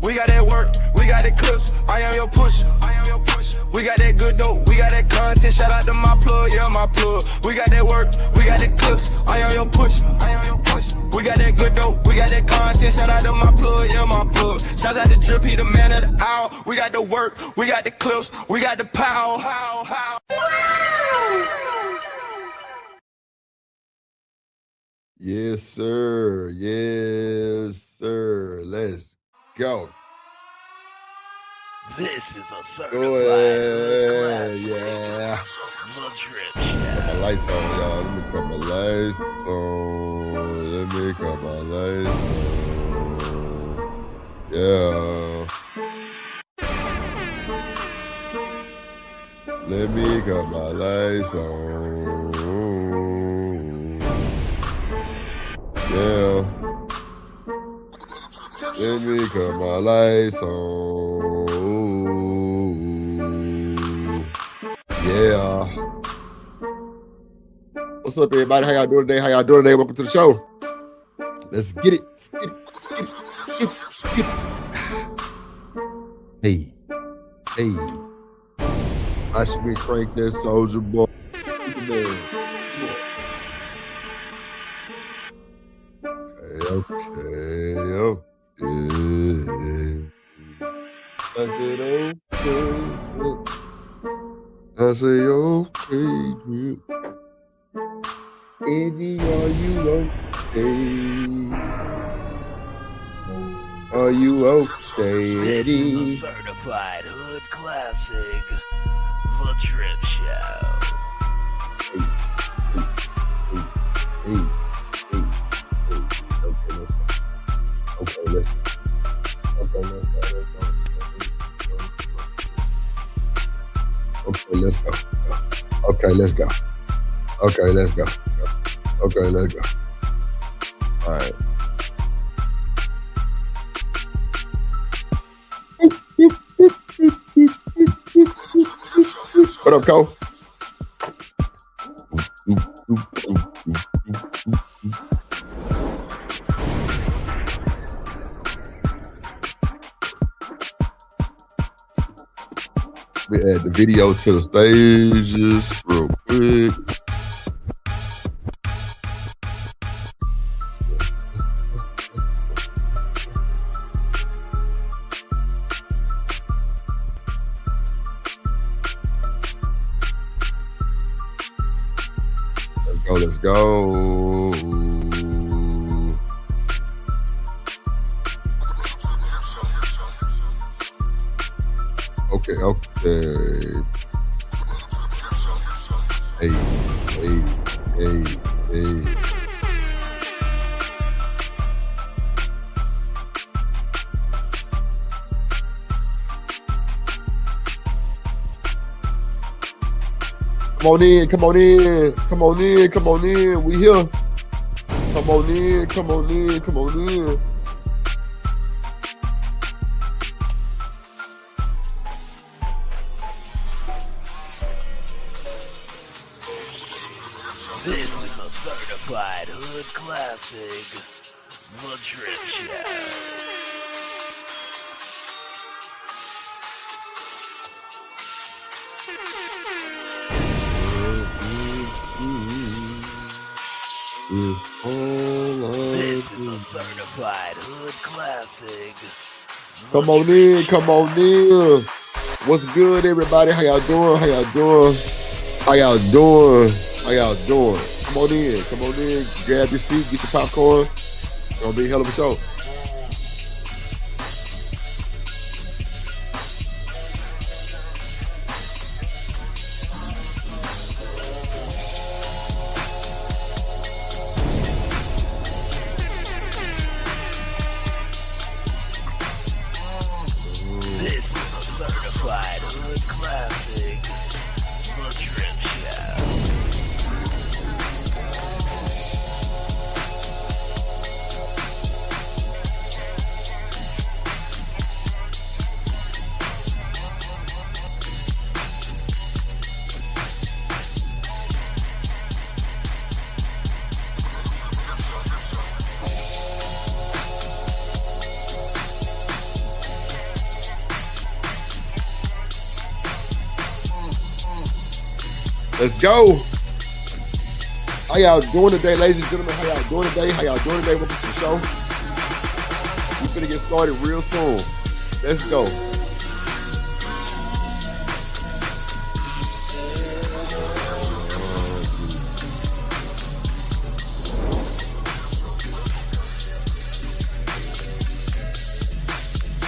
we got that work, we got that clips, I am your pusher. We got that good dope, we got that content, shout out to my plug, yeah, my plug. We got that work, we got that clips, I am your pusher. We got that good dope, we got that content, shout out to my plug, yeah, my plug. Shout out to Drip, he the man of the hour. We got the work, we got the clips, we got the power. Yes, sir. Yes, sir. Let's go. This is a certified yeah. The Drip Cut my lights on, y'all. Let me cut my lights on. Let me cut my lights on. Yeah. Let me cut my lights on. Yeah. Let me cut my lights on. Yeah. What's up, everybody? How y'all doing today? Welcome to the show. Let's get it. Hey. I should be crank that soldier boy. Okay. I said okay. I say okay. Eddie, are you okay? Are you okay, Eddie? This is a certified hood classic, The Drip Show. Hey. Okay, let's go. Okay, let's go. All right. What up, Cole? We add the video to the stages real quick. Let's go. Okay. Hey. Come on in. We here. Come on in. This is a certified hood classic, The Drip Show. This is a certified hood classic. Come on in. What's good, everybody? How y'all doing? Come on in. Grab your seat, get your popcorn. It's gonna be a hell of a show. This is a certified hood classic, The Drip Show. Let's go. How y'all doing today, ladies and gentlemen? How y'all doing today? How y'all doing today? Welcome to the show. We're gonna get started real soon. Let's go.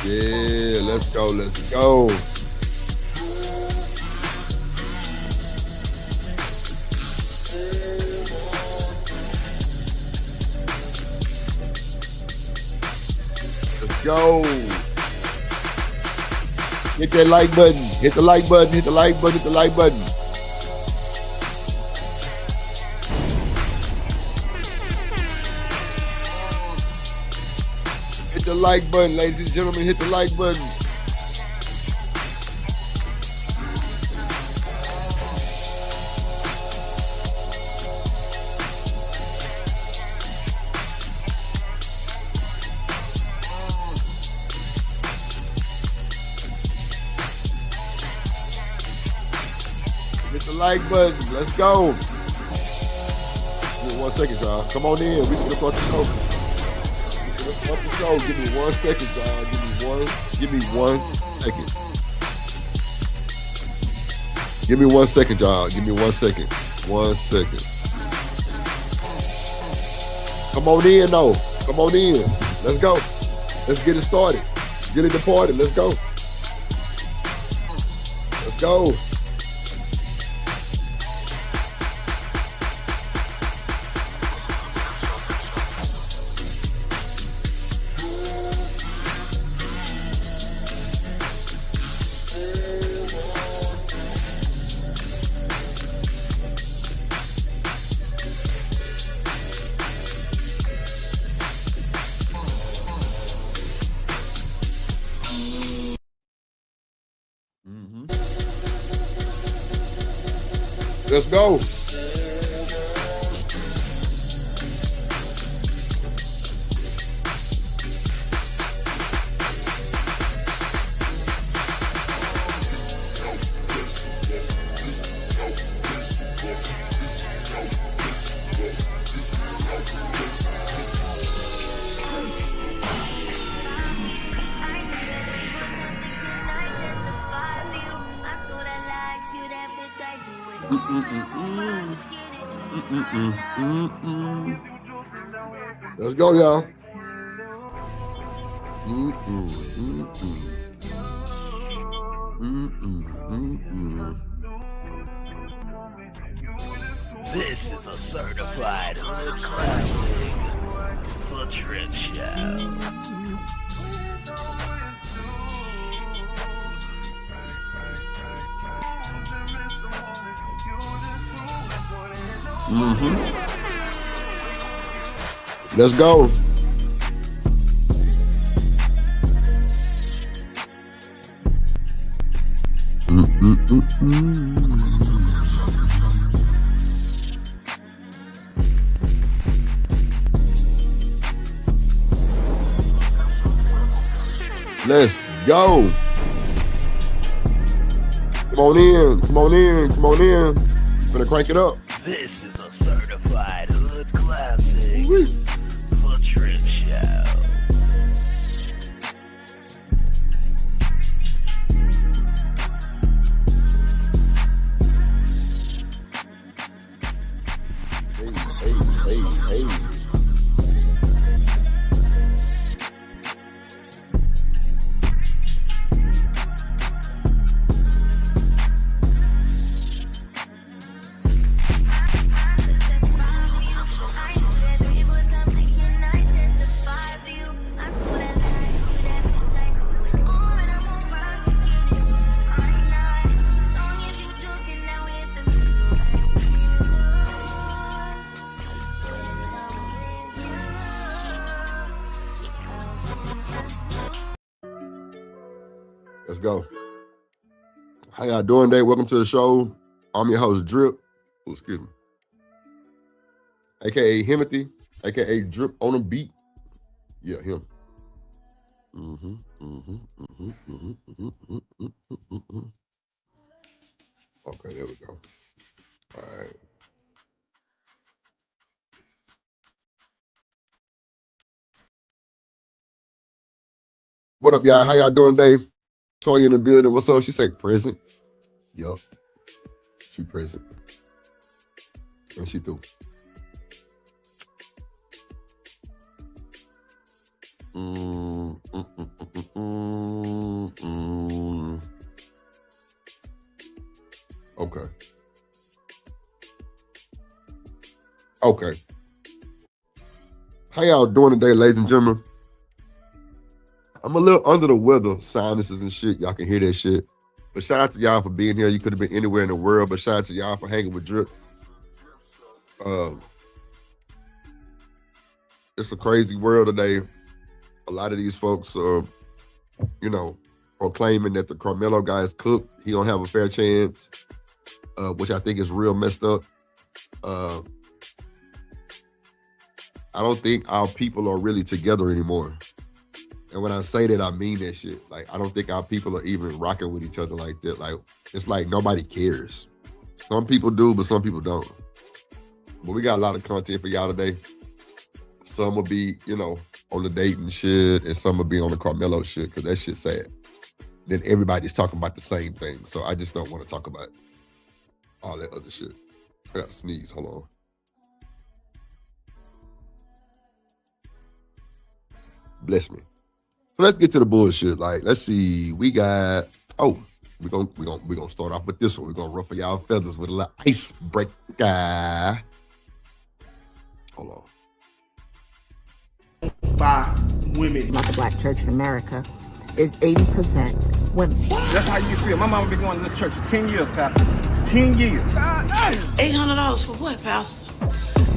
Yeah, let's go, let's go. Let's go. Hit that like button. Hit the like button. Hit the like button. Hit the like button. Hit the like button, ladies and gentlemen. Hit the like button. Hit the like button. Let's go. Give me 1 second, y'all. Come on in. We can start the show. Start the show. Give me 1 second, y'all. Give me 1 second. Give me 1 second, y'all. Give me 1 second. 1 second. Come on in, though. Come on in. Let's go. Let's get it started. Get it departed. Let's go. Let's go. Let's go. Let's go, y'all. This is a certified hood classic. The Trip Show. Let's go. Let's go. Come on in. Come on in. Come on in. Gonna crank it up. This is a certified hood classic. The Trip Show. Hey. Let's go. How y'all doing today? Welcome to the show. I'm your host, Drip. Oh, excuse me. AKA Himothy, AKA Drip on a beat. Yeah, him. Okay, there we go. All right. What up, y'all? How y'all doing today? Toya in the building. What's up? She said present. Yup. She present. And she threw. Okay. Okay. How y'all doing today, ladies and gentlemen? I'm a little under the weather, sinuses and shit. Y'all can hear that shit. But shout out to y'all for being here. You could have been anywhere in the world, but shout out to y'all for hanging with Drip. It's a crazy world today. A lot of these folks are, proclaiming that the Karmelo guy is cooked. He don't have a fair chance, which I think is real messed up. I don't think our people are really together anymore. And when I say that, I mean that shit. Like, I don't think our people are even rocking with each other like that. Like, it's like nobody cares. Some people do, but some people don't. But we got a lot of content for y'all today. Some will be, on the dating shit, and some will be on the Karmelo shit, because that shit's sad. Then everybody's talking about the same thing. So I just don't want to talk about all that other shit. I gotta sneeze, hold on. Bless me. So let's get to the bullshit. Like, let's see. We got, we're gonna start off with this one. We're gonna ruffle y'all feathers with a little icebreaker. Hold on. By women. About the black church in America is 80% women. That's how you feel. My mama been going to this church 10 years, Pastor. 10 years. $800 for what, Pastor?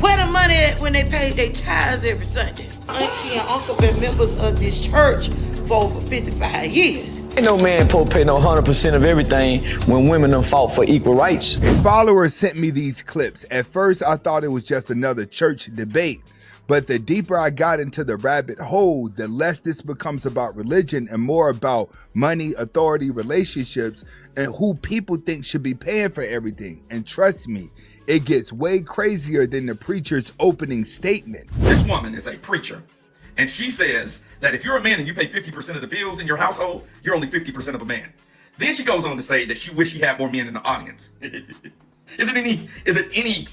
Where the money at when they pay their tithes every Sunday? Auntie and uncle been members of this church for over 55 years. Ain't no man supposed to pay no 100% of everything when women done fought for equal rights. A follower sent me these clips. At first, I thought it was just another church debate. But the deeper I got into the rabbit hole, the less this becomes about religion and more about money, authority, relationships, and who people think should be paying for everything. And trust me, it gets way crazier than the preacher's opening statement. This woman is a preacher, and she says that if you're a man and you pay 50% of the bills in your household, you're only 50% of a man. Then she goes on to say that she wish she had more men in the audience. Is it any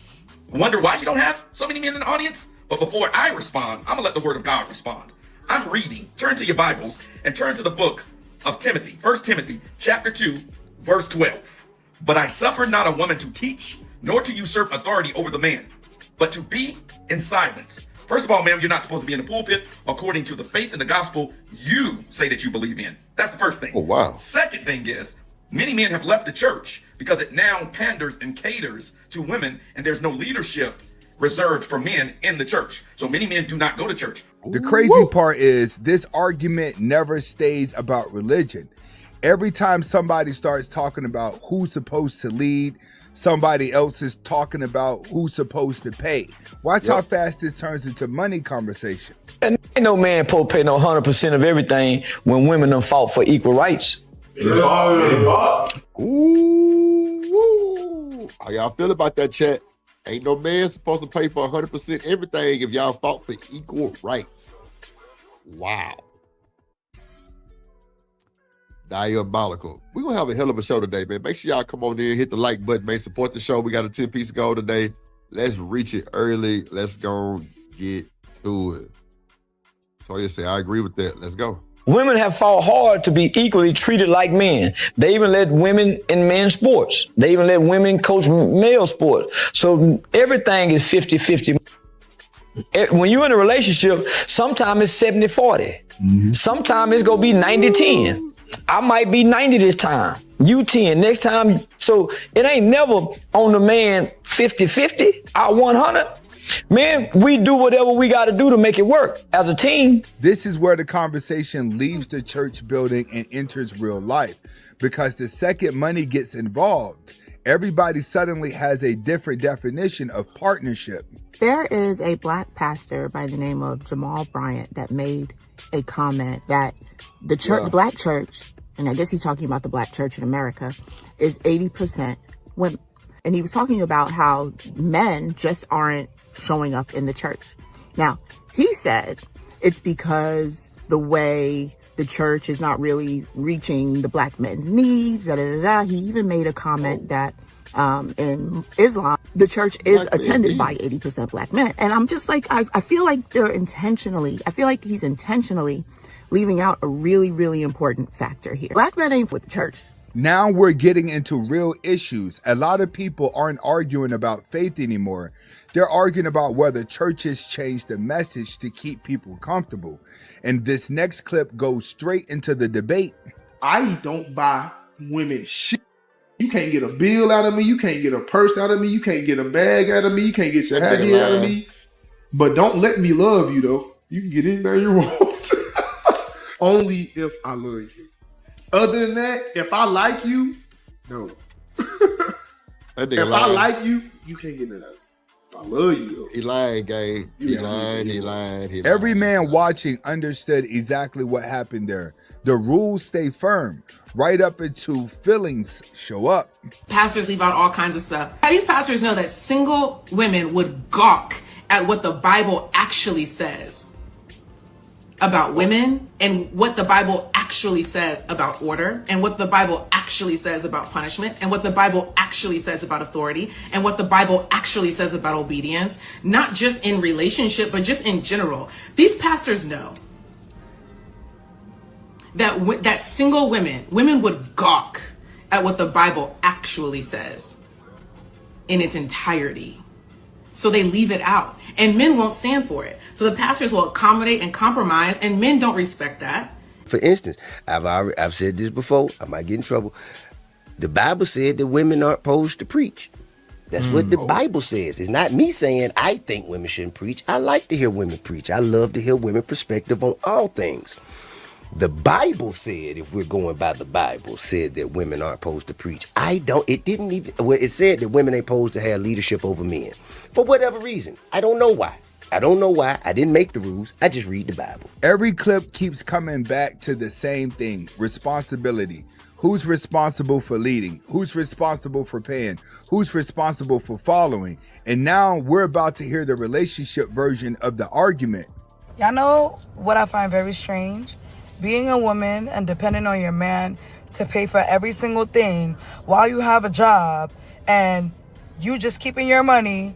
wonder why you don't have so many men in the audience? But before I respond, I'm gonna let the word of God respond. I'm reading. Turn to your Bibles and turn to the book of Timothy. 1 Timothy chapter 2, verse 12. But I suffer not a woman to teach, nor to usurp authority over the man, but to be in silence. First of all, ma'am, you're not supposed to be in the pulpit according to the faith and the gospel you say that you believe in. That's the first thing. Oh, wow. Second thing is, many men have left the church because it now panders and caters to women, and there's no leadership reserved for men in the church. So many men do not go to church. The crazy part is this argument never stays about religion. Every time somebody starts talking about who's supposed to lead, somebody else is talking about who's supposed to pay. Watch how fast this turns into money conversation. And ain't no man supposed to pay no 100% of everything when women done fought for equal rights. Ooh. How y'all feel about that, chat? Ain't no man supposed to pay for 100% everything if y'all fought for equal rights. Wow. Diabolical. We're going to have a hell of a show today, man. Make sure y'all come on in, hit the like button, man. Support the show. We got a 10-piece goal today. Let's reach it early. Let's go get to it. Toya say, I agree with that. Let's go. Women have fought hard to be equally treated like men. They even let women in men's sports. They even let women coach male sports. So everything is 50-50. When you're in a relationship, sometimes it's 70-40. Sometimes it's going to be 90-10. I might be 90 this time. You 10 next time. So it ain't never on the man 50-50, I 100. Man, we do whatever we got to do to make it work as a team. This is where the conversation leaves the church building and enters real life. Because the second money gets involved, everybody suddenly has a different definition of partnership. There is a black pastor by the name of Jamal Bryant that made a comment that the church, black church, and I guess he's talking about the black church in America, is 80% women. And he was talking about how men just aren't showing up in the church. Now, he said it's because the way the church is not really reaching the black men's needs, He even made a comment that in Islam, the church is attended by 80% black men. And I'm just like, I feel like he's intentionally leaving out a really, really important factor here. Black men ain't with the church. Now we're getting into real issues. A lot of people aren't arguing about faith anymore. They're arguing about whether churches change the message to keep people comfortable. And this next clip goes straight into the debate. I don't buy women shit. You can't get a bill out of me. You can't get a purse out of me. You can't get a bag out of me. You can't get your idea out of me. But don't let me love you, though. You can get anything you want. Only if I love you. Other than that, if I like you, no. If I like you, you can't get it out. I love you, though. He lying, gang. He lying. Every man watching understood exactly what happened there. The rules stay firm right up until feelings show up. Pastors leave out all kinds of stuff. These pastors know that single women would gawk at what the Bible actually says about women, and what the Bible actually says about order, and what the Bible actually says about punishment, and what the Bible actually says about authority, and what the Bible actually says about obedience, not just in relationship, but just in general. These pastors know that single women would gawk at what the Bible actually says in its entirety. So they leave it out, and men won't stand for it. So the pastors will accommodate and compromise, and men don't respect that. For instance, I've said this before, I might get in trouble. The Bible said that women aren't supposed to preach. That's what the Bible says. It's not me saying I think women shouldn't preach. I like to hear women preach. I love to hear women's perspective on all things. The Bible said, if we're going by the Bible, said that women aren't supposed to preach. It said that women ain't supposed to have leadership over men. For whatever reason. I don't know why. I didn't make the rules. I just read the Bible. Every clip keeps coming back to the same thing: responsibility. Who's responsible for leading? Who's responsible for paying? Who's responsible for following? And now we're about to hear the relationship version of the argument. Y'all know what I find very strange? Being a woman and depending on your man to pay for every single thing while you have a job and you just keeping your money.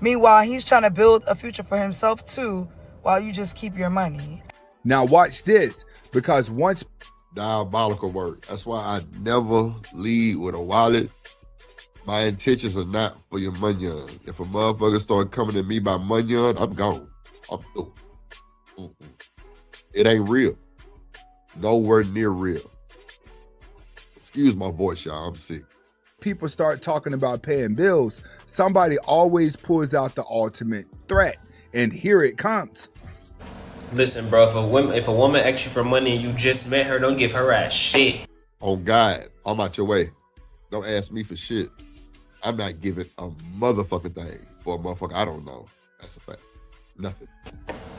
Meanwhile, he's trying to build a future for himself too while you just keep your money. Now watch this, because once... Diabolical work. That's why I never lead with a wallet. My intentions are not for your money. If a motherfucker start coming at me by money, I'm gone. I'm through. It ain't real. Nowhere near real. Excuse my voice, y'all. I'm sick. People start talking about paying bills, somebody always pulls out the ultimate threat, and here it comes. Listen, bro, if a woman asks you for money and you just met her, don't give her ass shit. Oh God, I'm out your way. Don't ask me for shit. I'm not giving a motherfucking thing for a motherfucker I don't know. That's a fact. Nothing.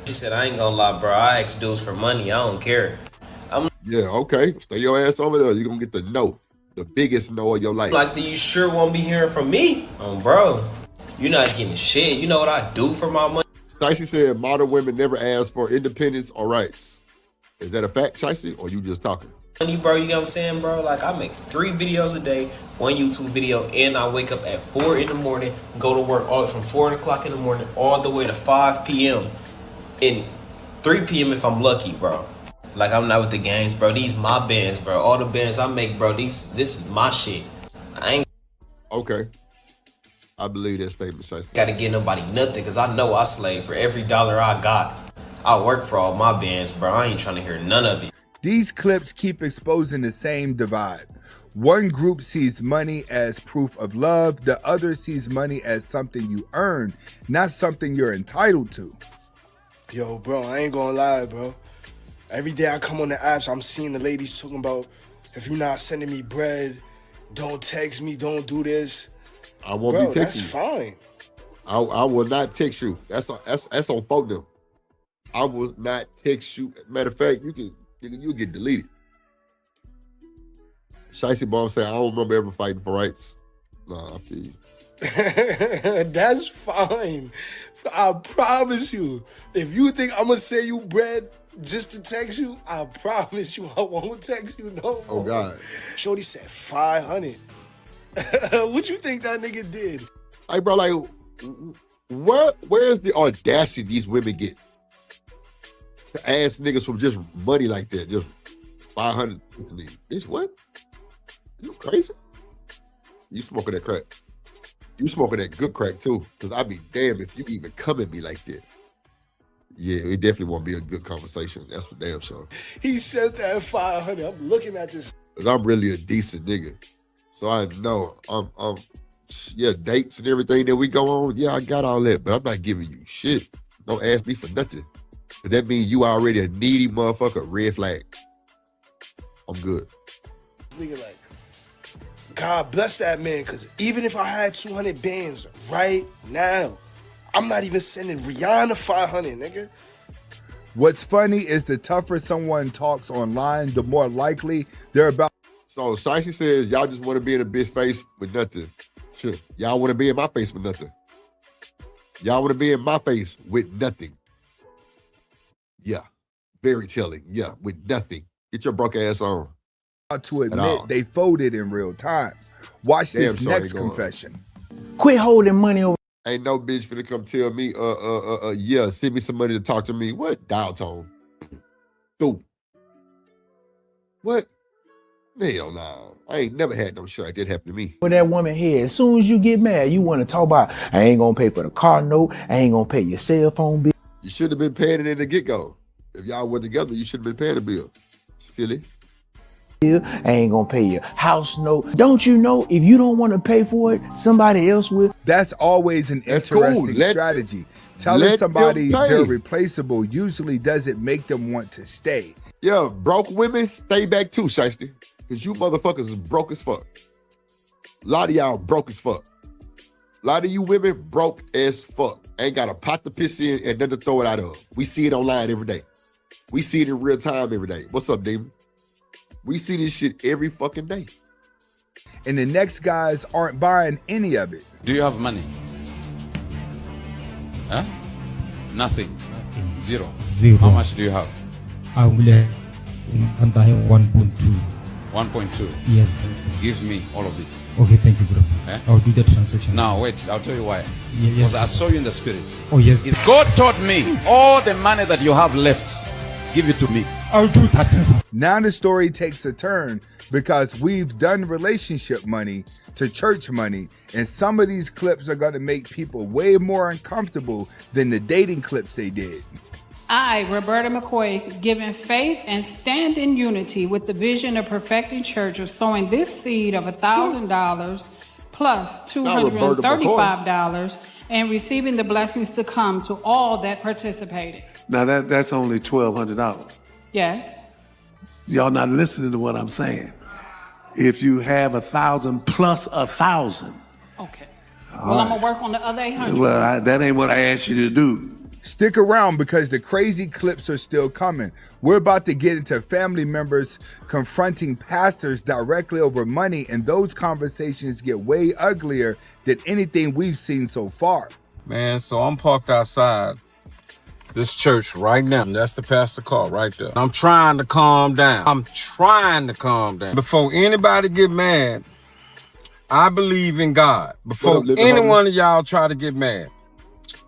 She said, I ain't gonna lie, bro. I ask dudes for money. I don't care. Yeah, okay. Stay your ass over there. You're gonna get the no. The biggest no of your life. Like, you sure won't be hearing from me? Bro, you're not getting shit. You know what I do for my money? Shicey said modern women never ask for independence or rights. Is that a fact, Shicey, or you just talking? Money, bro, you know what I'm saying, bro? Like, I make 3 videos a day, 1 YouTube video, and I wake up at 4 in the morning, go to work all from 4 o'clock in the morning all the way to 5 p.m. and 3 p.m. if I'm lucky, bro. Like, I'm not with the gangs, bro. These my bands, bro. All the bands I make, bro, this is my shit. I ain't... Okay. I believe that statement, Shicey. Gotta give nobody nothing, because I know I slave for every dollar I got. I work for all my bands, bro. I ain't trying to hear none of it. These clips keep exposing the same divide. One group sees money as proof of love. The other sees money as something you earn, not something you're entitled to. Yo, bro, I ain't gonna lie, bro. Every day I come on the apps, I'm seeing the ladies talking about, if you're not sending me bread, don't text me, don't do this. I won't be texting that's you. Fine. I will not text you. That's on folk them. I will not text you. Matter of fact, you get deleted. Shicey Bomb said, I don't remember ever fighting for rights. Nah, I feel you. That's fine. I promise you. If you think I'm gonna send you bread just to text you, I promise you I won't text you no more. Oh God. Shorty said 500. What you think that nigga did? Like, bro, like, where's the audacity these women get to ask niggas for just money like that? Just 500 to me. Bitch, what? You crazy? You smoking that crack. You smoking that good crack too. Cause I'd be damned if you even come at me like that. Yeah, it definitely won't be a good conversation. That's for damn sure. He said that 500. I'm looking at this. Cause I'm really a decent nigga. So I know yeah, dates and everything that we go on, yeah, I got all that, but I'm not giving you shit. Don't ask me for nothing. But that means you already a needy motherfucker, red flag. I'm good. Nigga like, God bless that man, because even if I had 200 bands right now, I'm not even sending Rihanna 500, nigga. What's funny is the tougher someone talks online, the more likely they're about. So Shiesty says, y'all just want to be in a bitch face with nothing. Sure. Y'all want to be in my face with nothing. Y'all want to be in my face with nothing. Yeah. Very telling. Yeah, with nothing. Get your broke ass on. To admit they folded in real time. Watch this next confession. Quit holding money over. Ain't no bitch finna come tell me, yeah, send me some money to talk to me. What? Dial tone. Dude. What? Hell nah. I ain't never had no shit like that happen to me. For that woman here, as soon as you get mad, you want to talk about, I ain't gonna pay for the car note, I ain't gonna pay your cell phone bill. You should have been paying it in the get-go. If y'all were together, you should have been paying the bill. Silly. I ain't gonna pay your house note. Don't you know if you don't want to pay for it, somebody else will? That's always an interesting strategy. Telling somebody they're replaceable usually doesn't make them want to stay. Yeah, broke women, stay back too, Shiesty. Because you motherfuckers is broke as fuck. A lot of y'all broke as fuck. A lot of you women broke as fuck. Ain't got a pot to piss in and nothing to throw it out of. We see it online every day. We see it in real time every day. What's up, Demon? We see this shit every fucking day. And the next guys aren't buying any of it. Do you have money? Huh? Nothing. Zero. How much do you have? I will have 1.2. 1.2? Yes. Give me all of it. Okay, thank you, bro. I'll do the transaction. Now, wait, I'll tell you why. Yes. Because I saw you in the spirit. Oh, yes. God taught me all the money that you have left, give it to me. I'll do that. Now the story takes a turn because we've done relationship money to church money, and some of these clips are going to make people way more uncomfortable than the dating clips they did. I, Roberta McCoy, given faith and stand in unity with the vision of perfecting church of sowing this seed of $1,000 plus $235 and receiving the blessings to come to all that participated. Now that's only $1,200. Yes. Y'all not listening to what I'm saying. If you have 1,000 plus 1,000. Okay. Well, I'm gonna work on the other 800. Well, that ain't what I asked you to do. Stick around because the crazy clips are still coming. We're about to get into family members confronting pastors directly over money, and those conversations get way uglier than anything we've seen so far. Man, so I'm parked outside this church right now. That's the pastor car right there. I'm trying to calm down. Before anybody get mad, I believe in God. Before any one of y'all try to get mad,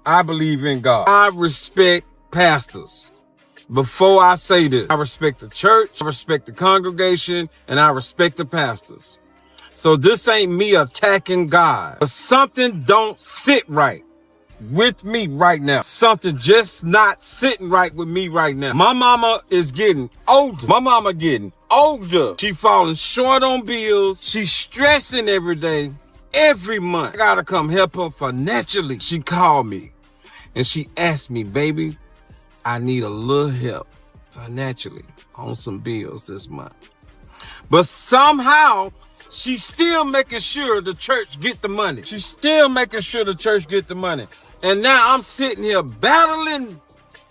I believe in God. I respect pastors. Before I say this, I respect the church, I respect the congregation, and I respect the pastors. So this ain't me attacking God, but something don't sit right with me right now. Something just not sitting right with me right now. My mama is getting older. She falling short on bills. She's stressing every day, every month. I gotta come help her financially. She called me and she asked me, baby, I need a little help financially on some bills this month. But somehow she's still making sure the church get the money. And now I'm sitting here battling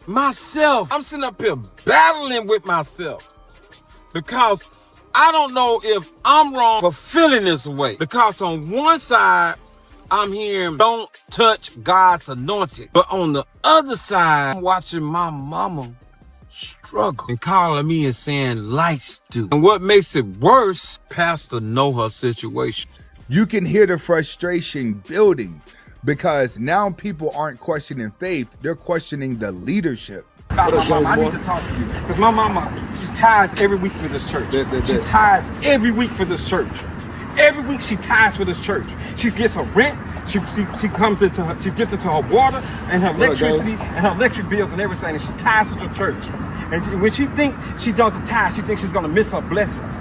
myself. I'm sitting up here battling with myself because I don't know if I'm wrong for feeling this way, because on one side, I'm hearing don't touch God's anointed. But on the other side, I'm watching my mama struggle and calling me and saying lights do. And what makes it worse, Pastor know her situation. You can hear the frustration building because now people aren't questioning faith, they're questioning the leadership. My mama, I need to talk to you. Because my mama, she tithes every week for this church. She tithes every week for this church. Every week she tithes for this church. She gets her rent. She comes into her, she dips into her water and her electricity and her electric bills and everything, and she tithes to the church. And when she thinks she doesn't tithe, she thinks she's going to miss her blessings.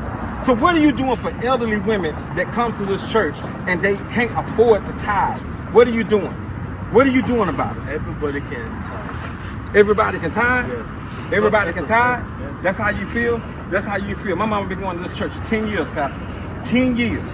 So what are you doing for elderly women that comes to this church and they can't afford to tithe? What are you doing? What are you doing about it? Everybody can tithe. Everybody can tithe? Yes. Everybody can tithe? Yes. That's how you feel? That's how you feel. My mama been going to this church 10 years, Pastor. 10 years.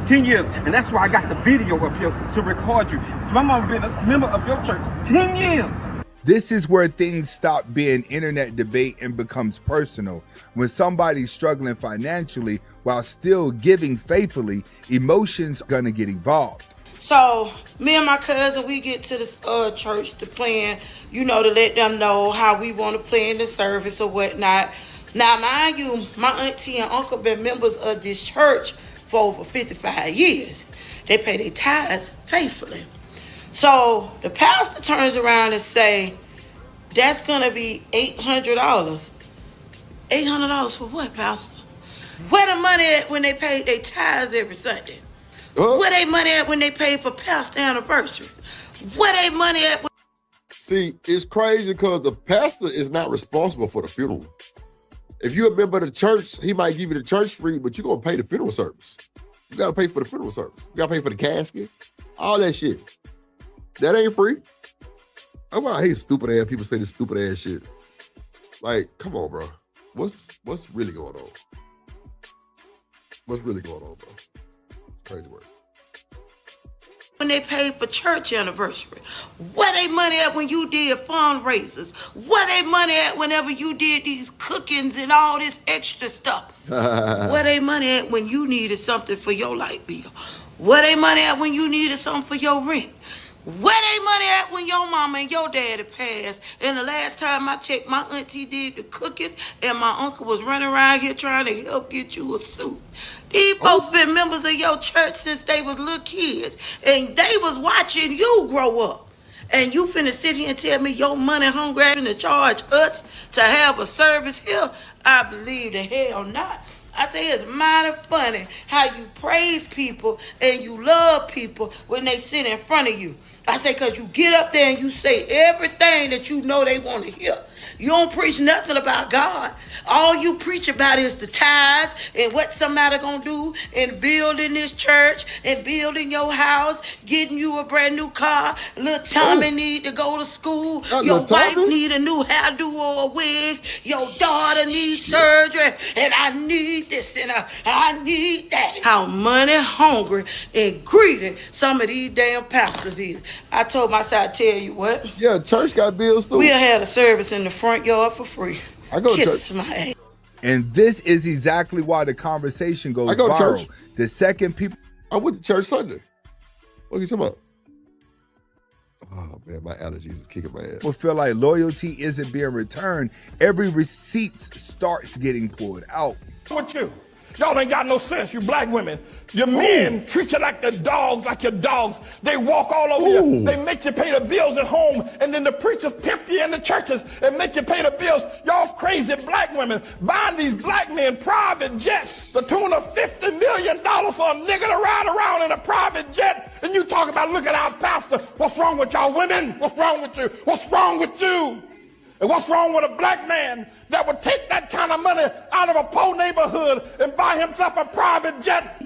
10 years. And that's why I got the video up here to record you. My mama been a member of your church 10 years. This is where things stop being internet debate and becomes personal. When somebody's struggling financially while still giving faithfully, emotions are gonna get involved. So me and my cousin, we get to the church to plan, to let them know how we want to play in the service or whatnot. Now, mind you, my auntie and uncle been members of this church for over 55 years. They pay their tithes faithfully. So the pastor turns around and say, that's going to be $800. $800 for what, Pastor? Where the money at when they pay their tithes every Sunday? Where they money at when they pay for pastor anniversary? Where they money at? See, it's crazy because the pastor is not responsible for the funeral. If you're a member of the church, he might give you the church free, but you're going to pay the funeral service. You got to pay for the funeral service. You got to pay for the casket, all that shit. That ain't free. That's why I hate stupid ass people say this stupid ass shit. Like, come on, bro. What's really going on? What's really going on, bro? It's crazy work. When they paid for church anniversary? Where they money at when you did fundraisers? Where they money at whenever you did these cookings and all this extra stuff? Where they money at when you needed something for your light bill? Where they money at when you needed something for your rent? Where they money at when your mama and your daddy passed? And the last time I checked, my auntie did the cooking and my uncle was running around here trying to help get you a suit. These folks been members of your church since they was little kids, and they was watching you grow up. And you finna sit here and tell me your money hungry and to charge us to have a service here? I believe the hell not. I say it's mighty funny how you praise people and you love people when they sit in front of you. I say because you get up there and you say everything that you know they want to hear. You don't preach nothing about God. All you preach about is the tithes and what somebody gonna do in building this church and building your house, getting you a brand new car. Little Tommy need to go to school. Your wife need a new hairdo or a wig. Your daughter needs surgery. And I need this and I need that. How money hungry and greedy some of these damn pastors is. I told myself, I tell you what. Yeah, church got bills too. We'll have a service in the front yard for free. I go Kiss to my ass. And this is exactly why the conversation goes I go viral. to church. The second people... I went to church Sunday. What are you talking about? Oh, man, my allergies is kicking my ass. People feel like loyalty isn't being returned, every receipt starts getting pulled out. What you? Y'all ain't got no sense, you black women. Your men treat you like the dogs, like your dogs. They walk all over you. They make you pay the bills at home, and then the preachers pimp you in the churches and make you pay the bills. Y'all crazy black women buying these black men private jets, the tune of $50 million for a nigga to ride around in a private jet. And you talk about, look at our pastor. What's wrong with y'all women? What's wrong with you? What's wrong with you? And what's wrong with a black man that would take that kind of money out of a poor neighborhood and buy himself a private jet?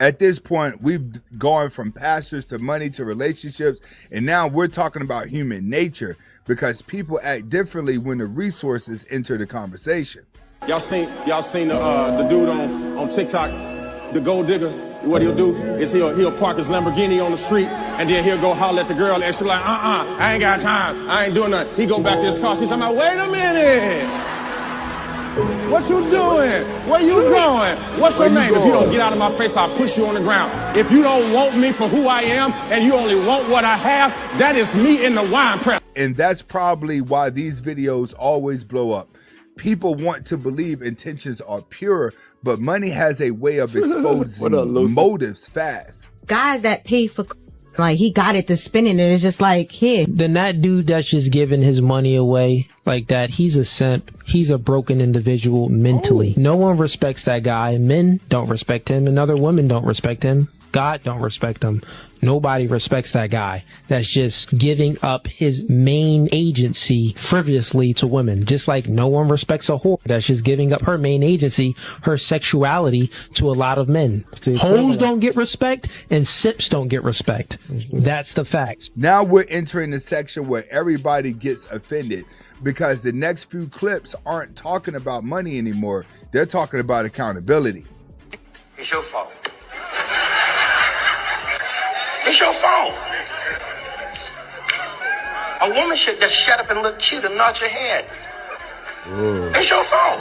At this point, we've gone from pastors to money to relationships, and now we're talking about human nature because people act differently when the resources enter the conversation. Y'all seen the dude on TikTok, the gold digger? What he'll do is he'll park his Lamborghini on the street, and then he'll go holler at the girl, and she's like, I ain't got time, I ain't doing nothing. He go back to his car, she's talking about, wait a minute. What you doing? Where you going? What's your name? If you don't get out of my face, I'll push you on the ground. If you don't want me for who I am and you only want what I have, that is me in the wine press. And that's probably why these videos always blow up. People want to believe intentions are pure, but money has a way of exposing motives fast. Guys that pay for, like, he got it to spending it, it's just like, here. Then that dude that's just giving his money away like that, he's a simp. He's a broken individual mentally. No one respects that guy. Men don't respect him, and other women don't respect him. God don't respect him. Nobody respects that guy that's just giving up his main agency frivolously to women. Just like no one respects a whore that's just giving up her main agency, her sexuality, to a lot of men. Hoes don't get respect and simps don't get respect. That's the facts. Now we're entering the section where everybody gets offended because the next few clips aren't talking about money anymore. They're talking about accountability. It's your fault. It's your fault. A woman should just shut up and look cute and nod your head. It's your fault.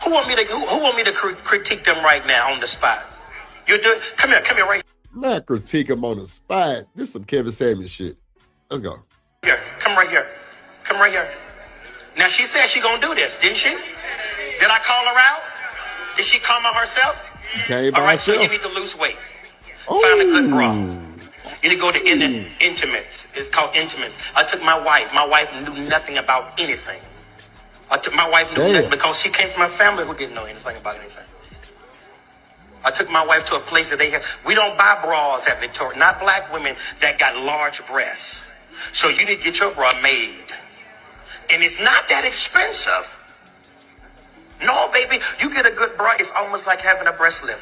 Who want me to critique them right now on the spot? You do it. Come here, right Man, critique him on the spot. This is some Kevin Samuels shit. Let's go. here. Come right here. Now she said she gonna do this, didn't she? Did I call her out? Did she come out herself? She came by All right, herself. so you need to lose weight. Find a good bra. You need to go to Intimates. It's called Intimates. I took my wife. My wife knew nothing about anything. My wife knew nothing because she came from a family who didn't know anything about anything. I took my wife to a place that we don't buy bras at Victoria. Not black women that got large breasts. So you need to get your bra made. And it's not that expensive. No, baby, you get a good bra. It's almost like having a breast lift.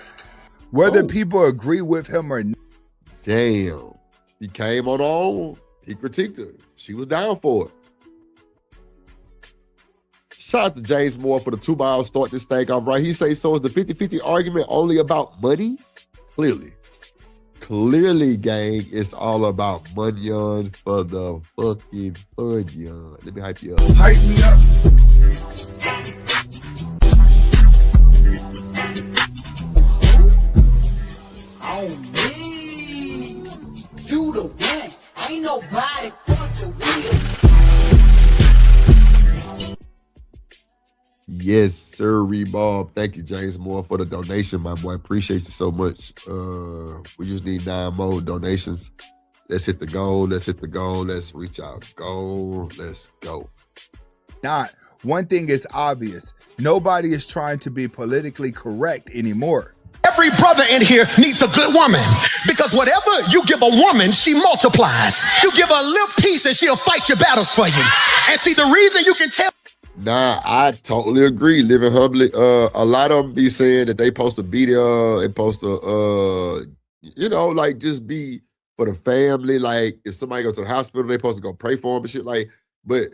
Whether people agree with him or not. Damn. He came on her own. He critiqued her. She was down for it. Shout out to James Moore for the 2 miles start this thing off right. He says, so is the 50-50 argument only about money? Clearly. Clearly, gang, it's all about money on for the fucking fun. Let me hype you up. Hype me up. On me, you the one. Ain't nobody fuck the wheel. Yes, sir, Bob. Thank you, James Moore, for the donation, my boy. Appreciate you so much. We just need 9 more donations. Let's hit the goal. Let's reach our goal. Let's go. One thing is obvious. Nobody is trying to be politically correct anymore. Every brother in here needs a good woman, because whatever you give a woman, she multiplies. You give her a little piece and she'll fight your battles for you. And see, the reason you can tell. Nah, I totally agree. Living humbly. A lot of them be saying that they supposed to be there and supposed to, like just be for the family. Like if somebody go to the hospital, they supposed to go pray for them and shit. Like, but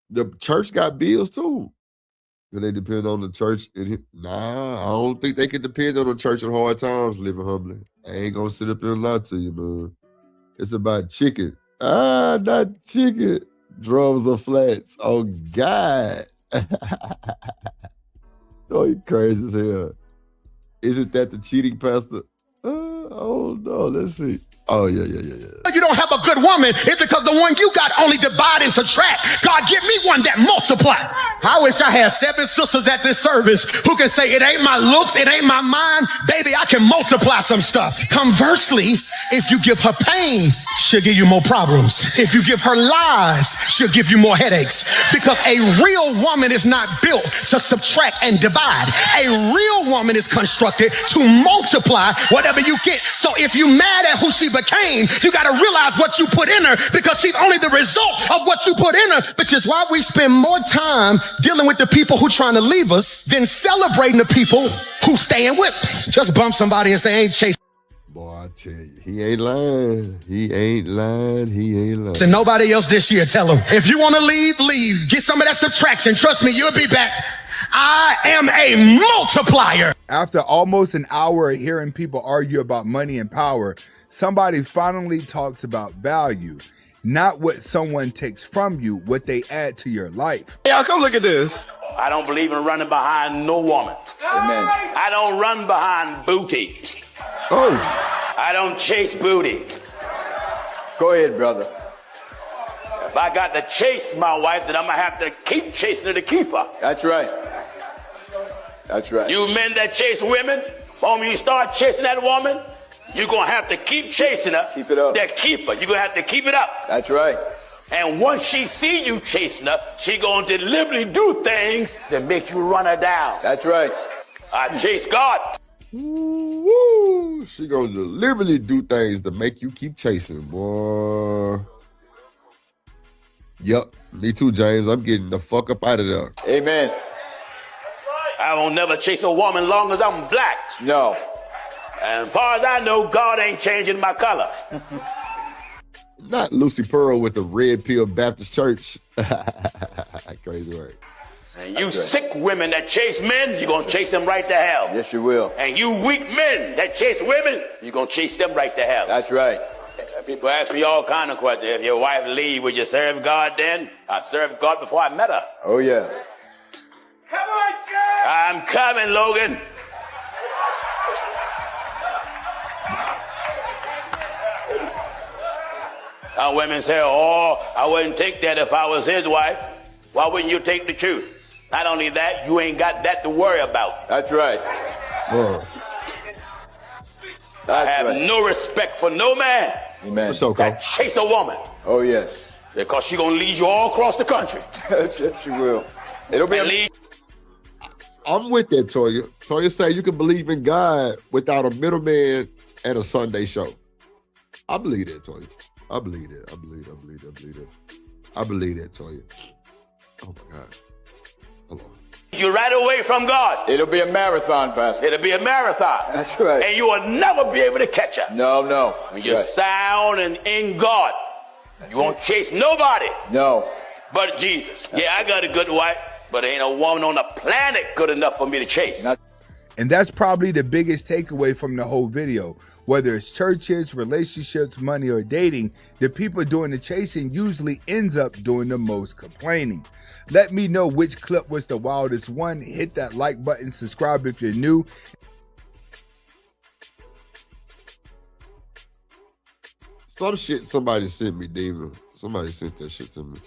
the church got bills too. Do they depend on the church? Nah, I don't think they can depend on the church in hard times, living humbly. I ain't gonna sit up and lie to you, man. It's about chicken. Not chicken. Drums or flats. Oh, God. Oh, you crazy as hell. Isn't that the cheating pastor? Oh, no. Let's see. Oh, yeah. You don't have a good woman, it's because the one you got only divide and subtract. God, give me one that multiply. I wish I had 7 sisters at this service who can say, it ain't my looks, it ain't my mind. Baby, I can multiply some stuff. Conversely, if you give her pain, she'll give you more problems. If you give her lies, she'll give you more headaches. Because a real woman is not built to subtract and divide. A real woman is constructed to multiply whatever you get. So if you're mad at who she became, you got to realize what you put in her, because she's only the result of what you put in her, which is why we spend more time dealing with the people who trying to leave us than celebrating the people who staying with. Just bump somebody and say, ain't chasing. Boy, I tell you, he ain't lying. And nobody else this year. Tell him, if you want to leave, leave. Get some of that subtraction. Trust me, you'll be back. I am a multiplier. After almost an hour of hearing people argue about money and power, somebody finally talks about value. not what someone takes from you, what they add to your life. Y'all come look at this. I don't believe in running behind no woman. Amen. I don't run behind booty. Oh. I don't chase booty. Go ahead, brother. If I got to chase my wife, then I'm going to have to keep chasing her to keep her. That's right. That's right. You men that chase women, when you start chasing that woman, you're going to have to keep chasing her. Keep it up. To keep her. You're going to have to keep it up. That's right. And once she see you chasing her, she going to deliberately do things to make you run her down. That's right. I chase God. Woo! She gonna deliberately do things to make you keep chasing, boy. Yep, me too, James. I'm getting the fuck up out of there. Amen. I won't never chase a woman long as I'm black. No. And as far as I know, God ain't changing my color. Not Lucy Pearl with the Red Pill Baptist Church. Crazy word. And you sick women that chase men, you're going to chase them right to hell. Yes, you will. And you weak men that chase women, you're going to chase them right to hell. That's right. People ask me all kind of questions. If your wife leave, would you serve God then? I served God before I met her. Oh, yeah. Come on, girl. I'm coming, Logan. Now women say, oh, I wouldn't take that if I was his wife. Why wouldn't you take the truth? Not only that, you ain't got that to worry about. That's right. I have no respect for no man that chase a woman. Oh, yes. Because she gonna lead you all across the country. Yes, she will. It'll be lead. I'm with that, Toya. Toya say you can believe in God without a middleman and a Sunday show. I believe that, Toya. I believe that. I believe that, Toya. Oh my God. Hold on. You right away from God. It'll be a marathon, Pastor. It'll be a marathon. That's right. And you will never be able to catch her. No. When you're sound and in God, you won't chase nobody. No. But Jesus. Yeah, I got a good wife, but there ain't a woman on the planet good enough for me to chase. And that's probably the biggest takeaway from the whole video. Whether it's churches, relationships, money, or dating, the people doing the chasing usually ends up doing the most complaining. Let me know which clip was the wildest one. Hit that like button, subscribe if you're new. Some shit somebody sent me, Demon. Somebody sent that shit to me.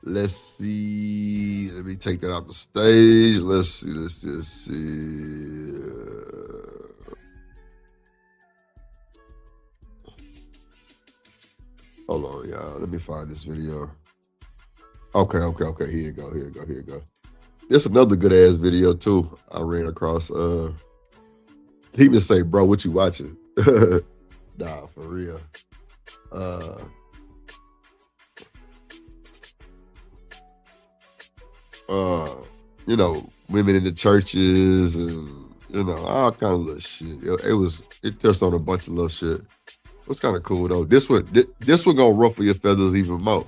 Let's see. Let me take that off the stage. Let's see. Hold on, y'all. Let me find this video. Okay. Here you go. This another good ass video too. I ran across. He just say, "Bro, what you watching?" Nah, for real. You know, women in the churches and, you know, all kind of little shit. It touched on a bunch of little shit. It was kind of cool though. This one gonna ruffle your feathers even more.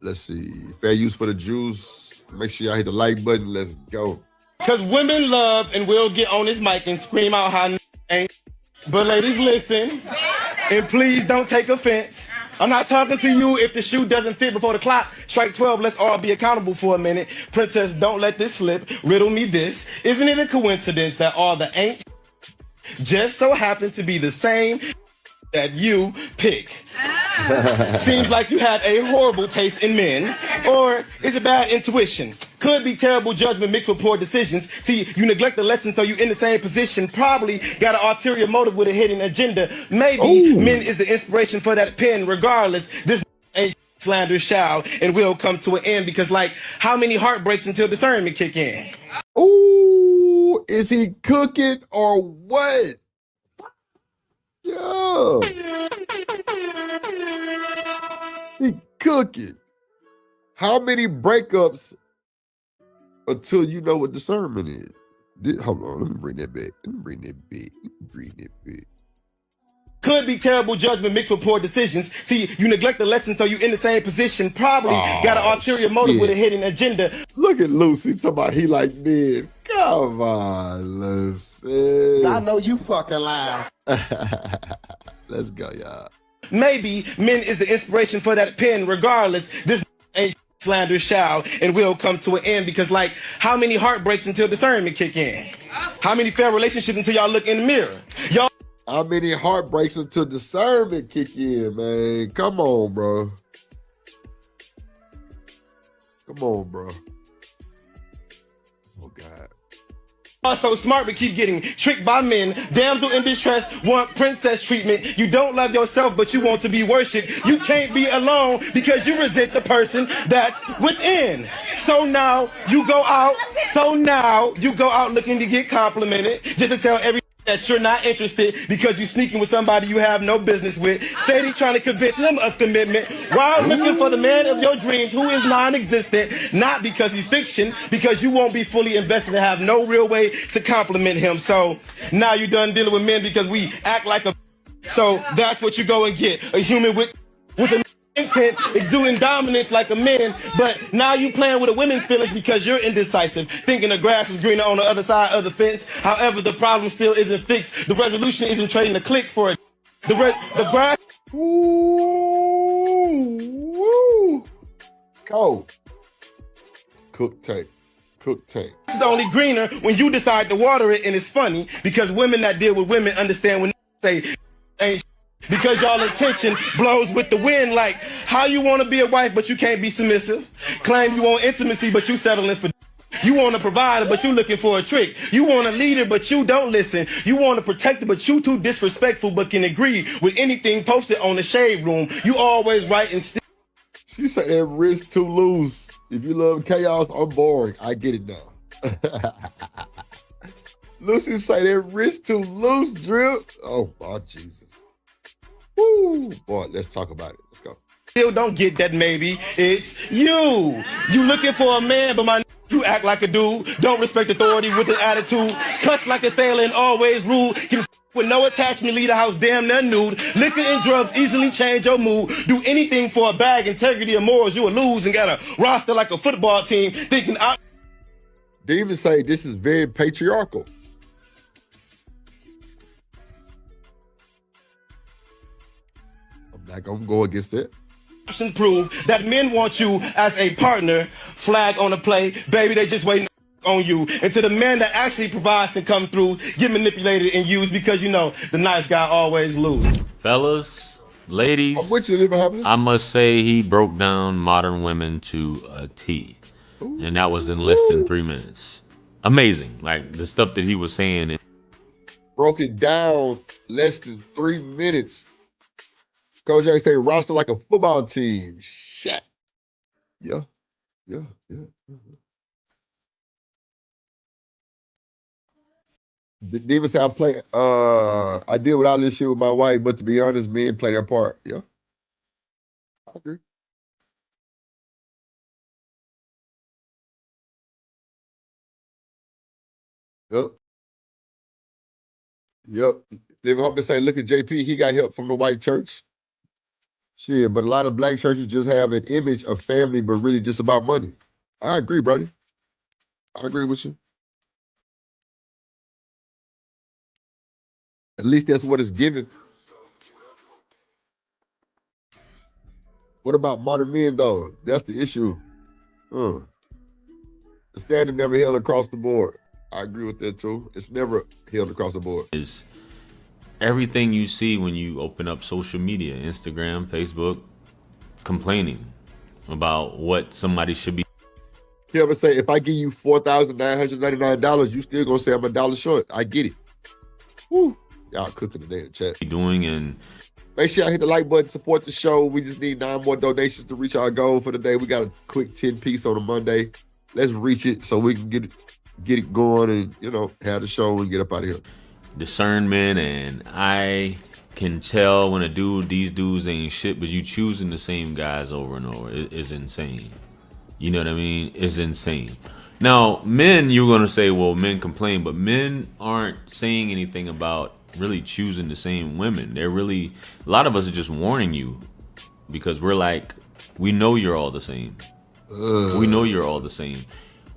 Let's see. Fair use for the Jews. Make sure y'all hit the like button. Let's go. Because women love and will get on this mic and scream out how ain't. But ladies, listen. And please don't take offense. I'm not talking to you if the shoe doesn't fit before the clock. Strike 12, let's all be accountable for a minute. Princess, don't let this slip. Riddle me this. Isn't it a coincidence that all the ain't just so happen to be the same that you pick? Seems like you have a horrible taste in men. Or is it bad intuition? Could be terrible judgment mixed with poor decisions. See, you neglect the lesson, so you in the same position. Probably got an ulterior motive with a hidden agenda. Maybe men is the inspiration for that pen. Regardless, this ain't slander shall and will come to an end, because like, how many heartbreaks until discernment kick in? Ooh, is he cooking or what? Yo. He cooking. How many breakups until you know what discernment is? Hold on, let me bring that back. Could be terrible judgment mixed with poor decisions. See, you neglect the lesson, so you in the same position. Probably got an ulterior motive with a hidden agenda. Look at Lucy talking about he like men. God Come on, Lucy. I know you fucking lying. Let's go, y'all. Maybe men is the inspiration for that pen. Regardless, this ain't slander shall and will come to an end, because like, how many heartbreaks until discernment kick in? How many failed relationships until y'all look in the mirror? Y'all. How many heartbreaks until discernment kick in, man? Come on, bro. Come on, bro. Oh, God. So smart but keep getting tricked by men. Damsel in distress want princess treatment. You don't love yourself but you want to be worshipped. You can't be alone because you resent the person that's within. So now you go out looking to get complimented just to tell everybody that you're not interested because you're sneaking with somebody you have no business with, steady trying to convince him of commitment while looking for the man of your dreams who is non-existent, not because he's fiction, because you won't be fully invested and have no real way to compliment him. So now you're done dealing with men because we act like a. So that's what you go and get, a human with an intent, exuding dominance like a man, but now you playing with a woman's feelings because you're indecisive, thinking the grass is greener on the other side of the fence. However, the problem still isn't fixed. The resolution isn't trading a click for it. The grass. Woo. Cold. Cook tape. It's only greener when you decide to water it, and it's funny because women that deal with women understand when they say ain't. Because y'all intention blows with the wind. Like, how you want to be a wife but you can't be submissive? Claim you want intimacy but you settling for. You want a provider but you looking for a trick. You want a leader but you don't listen. You want a protector but you too disrespectful but can agree with anything posted on the shade room. You always right and still. She said that wrist too loose. If you love chaos, I'm boring. I get it now. Lucy say that wrist too loose, Drip. Oh, my Jesus. Woo. Boy, let's talk about it. Let's go. Still don't get that maybe. It's you. You looking for a man, but you act like a dude. Don't respect authority with an attitude. Cuss like a sailor and always rude. Can with no attachment, leave the house damn near nude. Liquor and drugs easily change your mood. Do anything for a bag, integrity or morals, you will lose and got a roster like a football team. Thinking They even say this is very patriarchal. I'm not gonna go against it. Prove that men want you as a partner. Flag on the play, baby. They just waiting on you. And to the men that actually provides and come through, get manipulated and used because you know the nice guy always lose. Fellas, ladies, I must say he broke down modern women to a T, and that was in less than 3 minutes. Amazing, like the stuff that he was saying. Broke it down less than 3 minutes. Coach J say roster like a football team. Shit. Yeah. David said I deal with all this shit with my wife, but to be honest, men play their part. Yeah. I agree. Yep. David Hope say, look at JP, he got help from the white church. Shit, but a lot of black churches just have an image of family, but really just about money. I agree, brother. I agree with you. At least that's what it's given. What about modern men, though? That's the issue. The standard never held across the board. I agree with that, too. It's never held across the board. Is everything you see when you open up social media, Instagram, Facebook, complaining about what somebody should be. He ever say, if I give you $4,999, you still gonna say I'm $1 short. I get it. Woo. Y'all cooking today in the chat. Doing and make sure y'all hit the like button, support the show. We just need 9 more donations to reach our goal for the day. We got a quick 10-piece on a Monday. Let's reach it so we can get it going and, you know, have the show and get up out of here. Discernment, and I can tell when these dudes ain't shit, but you choosing the same guys over and over is insane. You know what I mean? It's insane. Now, men, you're gonna say, well, men complain, but men aren't saying anything about really choosing the same women. They're really, a lot of us are just warning you because we're like, we know you're all the same. We know you're all the same.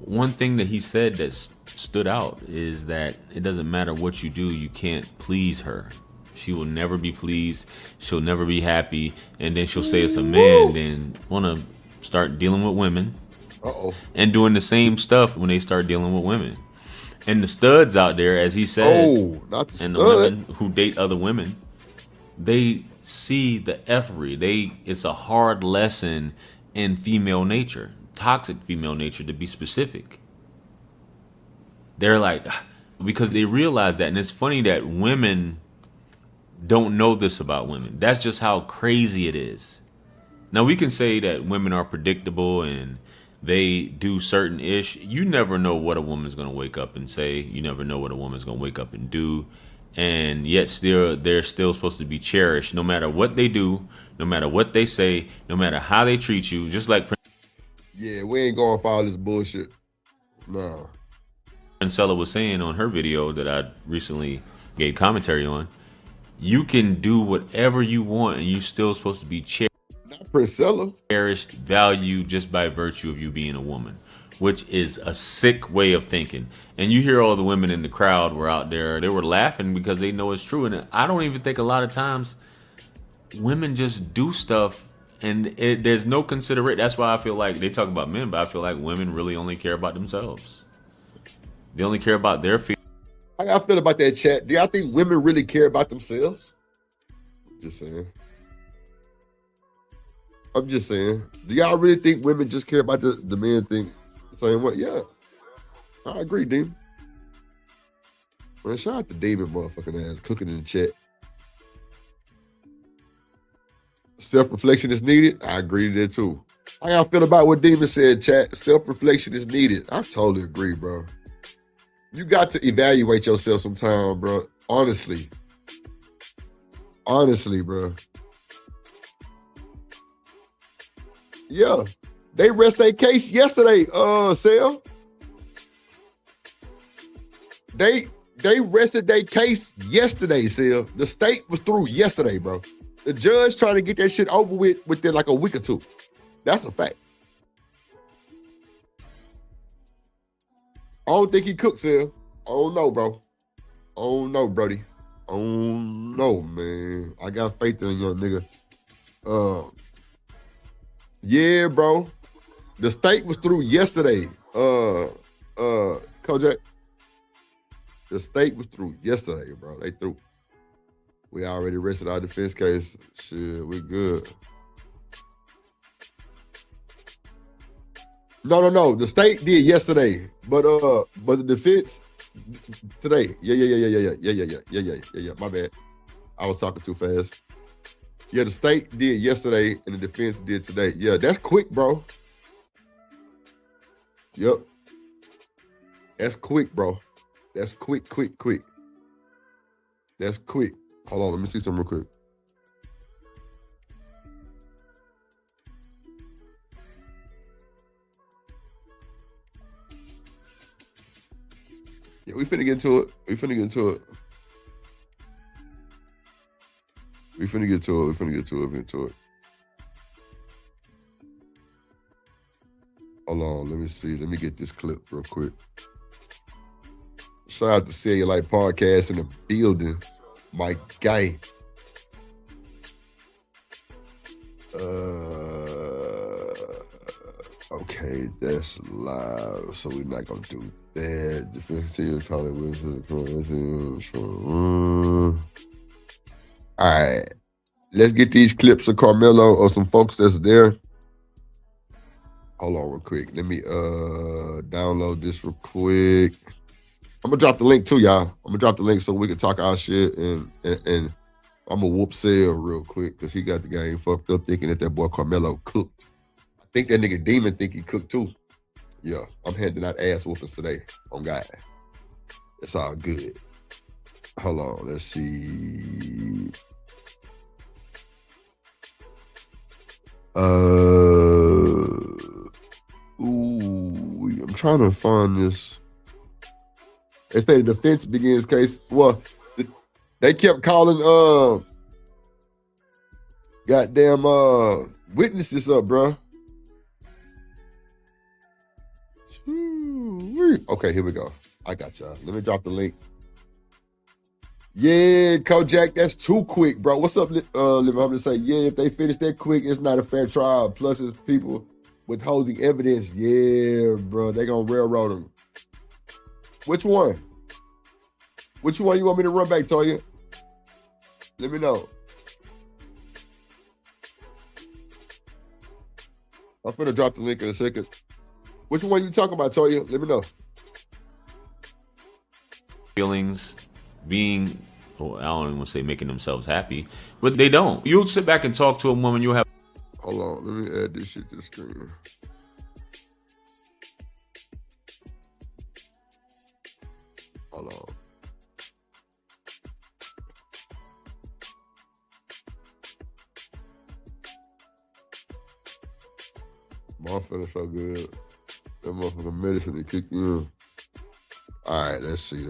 one thing that he said that stood out is that it doesn't matter what you do, you can't please her. She will never be pleased. She'll never be happy. And then she'll say it's a man, then want to start dealing with women. And doing the same stuff when they start dealing with women. And the studs out there, as he said, not the and stud. the women who date other women, they see the effery. It's a hard lesson in female nature, toxic female nature to be specific. They're like, because they realize that. And it's funny that women don't know this about women. That's just how crazy it is. Now we can say that women are predictable and they do certain ish. You never know what a woman's gonna wake up and say. You never know what a woman's gonna wake up and do. And yet still they're still supposed to be cherished no matter what they do, no matter what they say, no matter how they treat you. Just like Yeah, we ain't going for all this bullshit. No. Princella was saying on her video that I recently gave commentary on, you can do whatever you want and you're still supposed to be cherished. Not Priscilla. Cherished, valued just by virtue of you being a woman, which is a sick way of thinking. And you hear all the women in the crowd were out there, they were laughing because they know it's true. And I don't even think a lot of times women just do stuff and there's no consideration. That's why I feel like they talk about men, but I feel like women really only care about themselves. They only care about their feelings. How y'all feel about that, chat? Do y'all think women really care about themselves? Just saying. I'm just saying. Do y'all really think women just care about the men thing the same way? Yeah. I agree, Demon. Man, shout out to Demon motherfucking ass cooking in the chat. Self-reflection is needed. I agree to that too. How y'all feel about what Demon said, chat? Self-reflection is needed. I totally agree, bro. You got to evaluate yourself sometime, bro. Honestly. Honestly, bro. Yeah. They rest their case yesterday, Sel. They rested their case yesterday, Sel. The state was through yesterday, bro. The judge trying to get that shit over with within like a week or two. That's a fact. I don't think he cooked, Sel. I don't know, bro. I don't know, Brody. I don't know, man. I got faith in a young nigga. Yeah, bro. The state was through yesterday. Kojak. The state was through yesterday, bro. They through. We already rested our defense case. Shit, we good. No. The state did yesterday, but the defense today. Yeah. My bad. I was talking too fast. Yeah, the state did yesterday and the defense did today. Yeah, that's quick, bro. Yep. That's quick, bro. That's quick. That's quick. Hold on, let me see something real quick. Yeah, we finna get into it. We finna get into it. Hold on, let me see. Let me get this clip real quick. Shout out to Cellulite Podcast in the building. My guy. Okay, that's live, so we're not gonna do that. Defense team calling all right, let's get these clips of Karmelo or some folks that's there. Hold on real quick. Let me download this real quick. I'm gonna drop the link too, y'all. I'm gonna drop the link so we can talk our shit and I'm gonna whoop Sale real quick because he got the game fucked up thinking that boy Karmelo cooked. I think that nigga Demon think he cooked too. Yeah, I'm handing out ass whoopings today on God. It's all good. Hold on, let's see. I'm trying to find this. They say the defense begins case. Well, they kept calling goddamn witnesses up, bro. Okay, here we go. I got y'all. Let me drop the link. Yeah, Kojak, that's too quick, bro. What's up, Liv? I'm gonna say, yeah, if they finish that quick, it's not a fair trial. Plus, it's people withholding evidence. Yeah, bro, they gonna railroad them. Which one? Which one you want me to run back, Toya? Let me know. I'm gonna drop the link in a second. Which one you talking about, Toya? Let me know. Feelings being, well, I don't even want to say making themselves happy, but they don't. You'll sit back and talk to a woman, you'll have. Hold on, let me add this shit to the screen. Hold on. I'm feeling so good. That motherfucking medicine that kicked in. All right, let's see.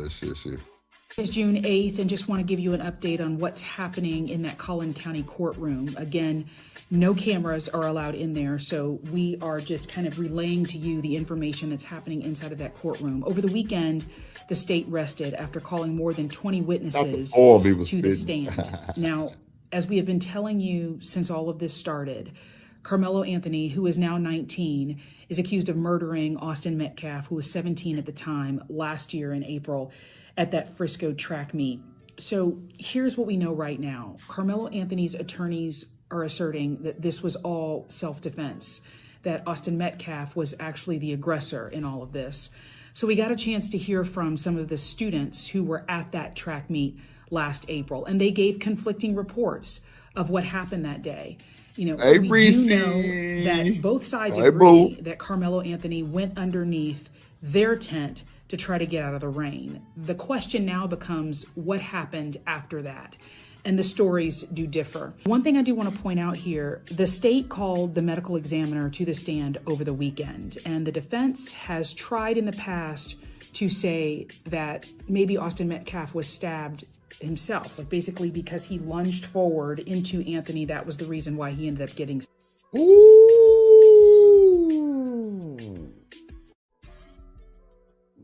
It's June 8th, and just want to give you an update on what's happening in that Collin County courtroom. Again, no cameras are allowed in there, so we are just kind of relaying to you the information that's happening inside of that courtroom. Over the weekend, the state rested after calling more than 20 witnesses to the stand. Now, as we have been telling you since all of this started, Karmelo Anthony, who is now 19, is accused of murdering Austin Metcalf, who was 17 at the time, last year in April at that Frisco track meet. So here's what we know right now. Karmelo Anthony's attorneys are asserting that this was all self-defense, that Austin Metcalf was actually the aggressor in all of this. So we got a chance to hear from some of the students who were at that track meet last April, and they gave conflicting reports of what happened that day. You know, we do know that both sides agree that Karmelo Anthony went underneath their tent to try to get out of the rain. The question now becomes what happened after that, and the stories do differ. One thing I do want to point out here, the state called the medical examiner to the stand over the weekend, and the defense has tried in the past to say that maybe Austin Metcalf was stabbed himself, like basically because he lunged forward into Anthony, that was the reason why he ended up getting. Ooh.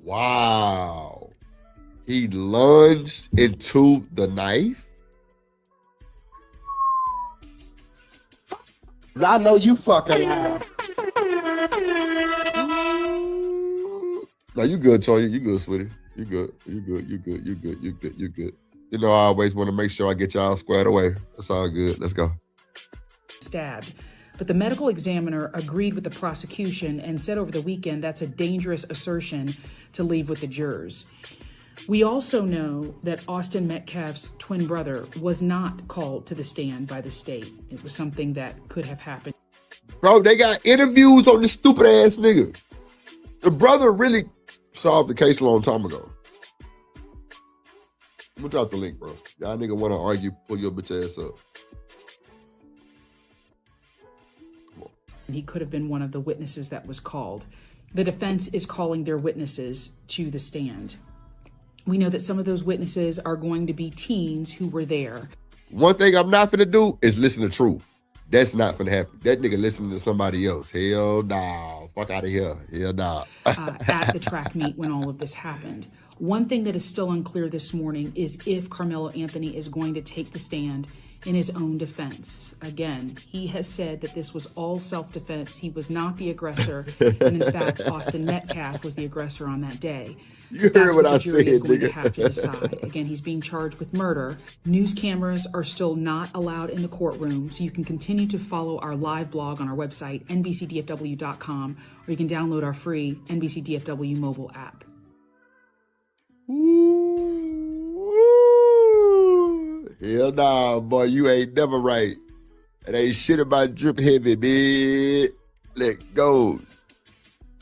Wow. He lunged into the knife? I know you fucking lying. No, you good, Toya. You good, sweetie. You good. You know, I always want to make sure I get y'all squared away. That's all good. Let's go. Stabbed. But the medical examiner agreed with the prosecution and said over the weekend that's a dangerous assertion to leave with the jurors. We also know that Austin Metcalf's twin brother was not called to the stand by the state. It was something that could have happened. Bro, they got interviews on this stupid ass nigga. The brother really solved the case a long time ago. I'm gonna drop the link, bro. Y'all nigga wanna argue, pull your bitch ass up. He could have been one of the witnesses that was called. The defense is calling their witnesses to the stand. We know that some of those witnesses are going to be teens who were there. One thing I'm not finna do is listen to truth. That's not finna happen. That nigga listening to somebody else. Hell nah. Fuck out of here. Hell nah. At the track meet when all of this happened. One thing that is still unclear this morning is if Karmelo Anthony is going to take the stand in his own defense. Again, he has said that this was all self-defense. He was not the aggressor. And in fact, Austin Metcalf was the aggressor on that day. You heard what I said, is going nigga. to have to decide. Again, he's being charged with murder. News cameras are still not allowed in the courtroom, so you can continue to follow our live blog on our website, nbcdfw.com, or you can download our free NBC DFW mobile app. Hell nah, boy, you ain't never right. It ain't shit about drip heavy, bitch. Let go.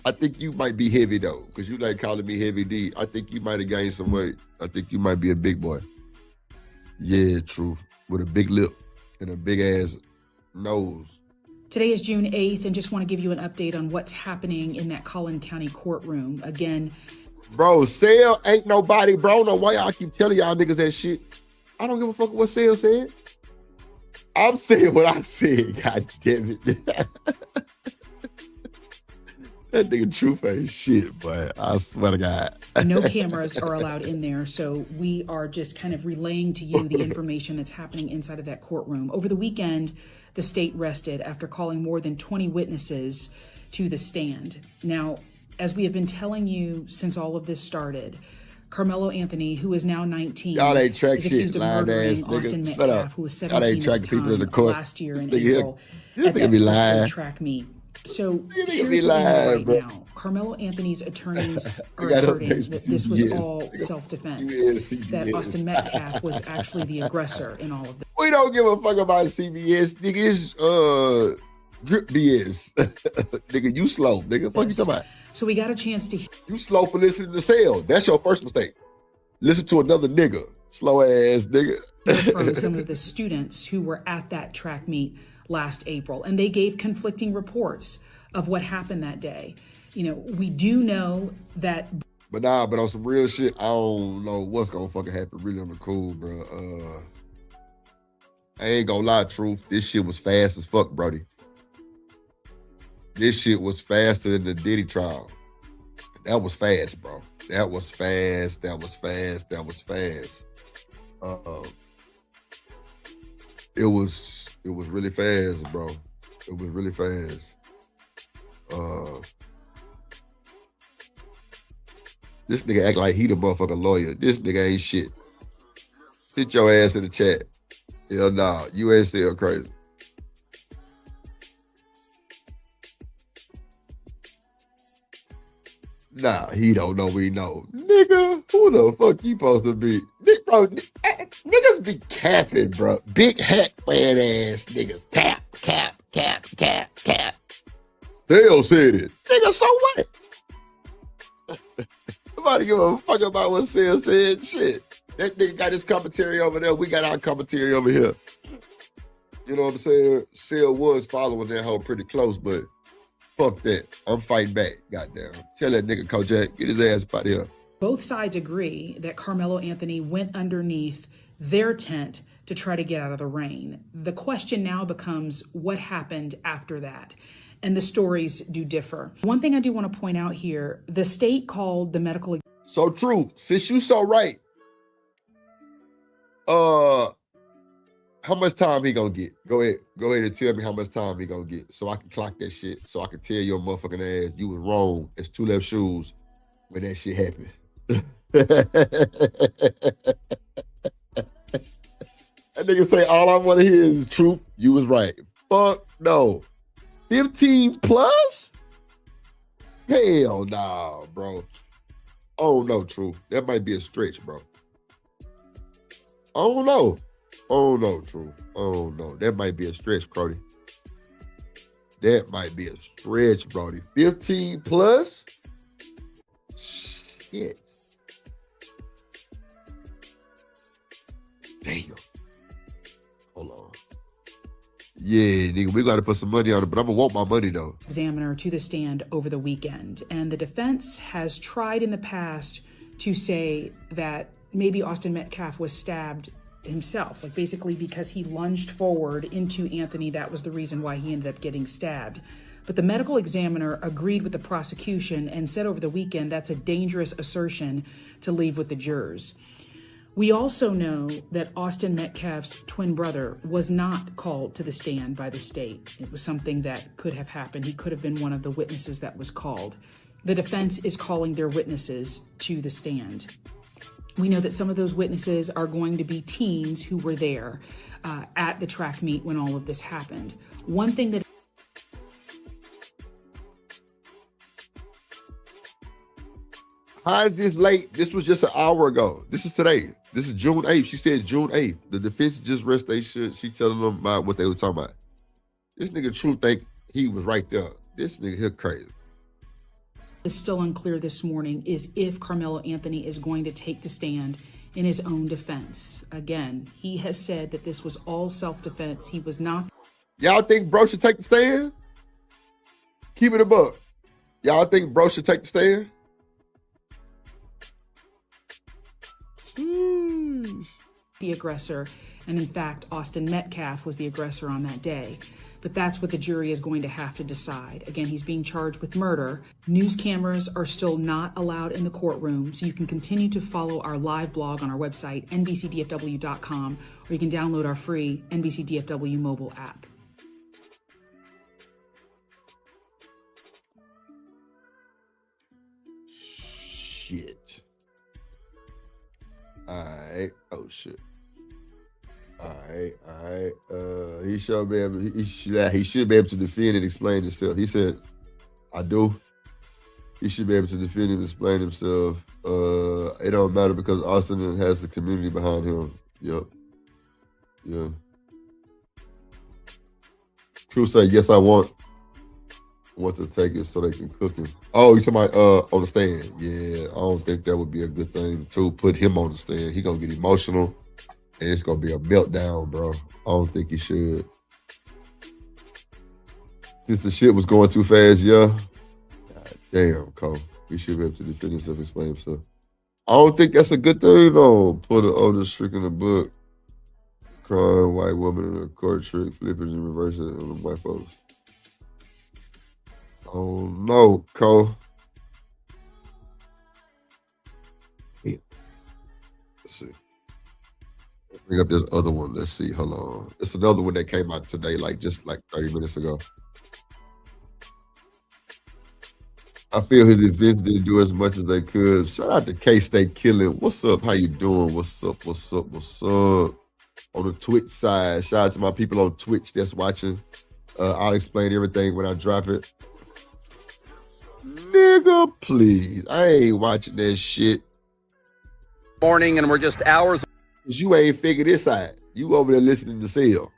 I think you might be heavy though, because you like calling me Heavy D. I think you might have gained some weight. I think you might be a big boy. Yeah, truth. With a big lip and a big ass nose. Today is June 8th, and just want to give you an update on what's happening in that Collin County courtroom. Again, bro, Sale ain't nobody, bro. No, why y'all keep telling y'all niggas that shit? I don't give a fuck what Sale said. I'm saying what I said, god damn it. That nigga Truth ain't shit, boy. I swear to God. No cameras are allowed in there, so we are just kind of relaying to you the information that's happening inside of that courtroom. Over the weekend, the state rested after calling more than 20 witnesses to the stand. Now, as we have been telling you since all of this started, Karmelo Anthony, who is now 19, y'all ain't track is shit, accused of murdering ass Austin nigga. Metcalf, who was 17 at the time last year in April at that Frisco track meet. So here's the thing right now. Carmelo Anthony's attorneys are asserting that this was all self-defense, that Austin Metcalf was actually the aggressor in all of this. We don't give a fuck about CBS, nigga. It's drip BS. Nigga, you slow, nigga. Fuck you talking about? So we got a chance to... You slow for listening to Sale. That's your first mistake. Listen to another nigga. Slow ass nigga. From some of the students who were at that track meet last April, and they gave conflicting reports of what happened that day. You know, we do know that. But on some real shit, I don't know what's gonna fucking happen really on the cool, bro. I ain't gonna lie, Truth. This shit was fast as fuck, Brody. This shit was faster than the Diddy trial. That was fast, bro. That was fast. That was fast. That was fast. It was really fast, bro. It was really fast. This nigga act like he the motherfucking lawyer. This nigga ain't shit. Sit your ass in the chat. Hell nah, you ain't still crazy. Nah, he don't know we know. Nigga, who the fuck you supposed to be? Bro, niggas be capping, bro. Big hat wearing ass niggas. Cap. Dale said it. Nigga, so what? Nobody give a fuck about what Sale said. Shit. That nigga got his commentary over there. We got our commentary over here. You know what I'm saying? Sale was following that hoe pretty close, but fuck that. I'm fighting back. Goddamn. Tell that nigga Kojak, get his ass out of here. Both sides agree that Carmelo Anthony went underneath their tent to try to get out of the rain. The question now becomes what happened after that. And the stories do differ. One thing I do want to point out here, the state called the medical... So True, since you so right, how much time he gonna get? Go ahead and tell me how much time he gonna get so I can clock that shit, so I can tell your motherfucking ass you was wrong as two left shoes when that shit happened. That nigga say all I want to hear is truth. You was right. Fuck no. 15 plus? Hell nah, bro. Oh no, True. That might be a stretch, bro. Oh no. Oh no, True. Oh no. That might be a stretch, Brody. That might be a stretch, Brody. 15 plus? Shit. Damn. Hold on. Yeah, nigga, we got to put some money on it, but I'm going to want my money, though. Examiner to the stand over the weekend. And the defense has tried in the past to say that maybe Austin Metcalf was stabbed himself, like basically because he lunged forward into Anthony. That was the reason why he ended up getting stabbed. But the medical examiner agreed with the prosecution and said over the weekend that's a dangerous assertion to leave with the jurors. We also know that Austin Metcalf's twin brother was not called to the stand by the state. It was something that could have happened. He could have been one of the witnesses that was called. The defense is calling their witnesses to the stand. We know that some of those witnesses are going to be teens who were there at the track meet when all of this happened. One thing that How is this late? This was just an hour ago. This is today. This is June 8th. She said June 8th. The defense just rest they should. She telling them about what they were talking about. This nigga True think he was right there. This nigga here crazy. is still unclear this morning is if Carmelo Anthony is going to take the stand in his own defense. Again, he has said that this was all self-defense. He was not. Y'all think bro should take the stand? Keep it a buck. Y'all think bro should take the stand? The aggressor, and in fact, Austin Metcalf was the aggressor on that day. but that's what the jury is going to have to decide. Again, he's being charged with murder. News cameras are still not allowed in the courtroom, so you can continue to follow our live blog on our website, nbcdfw.com, or you can download our free NBC DFW mobile app. Shit. Alright. Oh shit. Alright. He should be able. He should be able to defend and explain himself. He said, "I do." He should be able to defend and explain himself. It don't matter because Austin has the community behind him. Yep. Yeah. True say, yes, I want to take it so they can cook him. Oh, you talking about on the stand? Yeah, I don't think that would be a good thing to put him on the stand. He gonna get emotional, and it's gonna be a meltdown, bro. I don't think he should. Since the shit was going too fast, yeah. God damn, Cole. He should be able to defend himself, explain himself. I don't think that's a good thing, though. Put an older trick in the book. Crying white woman in a court trick, flipping and reversing it on the white folks. Oh no, Cole. Yeah. Let's see. Bring up this other one. Let's see. Hold on. It's another one that came out today, just 30 minutes ago. I feel his events didn't do as much as they could. Shout out to K-State Killing. What's up? How you doing? What's up? What's up? What's up? On the Twitch side, shout out to my people on Twitch that's watching. I'll explain everything when I drop it. Nigga, please. I ain't watching that shit. Morning, and we're just hours. Cause you ain't figured this out. You over there listening to Seal.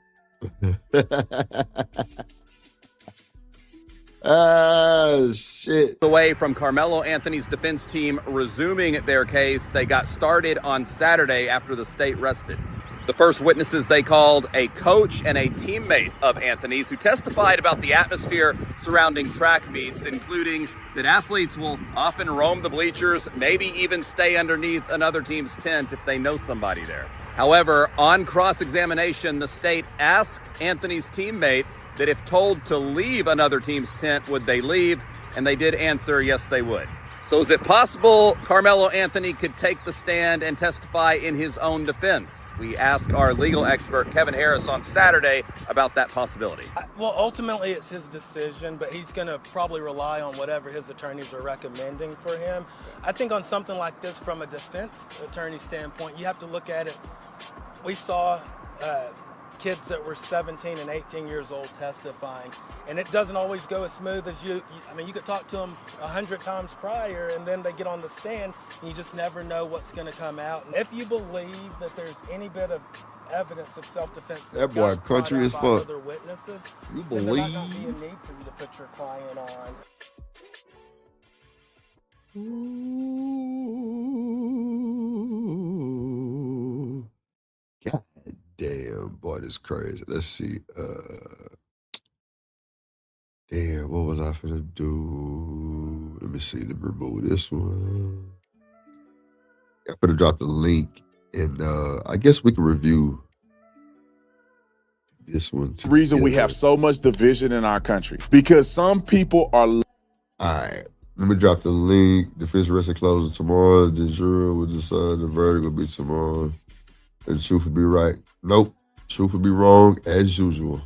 Shit. Away from Karmelo Anthony's defense team resuming their case. They got started on Saturday after the state rested. The first witnesses they called a coach and a teammate of Anthony's who testified about the atmosphere surrounding track meets, including that athletes will often roam the bleachers, maybe even stay underneath another team's tent if they know somebody there. However, on cross-examination, the state asked Anthony's teammate that if told to leave another team's tent, would they leave? And they did answer, yes, they would. So is it possible Karmelo Anthony could take the stand and testify in his own defense? We asked our legal expert, Kevin Harris, on Saturday about that possibility. Well, ultimately it's his decision, but he's going to probably rely on whatever his attorneys are recommending for him. I think on something like this, from a defense attorney standpoint, you have to look at it. We saw kids that were 17 and 18 years old testifying, and it doesn't always go as smooth as you could talk to them 100 times prior, and then they get on the stand, and you just never know what's going to come out. And if you believe that there's any bit of evidence of self-defense that boy country as fuck. Other witnesses, you then believe? there might not be a need for you to put your client on. God damn, boy, this crazy. Let's see. Damn, what was I finna do? Let me see. Let me remove this one. I'm gonna drop the link, and I guess we can review this one. The reason we have so much division in our country, because some people are. All right, let me drop the link. Defense arresting closing tomorrow. The jury will decide the verdict will be tomorrow, and the truth will be right. Nope, truth will be wrong as usual.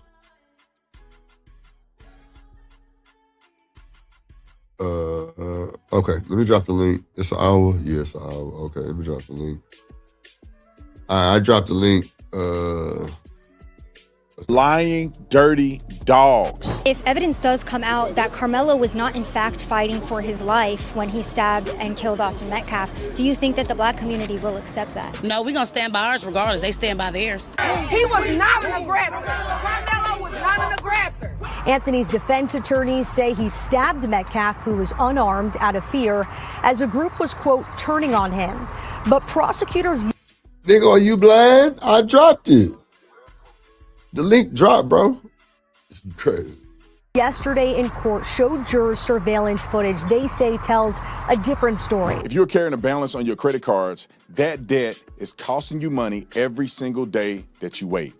Okay, let me drop the link. It's an hour? Yeah, it's an hour. Okay, let me drop the link. All right, I dropped the link. Lying, dirty dogs. If evidence does come out that Karmelo was not in fact fighting for his life when he stabbed and killed Austin Metcalf, do you think that the black community will accept that? No, we're going to stand by ours regardless. They stand by theirs. He was not an aggressor. Karmelo was not an aggressor. Anthony's defense attorneys say he stabbed Metcalf, who was unarmed, out of fear, as a group was, quote, turning on him. But prosecutors... Nigga, are you blind? I dropped it. The link dropped, bro. It's crazy. Yesterday in court showed jurors surveillance footage they say tells a different story. If you're carrying a balance on your credit cards, that debt is costing you money every single day that you wait.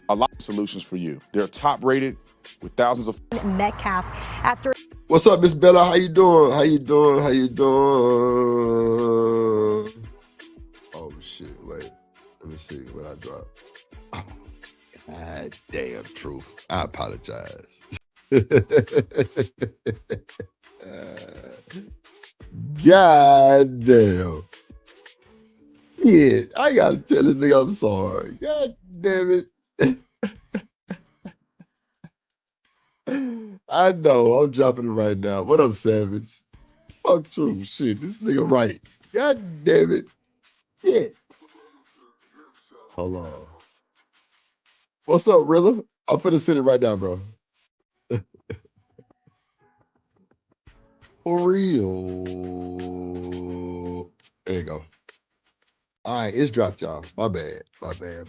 A lot of solutions for you. They're top rated, with thousands of Metcalf after. What's up, Miss Bella? How you doing? How you doing? How you doing? Oh shit! Wait, let me see what I dropped. Oh, God damn, truth. I apologize. God damn. Yeah, I gotta tell this nigga I'm sorry. God damn it. I know, I'm dropping it right now. What up, Savage? Fuck true. Shit, this nigga right. God damn it. Yeah. Hold on. What's up, Rilla? I'm finna send it right now, bro. For real. There you go. All right, it's dropped, y'all. My bad. My bad.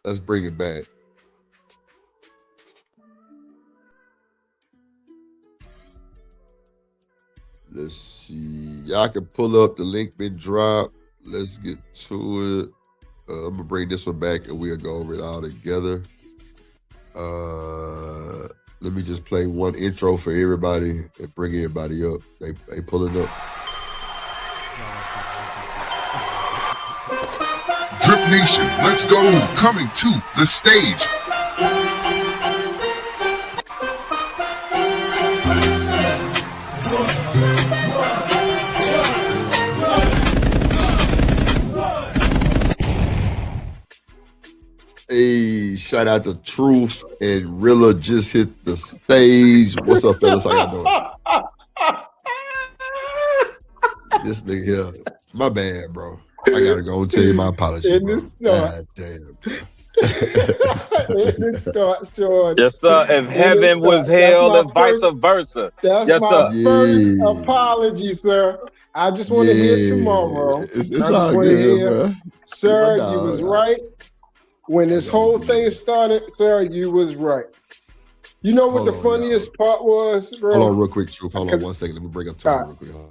Let's bring it back. Let's see. Y'all can pull up the link been dropped. Let's get to it. I'm gonna bring this one back and we'll go over it all together. Let me just play one intro for everybody and bring everybody up. They pulling up. Drip Nation, let's go. Coming to the stage. Hey, shout out to Truth and Rilla just hit the stage. What's up, fellas? How y'all doing? This nigga here. My bad, bro. I gotta go and tell you my apologies, bro. God damn. It starts, Sean. Yes, sir. If heaven was hell and vice versa. That's yes, my sir. first apology, sir. I just want to hear tomorrow. It's all good, bro. Sir, you was right. When this whole thing started, sir, you was right. You know what the funniest part was, bro? Hold on real quick, Truth. Hold on 1 second. Let me bring up Tony real quick. Hold on.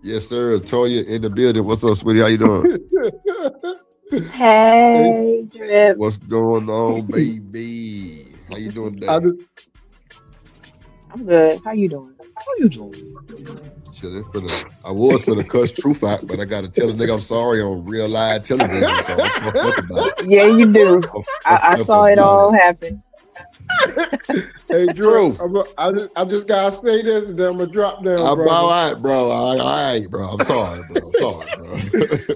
Yes, sir. Toya in the building. What's up, sweetie? How you doing? Hey, Drip. What's going on, baby? How you doing today? I'm good. How you doing? Chilling. I was gonna cuss Truth out, but I gotta tell the nigga I'm sorry on real live television. So I'm fucked up about it. Yeah, you do. I saw it all happen. Hey, Drew, I just gotta say this, and then I'm gonna drop down. I'm brother. all right, bro. All right, bro. I'm sorry, bro. bro.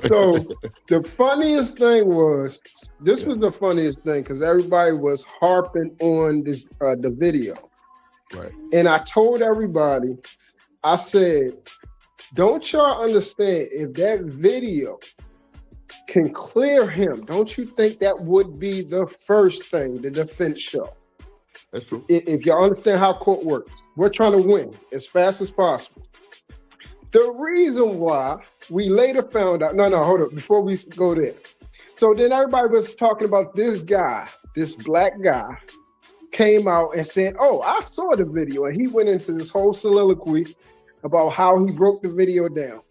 So the funniest thing was, this was the funniest thing because everybody was harping on this the video, right? And I told everybody, I said, don't y'all understand if that video can clear him? Don't you think that would be the first thing the defense show? That's true. If y'all understand how court works, we're trying to win as fast as possible. The reason why we later found out, hold up, before we go there. So then everybody was talking about this guy, this black guy, came out and said, oh, I saw the video. And he went into this whole soliloquy about how he broke the video down.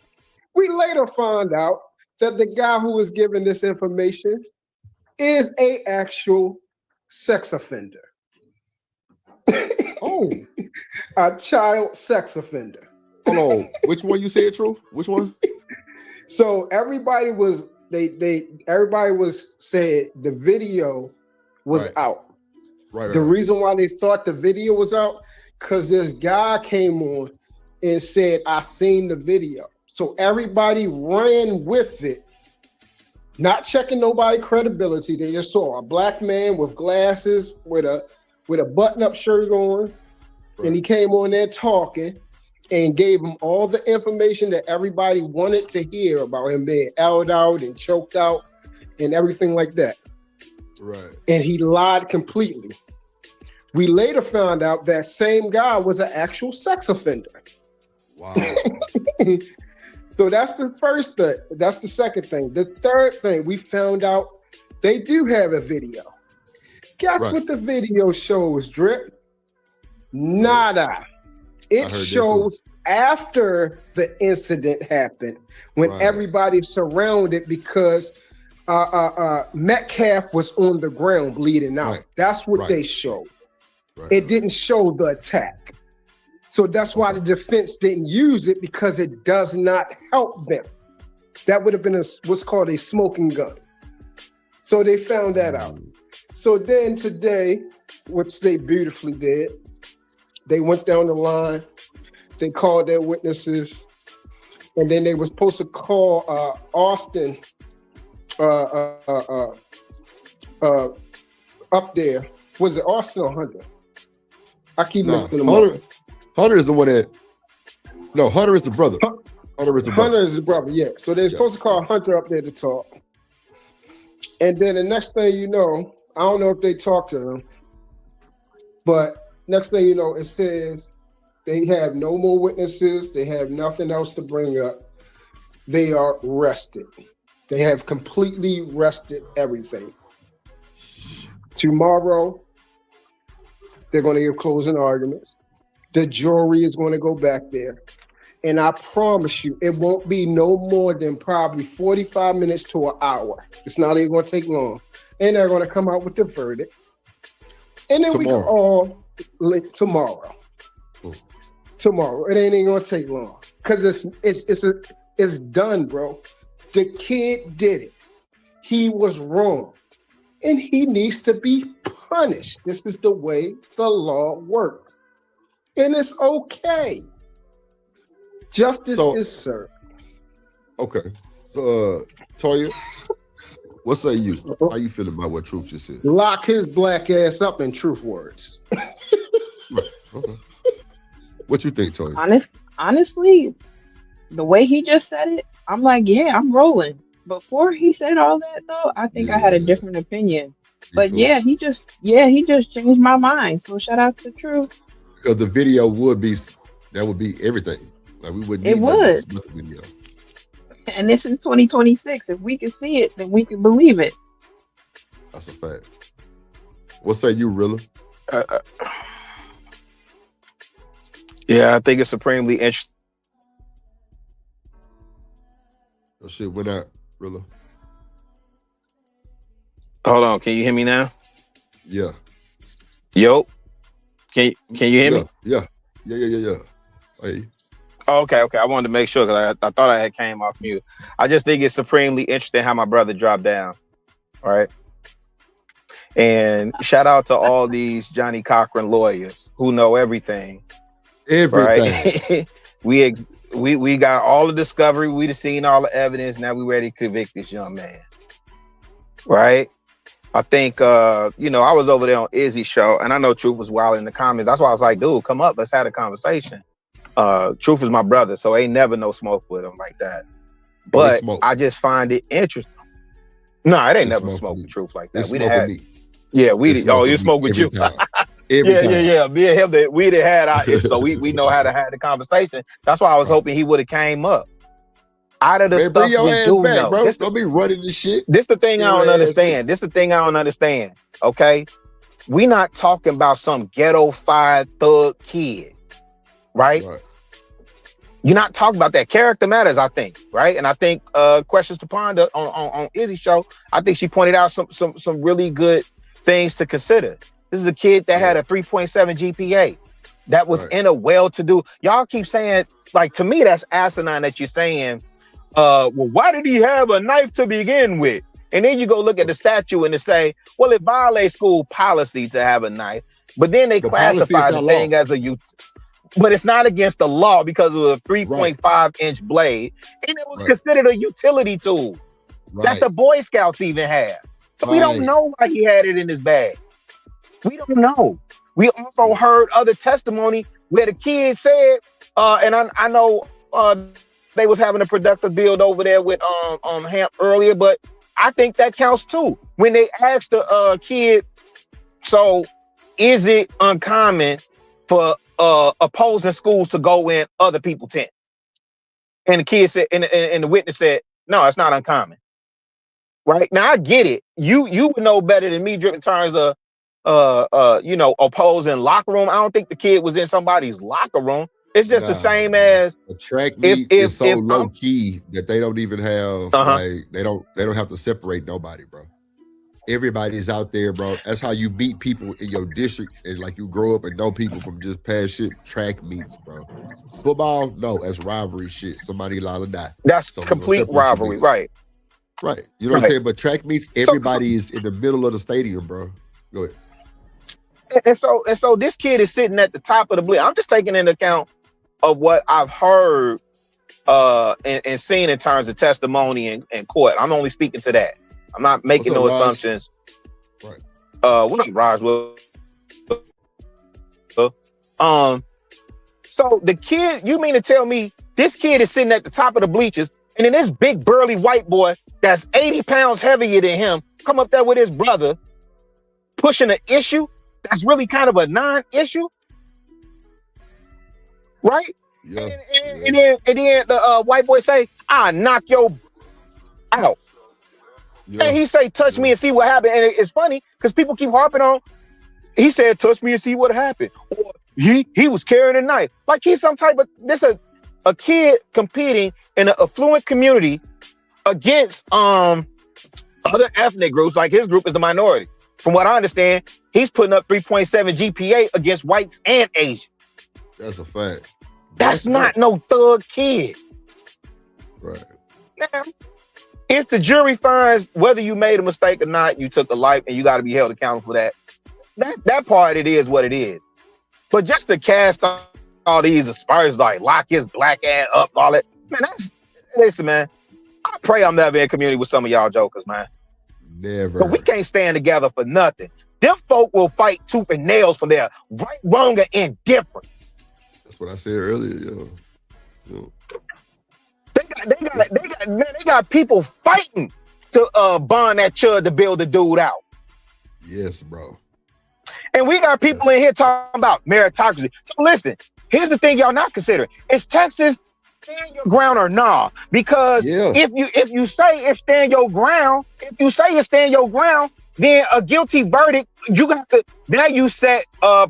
We later found out that the guy who was giving this information is an actual sex offender. Oh, a child sex offender. Hold on, which one you said, Truth? Which one? So everybody was said the video was out. Right. The reason why they thought the video was out, because this guy came on and said, I seen the video. So everybody ran with it, not checking nobody's credibility. They just saw a black man with glasses with a button-up shirt on, and he came on there talking and gave him all the information that everybody wanted to hear about him being out and choked out and everything like that. Right. And he lied completely. We later found out that same guy was an actual sex offender. Wow. So that's the first thing. That's the second thing. The third thing, we found out they do have a video. Guess what the video shows, Drip? Nada. It shows after the incident happened, when everybody surrounded because Metcalf was on the ground bleeding out. That's what they showed. It didn't show the attack. So that's why the defense didn't use it, because it does not help them. That would have been what's called a smoking gun. So they found that out. So then today, which they beautifully did, they went down the line, they called their witnesses, and then they were supposed to call Austin up there. Was it Austin or Hunter? I keep mixing them up. Hunter is the one that. No, Hunter is the brother. Hunter is the brother. Hunter is the brother. Yeah. So they're supposed to call Hunter up there to talk. And then the next thing you know, I don't know if they talked to him, but next thing you know, it says they have no more witnesses. They have nothing else to bring up. They are rested. They have completely rested everything. Tomorrow, they're going to give closing arguments. The jury is going to go back there. And I promise you, it won't be no more than probably 45 minutes to an hour. It's not even going to take long. And they're going to come out with the verdict. And then we can all, tomorrow. Tomorrow. It ain't even going to take long. Because it's done, bro. The kid did it. He was wrong. And he needs to be punished. This is the way the law works. And it's okay. Justice is served. Okay. So, Toya, what say you? How you feeling about what Truth just said? Lock his black ass up in truth words. Right. Okay. What you think, Toya? Honestly, the way he just said it, I'm like, yeah, I'm rolling. Before he said all that, though, I think I had a different opinion. But yeah, he just changed my mind. So shout out to Truth. Because the video would be everything. Like we wouldn't. It would. The video. And this is 2026. If we can see it, then we can believe it. That's a fact. What say you, Rilla? Yeah, I think it's supremely interesting. Oh shit, went out, Rilla. Hold on, can you hear me now? Yeah. Yo, can you hear me? Yeah. Hey. Oh, okay. I wanted to make sure because I thought I had came off mute. I just think it's supremely interesting how my brother dropped down. All right. And shout out to all these Johnny Cochran lawyers who know everything. Everything. Right? We got all the discovery. We've seen all the evidence. Now we ready to convict this young man. Right? I think, I was over there on Izzy's show, and I know Truth was wild in the comments. That's why I was like, dude, come up. Let's have a conversation. Truth is my brother, so ain't never no smoke with him like that. But I just find it interesting. No, it ain't never smoke with Truth like that. We had, yeah, we did. Oh, you smoke with you. Yeah. Me and him, we done had our, so we know how to have the conversation. That's why I was hoping he would have came up. Out of the stuff we do know, bro. Don't be running this shit. This the thing I don't understand. This the thing I don't understand. Okay, we not talking about some ghetto-fied thug kid, right? You're not talking about that. Character matters, I think, right? And I think questions to ponder on Izzy's show. I think she pointed out some really good things to consider. This is a kid that had a 3.7 GPA that was in a well-to-do. Y'all keep saying, like, to me, that's asinine that you're saying. Well, why did he have a knife to begin with? And then you go look at the statute and they say, well, it violates school policy to have a knife. But then they classify the thing as but it's not against the law because of a 3.5-inch blade. And it was considered a utility tool that the Boy Scouts even have. So we don't know why he had it in his bag. We don't know. We also heard other testimony where the kid said, and I know they was having a productive build over there with Hamp earlier, but I think that counts too. When they asked the kid, so is it uncommon for opposing schools to go in other people's tent? And the kid said, and the witness said, no, it's not uncommon. Right? Now I get it. You would know better than me in terms of opposing locker room. I don't think the kid was in somebody's locker room. It's just the same as a track meet is so low key that they don't even have like they don't have to separate nobody, bro. Everybody's out there, bro. That's how you beat people in your district, and like you grow up and know people from just past shit. Track meets, bro. Football, no, that's rivalry shit. Somebody liable to die. That's complete rivalry, right? Right. You know what I'm saying? But track meets, everybody is in the middle of the stadium, bro. Go ahead. And so this kid is sitting at the top of the blitz. I'm just taking into account of what I've heard and seen in terms of testimony in court. I'm only speaking to that. I'm not making no assumptions. Right. What up, Roswell? So the kid, you mean to tell me this kid is sitting at the top of the bleachers, and then this big burly white boy that's 80 pounds heavier than him come up there with his brother pushing an issue that's really kind of a non-issue, right? Yeah. And then the white boy say, "I knock your out." Yeah. And he say, "Touch me and see what happened." And it's funny because people keep harping on. He said, "Touch me and see what happened." Or he was carrying a knife. Like he's some type of a kid competing in an affluent community against other ethnic groups. Like his group is the minority. From what I understand, he's putting up 3.7 GPA against whites and Asians. That's a fact. That's not no thug kid. Right. Now, if the jury finds whether you made a mistake or not, you took a life and you got to be held accountable for that. That part, it is what it is. But just to cast all these aspersions, like lock his black ass up, all that, man, listen, man, I pray I'm never in community with some of y'all jokers, man. Never. But we can't stand together for nothing. Them folk will fight tooth and nails for their right, wrong, or indifferent. That's what I said earlier, yo. They got people fighting to bond that chud to build the dude out. Yes, bro. And we got people in here talking about meritocracy. So listen, here's the thing y'all not considering. Is Texas stand your ground or nah? Because if you say it's stand your ground, then a guilty verdict, you got to now you set a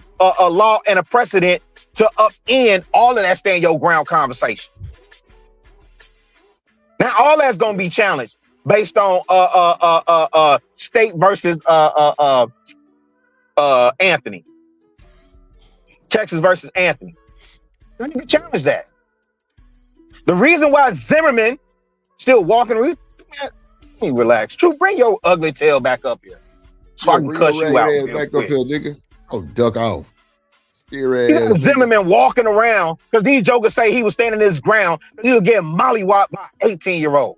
law and a precedent to upend all of that stand your ground conversation. Now all that's gonna be challenged based on state versus Anthony. Texas versus Anthony. Then you can challenge that. The reason why Zimmerman still walking, man, let me relax. True, bring your ugly tail back up here so I can cuss you out. Back up here, nigga. Oh, duck off. You got Zimmerman walking around because these jokers say he was standing his ground. He was getting mollywopped by an 18-year-old.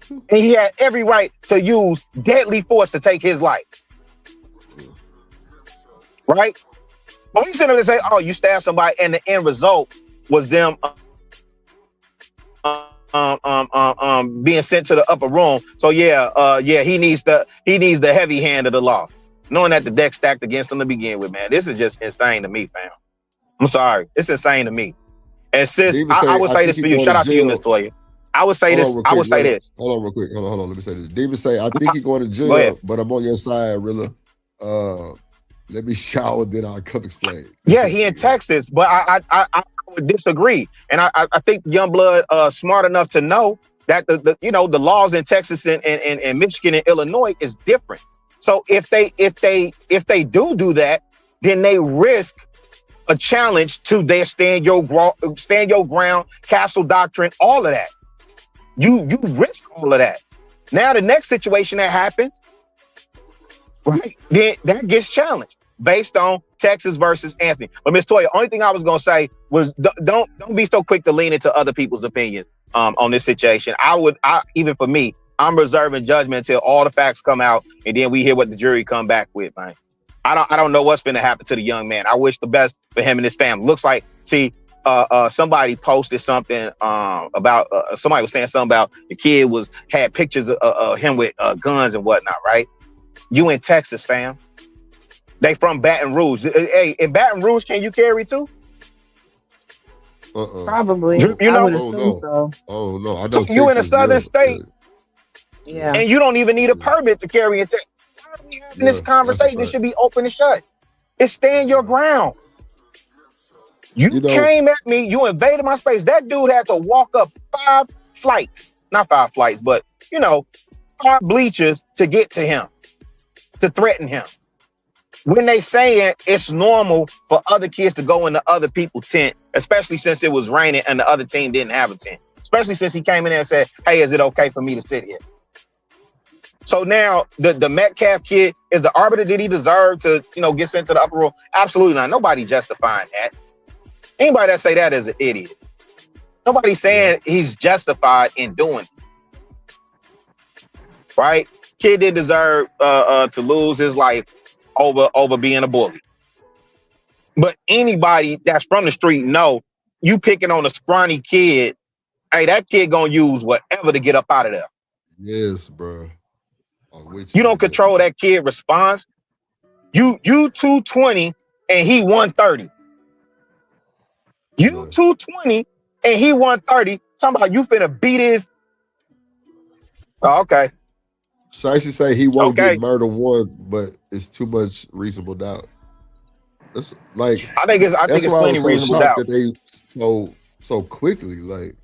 And he had every right to use deadly force to take his life. Right? But we sit there and say, oh, you stabbed somebody, and the end result was them being sent to the upper room. So he needs the heavy hand of the law. Knowing that the deck stacked against him to begin with, man. This is just insane to me, fam. I'm sorry. It's insane to me. And sis, I would say this for you. Shout out to you, Miss Toya. I would say this. I would say this. Hold on real quick. Hold on. Let me say this. Demon say, I think he's going to jail, but I'm on your side, Rilla. Let me shower, then I'll come explain. Yeah, he in Texas, but I would disagree. And I think Youngblood smart enough to know that the laws in Texas and Michigan and Illinois is different. So if they do that, then they risk a challenge to their stand your ground, castle doctrine, all of that. You risk all of that. Now the next situation that happens, right? Then that gets challenged based on Texas versus Anthony. But Miss Toya, only thing I was gonna say was don't be so quick to lean into other people's opinions on this situation. Even for me, I'm reserving judgment until all the facts come out and then we hear what the jury come back with, man. I don't know what's gonna happen to the young man. I wish the best for him and his family. Looks like, somebody posted something about somebody was saying something about the kid had pictures of him with guns and whatnot, right? You in Texas, fam. They from Baton Rouge. Hey, in Baton Rouge, can you carry too? Probably. You know? So. Oh no, I know. You in a southern state, yeah, and you don't even need a permit to carry it. Why are we having this conversation? It should be open and shut. It's stand your ground. You came at me. You invaded my space. That dude had to walk up 5 flights, not 5 flights, but 5 bleachers to get to him, to threaten him. When they saying it's normal for other kids to go into other people's tent, especially since it was raining and the other team didn't have a tent, especially since he came in there and said, hey, is it okay for me to sit here? So now the Metcalf kid, is the arbiter, did he deserve to, get sent to the upper room? Absolutely not. Nobody justifying that. Anybody that say that is an idiot. Nobody's saying he's justified in doing it. Right? Kid did deserve to lose his life over being a bully. But anybody that's from the street know you picking on a scrawny kid, hey, that kid gonna use whatever to get up out of there. Yes, bro. You don't control that kid response. You 220 and he 130. You 220 and he 130. Talking about you finna beat his. Oh, okay. Shicey say he won't get murder one, but it's too much reasonable doubt. That's like I think it's plenty reasonable doubt that they so quickly. Like,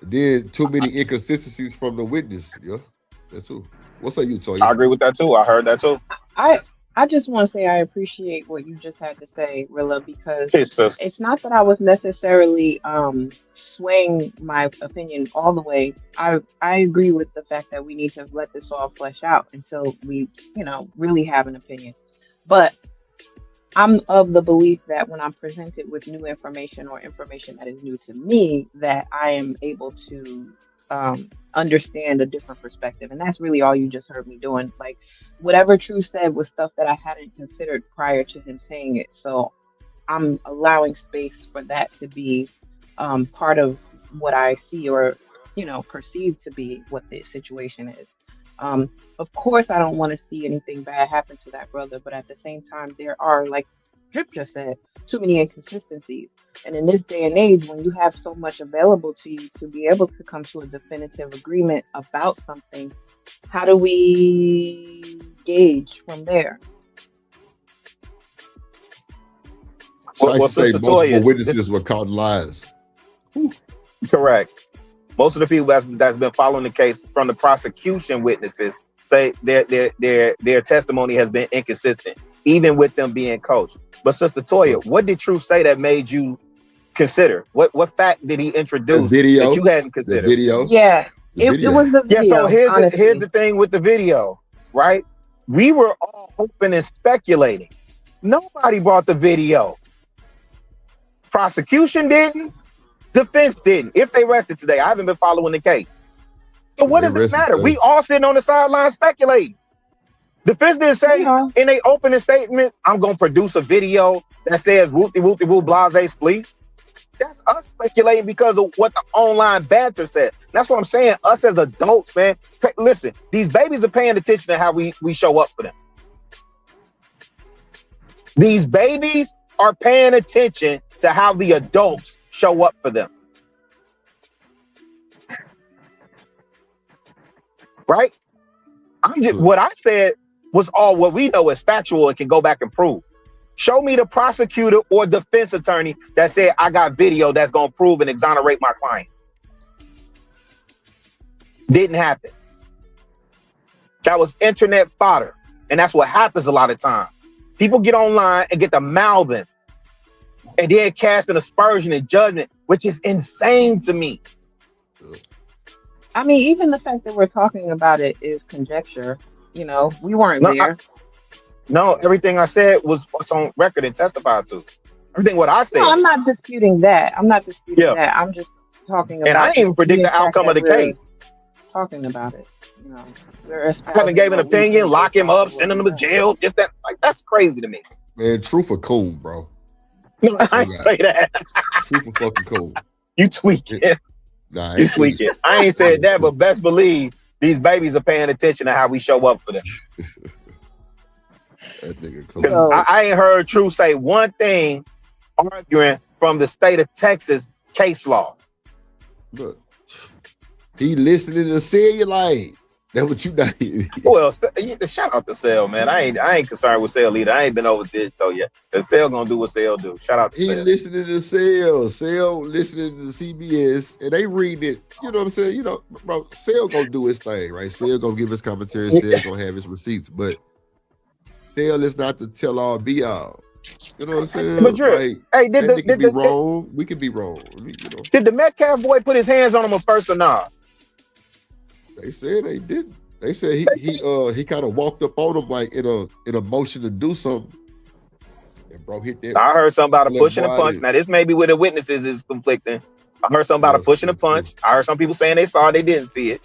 did too many inconsistencies from the witness. Yeah, that's too. What's that you, Toya? I agree with that too. I heard that too. I just want to say I appreciate what you just had to say, Rilla, because it's not that I was necessarily swaying my opinion all the way. I agree with the fact that we need to let this all flesh out until we, really have an opinion. But I'm of the belief that when I'm presented with new information or information that is new to me, that I am able to understand a different perspective. And that's really all you just heard me doing. Like, whatever True said was stuff that I hadn't considered prior to him saying it. So I'm allowing space for that to be part of what I see or, perceive to be what the situation is. Of course, I don't want to see anything bad happen to that brother, but at the same time, there are, like Pip just said, too many inconsistencies. And in this day and age, when you have so much available to you to be able to come to a definitive agreement about something, how do we gauge from there? Shicey say multiple witnesses were caught in lies. Correct. Most of the people that's been following the case from the prosecution witnesses say their testimony has been inconsistent, even with them being coached. But Sister Toya, what did True say that made you consider? What fact did he introduce that you hadn't considered? The video. Yeah, it was the video. Yeah, so here's the thing with the video, right? We were all hoping and speculating. Nobody brought the video. Prosecution didn't. Defense didn't. If they rested today, I haven't been following the case. So what does it matter? We all sitting on the sideline speculating. Defense didn't say in a opening statement, I'm going to produce a video that says whoop-de-whoop-de-whoop, blase splee. That's us speculating because of what the online banter said. That's what I'm saying. Us as adults, man. Listen, these babies are paying attention to how we show up for them. These babies are paying attention to how the adults show up for them. Right? What I said was all what we know is factual and can go back and prove. Show me the prosecutor or defense attorney that said I got video that's going to prove and exonerate my client. Didn't happen. That was internet fodder. And that's what happens a lot of times. People get online and get the mouthing and then cast an aspersion and judgment, which is insane to me. I mean, even the fact that we're talking about it is conjecture. We weren't there. No, everything I said was what's on record and testified to. Everything what I said. No, I'm not disputing that. I'm just talking about. And I didn't even predict the outcome of the case. talking about it. You know, we're Haven't gave an what we opinion, think lock is him up, possible send him in to the jail. Just that, like that's crazy to me. Man, truth or cool, bro. No, I ain't say that. Truth or fucking cool. You tweaking. Nah, I You ain't tweaking. tweaking. I ain't said that, but best believe these babies are paying attention to how we show up for them. That nigga cool. Because I ain't heard True say one thing arguing from the state of Texas case law. Look, he listening to cellulite. That's what you not hearing. Well, shout out to Cell, man. I ain't concerned with Cell either. I ain't been over to it though yet. The Cell gonna do what Cell do. Shout out to He Cell. listening to Cell listening to CBS, and they read it. You know what I'm saying? You know, bro, Cell gonna do his thing, right? Cell gonna give his commentary. Cell gonna have his receipts, but Cell is not the tell all be all. You know what I'm saying? But Drew, like, hey, that nigga be wrong. We can be wrong. I mean, you know, did the Metcalf boy put his hands on him first or not? they said they didn't. They said he kind of walked up on him like in a motion to do something. And bro hit that. I heard something about a left pushing a boy punch. in. Now this may be where the witnesses is conflicting. I heard something about a pushing a punch. I heard some people saying they saw it, they didn't see it.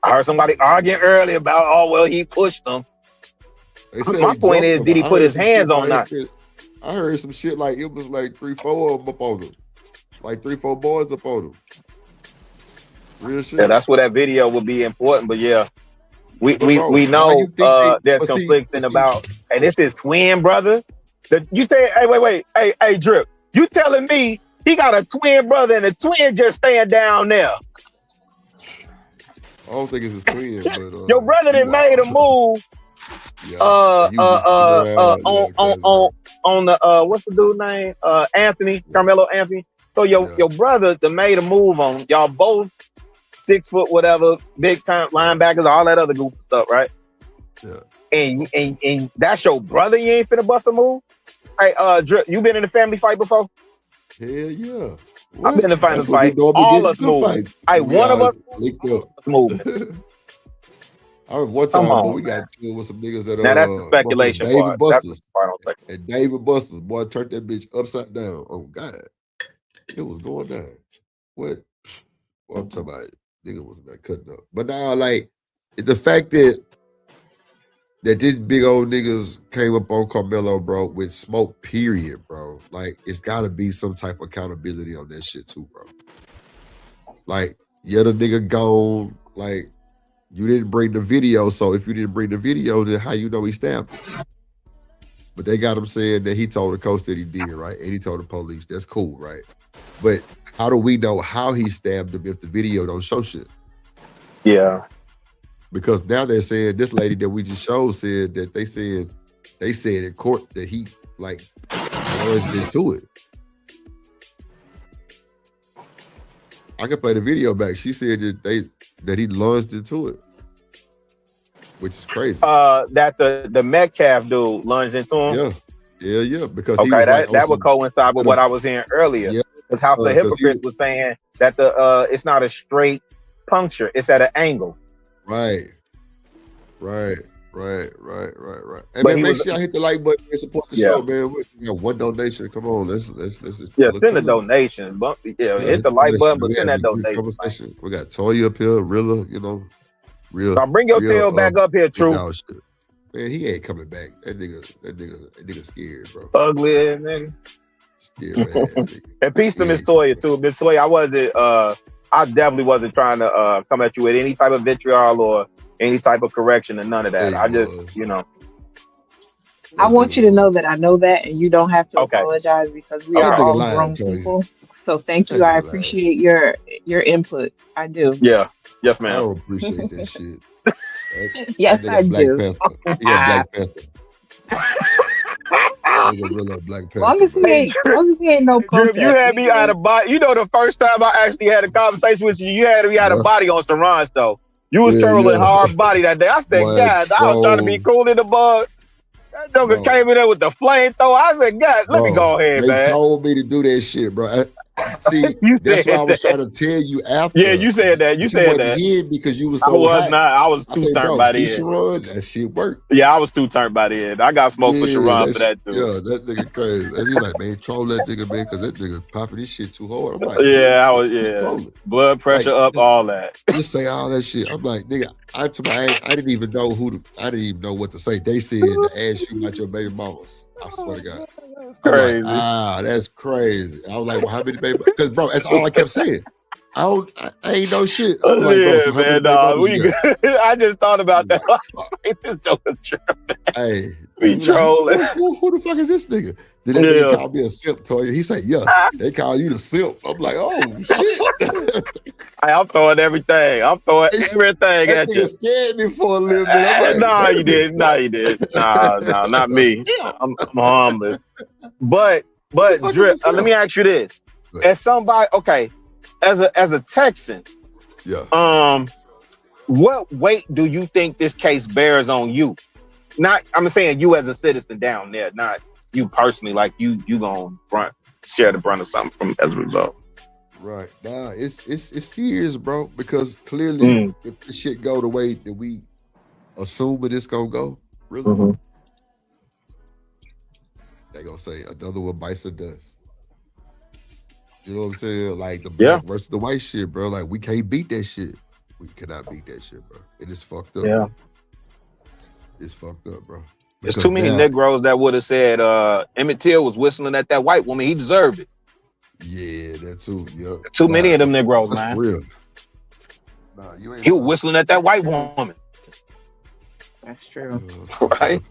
I heard somebody arguing earlier about, oh well, he pushed them. They said My he point jumped is, him. did he I put heard his some hands shit on like that? I heard some shit like it was like 3-4 of them up on him. Like 3-4 boys up on him. Real shit. Yeah, that's where that video will be important. But yeah, we bro, we why know you think there's conflicting about, and this is twin brother. You say, hey, wait, hey, Drip, you telling me he got a twin brother and the twin just staying down there? I don't think it's his twin, but Your brother that made a move. On the what's the dude name? Anthony, Karmelo Anthony. So your brother that made a move on y'all both 6 foot whatever, big time linebackers, all that other goofy stuff, right? Yeah. And that's your brother. You ain't finna bust a move. Hey, Drip, you been in a family fight before? Hell yeah. I've been in a family fight. All us moving. Hey, one of us moving. I remember one time, but we got into it with some niggas that now that's the speculation David part. Busters. That's And David Busters, boy, turned that bitch upside down. Oh God, it was going down. What? Well, I'm talking about nigga was not cutting up. But now, like the fact that this big old niggas came up on Karmelo, bro, with smoke, period, bro. Like it's got to be some type of accountability on that shit too, bro. Like, yeah, the nigga gone. Like, you didn't bring the video, so if you didn't bring the video, then how you know he stabbed him? But they got him saying that he told the coach that he did, right? And he told the police. That's cool, right? But how do we know how he stabbed him if the video don't show shit? Yeah. Because now they're saying this lady that we just showed said that they said in court that he like lunged into it. I can play the video back. She said that he lunged into it, which is crazy. That the Metcalf dude lunged into him. Yeah. Because okay, he was that would coincide with what I was hearing earlier. Yeah. Because House of Hypocrites was saying that it's not a straight puncture; it's at an angle. Right. Hey, man, make sure y'all hit the like button and support the show, man. We got one donation. Come on, let's send a donation. Hit the like button, but send that donation. We got Toya up here, Rilla, you know, real. Now bring your tail back up here, True. Man, he ain't coming back. That nigga scared, bro. Ugly ass nigga. Scared, man. And peace to Miss Toya too. Miss Toya, I definitely wasn't trying to come at you with any type of vitriol or any type of correction and none of that. I just, I want you to know that I know that, and you don't have to apologize because we are all grown people. So thank you. I appreciate your input. I do. Yeah. Yes, ma'am. I don't appreciate that shit. Yes, I do. Black Panther. Black Panther. Long as he ain't no protest. You had me out of body. You know, the first time I actually had a conversation with you, you had me out of body on Saran's though. You was trolling hard body that day. I said, God, I was trying to be cool in the bug. That joker came in there with the flamethrower. I said, God, let me go ahead, man. They told me to do that shit, bro. See, that's what I was trying to tell you after. Yeah, you said that. You said that. Because you was so I was hot. not. I was too turned bro, by see the end. Sharon, that shit worked. Yeah, I was too turned by the end. I got smoked for Sharon for that too. Yeah, that nigga crazy. And he's like, man, troll that nigga, man, because that nigga popping this shit too hard. I'm like, yeah, I was, blood pressure up, all that. Just say all that shit. I'm like, nigga, I didn't even know I didn't even know what to say. They said to ask you about your baby mamas. I swear to God. That's crazy. Like, that's crazy. I was like, well, how many baby? Because bro, that's all I kept saying. I ain't know shit. I'm like, bro, so how many baby mamas you got? I just thought about that. This joke is tripping. Hey, we trolling. Who the fuck is this nigga? Did that nigga call me a simp, Toya? He said, yeah, they call you the simp. I'm like, oh shit. I'm throwing everything. I'm throwing everything at you. You scared me for a little bit. I'm like, no, you did. No, you did. No, not me. I'm harmless. But Drip, let me ask you this. As somebody, okay, as a Texan, what weight do you think this case bears on you? Not, I'm saying you as a citizen down there, not you personally, like you gonna share the brunt of something from as a result. Right. Nah, it's serious, bro, because clearly if this shit go the way that we assuming it's gonna go, really, they gonna say another one bites the dust. You know what I'm saying? Like the black versus the white shit, bro. Like we can't beat that shit. We cannot beat that shit, bro. It is fucked up. Yeah. It's fucked up, bro. There's too many Negroes that would have said Emmett Till was whistling at that white woman. He deserved it. Yeah, that too. Yep. Too many of them Negroes, that's man. Real. Nah, you ain't he was whistling at that white woman. That's true. Right?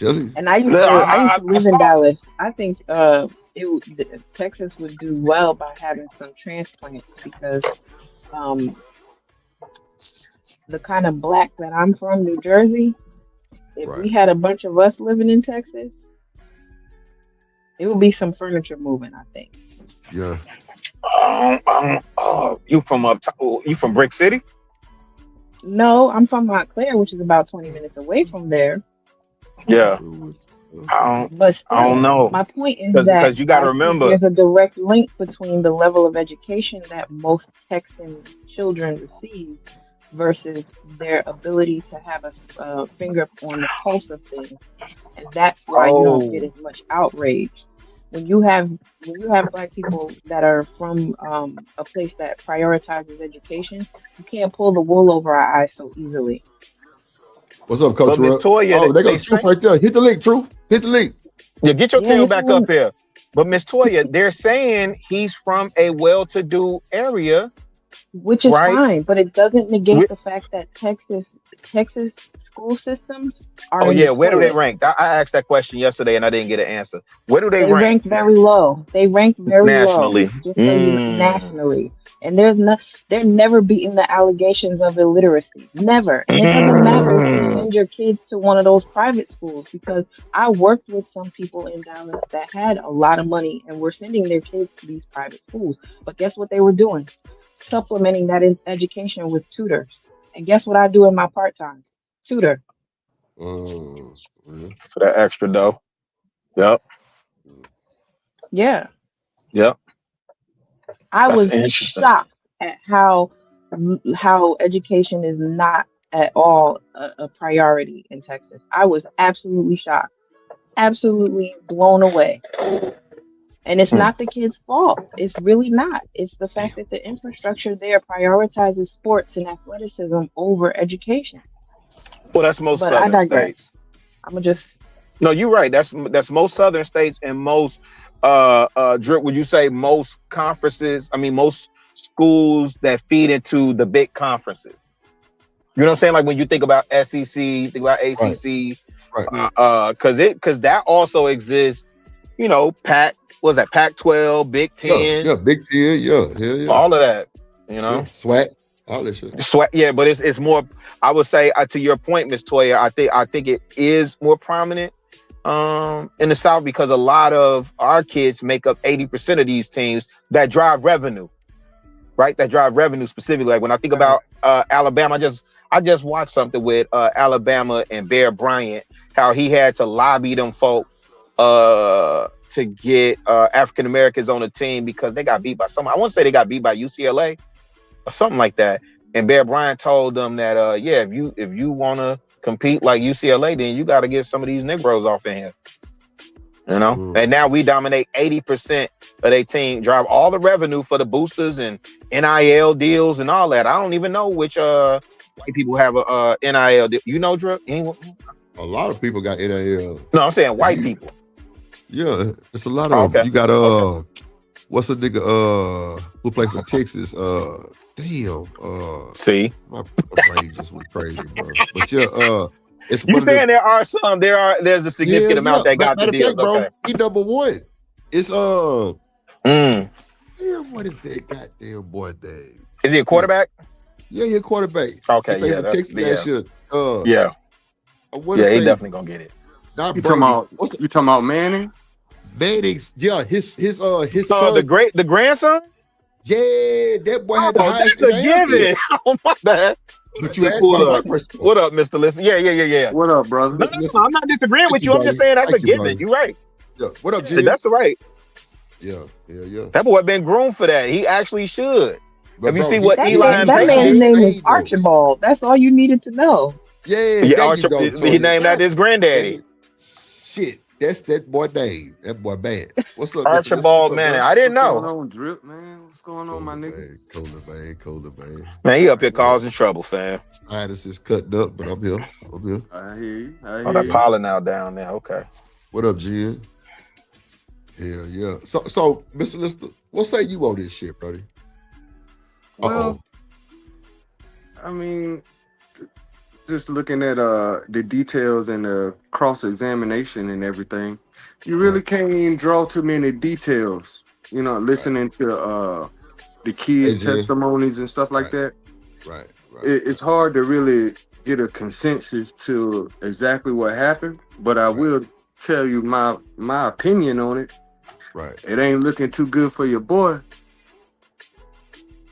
And I used to live in Dallas. I think Texas would do well by having some transplants because the kind of black that I'm from, New Jersey, if we had a bunch of us living in Texas, it would be some furniture moving, I think. Yeah. You from you from Brick City? No, I'm from Montclair, which is about 20 minutes away from there. Yeah. But still, I don't know. My point is because you got to remember, there's a direct link between the level of education that most Texan children receive versus their ability to have a finger on the pulse of things, and that's why you don't get as much outrage when you have black people that are from a place that prioritizes education. You can't pull the wool over our eyes so easily. What's up, Coach? Toya, they go Truth right there. Hit the link, Truth. Hit the link. Yeah, get your tail back up here. But Miss Toya, they're saying he's from a well-to-do area, which is fine, but it doesn't negate the fact that Texas school systems are. Oh yeah, where do they rank? I asked that question yesterday and I didn't get an answer. Where do they rank? They rank very low. They rank very nationally. Low. Nationally. And they're never beating the allegations of illiteracy. Never. And it doesn't matter if you send your kids to one of those private schools, because I worked with some people in Dallas that had a lot of money and were sending their kids to these private schools. But guess what they were doing? Supplementing that education with tutors. And guess what I do in my part-time? Tutor. For that extra dough. Yep. Yeah. Yep. I was shocked at how education is not at all a priority in Texas. I was absolutely shocked, absolutely blown away. And it's not the kids' fault. It's really not. It's the fact that the infrastructure there prioritizes sports and athleticism over education. Well, that's most southern states. I'm just. No, you're right. That's most southern states and most. Drip, would you say most conferences? I mean, most schools that feed into the big conferences. You know what I'm saying? Like when you think about SEC, think about ACC, right? Because that also exists. You know, Pac-12, Big Ten, yeah, Big Ten, yeah, all of that. You know, SWAC, all that shit. SWAC, yeah, but it's more. I would say to your point, Miss Toya, I think it is more prominent in the South because a lot of our kids make up 80% of these teams that drive revenue, right? That drive revenue specifically. Like when I think about Alabama, I just watched something with Alabama and Bear Bryant, how he had to lobby them folk to get African Americans on the team because they got beat by someone. I want to say they got beat by UCLA or something like that. And Bear Bryant told them that, if you want to compete like UCLA, then you got to get some of these Negroes off in here. You know, and now we dominate 80% of their team, drive all the revenue for the boosters and NIL deals and all that. I don't even know which white people have a NIL deal. You know, Drew? Anyone? A lot of people got NIL. No, I'm saying white people. Yeah, it's a lot of you got what's a nigga who plays for Texas? See, my brain just went crazy, bro. But yeah, it's you saying there are some, there's a significant amount that got the deals, bro. okay. He number one. It's damn, what is that goddamn boy name? Is he a quarterback? Yeah, he's a quarterback. Okay, he yeah, Texas last year. Yeah, he definitely gonna get it. Not You Brady. talking about Manning? Manning's, yeah, his son, the grandson. Yeah, that boy had the highest. That's a given. Oh my bad. But you asked my white person. What up, Mr. Listen? Yeah. What up, brother? No, I'm not disagreeing with you. I'm just saying that's a given. You're right. Yeah. What up, Jim? That's right. Yeah. That boy been groomed for that. He actually should. But Have you bro, seen what Eli and that Peyton man's did? name is Archibald. That's all you needed to know. Yeah, He named that his granddaddy. Shit, that's that boy name. That boy bad. What's up, Archibald Manning? I didn't know. What's going on, Drip, man? What's going on, my nigga? Colder, man. Man, he up here causing trouble, fam. Sinus is cutting up, but I'm here. I hear you. Oh, that pollen now down there. Okay. What up, Jen? Yeah. So, Mr. Lister, what say you on this shit, buddy? Well, I mean, just looking at the details and the cross-examination and everything, you really can't even draw too many details. You know, listening to the kids' testimonies and stuff like that. Right. It's hard to really get a consensus to exactly what happened, but I will tell you my opinion on it. Right. It ain't looking too good for your boy.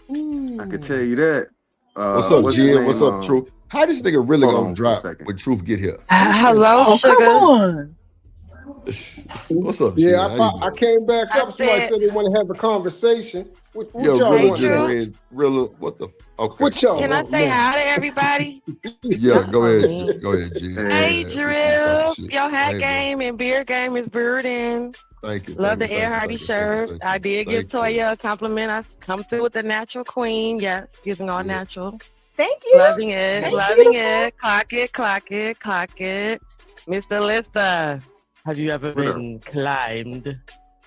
I can tell you that. What's up, Jim? What's up, Truth? How this nigga really gonna drop when Truth get here? Hello, sugar. Come on. What's up, Jim? Yeah, I came back up. Somebody said they want to have a conversation. What y'all want? What the? Okay. What y'all Can I want, say man? hi to everybody? Yeah, go ahead. Go ahead, G. Hey, Drip. Your hat game and beer game is birding. Thank you. Love the Air Hardy shirt. I did give Toya a compliment. I come through with the natural queen. Yes, giving all natural. Thank you. Loving it. Thank Loving you. it. Clock it. Mr. Lister, have you ever been climbed?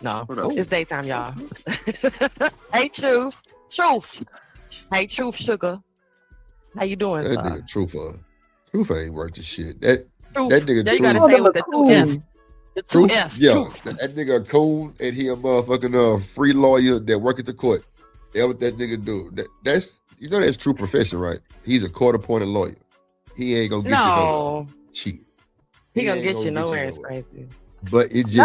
No. It's daytime, y'all. Hey, Truth. Hey, Truth Sugar. How you doing, That sir? nigga Truth ain't worth the shit. That Truth. nigga Yeah, you Truth. gotta say with the two F's. The two Truth, F's. yeah, Truth. that nigga a coon and he a motherfucking free lawyer that work at the court. That's what that nigga do. That's that's true profession, right? He's a court-appointed lawyer. He ain't gonna get you nowhere. Shit. He gonna ain't get gonna you get you nowhere. It's nowhere. crazy. But it just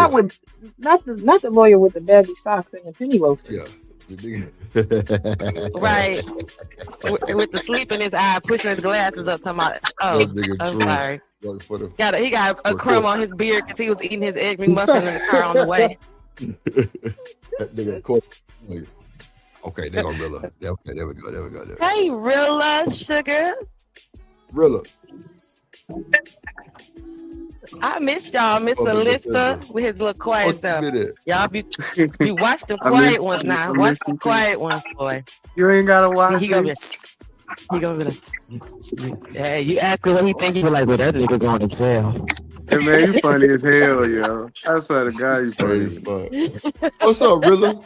Not the lawyer with the baggy socks and the penny loafers. yeah. The nigga. Right. with the sleep in his eye, pushing his glasses up, talking about, That nigga I'm Truth sorry. work for the He got a crumb on his beard because he was eating his egg McMuffin in the car on the way. that nigga court. Okay, they gonna Rilla. Okay, there we go. Hey, Rilla, sugar. Rilla. I missed y'all, Mr. Lister, with his little quiet stuff. Y'all be watch them quiet ones now. Watch the quiet ones, boy. You ain't gotta watch He gonna be like, hey, you ask him what he think, he be like, well, that nigga going to jail. Hey man, you funny as hell, yo. I swear to God, you funny as fuck. What's up, Rilla?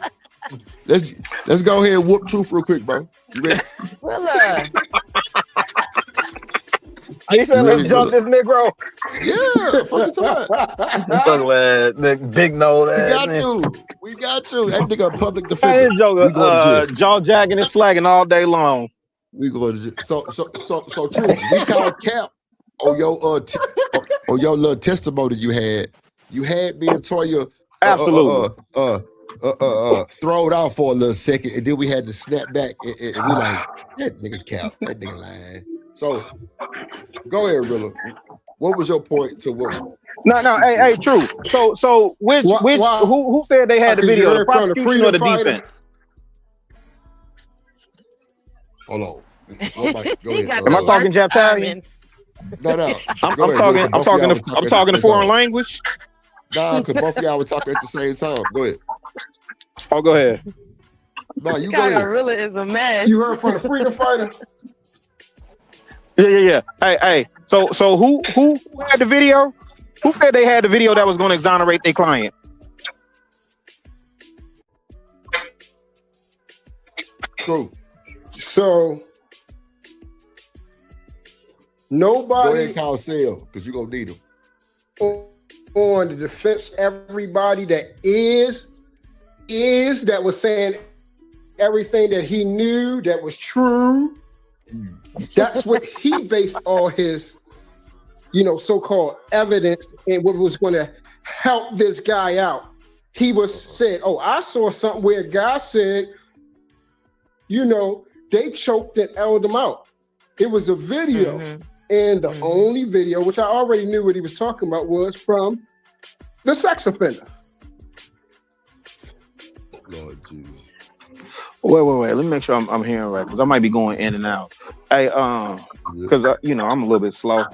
Let's go ahead and whoop Truth real quick, bro. You ready? Rilla. He said, let's jump this Negro. Yeah, fucking time. The big nose. We got to. That nigga a public Hey, defender. this joker, jaw jacking and slagging all day long. We going to jail. So Truth, we call cap on your on your little testimony you had. You had me and Toya Absolutely. Throw it out for a little second, and then we had to snap back and we like, that nigga cap, that nigga lying. So go ahead, Rilla. What was your point to what No. Hey, true. So who said they had the video? The prosecution or the defense? Hold on. Go ahead. Am I talking Japtalian? No. I'm talking a foreign language. Nah, because both of y'all were talking at the same time. Go ahead. Oh, go ahead. No, you go ahead. Gorilla is a mess. You heard from the freedom fighter? Yeah. Hey. So who had the video? Who said they had the video that was going to exonerate their client? True. So nobody. Go ahead and call Sale because you're going to need him. On the defense, everybody that that was saying everything that he knew that was true. That's what he based all his, so-called evidence and what was going to help this guy out. He said, I saw something where a guy said, they choked and held him out. It was a video. Mm-hmm. And the only video, which I already knew what he was talking about, was from the sex offender. Lord Jesus. Wait. Let me make sure I'm hearing right, because I might be going in and out. Hey, because I'm a little bit slow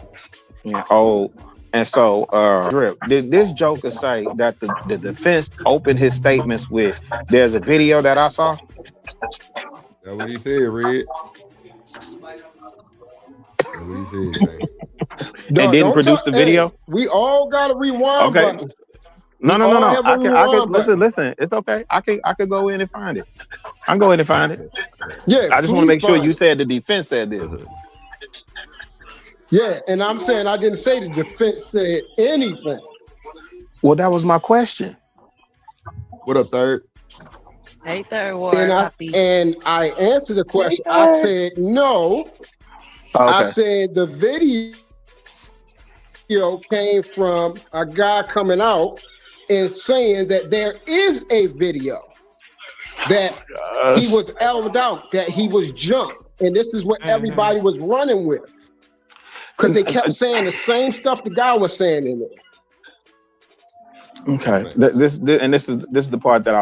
and old, and so Drip, did this joker say that the defense opened his statements with, "There's a video that I saw"? That's what he said, Red. That's what he said, man. And didn't produce the video? Hey, we all got to rewind. Okay. Button. No. I can listen. It's okay. I could go in and find it. I can go in and find it. Yeah. I just want to make sure you said the defense said this. Yeah, and I'm saying I didn't say the defense said anything. Well, that was my question. What up, Third? Hey, Third Ward. And I answered the question. I said no. Okay. I said the video came from a guy coming out and saying that there is a video that he was held out, that he was jumped, and this is what everybody was running with, because they kept saying the same stuff the guy was saying in it. Okay, this is the point that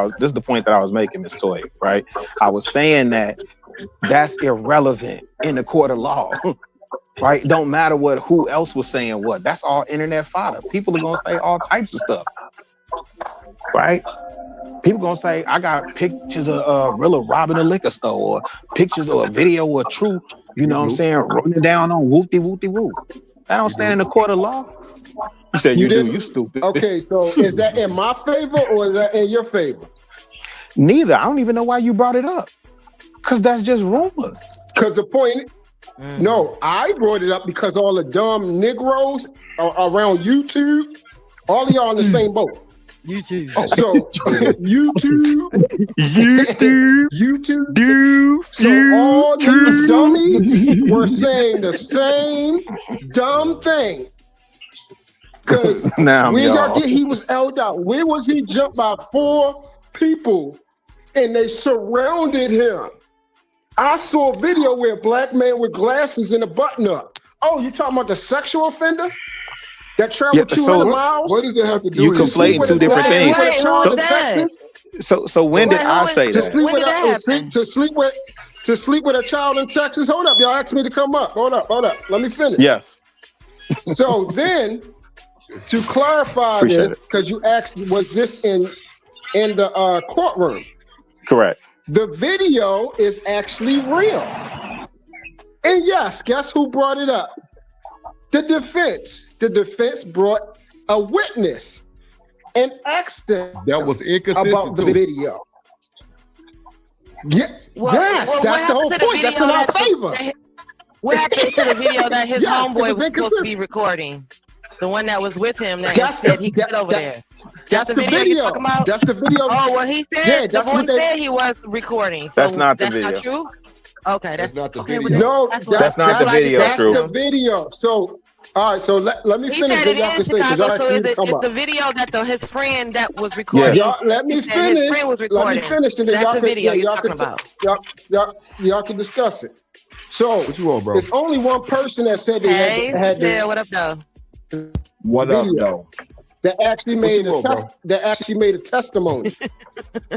I was making, Miss Toy, right? I was saying that's irrelevant in the court of law. Right? Don't matter who else was saying what. That's all internet fodder. People are gonna say all types of stuff. Right? People gonna say, I got pictures of Rilla robbing a liquor store, or pictures or a video or true, what I'm saying, running down on whoop-de-whoop-de-whoop. I don't stand in the court of law. You said you do, you stupid. Okay, so is that in my favor or is that in your favor? Neither. I don't even know why you brought it up. Because that's just rumor. Because the point, no, I brought it up because all the dumb Negroes around YouTube, all of y'all in the same boat. YouTube. So YouTube. So all these dummies were saying the same dumb thing. Because he was held out. Where was he jumped by 4 people and they surrounded him? I saw a video where a black man with glasses and a button up. Oh, you talking about the sexual offender that traveled 200 miles? What does it have to do you with conflating two different things? So when did I say that? To sleep with a child in Texas? Hold up, y'all asked me to come up. Hold up. Let me finish. Yes. So then, to clarify this, because you asked, was this in the courtroom? Correct. The video is actually real. And yes, guess who brought it up? The defense. The defense brought a witness and asked them that was inconsistent about the video. Yeah, that's the whole point. That's in our favor. What happened to the video that his homeboy was supposed to be recording? The one that was with him that said he could over there. That's the video. That's the video. Oh, well, he said the boy said he was recording. So that's not the video. Not true? Okay, that's not the video. No, that's not the video. That's the video. So, all right. So let me finish. He said it in Chicago. So it's the video that his friend that was recording. Yeah. Let me finish. His friend was recording. Let me finish, and then that's the video you're talking about. Y'all can discuss it. So what you want, bro? There's only one person that said they had. What up, though? What up, video though? that actually made a testimony.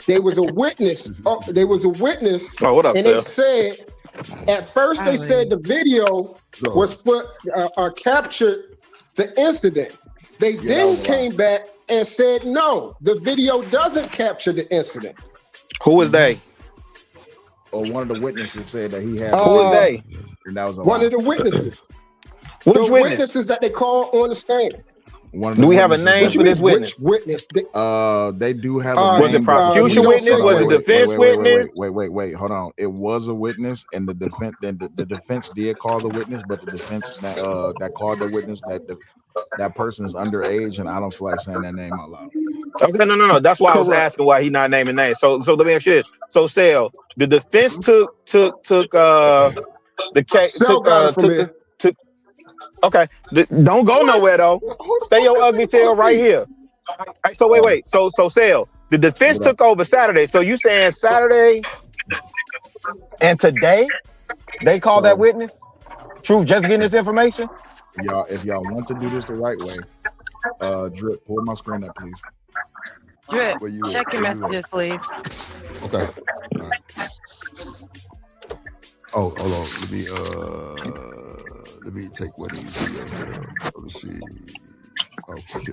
There was a witness. There was a witness. Oh, what up, and they Phil? said at first they said the video was for captured the incident. They then came back and said no, the video doesn't capture the incident. Who was they? Or one of the witnesses said that he had. Who was they? And that was One of the witnesses. Which the witness? witnesses that they called on the stand. Do we have a name for this witness? Which witness? They do have a was name. it prosecution witness? Was it defense witness? Wait, hold on. It was a witness, and the defense did call the witness, but the defense that called the witness that person is underage, and I don't feel like saying that name out loud. Okay, no. That's why I was asking why he not naming names. So let me ask you this. So, Sal, the defense took the case. Okay, don't go nowhere though. Stay your ugly tail right here. So wait. So Sal, the defense took over Saturday. So you saying Saturday and today they called that witness? Truth, just getting this information. If y'all want to do this the right way, Drip, pull my screen up, please. Drip, check your messages, please. Okay. All right. Oh, hold on. Let me take one of these videos. Let me see. Okay.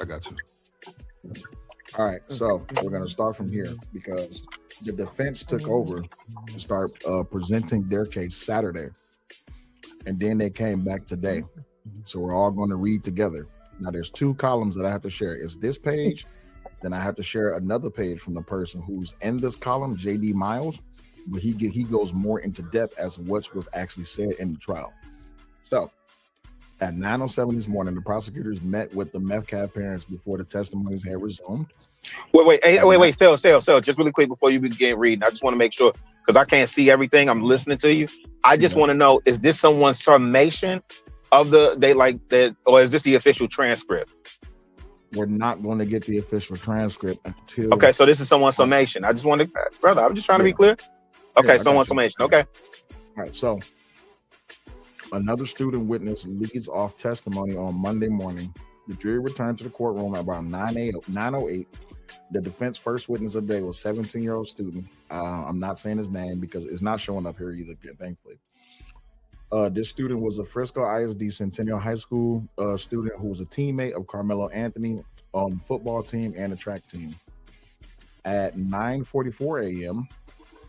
I got you. All right, so we're gonna start from here because the defense took over to start presenting their case Saturday, and then they came back today. So we're all going to read together. Now there's two columns that I have to share. It's this page, then I have to share another page from the person who's in this column, JD Miles, but he goes more into depth as what was actually said in the trial. So at 9:07 this morning, the prosecutors met with the Metcalf parents before the testimonies had resumed. Wait, Stell, just really quick before you begin reading. I just want to make sure, because I can't see everything. I'm listening to you. I just want to know, is this someone's summation of or is this the official transcript? We're not going to get the official transcript until... Okay, so this is someone's summation. I just want to, brother, I'm just trying to be clear. Okay, someone's summation. Okay. All right, so another student witness leads off testimony on Monday morning. The jury returned to the courtroom at about 9:08. The defense first witness of the day was 17-year-old student. I'm not saying his name because it's not showing up here either, thankfully. This student was a Frisco ISD Centennial High School student who was a teammate of Karmelo Anthony on the football team and the track team. At 9:44 a.m.,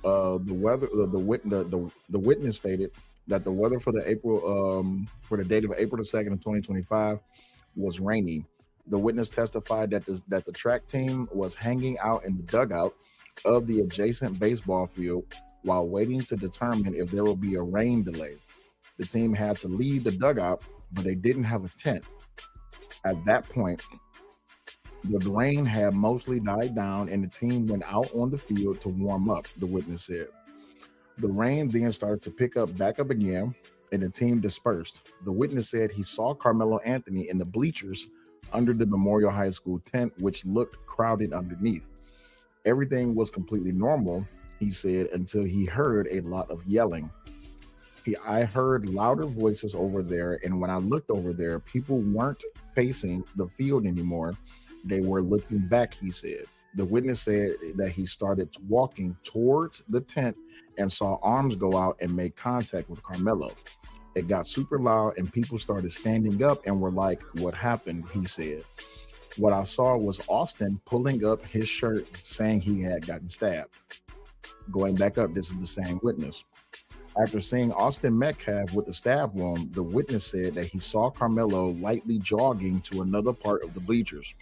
the witness stated that the weather for the date of April the 2nd of 2025 was rainy. The witness testified that the track team was hanging out in the dugout of the adjacent baseball field while waiting to determine if there will be a rain delay. The team had to leave the dugout, but they didn't have a tent. At that point, the rain had mostly died down and the team went out on the field to warm up, the witness said. The rain then started to pick back up again, and the team dispersed. The witness said he saw Karmelo Anthony in the bleachers under the Memorial High School tent, which looked crowded underneath. Everything was completely normal, he said, until he heard a lot of yelling. I heard louder voices over there, and when I looked over there, people weren't facing the field anymore. They were looking back, he said. The witness said that he started walking towards the tent and saw arms go out and make contact with Karmelo. It got super loud and people started standing up and were like, "What happened?" he said. What I saw was Austin pulling up his shirt saying he had gotten stabbed. Going back up, this is the same witness. After seeing Austin Metcalf with the stab wound, the witness said that he saw Karmelo lightly jogging to another part of the bleachers.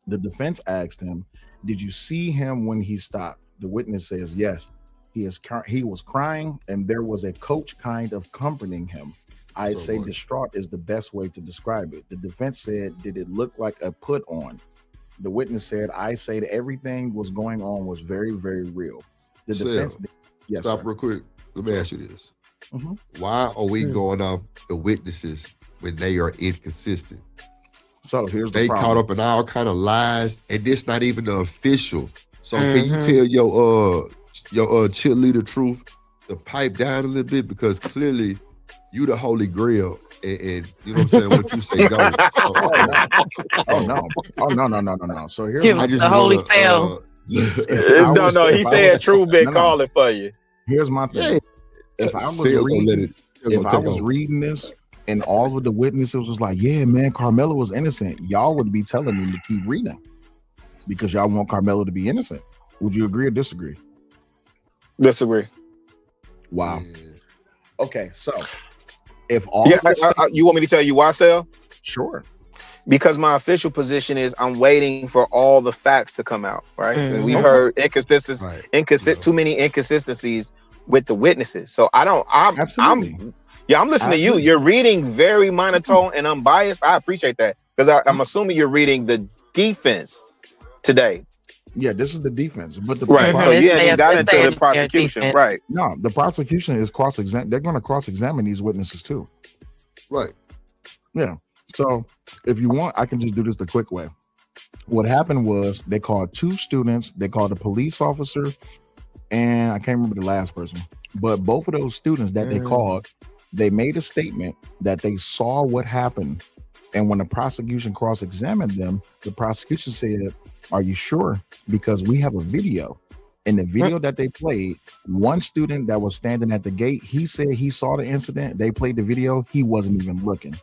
The defense asked him, "Did you see him when he stopped?" The witness says, "Yes. He was crying, and there was a coach kind of comforting him. I'd say distraught is the best way to describe it." The defense said, "Did it look like a put on?" The witness said, "I say that everything was going on was very, very real." The defense... Yes, stop sir. real quick. Let me ask you this. Why are we going off the witnesses when they are inconsistent? So here's they caught up in all kind of lies, and this not even the official. So can you tell your cheerleader truth to pipe down a little bit, because clearly you the Holy Grail, and you know what I'm saying. What you say, go. No. So here's Give my us the holy spell. No, he said True been calling for you. Here's my thing. If I was reading this and all of the witnesses was like, yeah, man, Karmelo was innocent, y'all would be telling me to keep reading because y'all want Karmelo to be innocent. Would you agree or disagree? Disagree. Wow. Okay, so if all you want me to tell you why, Sal? Sure. Because my official position is I'm waiting for all the facts to come out, right? And we've heard too many inconsistencies with the witnesses. So I'm listening to you. You're reading very monotone and unbiased. I appreciate that because I'm assuming you're reading the defense today. Yeah, this is the defense, but the right. So you haven't got into the prosecution, right? No, the prosecution is cross-examine. They're going to cross-examine these witnesses too. Right. Yeah. So if you want, I can just do this the quick way. What happened was they called two students. They called a police officer, and I can't remember the last person. But both of those students that they called, they made a statement that they saw what happened. And when the prosecution cross-examined them, the prosecution said, "Are you sure? Because we have a video." In the video that they played, one student that was standing at the gate, he said he saw the incident. They played the video. He wasn't even looking.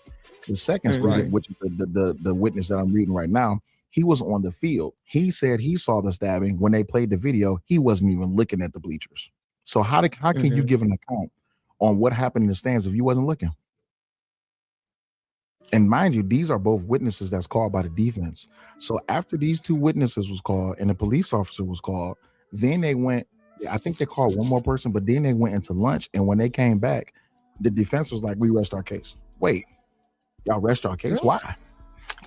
The second student, which is the witness that I'm reading right now, he was on the field. He said he saw the stabbing. When they played the video, he wasn't even looking at the bleachers. So how can you give an account on what happened in the stands if you wasn't looking? And mind you, these are both witnesses that's called by the defense. So after these two witnesses was called and the police officer was called, then they went, I think they called one more person, but then they went into lunch. And when they came back, the defense was like, "We rest our case." Wait, y'all rest our case? Why?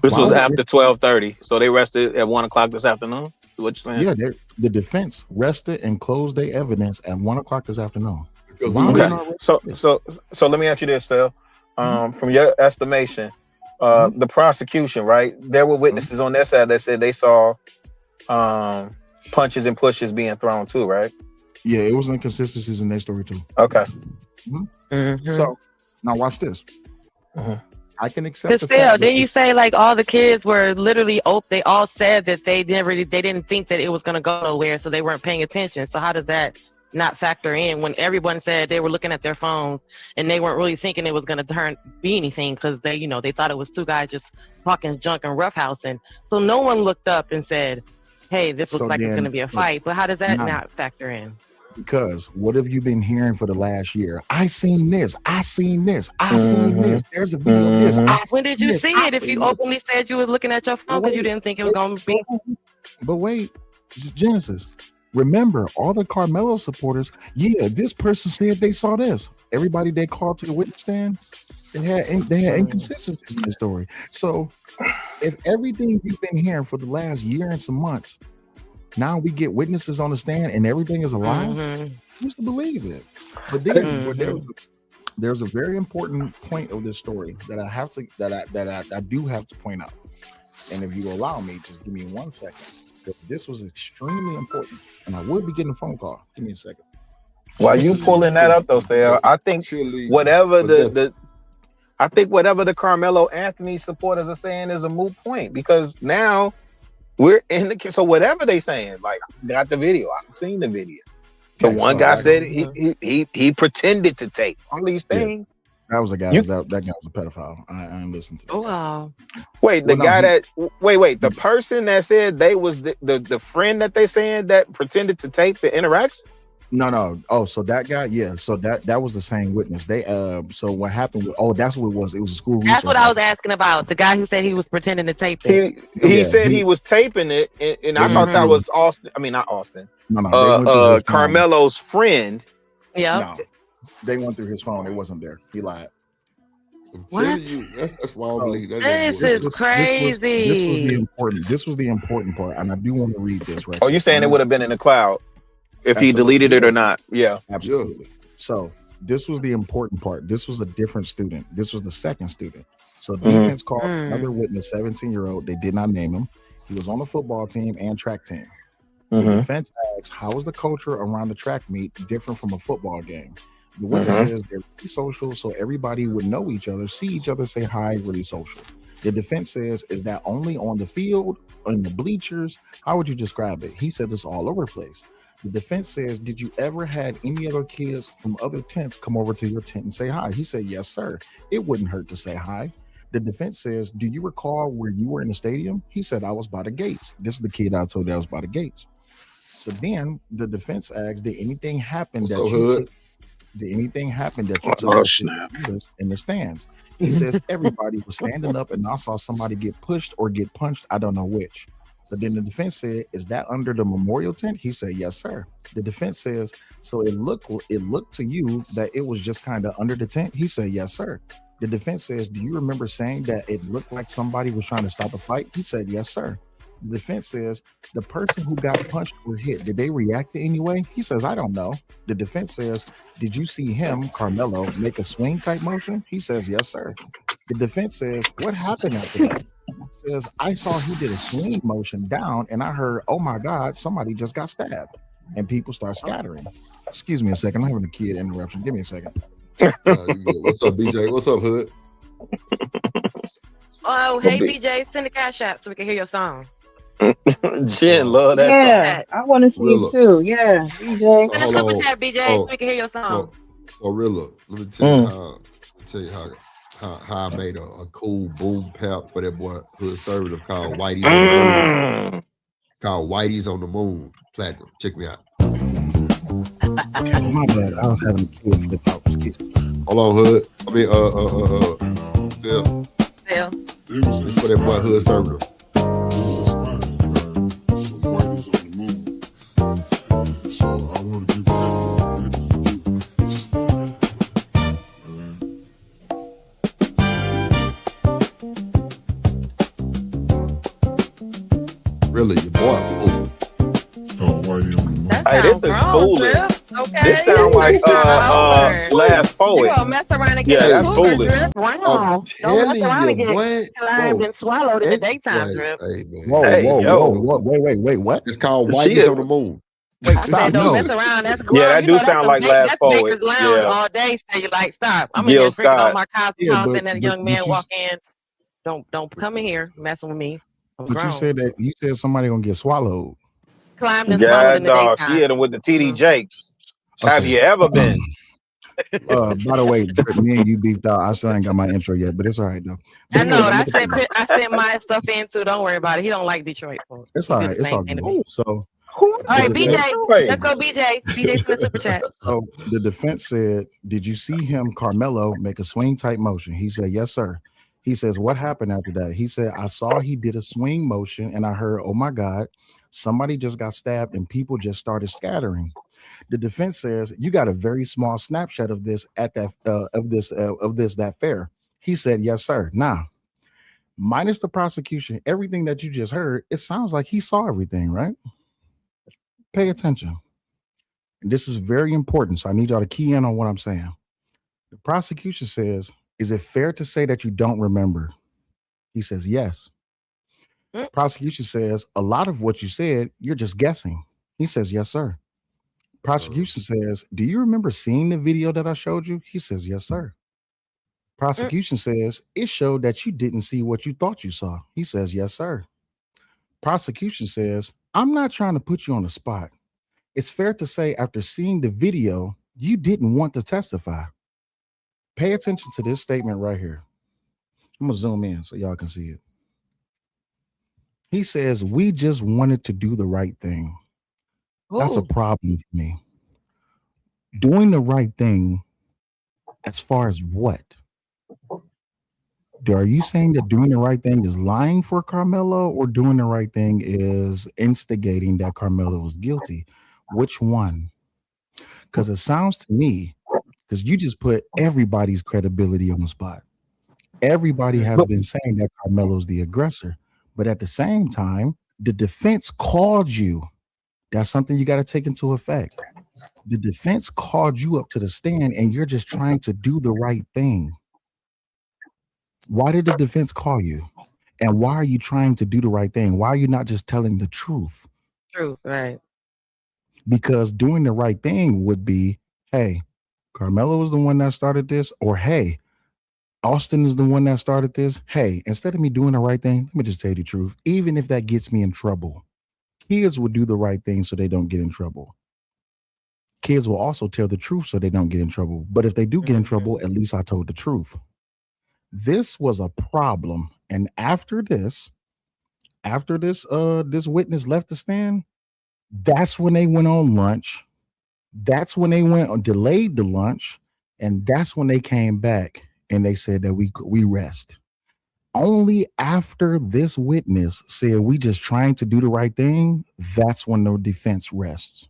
This was after 12:30. So they rested at 1:00 this afternoon. What you saying? Yeah, the defense rested and closed their evidence at 1:00 this afternoon. Okay. So let me ask you this, Phil. From your estimation, the prosecution, right? There were witnesses on their side that said they saw punches and pushes being thrown too, right? Yeah, it was inconsistencies in their story too. Okay. So now watch this. I can accept. But still, didn't you say like all the kids were literally they all said that they didn't think that it was going to go nowhere, so they weren't paying attention. So how does that not factor in when everyone said they were looking at their phones and they weren't really thinking it was going to be anything because they thought it was two guys just talking junk and roughhousing. So no one looked up and said, "Hey, this looks like it's going to be a fight." But how does that not factor in? Because what have you been hearing for the last year? I seen this. I seen this. I seen this. There's a video of this. When did you see it? If you openly said you were looking at your phone because you didn't think it was going to be. But wait, Genesis. Remember, all the Karmelo supporters, this person said they saw this. Everybody they called to the witness stand, they had inconsistencies in the story. So if everything you've been hearing for the last year and some months, now we get witnesses on the stand and everything is a lie, who's to believe it? But then there's a very important point of this story that I do have to point out. And if you allow me, just give me 1 second. This was extremely important, and I would be getting a phone call. Give me a second. While you pulling that up, though, Sal, I think whatever the Karmelo Anthony supporters are saying is a moot point because now we're in the so whatever they saying, like got the video, I've seen the video. The one guy said he pretended to tape all these things. That was a guy. That guy was a pedophile. I ain't listening to that. Oh wow. Wait, the person that said they was the friend that they saying that pretended to tape the interaction? No. Oh, so that guy, yeah. So that was the same witness. They so what happened with that's what it was. It was a school resource. That's what I was asking about. The guy who said he was pretending to tape it. He said he was taping it, and I thought that was Austin. I mean, not Austin. No. Karmelo's friend. Yeah. No, they went through his phone. It wasn't there. He lied. What? That's why I believe that. This is crazy. This was the important part, and I do want to read this. Right. Oh, you saying it would have been in the cloud if he deleted it or not? Yeah, absolutely. So this was the important part. This was a different student. This was the second student. So defense called another witness, 17-year-old. They did not name him. He was on the football team and track team. The defense asked, "How was the culture around the track meet different from a football game?" The witness says they're really social, so everybody would know each other, see each other, say hi, really social. The defense says, is that only on the field, in the bleachers? How would you describe it? He said it's all over the place. The defense says, did you ever had any other kids from other tents come over to your tent and say hi? He said, yes, sir. It wouldn't hurt to say hi. The defense says, do you recall where you were in the stadium? He said, I was by the gates. This is the kid I told you I was by the gates. So then the defense asks, did anything happen that you took? Did anything happen that you took in the stands? He says everybody was standing up and I saw somebody get pushed or get punched. I don't know which. But then the defense said, is that under the memorial tent? He said, yes, sir. The defense says, so it looked to you that it was just kind of under the tent? He said, yes, sir. The defense says, do you remember saying that it looked like somebody was trying to stop a fight? He said, yes, sir. The defense says, the person who got punched or hit, did they react in any way? He says, I don't know. The defense says, did you see him, Karmelo, make a swing type motion? He says, yes, sir. The defense says, what happened after that? He says, I saw he did a swing motion down and I heard, oh my God, somebody just got stabbed. And people start scattering. Excuse me a second. I'm having a kid interruption. Give me a second. What's up, BJ? What's up, Hood? Oh, hey, BJ, send the cash app so we can hear your song. Jen love that Yeah, I want to see it too. Yeah, BJ. Send a super chat, BJ, so we can hear your song. So Rilla, let me tell you how I made a cool boom pap for that boy conservative called Whitey's on the Moon. Called Whitey's on the Moon Platinum. Check me out. Okay, my bad. I was having a kid flip out. Excuse me. Hold on, Hood. I mean, Phil. This for that boy Hood Conservative. Really, your boy fool. Hey, this is foolish. Okay. This sounds like Last Poet. You gonna mess around and Yeah, get that's super foolish. drip? Wow. Don't mess around and get climbed and swallowed in the daytime drip. Hey, man. Whoa. Wait, what? It's called Whitey's on the Moon. Wait, I stop. said, don't No. mess around. That's grown. Yeah, that You do know, that's sound like Last that's Poet. Baker's Lounge Yeah. all day. So you like, stop. I'm in Gil here drinking all Scott. my coffee, Yeah, and that young man you, walk in. Don't come in here messing with me. I'm but grown. you said somebody gonna get swallowed. Climbed and swallowed Yeah, in the dog. daytime. She hit him with the TD Jakes. Have Okay. you ever been? By the way, Drip, me and you beefed out. I still ain't got my intro yet, but it's all right though. But I know. anyway, I sent my stuff in too. Don't worry about it. He don't like Detroit folks. it's all He right. do the It's same all thing to good. me. So, All right, the BJ. defense- Let's go, BJ. BJ for the super chat. So the defense said, did you see him, Karmelo, make a swing type motion? He said, yes, sir. He says, what happened after that? He said, I saw he did a swing motion and I heard, oh my God, somebody just got stabbed and people just started scattering. The defense says, you got a very small snapshot of this at that that fair. He said, yes, sir. Now, minus the prosecution, everything that you just heard, it sounds like he saw everything, right? Pay attention. And this is very important. So I need y'all to key in on what I'm saying. The prosecution says, is it fair to say that you don't remember? He says, yes. Prosecution says, a lot of what you said, you're just guessing. He says, yes, sir. Prosecution says, do you remember seeing the video that I showed you? He says, yes, sir. Prosecution says, it showed that you didn't see what you thought you saw. He says, yes, sir. Prosecution says, I'm not trying to put you on the spot. It's fair to say after seeing the video, you didn't want to testify. Pay attention to this statement right here. I'm going to zoom in so y'all can see it. He says, we just wanted to do the right thing. That's a problem for me. Doing the right thing as far as what? Are you saying that doing the right thing is lying for Karmelo, or doing the right thing is instigating that Karmelo was guilty? Which one? Because it sounds to me, because you just put everybody's credibility on the spot. Everybody has been saying that Karmelo's the aggressor, but at the same time, the defense called you. That's something you got to take into effect. The defense called you up to the stand and you're just trying to do the right thing. Why did the defense call you? And why are you trying to do the right thing? Why are you not just telling the truth? Truth, right. Because doing the right thing would be, hey, Karmelo is the one that started this, or hey, Austin is the one that started this. Hey, instead of me doing the right thing, let me just tell you the truth. Even if that gets me in trouble, kids will do the right thing so they don't get in trouble. Kids will also tell the truth so they don't get in trouble. But if they do get in trouble, at least I told the truth. This was a problem. And after this witness left the stand, that's when they went on lunch. That's when they went on delayed the lunch. And that's when they came back and they said that we rest. Only after this witness said we just trying to do the right thing, that's when the defense rests.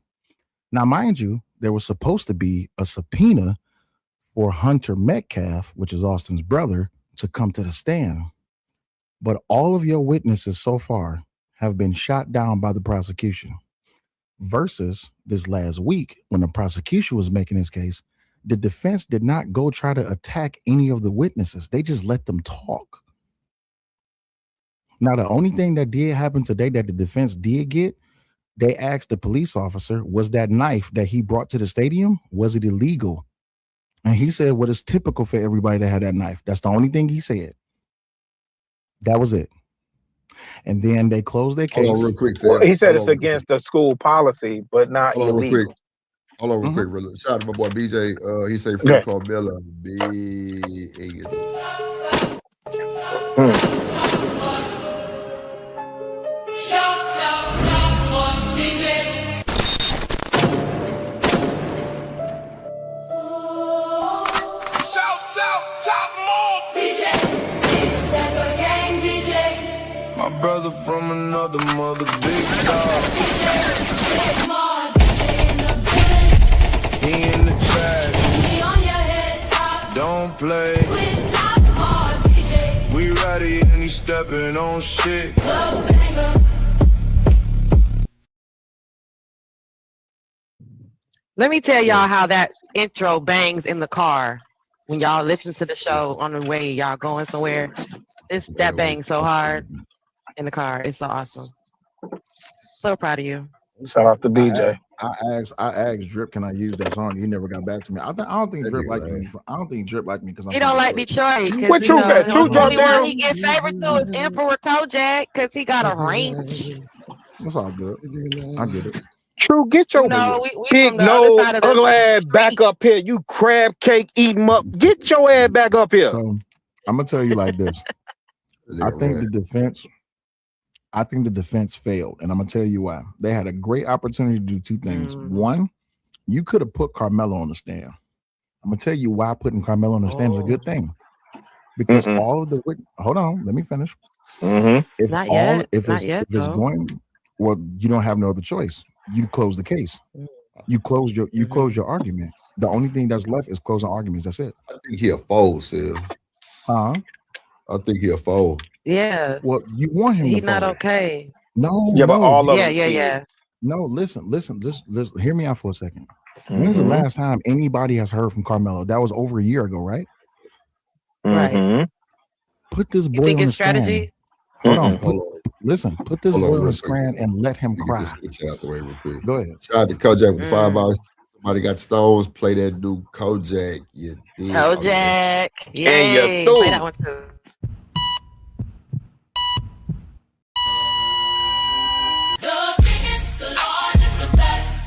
Now, mind you, there was supposed to be a subpoena for Hunter Metcalf, which is Austin's brother, to come to the stand. But all of your witnesses so far have been shot down by the prosecution. Versus this last week, when the prosecution was making his case, the defense did not go try to attack any of the witnesses. They just let them talk. Now, the only thing that did happen today that the defense did get, they asked the police officer, was that knife that he brought to the stadium, was it illegal? And he said, well, it's typical for everybody to have that knife. That's the only thing he said. That was it. And then they closed their case. Hold on real quick, Well, he said it's against the school policy, but not illegal. Hold on real quick. Shout out to my boy BJ. He say free Karmelo. Big. My brother from another mother, big dog. He in the track. Don't play. We ready and he stepping on shit. Let me tell y'all how that intro bangs in the car. When y'all listen to the show on the way, y'all going somewhere, that bangs so hard in the car. It's so awesome. So proud of you. Shout out to BJ. I asked Drip, can I use that song? He never got back to me. I don't think Drip liked me. I don't think Drip liked me because He don't like Detroit. What you got? The only one he get favorite to is Emperor Kojak because he got a range. That's all good. I get it. True, get your big nose, ugly ass back up here. You crab cake eating up. Get your ass back up here. So, I'm gonna tell you like this. I think the defense failed, and I'm gonna tell you why. They had a great opportunity to do two things. One, you could have put Karmelo on the stand. I'm gonna tell you why putting Karmelo on the stand is a good thing. Because all of the hold on, let me finish. If it's going, well, you don't have no other choice. You close the case. You close your argument. The only thing that's left is closing arguments. That's it. I think he a fold, Sil. I think he a fold. Yeah. Well, you want him He's to not fold. okay. No. Yeah, but all of them. Yeah. No, listen. Just hear me out for a second. When's the last time anybody has heard from Karmelo? That was over a year ago, right? Right. Put this You boy think on the it's strategy? stand. Hold on. Listen, put this boy on the stand and let him cry. Get this out the way real quick. Go ahead. Shout out to Kojak with $5. Somebody got stones. Play that dude Kojak. You did. Kojak. Yay. And you Play that one too.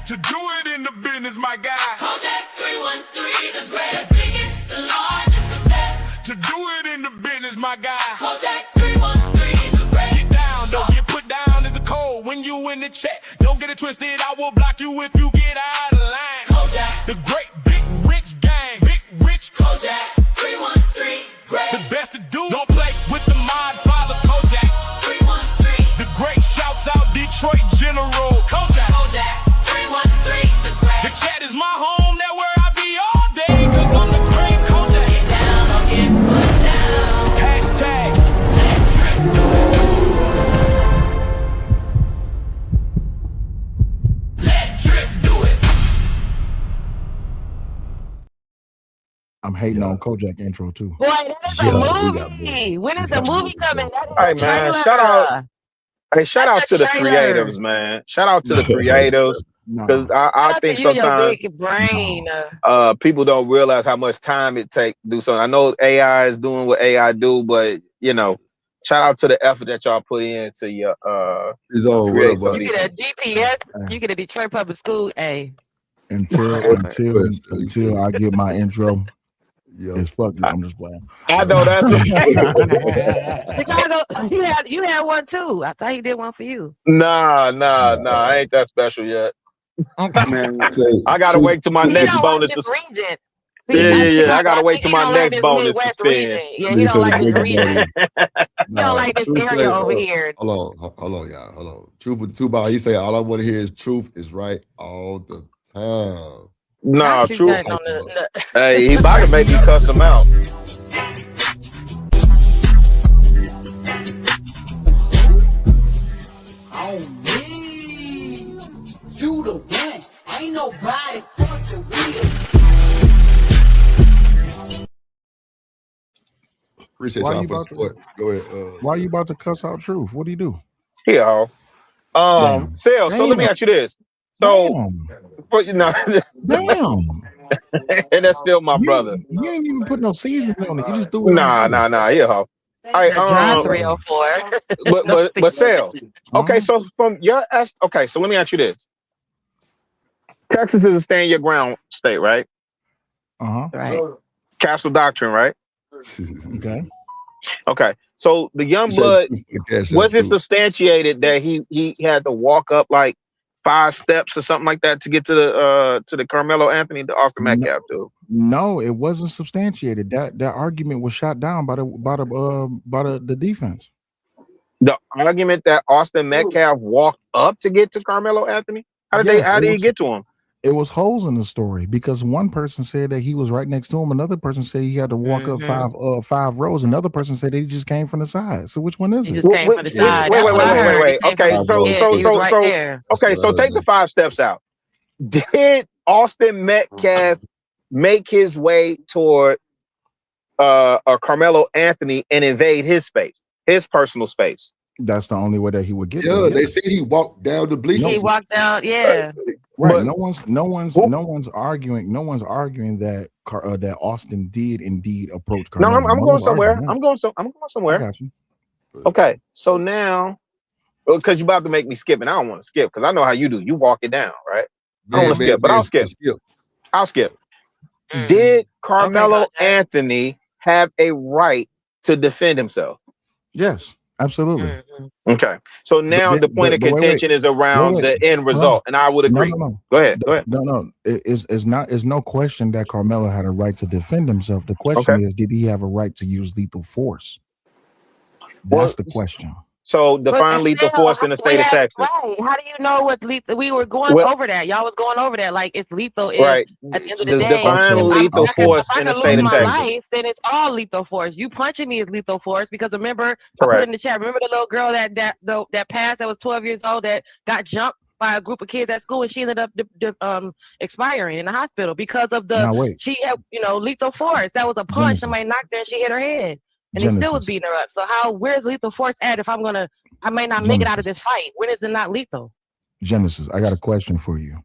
To do it in the business, my guy. Kojak 313, the great. The biggest, the largest, the best. To do it in the business, my guy. Kojak 313, the great. Get down, don't get put down is the code. When you in the chat, don't get it twisted. I will block you if you get out of line. Kojak, the great big rich gang. Big rich Kojak 313, great. The best to do. Don't play with the mod father Kojak 313. The great shouts out Detroit General Kojak. Kojak 313, the great. The chat is my home, that where I be all day, cause I'm the great Kojak. Get down or get put down. Hashtag let Drip do it. Let Drip do it. I'm hating on Kojak intro too. Boy, that's a movie. When is the movie coming? Hey man, shout out to the creatives, man. Shout out to the creatives. Because I think you and your sometimes big brain. people don't realize how much time it takes to do something. I know AI is doing what AI do, but shout out to the effort that y'all put into your He's on. What up, buddy? You get a DPS, you get a Detroit Public School A. Until I get my intro. It's fuck you. I'm just playing. I know that's Chicago, you had one too. I thought he did one for you. Nah, I ain't that special yet. Man, I gotta wait till my next bonus. Region. Yeah. I gotta wait till my next bonus to spend. Yeah, he don't like this region. He don't like this area over here. Hold on, y'all. Hold on. Truth with the two ball. He say all I want to hear is truth is right all the time. Nah, truth. Hey, he about to make me cuss him out. On me, you the one. Ain't nobody fucking with. Appreciate y'all for support. Go ahead. Why are you about to cuss out Truth? What do you do? Yeah. Sale. So let me ask you this. So, but damn. And that's still my brother. You ain't even put no seasoning on it. You just do it. Nah. Yeah. All right. 304. But Sale. Okay, so from your so let me ask you this. Texas is a stand your ground state, right? Right. Castle Doctrine, right? Okay. So the young blood, was it substantiated that he had to walk up like 5 steps or something like that to get to the Karmelo Anthony, the Austin Metcalf dude? No, it wasn't substantiated. That argument was shot down by the defense. The argument that Austin Metcalf walked up to get to Karmelo Anthony? How did he get to him? It was holes in the story because one person said that he was right next to him. Another person said he had to walk up 5 rows. Another person said that he just came from the side. So which one is it? He just came from the side. Wait. Okay, so take the 5 steps out. Did Austin Metcalf make his way toward Karmelo Anthony and invade his space, his personal space? That's the only way that he would get there. Yeah, they said he walked down the bleachers. He walked down, yeah. Right. No one's arguing that that Austin did indeed approach Karmelo. No, I'm going somewhere. I'm going somewhere. I got you. Okay, so now, because you're about to make me skip, and I don't want to skip because I know how you do. You walk it down, right? I don't want to skip, but I'll skip. I'll skip. Did Karmelo Anthony have a right to defend himself? Yes, absolutely. Okay, so now the point of contention is around the end result, and I would agree. No. Go ahead. No. It's no question that Karmelo had a right to defend himself. The question is, did he have a right to use lethal force? That's the question. So define lethal force in the state of Texas. Right. How do you know what lethal? We were going over that. Y'all was going over that. Like it's lethal. Right. At the end of the day, define lethal force in the state of Texas. Life, then it's all lethal force. You punching me is lethal force because remember, I put in the chat. Remember the little girl that passed that was 12 years old that got jumped by a group of kids at school and she ended up expiring in the hospital because of she had lethal force. That was a punch. Somebody knocked her and she hit her head. And he still was beating her up. So where's lethal force at if I may not make it out of this fight? When is it not lethal? Genesis, I got a question for you.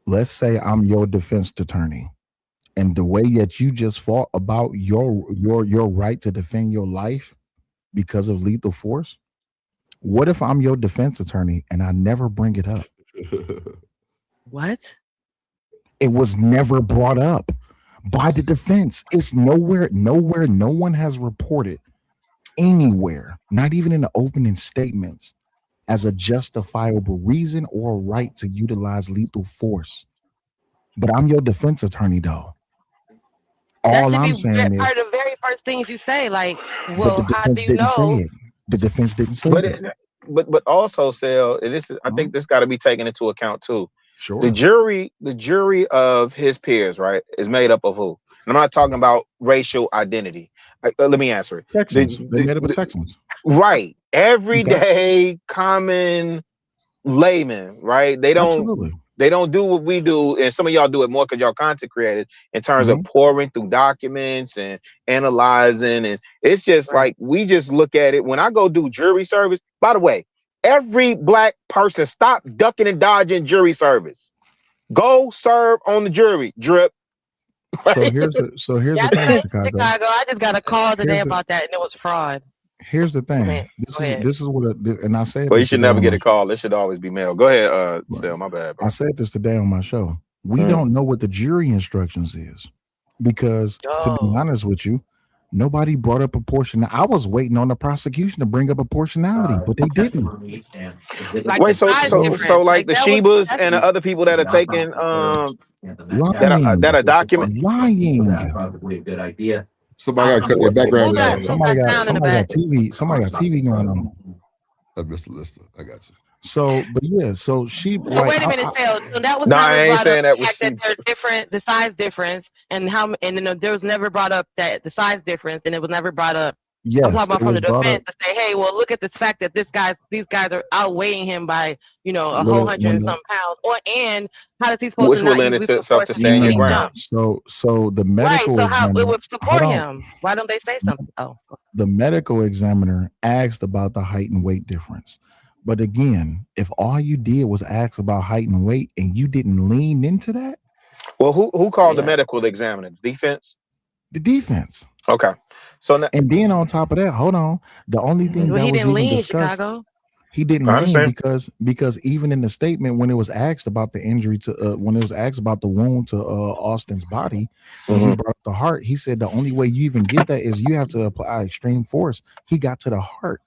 Let's say I'm your defense attorney, and the way that you just fought about your right to defend your life because of lethal force. What if I'm your defense attorney and I never bring it up? What? It was never brought up by the defense. It's nowhere. No one has reported anywhere, not even in the opening statements, as a justifiable reason or right to utilize lethal force. But I'm your defense attorney, though. All I'm saying is part of the very first things you say, like, well, how do you know? Say it. The defense didn't say it. But also, Sal, I think this got to be taken into account too. Sure. The jury of his peers, right, is made up of who? And I'm not talking about racial identity. Let me answer it. Texans. They made up of Texans. Right. Everyday, common layman, right? They don't do what we do, and some of y'all do it more because y'all content creators in terms of pouring through documents and analyzing, and it's just like we just look at it. When I go do jury service, by the way, every black person, stop ducking and dodging jury service. Go serve on the jury, Drip. So here's the thing, Chicago. I just got a call today Here's the- about that, and it was fraud. Here's the thing. ahead. This is what, and I said. Well, you this should today never on get my a call. It should always be mail. Go ahead, Sel. My bad, bro. I said this today on my show. We don't know what the jury instructions is because, to be honest with you, nobody brought up proportion. I was waiting on the prosecution to bring up proportionality, but they didn't. Wait, so like the Shebas and the other people that are taking that are document lying. Somebody got to cut their background down. Somebody got TV. Somebody got TV going on. Mr. Lister, I got you. So, but yeah, so she. So wait a minute, Sal. So that was No, never I ain't brought saying up that the was fact that they're different, the size difference, and how, and then there was never brought up that the size difference, and it was never brought up. Yes, I'm talking about it from was the brought defense up. to say, hey, well, look at this fact that these guys are outweighing him by, a Little- whole 100 and when some pounds. And how is he supposed which to will not lend use itself to proportion stand your when he ground. jumps? So the Right. medical So how it examiner. would support hold on. him? Why don't they say something? Oh, The medical examiner asked about the height and weight difference. But again, if all you did was ask about height and weight and you didn't lean into that, Well, who called the medical examiner? Defense? the defense. Okay. So now, And then on top of that, hold on. The only thing well, that he was didn't even lean, discussed, Chicago. he didn't I lean understand. because even in the statement when it was asked about the injury to when it was asked about the wound to Austin's body, and he brought up the heart, he said the only way you even get that is you have to apply extreme force. He got to the heart.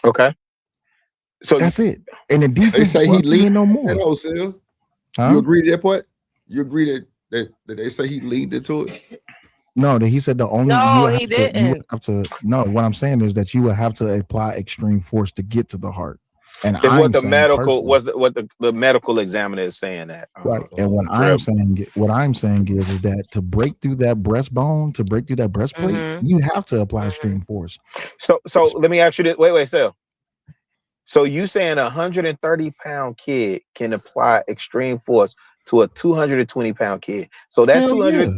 okay. So That's it. And the They defense say he wasn't leaned no more. that whole cell. Huh? You agree to that part? You agree that they say he leaned into it? No, that he said the only No, you would he have to, you didn't. would have to. No, what I'm saying is that you would have to apply extreme force to get to the heart. And is I'm what the saying medical personally- what the medical examiner is saying that. right. And what I'm saying is that to break through that breastbone, to break through that breastplate, Mm-hmm. you have to apply extreme force. So let me ask you this. Wait, Sel. So you saying a 130-pound kid can apply extreme force to a 220-pound kid? So that Hell 200. yeah.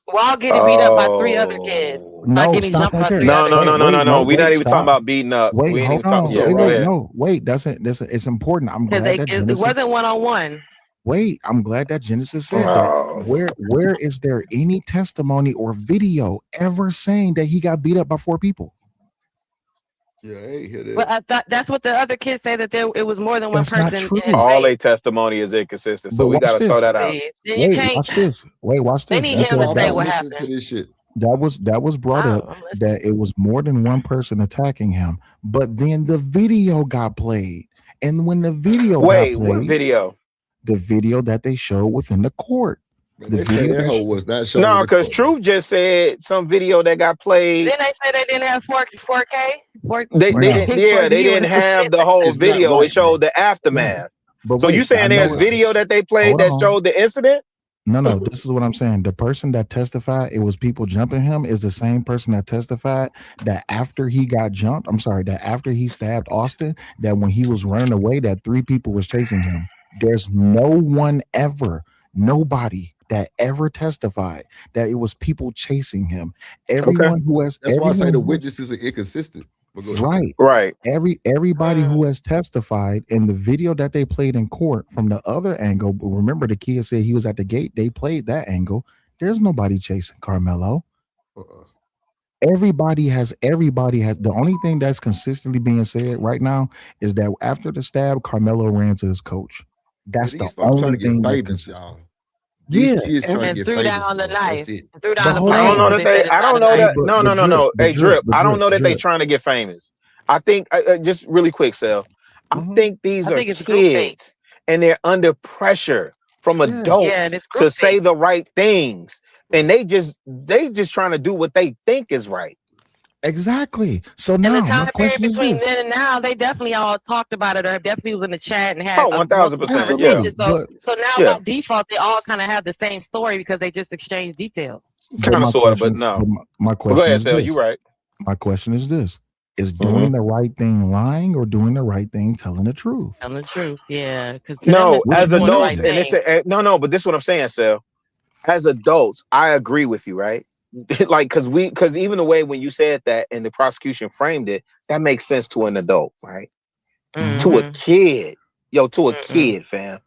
While getting beat up by 3 other kids. While No, getting stop jumped right by there. 3 No, other no, no, kids. no, no, no. We're not even stop. talking about beating up. Wait, We ain't hold even talking. on. Yeah, Wait, go wait, ahead. no, wait. That's it's important. I'm Because glad that it Genesis. wasn't one-on-one. Wait, I'm glad that Genesis said that. Where is there any testimony or video ever saying that he got beat up by 4 people? Yeah, I ain't hear that. But I thought that's what the other kids say, that it was more than one That's not person true. in his All face. their testimony is inconsistent, so But we watch got to throw this. that out. Then you Wait, can't. watch this. Wait, watch They this. need That's him to what say that what Listen happened. to this shit. was brought Oh, up I'm listening. that it was more than one person attacking him, but then the video got played. And when the video Wait, got what played, video? the video that they showed within the court. Man, The they say video that that hoe was not shown. No, in the because court. Truth just said some video that got played. Then they said they didn't have 4K. They No. didn't. Yeah, they didn't have the whole It's not video. right, It showed bro. the aftermath. But So you wait, saying I know there's video that they played hold that on. showed the incident? No, this is what I'm saying. The person that testified, it was people jumping him, is the same person that testified that after he got jumped, that after he stabbed Austin, that when he was running away, that 3 people was chasing him. There's no one ever, nobody that ever testified that it was people chasing him. Everyone who has That's why I say the everyone who- witnesses are inconsistent. But go ahead. Right. Right. Everybody who has testified in the video that they played in court from the other angle, but remember the kid said he was at the gate, they played that angle. There's nobody chasing Karmelo. Everybody has the only thing that's consistently being said right now is that after the stab, Karmelo ran to his coach. That's These the folks trying only to get thing that's famous, consistent. y'all. These Yeah, kids trying to And get threw famous. down the bro. knife. That's it. And threw But down the hold I blade. don't know on. that they. I don't know that. No, no, no, no. Hey, Drip. I don't know that they trying to get famous. I think just really quick, Sel. I think these I are think it's groupthink. kids, and they're under pressure from adults Yeah, and it's to say groupthink. the right things, and they just trying to do what they think is right. Exactly. So And now the my time period question is between this. then and now, they definitely all talked about it, or definitely was in the chat and had Oh, multiple 1000%. Yeah. conversations. So now Yeah. by default, they all kind of have the same story because they just exchange details. Kind my of, sort of, but question- no. my But question go ahead, is Sel. this. You right. My question is this. Is doing the right thing lying or doing the right thing telling the truth? Telling the truth, yeah. Because No, as doing the adults, right and thing. no, but this is what I'm saying, Sel. As adults, I agree with you, right? like, because even the way when you said that and the prosecution framed it, that makes sense to an adult, right? To a kid, to a kid, fam.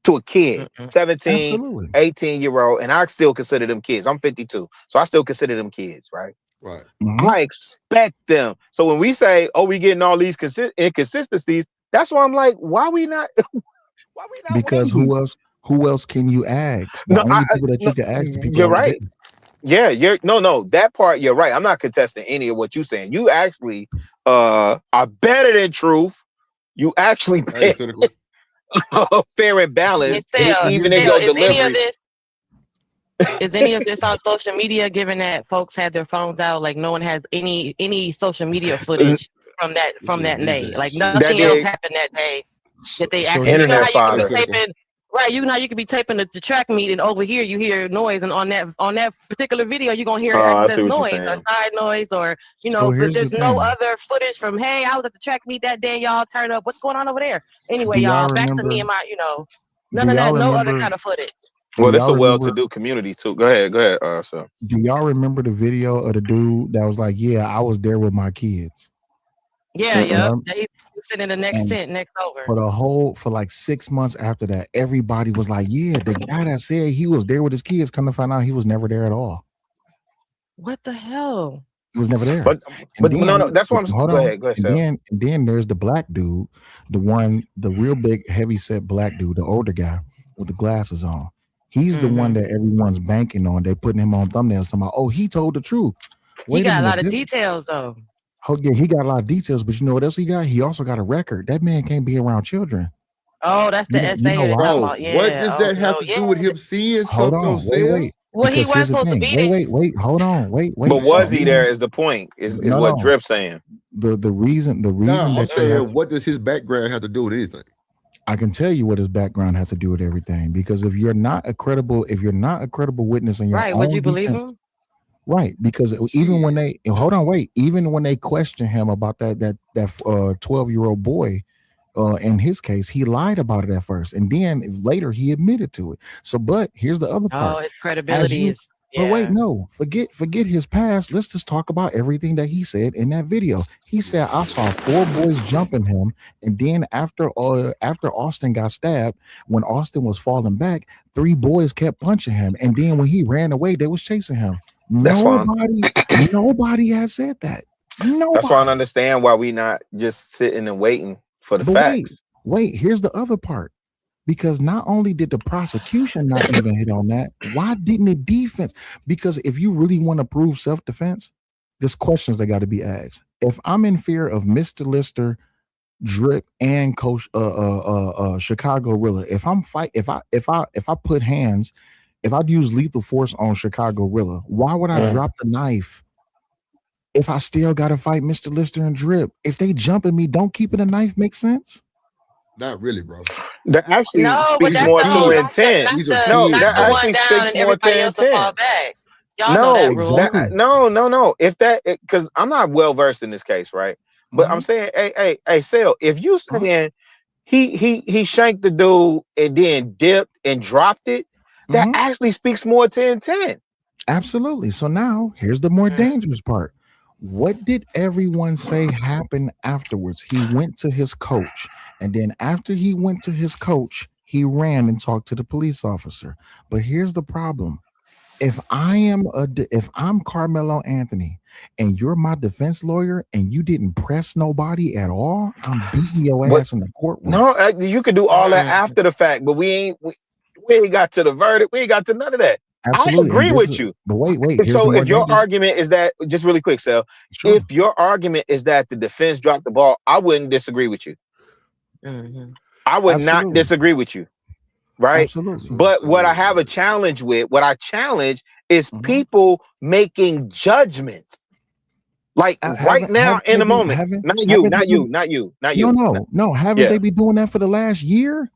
To a kid, 17, Absolutely. 18-year-old, and I still consider them kids. I'm 52, so I still consider them kids, right? Right. I expect them. So when we say, "Oh, we getting all these inconsistencies," that's why I'm like, why we not? Why we not? Because waiting? who else can you ask? The only people that you can ask the people You're that was right. there. Yeah, no, that part you're right. I'm not contesting any of what you're saying. You actually are better than truth. You actually fair and balanced, even in your delivery. Is any of this on social media, given that folks had their phones out? Like no one has any social media footage from that day. Like nothing else happened that day that they actually, you know how you can be taping, right? You know how you can be taping the track meet and over here you hear noise, and on that particular video you're gonna hear excess noise or side noise, or but there's no other footage from, hey, I was at the track meet that day, y'all turn up, what's going on over there? Anyway, y'all back to me and my none of that, no other kind of footage. Well, this is a well-to-do community too. Go ahead, so. Do y'all remember the video of the dude that was like, "Yeah, I was there with my kids"? Yeah, he's sitting in the next tent next over. For like 6 months after that, everybody was like, "Yeah, the guy that said he was there with his kids." Come to find out, he was never there at all. What the hell? He was never there. But then, no, that's what I'm saying. Go ahead. And then there's the black dude, the real big, heavy set black dude, the older guy with the glasses on. He's the one that everyone's banking on. They're putting him on thumbnails talking about, oh, he told the truth. He got a lot of details though. Oh yeah, he got a lot of details, but you know what else he got? He also got a record. That man can't be around children. Oh, that's the essay you're talking about. Yeah. What does that have to do with him seeing something on sale? Wait. Well, he was supposed to be there. Wait, hold on. Wait. But was he there is the point, is what Drip's saying. The reason I'm saying, what does his background have to do with anything? I can tell you what his background has to do with everything, because if you're not a credible witness in your own would you believe defense, him? Right, because even when they question him about that 12-year-old boy, in his case, he lied about it at first, and then later he admitted to it. So, but here's the other part. Oh, his credibility is. Yeah. But wait, no, forget his past. Let's just talk about everything that he said in that video. He said, I saw 4 boys jumping him, and then after Austin got stabbed, when Austin was falling back, 3 boys kept punching him, and then when he ran away, they was chasing him. Nobody has said that. Nobody. That's why I don't understand why we not just sitting and waiting for the facts. Wait, here's the other part. Because not only did the prosecution not even hit on that, why didn't the defense? Because if you really want to prove self-defense, there's questions that got to be asked. If I'm in fear of Mr. Lister, Drip, and Coach Chicago Rilla, if I put hands, if I'd use lethal force on Chicago Rilla, why would I drop the knife? If I still got to fight Mr. Lister and Drip, if they jump at me, don't keeping a knife make sense? Not really, bro. That actually speaks more to intent. That actually speaks more to intent. No. If that, because I'm not well versed in this case, right? But I'm saying, hey, Sale, if you saying he shanked the dude and then dipped and dropped it, that actually speaks more to intent. Absolutely. So now here's the more dangerous part. What did everyone say happened afterwards? He went to his coach, and then after he went to his coach, he ran and talked to the police officer. But here's the problem. If I'm Karmelo Anthony and you're my defense lawyer and you didn't press nobody at all, I'm beating your ass in the courtroom. No, you could do all that after the fact, but we ain't got to the verdict. We ain't got to none of that. Absolutely. I agree with you. But wait. So if your argument is that, just really quick, Sal, if your argument is that the defense dropped the ball, I wouldn't disagree with you. I would not disagree with you. Right. Absolutely. But what I have a challenge with, is people making judgments. Like right now in the moment. Not you. No. Haven't they been doing that for the last year?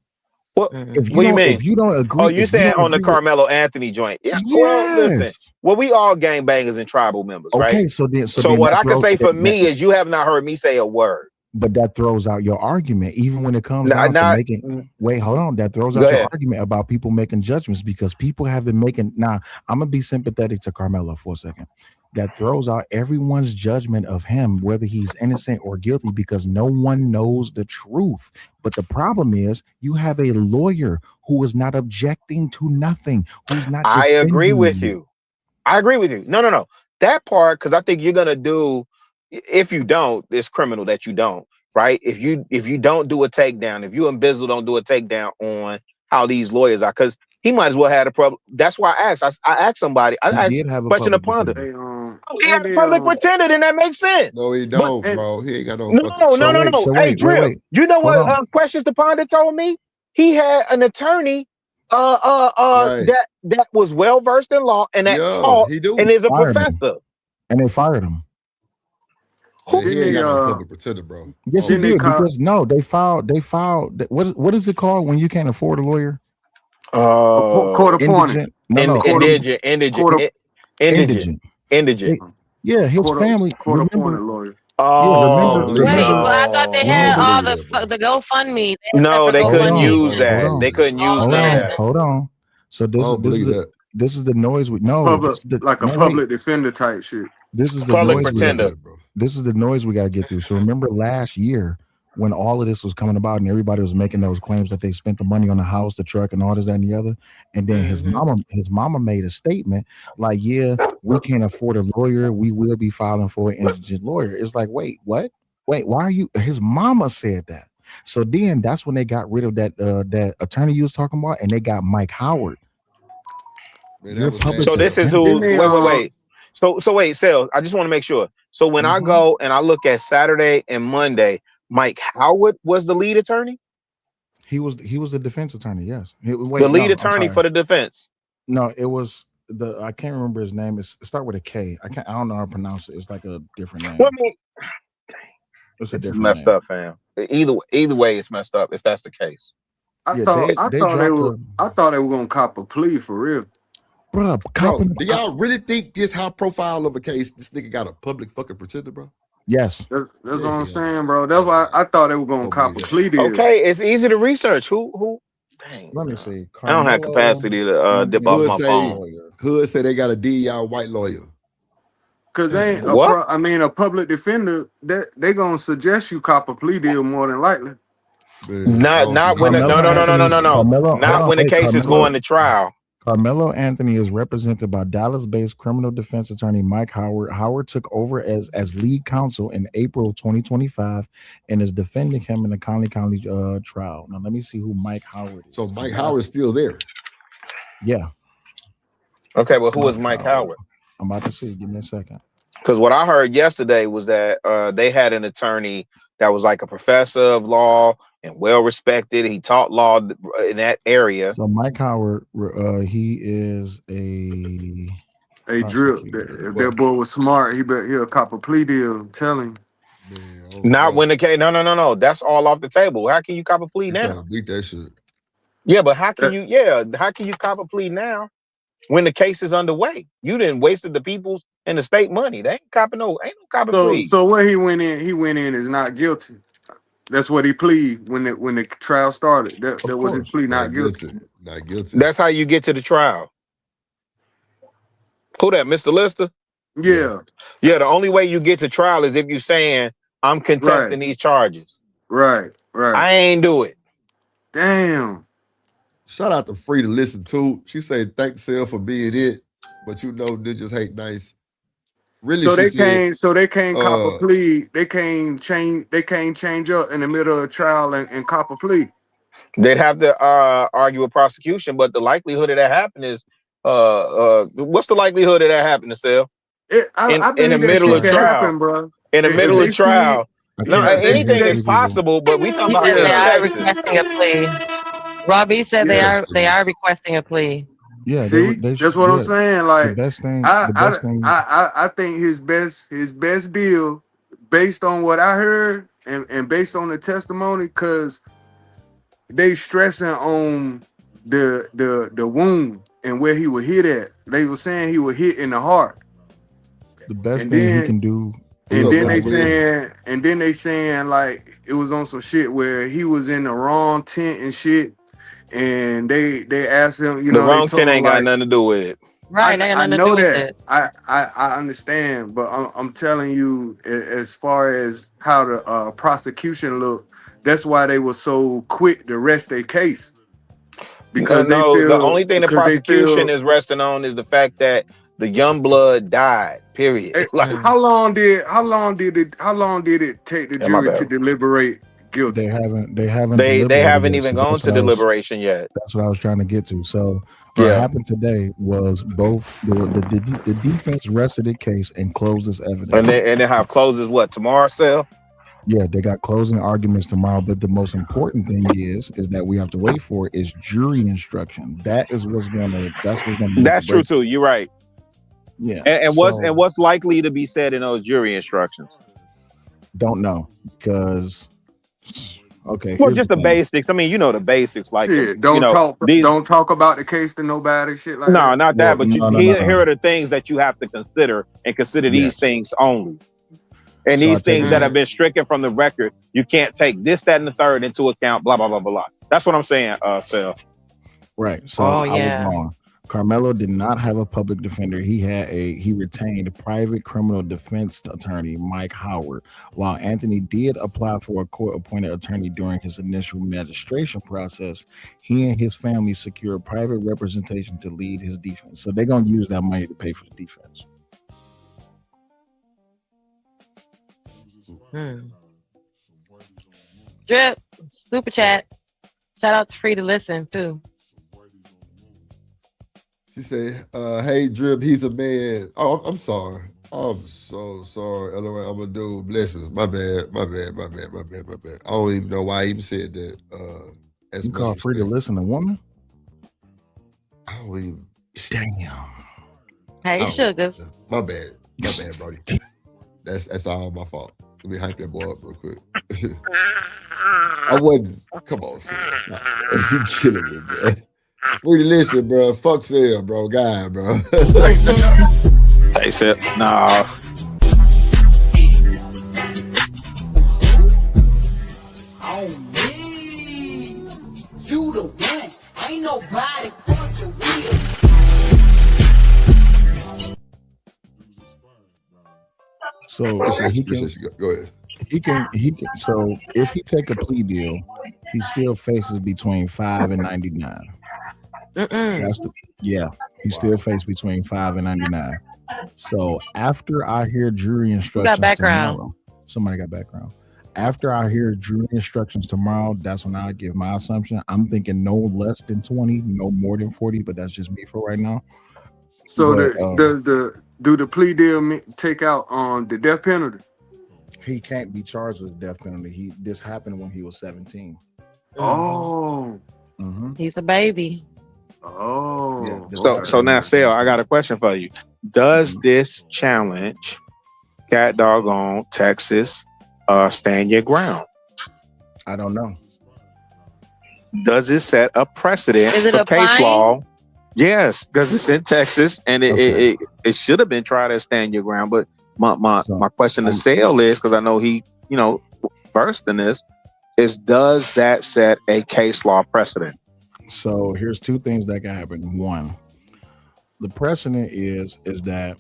What do you mean? If you don't agree, you saying on the Karmelo Anthony joint? Yeah. Yes. Well, we all gangbangers and tribal members, right? Okay, so what I can say for me is you have not heard me say a word. But that throws out your argument, even when it comes down to making. Wait, hold on. That throws out your argument about people making judgments because people have been making. Now, I'm gonna be sympathetic to Karmelo for a second. That throws out everyone's judgment of him, whether he's innocent or guilty, because no one knows the truth. But the problem is, you have a lawyer who is not objecting to nothing, who's not. I agree with you. I agree with you. No. That part, because I think you're gonna do. If you don't, it's criminal that you don't, right? If you don't do a takedown, if you and Bizzle don't do a takedown on how these lawyers are, because he might as well have a problem. That's why I asked. I asked somebody. I asked a question to ponder. He had a public pretender, then that makes sense. No, he don't, bro. He ain't got no. No. Hey, Drill. You know what? Questions to ponder told me he had an attorney. That was well versed in law and that taught and is a professor. And they fired him. He ain't got no public pretender, bro. Yes, he did because they filed. What is it called when you can't afford a lawyer? Court appointed. Indigent. Yeah, his family. Court appointed lawyer. Oh, wait, but I thought they had all the GoFundMe. No, they couldn't use that. They couldn't use that. Hold on. So this is the noise we know. Like a public defender type shit. This is the public noise pretender. This is the noise we got to get through. So remember last year when all of this was coming about and everybody was making those claims that they spent the money on the house, the truck, and all this, that, and the other. And then his mama made a statement like, yeah, we can't afford a lawyer. We will be filing for an indigent lawyer. It's like, wait, what? Wait, why are you? His mama said that. So then that's when they got rid of that attorney you was talking about, and they got Mike Howard. So this is who. Wait. So wait, Sales. I just want to make sure. So when I go and I look at Saturday and Monday, Mike Howard was the lead attorney. He was the defense attorney. Yes, the lead attorney for the defense. No, it was I can't remember his name. It start with a K. I don't know how to pronounce it. It's like a different name. Well, I mean, it's messed up, fam. Either way, it's messed up if that's the case. I thought they were gonna cop a plea for real. Bro, do y'all really think this high profile of a case, this nigga got a public fucking pretender, bro? Yes. That's what I'm saying, bro. That's why I thought they were gonna cop a plea deal. Okay, it's easy to research. Who? Dang, let me see. Karmelo, I don't have capacity to dip off my phone. Hood say they got a DEI white lawyer. Cause a public defender, they gonna suggest you cop a plea deal more than likely. Not when not when the case is going to trial. Karmelo Anthony is represented by Dallas-based criminal defense attorney Mike Howard. Howard took over as lead counsel in April 2025 and is defending him in the County trial. Now, let me see who Mike Howard is. So Mike Howard is still there? Yeah. Okay, well, who is Mike Howard? I'm about to see. Give me a second. Because what I heard yesterday was that they had an attorney that was like a professor of law and well respected. He taught law in that area. So Mike Howard, he is a drill. If that boy was smart, he'll cop a plea deal. Tell him. Not when the case. No. That's all off the table. How can you cop a plea now? Beat that shit. Yeah, but how can you? Yeah, how can you cop a plea now when the case is underway? You didn't wasted the people's and the state money. They ain't copping no plea. So where he went in is not guilty. That's what he pleaded when the trial started. That was his plea, not guilty. Not guilty. That's how you get to the trial. Who that, Mr. Lister? Yeah. Yeah, the only way you get to trial is if you're saying, I'm contesting these charges. Right. I ain't do it. Damn. Shout out to Free to Listen to. She said, thanks, Sel, for being it. But ninjas hate nice. Really, so they can't cop a plea. They can't change up in the middle of a trial and cop a plea. They'd have to argue a prosecution, but the likelihood of that happening is what's the likelihood of that happening, Sel? I believe in the middle of trial, happen, bro. In the middle of trial. Anything is possible, but we talking about they are requesting a plea. Robbie said they are requesting a plea. Yeah, see, that's what I'm saying. Like the best thing, I think his best deal, based on what I heard and based on the testimony, because they stressing on the wound and where he would hit at. They were saying he would hit in the heart. The best thing he can do And then they saying like it was on some shit where he was in the wrong tent and shit. And they asked him, The they wrong told tent him ain't got like, nothing to do with it. Right, they got I nothing to know do with that. it. I understand, but I'm telling you, as far as how the prosecution looked, that's why they were so quick to rest their case because No, the only thing the they prosecution feel. is resting on is the fact that the young blood died. Period. Like, How long did it take the yeah, my jury to bad. deliberate guilty? They haven't They deliberated haven't yet, even so gone to deliberation yet. that's what I was trying to get to. So what Yeah. happened today was both the defense rested the case and closed this evidence. And they have closes what tomorrow, Sal? Yeah, they got closing arguments tomorrow, but the most important thing is that we have to wait for is jury instruction. That's what's gonna That's true too. You're right. Yeah. And what's likely to be said in those jury instructions? Don't know because okay. Well, just the basics. I mean, you know the basics. Like, Don't talk about the case to nobody. Shit like no, that. not that. But no. here are the things that you have to consider and consider these things only. And So these things that have been stricken from the record, you can't take this, that, and the third into account. Blah blah blah blah blah. That's what I'm saying, Sal. Right. So I was wrong. Carmelo did not have a public defender. He retained a private criminal defense attorney, Mike Howard, while Anthony did apply for a court-appointed attorney during his initial registration process. He and his family secured private representation to lead his defense. So they're gonna use that money to pay for the defense. Drip, super chat. Shout out to Free to Listen too. She said, hey Drip, he's a man. Oh, I'm sorry. I'm so sorry. LOL, I'm a dude. Blessings. My bad. I don't even know why I even said that. As You call Free to Listen a woman? I don't even. Damn. Hey, sugars. My bad, Brody. That's all my fault. Let me hype that boy up real quick. I wasn't. Come on, is he killing me, bro? Really listen, bro. Fuck Sale, bro. Guy, bro. Hey, Sal. Nah. On me, you the one. Ain't nobody fuck your will. So he can go ahead. He can. So if he take a plea deal, he still faces between 5 and 99. He still faces between 5 and 99. So after I hear jury instructions tomorrow, somebody got background. After I hear jury instructions tomorrow, that's when I give my assumption. I'm thinking no less than 20, no more than 40, but that's just me for right now. So do the plea deal take out on the death penalty? He can't be charged with death penalty. This happened when he was 17. Oh. He's a baby. Oh. Yeah, so now, Sal, I got a question for you. Does this challenge Cat Doggone Texas stand your ground? I don't know. Does it set a precedent Is it for a case fine? law? Yes, because it's in Texas and it should have been tried as stand your ground. But my question to Sale is, because I know he, versed in this, is does that set a case law precedent? So here's two things that can happen. One, the precedent is that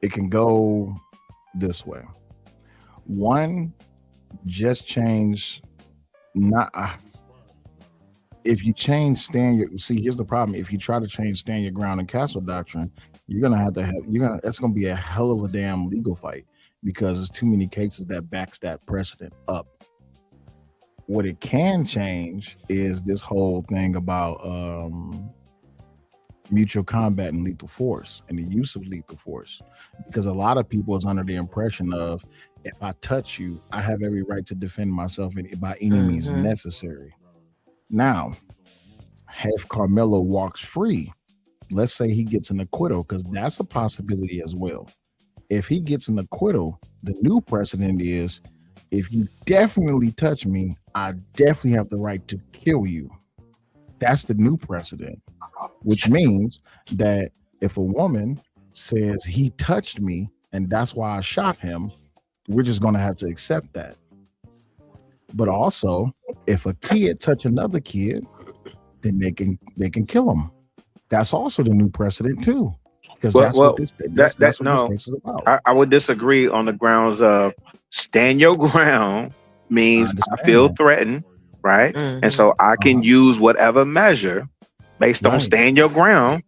it can go this way. One, just change if you change here's the problem. If you try to change stand your ground and castle doctrine, that's gonna be a hell of a damn legal fight because there's too many cases that backs that precedent up. What it can change is this whole thing about mutual combat and lethal force and the use of lethal force, because a lot of people is under the impression of if I touch you, I have every right to defend myself by any means necessary. Now, if Karmelo walks free, let's say he gets an acquittal, because that's a possibility as well. If he gets an acquittal, the new precedent is if you definitely touch me, I definitely have the right to kill you. That's the new precedent, which means that if a woman says he touched me, and that's why I shot him. We're just gonna have to accept that. But also, if a kid touch another kid, then they can kill him. That's also the new precedent too, because that's what this case is about. I would disagree on the grounds of stand your ground means I feel threatened, right? And so I can use whatever measure based on stand your ground,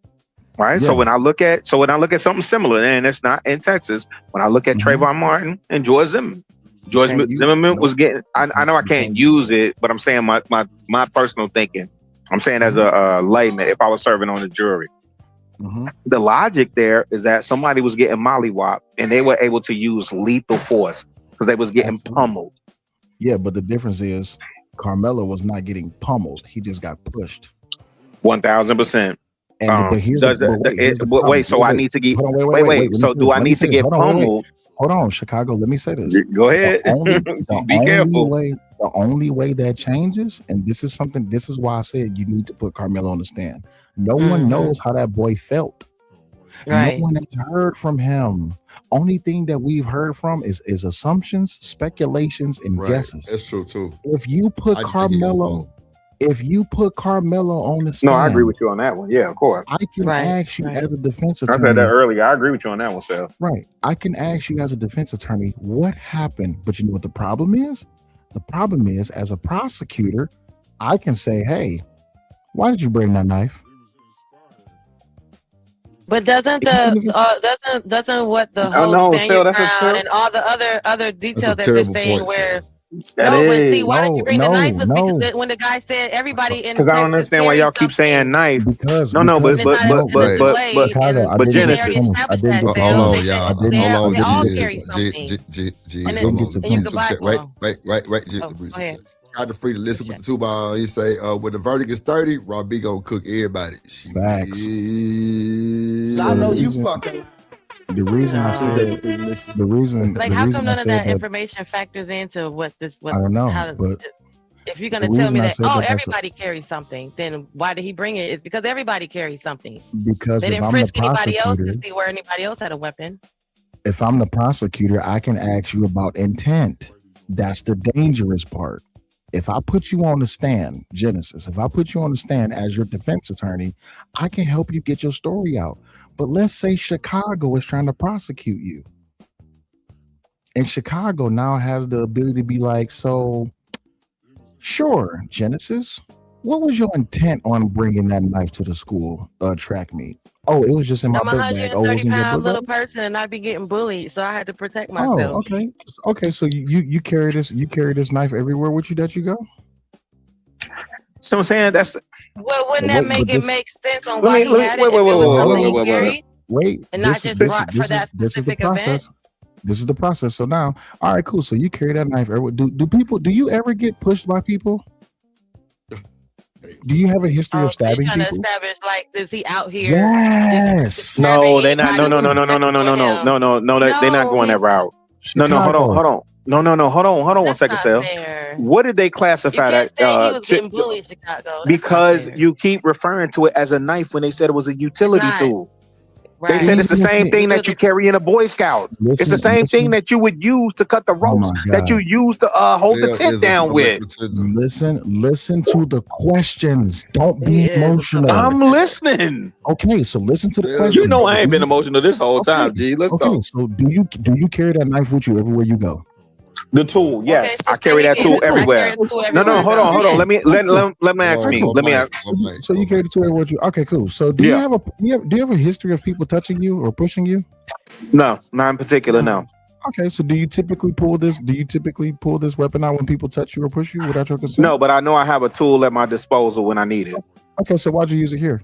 right? Yeah. So when I look at something similar, and it's not in Texas, when I look at Trayvon Martin and George Zimmerman. George Zimmerman was getting. I know I can't use it, but I'm saying my personal thinking. I'm saying as a layman, if I was serving on the jury, the logic there is that somebody was getting mollywopped and they were able to use lethal force because they was getting pummeled. Yeah, but the difference is Karmelo was not getting pummeled; he just got pushed. 1000%. Wait. So I need to get. Wait. So do I need to get pummeled? Hold on, Chicago. Let me say this. Go ahead. Be careful. The only way that changes, and this is why I said you need to put Karmelo on the stand. No one knows how that boy felt. Right. No one has heard from him. Only thing that we've heard from is assumptions, speculations, and guesses. That's true too. If you put Karmelo on the stand, no, I agree with you on that one. Yeah, of course. I can ask you as a defense attorney. I said that earlier. I agree with you on that one, Sal. Right. I can ask you as a defense attorney what happened, but you know what the problem is? The problem is, as a prosecutor, I can say, "Hey, why did you bring that knife?" But doesn't what the whole stand your ground and all the other details that they're saying where why did you bring the knife? Because when the guy said everybody in because I don't understand why y'all keep saying knife. Because but Genesis. Hold on, y'all. Hold on. Right. Got the free to listen with the two ball. He say, when the verdict is 30, Rob B gonna cook everybody. Facts. I know you fucking. The reason I said how come none of that information factors into what I don't know, but if you're gonna tell me that everybody carries something, then why did he bring it? It's because everybody carries something. Because they didn't frisk anybody else to see where anybody else had a weapon. If I'm the prosecutor, I can ask you about intent. That's the dangerous part. If I put you on the stand, Genesis, if I put you on the stand as your defense attorney, I can help you get your story out. But let's say Chicago is trying to prosecute you. And Chicago now has the ability to be like, so, sure, Genesis, what was your intent on bringing that knife to the school track meet? Oh, it was just in my book bag. Oh, it was in your book little person, and I'd be getting bullied, so I had to protect myself. Oh, okay. So you carry this knife everywhere with you that you go? So I'm saying that's. Well, wouldn't that make sense on why he had it? Wait. And not just brought for that specific event. This is the process. So now, all right, cool. So you carry that knife everywhere. Do you ever get pushed by people? Do you have a history of stabbing people? Establish, like, is he out here? Yes. No, they're not. No. They're not going that route. No. Hold on. No. Hold on 1 second, Sal. What did they classify that? He was getting bullied in Chicago. Because you keep referring to it as a knife when they said it was a utility tool. Right. They said it's the same thing that you carry in a Boy Scout. It's the same thing that you would use to cut the ropes, that you use to hold the tent down with. Listen to the questions. Don't be emotional. I'm listening. Okay, so listen to the questions. You know I ain't been emotional this whole time, G. Let's go. So do you carry that knife with you everywhere you go? The tool, yes, I carry that tool everywhere. No, hold on. Let me ask me. So you carry the tool everywhere with you? Okay, cool. So do you have a history of people touching you or pushing you? No, not in particular. No. Okay, so do you typically pull this weapon out when people touch you or push you without your consent? No, but I know I have a tool at my disposal when I need it. Okay, so why'd you use it here?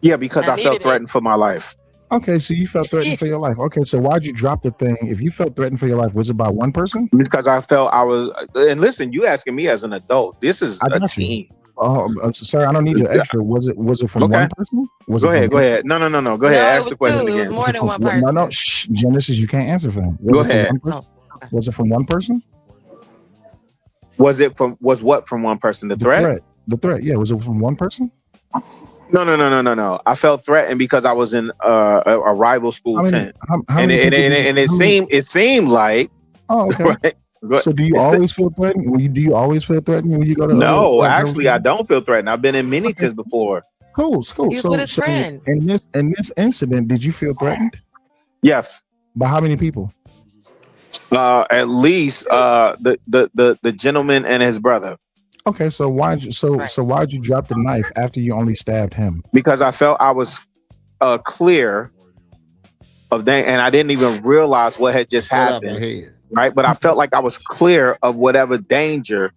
Yeah, because I felt threatened for my life. Okay, so you felt threatened for your life. Okay, so why'd you drop the thing? If you felt threatened for your life, was it by one person? Because I felt I was. And listen, you asking me as an adult. This is a team. Oh, sorry, I don't need your extra. Was it from one person? Go ahead. No. Go ahead. Ask the question again. It was more than one person. No. Genesis, you can't answer for him. Go ahead. Was it from one person? Was what from one person? The threat? The threat. Yeah. Was it from one person? No. I felt threatened because I was in a rival school tent, how many people it seemed like. Oh, okay. Right? So do you always feel threatened? Do you always feel threatened when you go to? No, actually, I don't feel threatened. I've been in many tents before. Cool. He was with his friend. In this incident, did you feel threatened? Yes. By how many people? At least the gentleman and his brother. Okay, so why'd you drop the knife after you only stabbed him? Because I felt I was clear of that, and I didn't even realize what had just happened. Right, but I felt like I was clear of whatever danger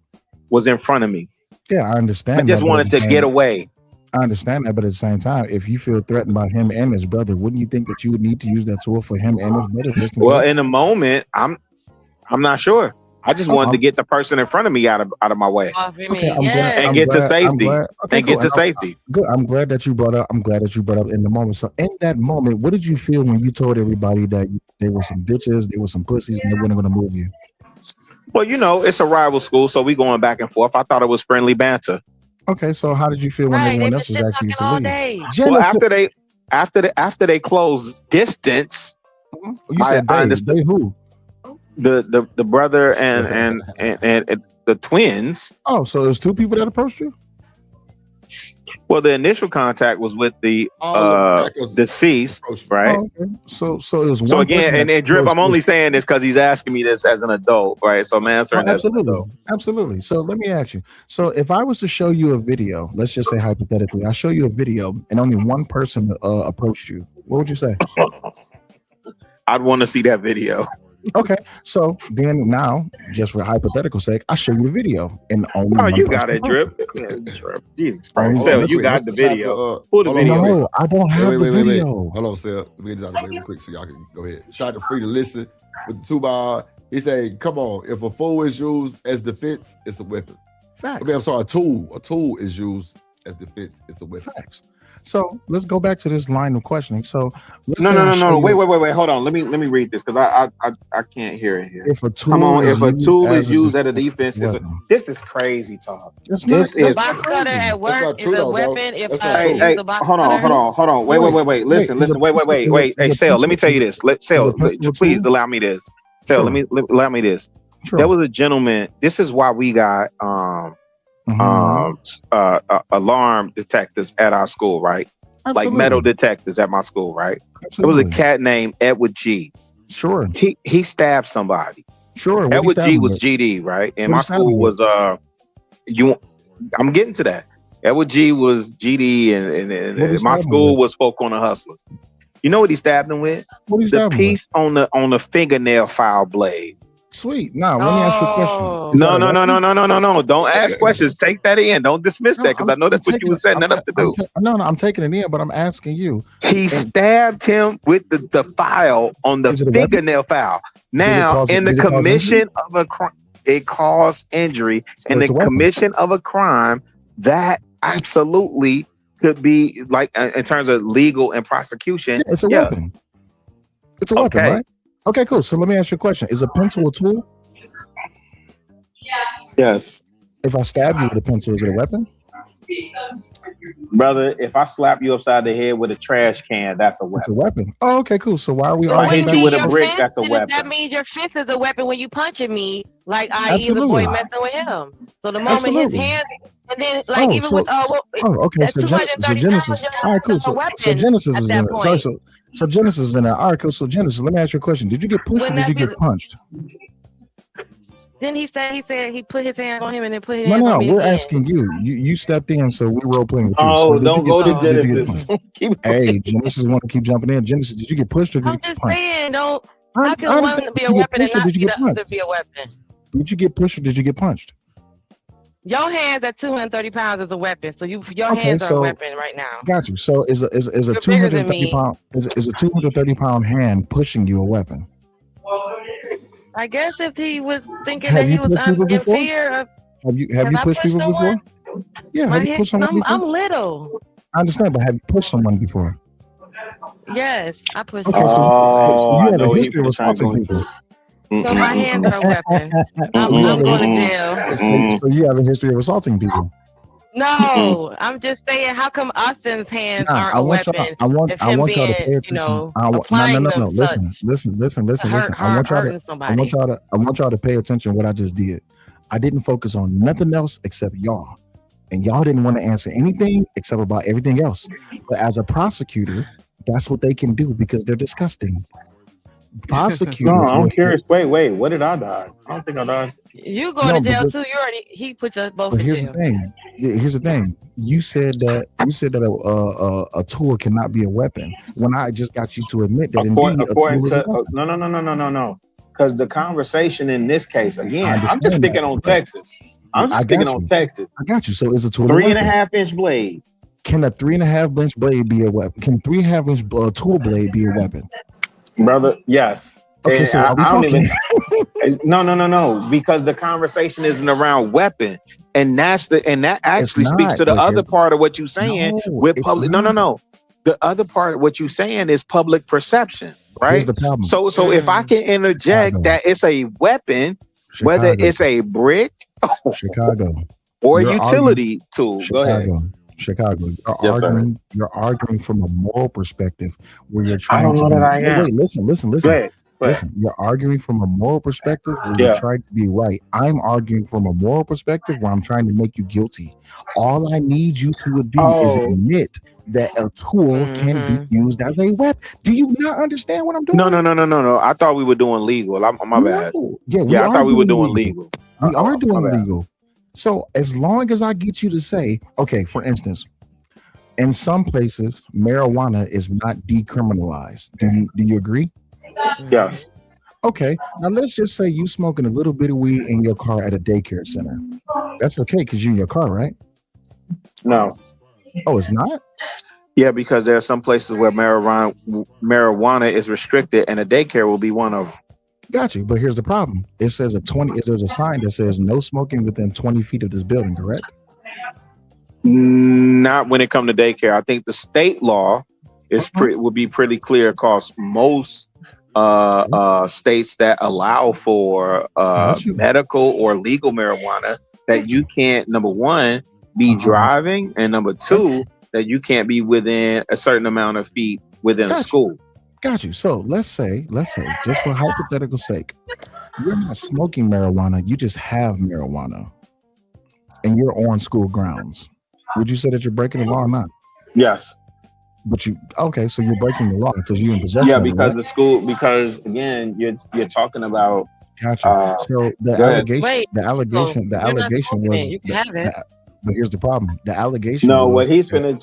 was in front of me. Yeah, I understand. I just wanted to get away. I understand that, but at the same time, if you feel threatened by him and his brother, wouldn't you think that you would need to use that tool for him and his brother? Well, in the moment, I'm not sure. I just wanted to get the person in front of me out of my way, and get to safety. Good. I'm glad that you brought up. In the moment. So, in that moment, what did you feel when you told everybody that they were some bitches, they were some pussies, and they weren't going to move you? Well, it's a rival school, so we going back and forth. I thought it was friendly banter. Okay, so how did you feel when everyone else was actually used to leave? Well, after they closed distance, you said they who? The brother and the twins. Oh, so there's two people that approached you? Well, the initial contact was with the deceased, right? Oh, okay. So it was one. So again, and Drip, I'm only saying this because he's asking me this as an adult, right? So I'm answering that. Absolutely. So let me ask you. So if I was to show you a video, let's just say hypothetically, I show you a video and only one person approached you, what would you say? I'd want to see that video. Okay, so then now, just for hypothetical sake, I show you the video, and only you got it, Drip. Jesus Christ, you got the video. Pull the video. No, I don't have the video. Hold on, Sel. Let me get this out of the way real quick so y'all can go ahead. Shout out to Free to Listen with the 2-bar. He said, "Come on, if a fool is used as defense, it's a weapon." Facts. Okay, I'm sorry. A tool is used as defense. It's a weapon. Facts. So let's go back to this line of questioning. So no. Wait. Hold on. Let me read this because I can't hear it here. If a tool is used as a defense, this is crazy talk. Box cutter at work is a weapon. Hold on. Wait. Listen. Wait. Hey, Sel, let me tell you this. Sel, please allow me this. Sel, allow me this. Sure. There was a gentleman. This is why we got alarm detectors at our school, right? Absolutely. Like metal detectors at my school, right? Absolutely. There was a cat named Edward G. Sure. He stabbed somebody. Sure. Edward G was GD, right? And my school was I'm getting to that. Edward G was GD, and my school was folk on the hustlers. You know what he stabbed them with? The piece on the fingernail file blade. Sweet. Now, let me ask you a question. No. Don't ask questions. Take that in. Don't dismiss that because I know that's what you were setting that up to do. I'm taking it in, but I'm asking you. He stabbed him with the file on the fingernail file. Now, in the commission of a crime, it caused injury. In the commission of a crime, that absolutely could be like in terms of legal and prosecution. It's a weapon. It's a weapon, right? Okay, cool. So let me ask you a question. Is a pencil a tool? Yes. If I stab you with a pencil, is it a weapon? Brother, if I slap you upside the head with a trash can, that's a weapon. It's a weapon. Oh, okay, cool. So why are we I hit you with a brick, that's a weapon. That means your fist is a weapon when you punching me, like the boy messing with him. So the moment his hands, and then okay. So Genesis. All right, cool. So Genesis is in it. So Genesis is in there. All right, cool. So Genesis, let me ask you a question. Did you get pushed or did you get punched? Then he said he put his hand on him and then put his hand on me. No, we're asking you. You stepped in, so we role playing with you. Oh, so don't go to Genesis. Hey, Genesis want to keep jumping in. Genesis, did you get pushed or did you get punched? I'm just saying, how can one be a weapon and not the other be a weapon? Did you get pushed or did you get punched? Your hands at 230 pounds is a weapon, so your hands are a weapon right now. Got you. So is a 230 pound is a 230 pound hand pushing you a weapon? I guess if he was thinking that he was in fear of. Have you pushed people before? Yeah, have you pushed someone before? I'm little. I understand, but have you pushed someone before? Yes, I pushed. Okay, so you have a history of assaulting people. So my hands are a weapon. I'm going to jail. So you have a history of assaulting people. No, I'm just saying, how come Austin's hands aren't I a want weapon? y'all. If him Want y'all to pay being, attention. No, applying no. them such Listen. hurting I want somebody. y'all to. I want y'all to pay attention. What I just did. I didn't focus on nothing else except y'all, and y'all didn't want to answer anything except about everything else. But as a prosecutor, that's what they can do because they're disgusting. Prosecutors. No, I'm curious. Wait. What did I die? I don't think I died. You going to jail too? He put us both But in here's jail. the thing. Here's the thing. You said that a tool cannot be a weapon. When I just got you to admit that indeed a tool is a weapon. No. Because the conversation in this case, again, I'm just picking on Texas. I'm just picking on Texas. I got you. So is a tool 3.5 inch blade? Can a 3.5 inch blade be a weapon? Can 3.5 inch tool blade be a weapon? Brother, yes. Okay, so are we talking? No, because the conversation isn't around weapon, and that actually speaks to the other part of what you're saying with public. No. The other part of what you're saying is public perception, right? Here's the problem. So if I can interject that it's a weapon, whether it's a brick, or a utility tool, go ahead. Chicago. Yes, you're arguing from a moral perspective where you're trying I don't know that I am. Wait, listen. Go ahead. Listen, you're arguing from a moral perspective where you're trying to be right. I'm arguing from a moral perspective where I'm trying to make you guilty. All I need you to do is admit that a tool can be used as a weapon. Do you not understand what I'm doing? No. I thought we were doing legal. My bad. Yeah, I thought we were doing legal. We are doing legal. So as long as I get you to say, okay, for instance, in some places, marijuana is not decriminalized. Do you agree? Yes. Okay. Now let's just say you smoking a little bit of weed in your car at a daycare center. That's okay because you're in your car, right? No. Oh, it's not? Yeah, because there are some places where marijuana is restricted, and a daycare will be one of them. Got you. But here's the problem. It says there's a sign that says no smoking within 20 feet of this building, correct? Not when it comes to daycare. I think the state law is would be pretty clear across most states that allow for medical or legal marijuana that you can't, number one, be driving, and number two, that you can't be within a certain amount of feet within a school. Got you. So let's say, just for hypothetical sake, you're not smoking marijuana, you just have marijuana, and you're on school grounds. Would you say that you're breaking the law or not? Yes. But so you're breaking the law because you're in possession. Yeah, because the school, because again, you're talking about. Gotcha. So the allegation was. You can have it. But here's the problem: the allegation. No, what he's finna.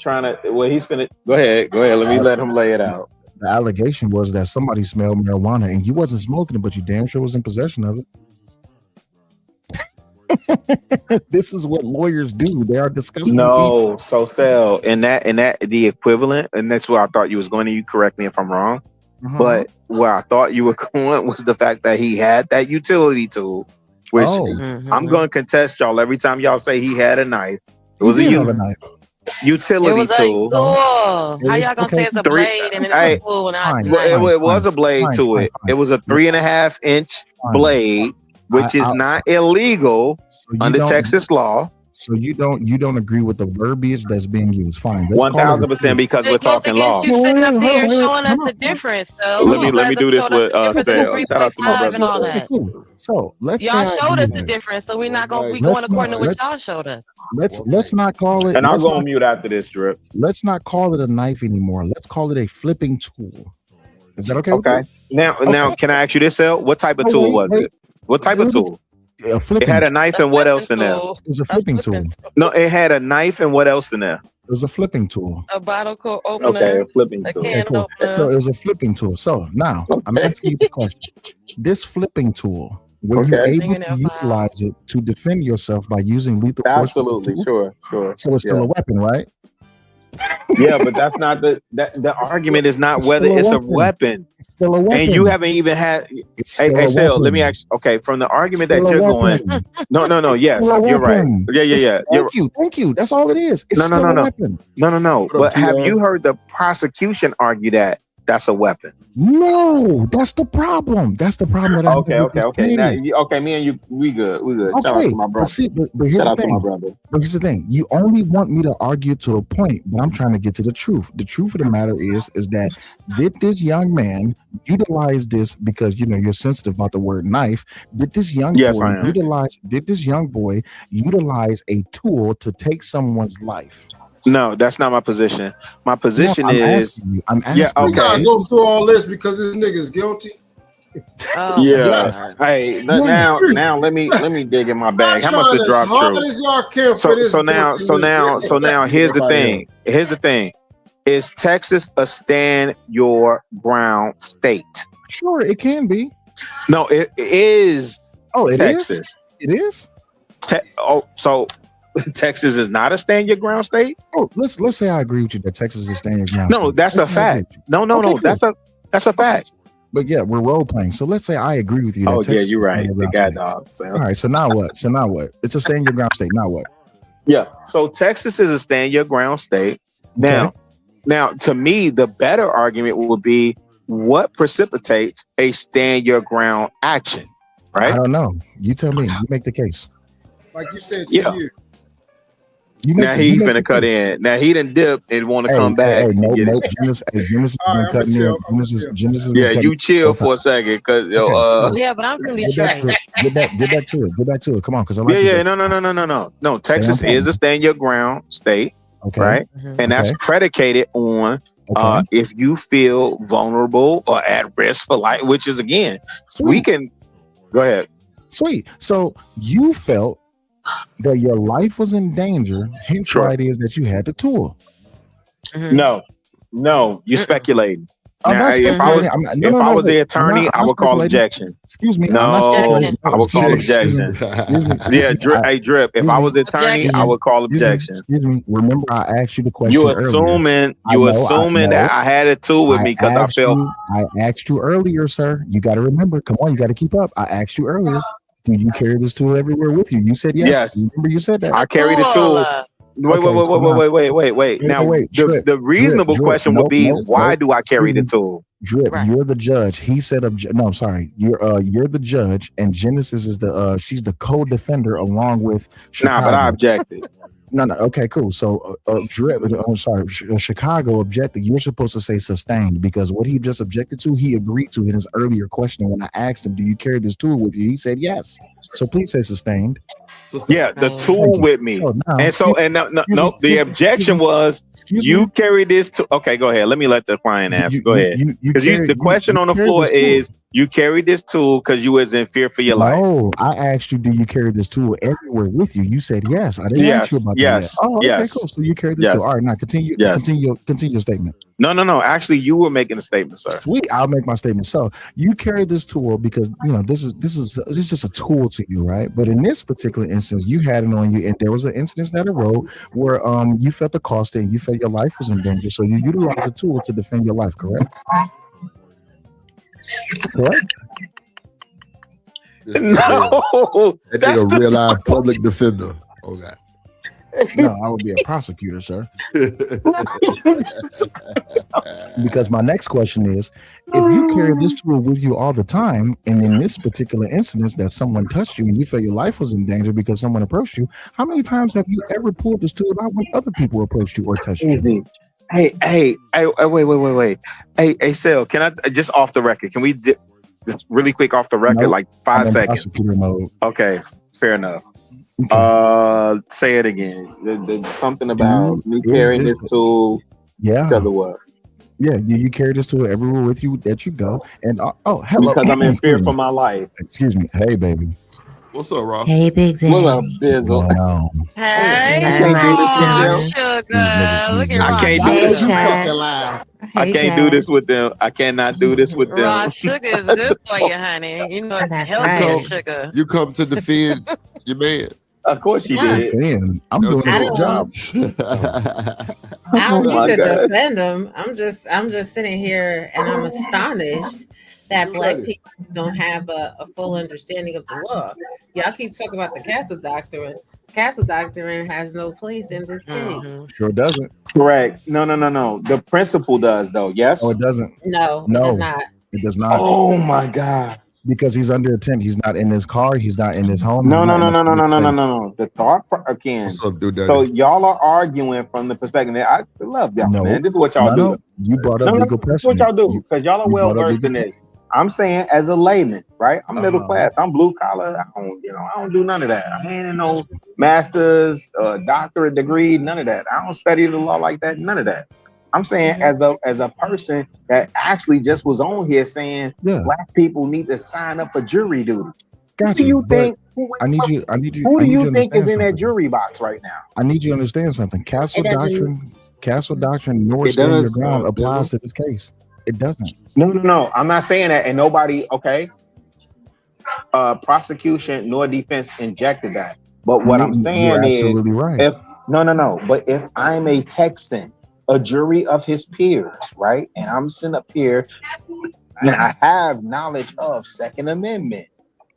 Go ahead. Let me let him lay it out. The allegation was that somebody smelled marijuana and you wasn't smoking it, but you damn sure was in possession of it. This is what lawyers do. They are disgusting. No, so Sel, and that the equivalent, and that's where I thought you was going. And you correct me if I'm wrong, but where I thought you were going was the fact that he had that utility tool. Which I'm going to contest y'all every time y'all say he had a knife. It was a utility tool. How y'all gonna say it's a blade and then it's a tool? It was a blade to it. It was a 3.5 inch blade, which is not illegal under Texas law. So you don't agree with the verbiage that's being used? Fine, 1,000% because we're talking law. You sitting up there showing us the difference, though. Let me do this with Sal. Shout out to my brother. Okay, cool. So let's y'all showed us the difference, so we're not gonna be going according to what y'all showed us. Let's not call it. And I'll go on mute after this, Drip. Let's not call it a knife anymore. Let's call it a flipping tool. Is that okay? Okay. Now, can I ask you this, Sal? What type of tool was it? What type of tool? It had a knife and what else in there? It was a flipping tool. No, it had a knife and what else in there? It was a flipping tool. A bottle opener. Okay, a flipping tool. Okay, cool. So it was a flipping tool. So now I'm asking you the question: this flipping tool, were you able to utilize it to defend yourself by using lethal force? Absolutely, sure. So it's still a weapon, right? Yeah, but that's not the argument is not whether it's a weapon. It's still a weapon. And you haven't even had. Hey, Phil, let me ask you. Okay, from the argument that you're going. No. Yes, you're right. Yeah. Thank you. That's all it is. It's no. weapon. No. But have you heard the prosecution argue that that's a weapon. No, that's the problem. That's the problem that I have with this Now, case. okay, me and you, we good. Shout out Okay, to my brother. but here's Shout the out to my thing. brother. But here's the thing. You only want me to argue to a point, but I'm trying to get to the truth. The truth of the matter is that did this young man utilize this because you're sensitive about the word knife? Did this young boy utilize a tool to take someone's life? No, that's not my position. My position I'm is asking you. I'm asking yeah, you. We gotta okay. go through all this because this nigga's guilty. Oh, Yeah. Yes. Hey, Yes. now let me dig in my bag. How much Trying the as drop hard true? as y'all can for this. So now here's the thing. Is Texas a stand your ground state? Sure, it can be. No, it is. Oh, it is? Texas. It is? So Texas is not a stand your ground state? Oh, let's say I agree with you that Texas is a stand your ground No, state. that's a Let's say I agree fact. with you. No, Okay, cool. that's a fact. But yeah, we're role playing. So let's say I agree with you. That Oh, Texas yeah, you're is a right. stand your The ground guy state. dog. So. All right. So now what? It's a stand your ground state. Now what? Yeah. So Texas is a stand your ground state. Now, to me, the better argument would be what precipitates a stand your ground action, right? I don't know. You tell me. You make the case. Like you said, Yeah. Now he's gonna cut in. Now he done dip and want to come back. No, Genesis is gonna cut in. Genesis. Yeah, you chill for a second, cause yeah, but I'm from Detroit. Get back to it. Come on, because I like yeah. No. Texas is a stand your ground state, right? And that's predicated on if you feel vulnerable or at risk for life, which is again, we can go ahead. Sweet. So you felt that your life was in danger, hence why it is that you had the tool. No, you're speculating. I'm Now, not if I was the attorney, I would call objection. Excuse me. No, I would call objection. Yeah, Drip. If I was the attorney, I would call objection. Excuse me. Remember, I asked you the question You earlier. assuming that I had a tool with me because I felt. I asked you earlier, sir. You got to remember. Come on, you got to keep up. I asked you earlier. Do you carry this tool everywhere with you? You said yes. Yes. Remember, you said that. I carry the tool. Wait. The reasonable question would be, why do I carry the tool? Drip, you're the judge. He said, no, I'm sorry. You're the judge, and Genesis is she's the co-defender along with Chicago. Nah, but I objected. No. Okay, cool. So, Drip, I'm sorry, Chicago objected. You're supposed to say sustained because what he just objected to, he agreed to in his earlier question when I asked him, "Do you carry this tool with you?" He said yes. So please say sustained. Yeah, the tool with me. The objection was you carry this to. Okay, go ahead. Let me let the client answer. Go ahead. Because the question on the floor is you carry this tool because you was in fear for your life. No, I asked you, do you carry this tool everywhere with you? You said yes. I didn't ask you about that. Oh, okay, cool. So you carry this tool. All right, now continue your statement. No. Actually, you were making a statement, sir. Sweet. I'll make my statement. So you carry this tool because this is just a tool to you, right? But in this particular instance, you had it on you, and there was an instance that arose where you felt accosted and you felt your life was in danger. So you utilized the tool to defend your life, correct? Correct? No, that's a real live public defender. Oh God. No, I would be a prosecutor, sir. Because my next question is, if you carry this tool with you all the time, and in this particular incident that someone touched you and you felt your life was in danger because someone approached you, how many times have you ever pulled this tool out when other people approached you or touched you? Hey, wait. Hey, Sal, can I just off the record? Can we just really quick off the record, like 5 seconds? Mode. Okay, fair enough. Say it again. Something about me carrying this tool. Yeah. Because of what? Yeah, you carry this tool everywhere with you that you go. And hello. Because I'm in fear for my life. Excuse me. Hey, baby. What's up, Rob? Hey, Big Daddy. What up, Bizzle? Hey, sugar. Look at Ross. I can't do this with them. I cannot do this with them. Ross, sugar is good for you, honey. You know it's healthy sugar. You come to defend your man. Of course you did. I'm doing a good job. I don't need to defend them. I'm just sitting here and I'm astonished that Black people don't have a full understanding of the law. Y'all keep talking about the castle doctrine. castle doctrine has no place in this case. Sure doesn't. Correct. No. The principal does though. Yes. No, it doesn't. No, No, it does not. It does not. Oh my God. Because he's under attempt. He's not in his car. He's not in his home. No. he's not in a public place. The thought again. What's up, dude? So y'all are arguing from the perspective that I love y'all, man. This is what y'all do. You brought up legal This is what precedent. y'all do because y'all are well versed in this. I'm saying as a layman, right? I'm middle class. I'm blue collar. I don't do none of that. I ain't in no master's, doctorate degree, none of that. I don't study the law like that. None of that. I'm saying as a person that actually just was on here saying black people need to sign up for jury duty. Who do you think? Who do you think is in that jury box right now? I need you to understand something. Castle doctrine, nor stand your ground applies to this case. It doesn't. No. I'm not saying that. And nobody, prosecution nor defense injected that. But what I'm saying is, absolutely right. But if I'm a Texan, a jury of his peers, right? And I'm sitting up here and I have knowledge of Second Amendment,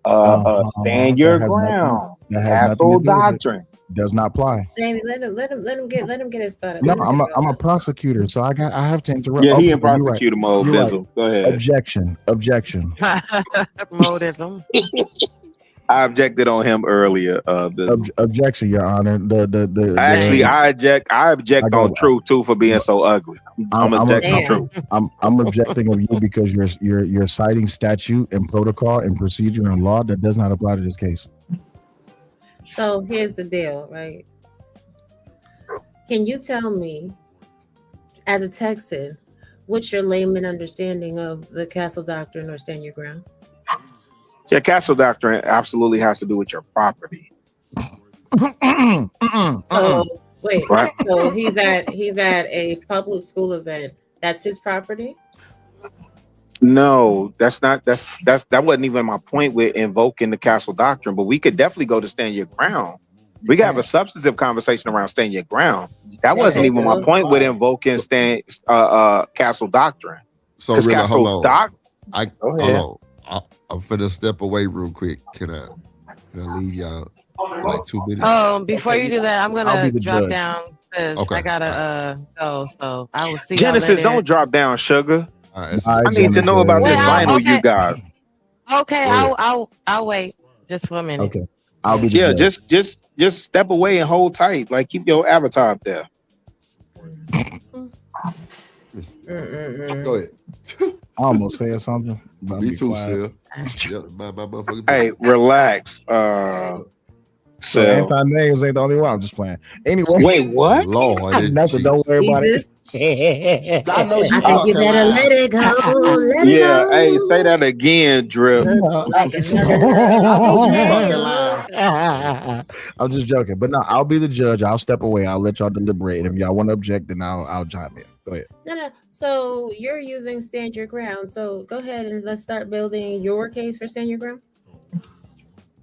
stand your ground, castle doctrine. Does not apply. Jamie, let him get it started. No, I'm a prosecutor, so I have to interrupt. Yeah, he in prosecutor mode, Bizzle. Go ahead. Objection. Modism. I objected on him earlier. Objection, Your Honor. I object on Truth too for being so ugly. I'm objecting on Truth. I'm objecting of you because you're citing statute and protocol and procedure and law that does not apply to this case. So here's the deal, right? Can you tell me, as a Texan, what's your layman understanding of the castle doctrine or stand your ground? Yeah, castle doctrine absolutely has to do with your property. So wait, Right. so he's at a public school event. That's his property? No, that wasn't even my point with invoking the castle doctrine, but we could definitely go to stand your ground. We could have a substantive conversation around stand your ground. That wasn't even my point with invoking castle doctrine. So really, hold on. Hold on. I'm finna step away real quick. Can I leave y'all like 2 minutes? Before you do that, I'm gonna drop down because I gotta go. So I will see y'all Genesis, later. Don't drop down, sugar. Right, I need to know about this vinyl you got. Okay, I'll wait just for a minute. Okay, I'll be the judge. Just step away and hold tight. Like keep your avatar up there. Go ahead. I almost said something. Me too, Sil. Hey, relax. So anti-names ain't the only one. I'm just playing. Anyway. Wait, what? Lord, nothing. Don't worry about it. I know you. I think you better let it go. Let it go. Hey, say that again, Drip. I'm just joking, but no, I'll be the judge. I'll step away. I'll let y'all deliberate, and if y'all want to object, then I'll chime in. Go ahead. No. So you're using stand your ground. So go ahead and let's start building your case for stand your ground.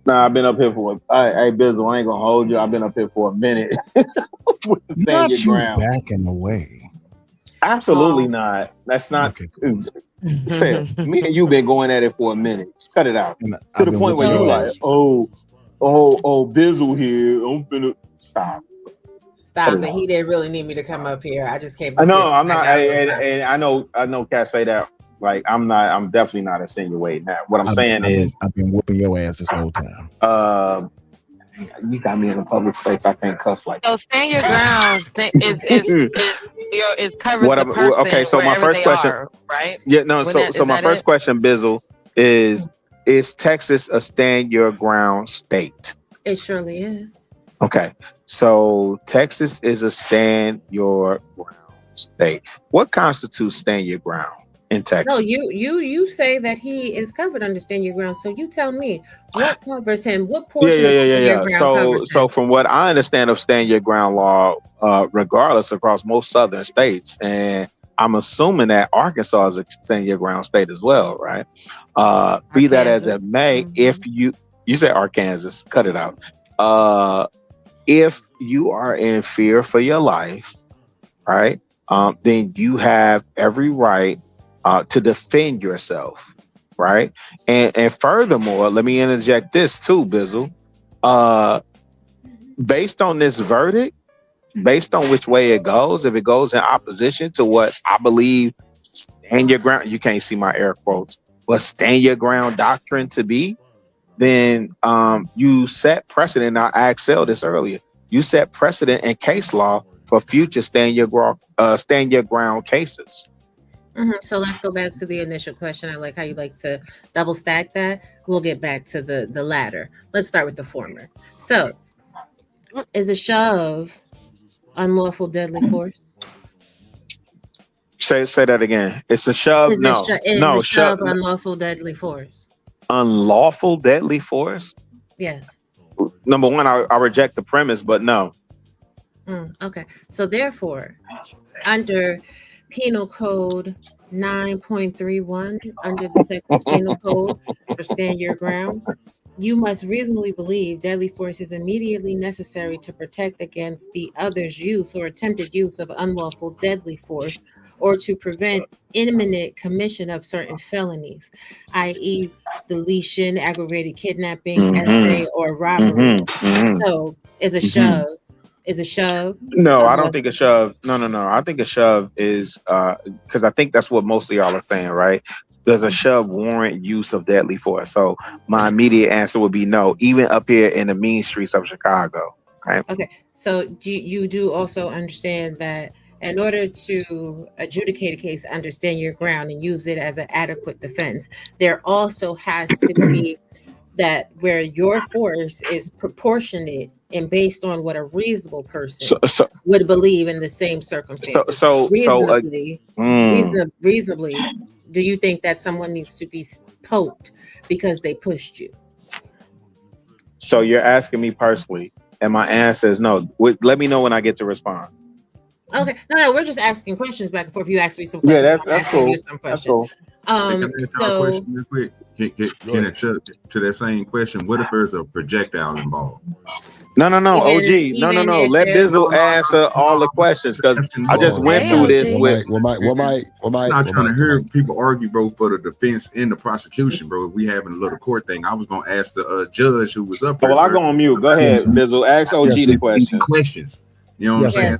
Nah, I've been up here for. Hey, Bizzle, I ain't gonna hold you. I've been up here for a minute. Not you backing away. Absolutely not. That's not. Okay. Me and you been going at it for a minute. Cut it out. To the point where you're like, oh, Bizzle here. I'm finna stop. Stop it. He didn't really need me to come up here. I just came. I know. I'm not. And I know. Cat say that. Like I'm not. I'm definitely not insinuating that. What I'm saying is, I've been whooping your ass this whole time. You got me in a public space. I can't cuss like. So stand your ground is covered. Okay, so my first question, right? Yeah, no. So my first question, Bizzle, is Texas a stand your ground state? It surely is. Okay, so Texas is a stand your ground state. What constitutes stand your ground in Texas? No, you say that he is covered under stand your ground. So you tell me what covers him. What portion of stand your ground covers him? So from what I understand of stand your ground law, regardless across most southern states, and I'm assuming that Arkansas is a stand your ground state as well, right? Be that as it may, if you say Arkansas, cut it out. If you are in fear for your life, right, then you have every right to defend yourself, right? And furthermore, let me interject this too, Bizzle. based on this verdict, based on which way it goes, if it goes in opposition to what I believe stand your ground, you can't see my air quotes, but stand your ground doctrine to be, then you set precedent. I asked Sel this earlier. You set precedent in case law for future stand your ground cases. So let's go back to the initial question. I like how you like to double stack that. We'll get back to the latter. Let's start with the former. So, is a shove unlawful deadly force? Say that again. It's a shove. Is No, a shove unlawful deadly force? Unlawful deadly force? Yes. Number one, I reject the premise, but no. Okay. So therefore, under Penal Code 9.31, under the Texas Penal Code for stand your ground, you must reasonably believe deadly force is immediately necessary to protect against the other's use or attempted use of unlawful deadly force, or to prevent imminent commission of certain felonies, i.e. deletion, aggravated kidnapping, essay, or robbery. So is a shove. Is a shove? No, I don't think a shove. No. I think a shove is because I think that's what most of y'all are saying, right? Does a shove warrant use of deadly force? So my immediate answer would be no, even up here in the mean streets of Chicago. Right? Okay. So you do also understand that in order to adjudicate a case, understand your ground, and use it as an adequate defense, there also has to be that where your force is proportionate and based on what a reasonable person would believe in the same circumstances. Reasonably, do you think that someone needs to be poked because they pushed you? So you're asking me personally, and my answer is no. Let me know when I get to respond. Okay, no, we're just asking questions back and forth. You ask me some questions. Yeah, that's cool. That's cool. So question real quick. Can it to that same question? What if there's a projectile involved? No, OG. No. Let Bizzle answer all the questions because I just went through this with. What might? I'm not trying to hear people argue, bro, for the defense and the prosecution, bro. We having a little court thing. I was gonna ask the judge who was up there. Well, I go on mute. Go ahead, Bizzle. Ask OG the questions. You know what I'm saying?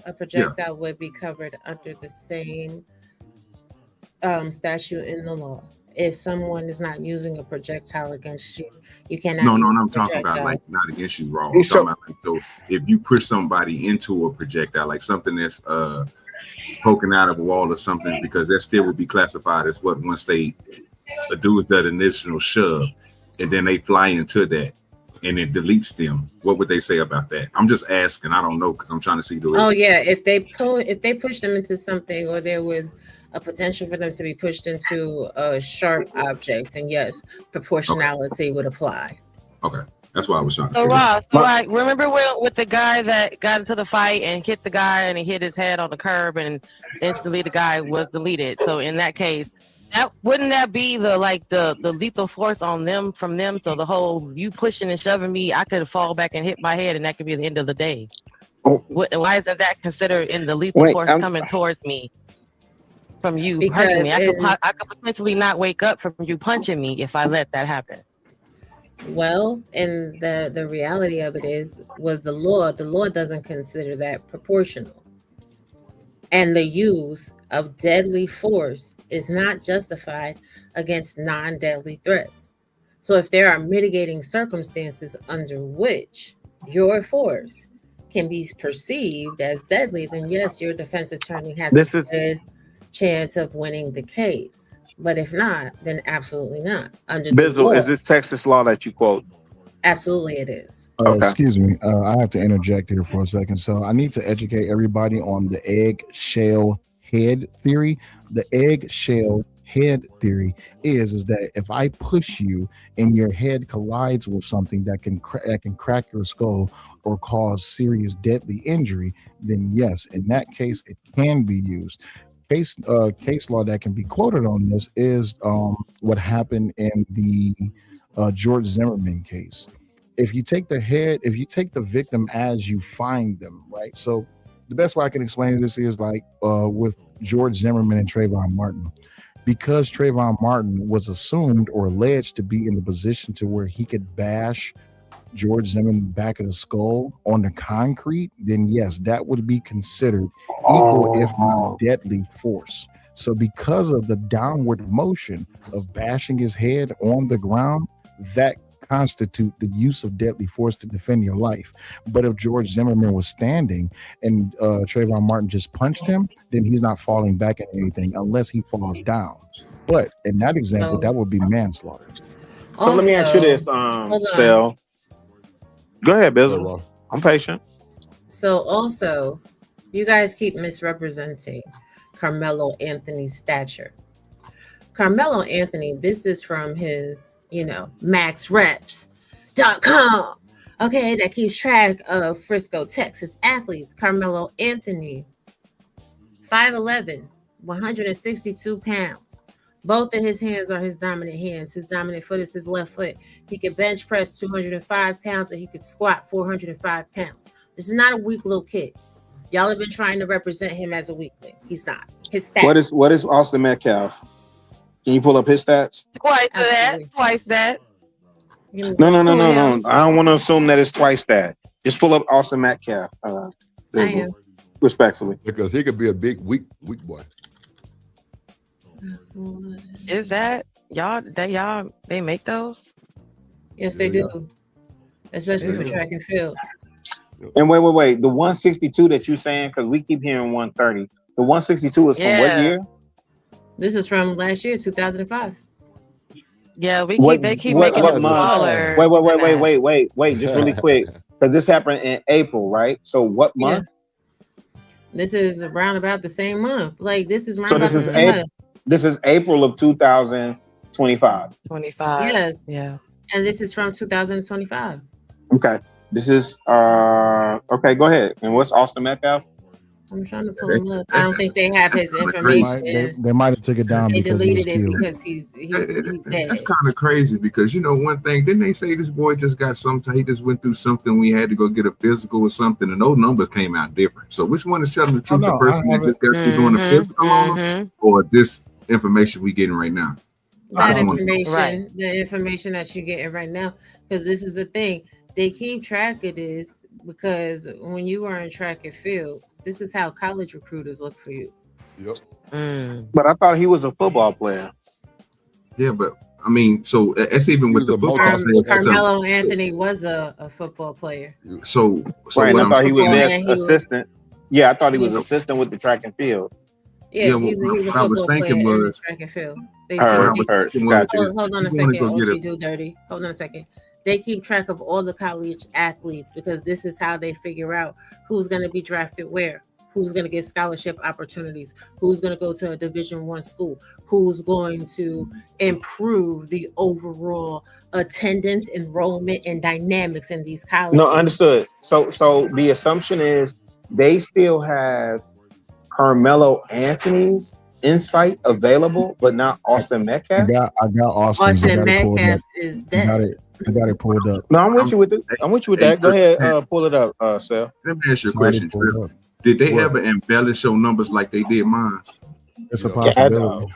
A projectile would be covered under the same statute in the law. If someone is not using a projectile against you, you cannot. No, I'm talking about like not against you, wrong. I'm talking about like, so if you push somebody into a projectile, like something that's poking out of a wall or something, because that still would be classified as what once they do that initial shove, and then they fly into that. And it deletes them. What would they say about that? I'm just asking. I don't know because I'm trying to see the. Oh yeah, if they push them into something, or there was a potential for them to be pushed into a sharp object, then yes, proportionality would apply. Okay, that's why I was trying. So Ross, like remember with the guy that got into the fight and hit the guy and he hit his head on the curb and instantly the guy was deleted. So in that case, wouldn't that be the lethal force on them from them? So the whole you pushing and shoving me, I could fall back and hit my head, and that could be the end of the day. Why isn't that considered in the lethal force coming towards me from you hurting me? I could potentially not wake up from you punching me if I let that happen. Well, and the reality of it was the law doesn't consider that proportional, and the use of deadly force is not justified against non-deadly threats. So if there are mitigating circumstances under which your force can be perceived as deadly, then yes, your defense attorney has a good chance of winning the case. But if not, then absolutely not. Under Bizzle, is this Texas law that you quote? Absolutely it is. Excuse me. I have to interject here for a second. So I need to educate everybody on the eggshell head theory. The eggshell head theory is that if I push you and your head collides with something that can crack your skull or cause serious deadly injury, then yes, in that case, it can be used. Case law that can be quoted on this is what happened in the George Zimmerman case. If you take the victim as you find them, right? So the best way I can explain this is like with George Zimmerman and Trayvon Martin. Because Trayvon Martin was assumed or alleged to be in the position to where he could bash George Zimmerman back of the skull on the concrete, then yes, that would be considered equal, if not deadly force. So because of the downward motion of bashing his head on the ground, that constitute the use of deadly force to defend your life. But if George Zimmerman was standing and Trayvon Martin just punched him, then he's not falling back at anything unless he falls down. But in that example, that would be manslaughter. So let me ask you this, Sal. Go ahead, Bizzle. I'm patient. So also, you guys keep misrepresenting Carmelo Anthony's stature. Carmelo Anthony, this is from his, maxreps.com. Okay, that keeps track of Frisco, Texas athletes. Carmelo Anthony, 5'11", 162 pounds. Both of his hands are his dominant hands. His dominant foot is his left foot. He could bench press 205 pounds, or he could squat 405 pounds. This is not a weak little kid. Y'all have been trying to represent him as a weakling. He's not. His stats. What is Austin Metcalf? Can you pull up his stats? Twice that. No. I don't want to assume that it's twice that. Just pull up Austin Metcalf. Respectfully, because he could be a big weak boy. Is that y'all? They make those? Yes, they do. Especially for track and field. And wait. The 162 that you're saying, because we keep hearing 130. The 162 is from what year? This is from last year, 2005. Yeah, they keep making it smaller. Wait, just really quick, because this happened in April, right? So what month? Yeah. This is around about the same month. Like this is around about the same month. This is April of 2025. 25. Yes. Yeah. And this is from 2025. Okay. This is okay, go ahead. And what's Austin Metcalf? I'm trying to pull him up. I don't think they have his information. They might have took it down. They because deleted he was it because he's dead. That's kind of crazy because one thing, didn't they say this boy just got something? He just went through something. We had to go get a physical or something, and those numbers came out different. So which one is telling the truth? The person that just got through doing a physical on him, or this information we getting right now? That information, the information that you're getting right now, because this is the thing. They keep track of this because when you are in track and field, this is how college recruiters look for you. Yep. But I thought he was a football player. Yeah, but I mean, so that's even with the football. Carmelo Anthony was a football player. So right, I thought he was their assistant. Yeah, I thought he was assistant with the track and field. Yeah, he was a football player in the track and field. Hold on a second, OG Do Dirty. Hold on a second. They keep track of all the college athletes because this is how they figure out who's going to be drafted where, who's going to get scholarship opportunities, who's going to go to a Division I school, who's going to improve the overall attendance, enrollment, and dynamics in these colleges. No, understood. So the assumption is they still have Carmelo Anthony's insight available, but not Austin Metcalf. I got Austin. Austin Metcalf is dead. I got it pulled up. No, I'm with you with it. I'm with you with that. Go ahead, pull it up, Sal. Let me ask you a question, Trip. Did they ever embellish your numbers like they did mine? It's a possibility.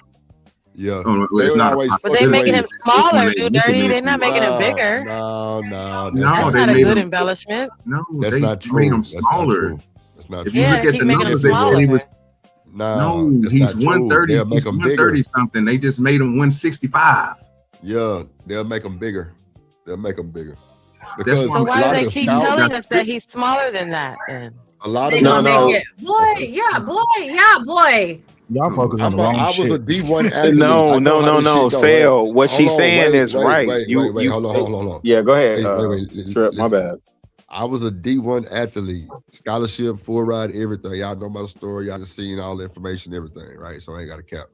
Yeah. It's not. But they making him smaller, Do Dirty. They're not making him bigger. No. That's not a good embellishment. No, that's not true. Made him smaller. That's not if true. you look at the numbers, they said he was. No, he's 130. He's 130 something. They just made him 165. Yeah, they'll make him bigger. They'll make him bigger. Because so why do they keep telling us that he's smaller than that? Then a lot of boy. Y'all focus on the wrong I was a D1 athlete. No. Sale. What she's saying is right. Wait, hold on. Yeah, go ahead. Trip, my bad. I was a D1 athlete, scholarship, full ride, everything. Y'all know my story. Y'all just seen all the information, everything, right? So I ain't got a cap.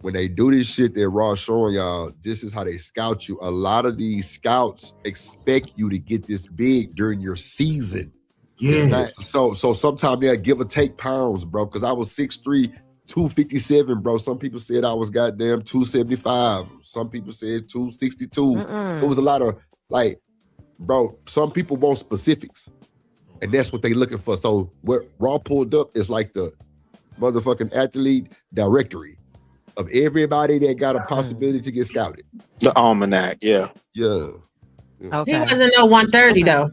When they do this shit that Raw showing y'all, this is how they scout you. A lot of these scouts expect you to get this big during your season. Yes. So sometimes they'll give or take pounds, bro, because I was 6'3", 257, bro. Some people said I was goddamn 275. Some people said 262. It was a lot of, like, bro, some people want specifics, and that's what they looking for. So what Raw pulled up is like the motherfucking athlete directory of everybody that got a possibility to get scouted. The almanac, yeah. Yeah. He wasn't no 130 though.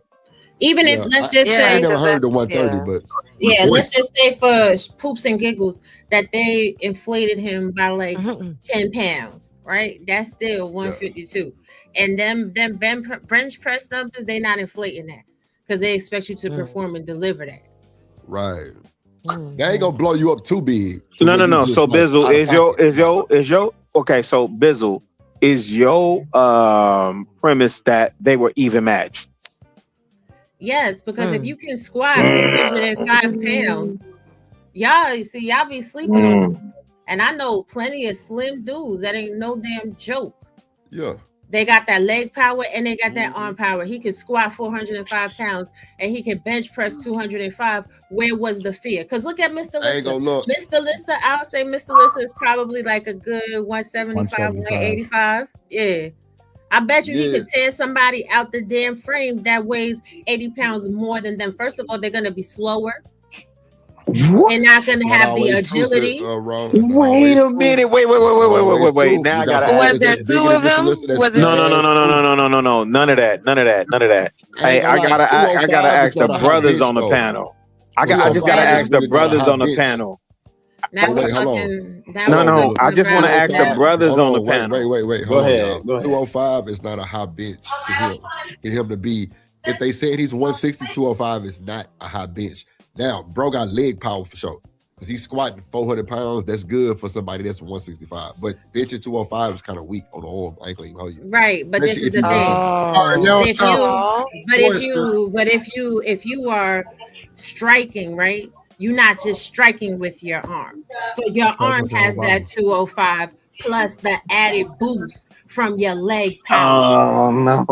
Even if let's just say I never heard the 130, but let's just say for poops and giggles that they inflated him by like 10 pounds, right? That's still 152. And them bench press numbers, they not inflating that because they expect you to perform and deliver that. Right. They ain't gonna blow you up too big. No. So Bizzle, is your okay, so Bizzle, is your premise that they were even matched? Yes, because if you can squat 405 pounds, y'all be sleeping on them. And I know plenty of slim dudes that ain't no damn joke. Yeah. They got that leg power and they got that arm power. He can squat 405 pounds and he can bench press 205. Where was the fear? Because look at Mr. Lister. Mr. Lister, I'll say Mr. Lister is probably like a good 175, 185. Yeah. I bet you he could tear somebody out the damn frame that weighs 80 pounds more than them. First of all, they're going to be slower. They're not going to have the agility. Wait a minute. Wait. Now I gotta ask. Was there two of them? No. None of that. Hey, I gotta ask the brothers on the panel. I just gotta ask the brothers on the panel. Now wait, hold on. No. I just want to ask the brothers on the panel. Wait. Hold on, y'all. 205 is not a high bench to him. For him to be, if they said he's 160, 205 is not a high bench. Now, bro got leg power for sure. Because he's squatting 400 pounds. That's good for somebody that's 165. But benching 205 is kind of weak on the arm. I ain't gonna even hold you. Right, but this is the thing. If you are striking, right? You're not just striking with your arm. So your arm has that 205 plus the added boost from your leg power. Oh no.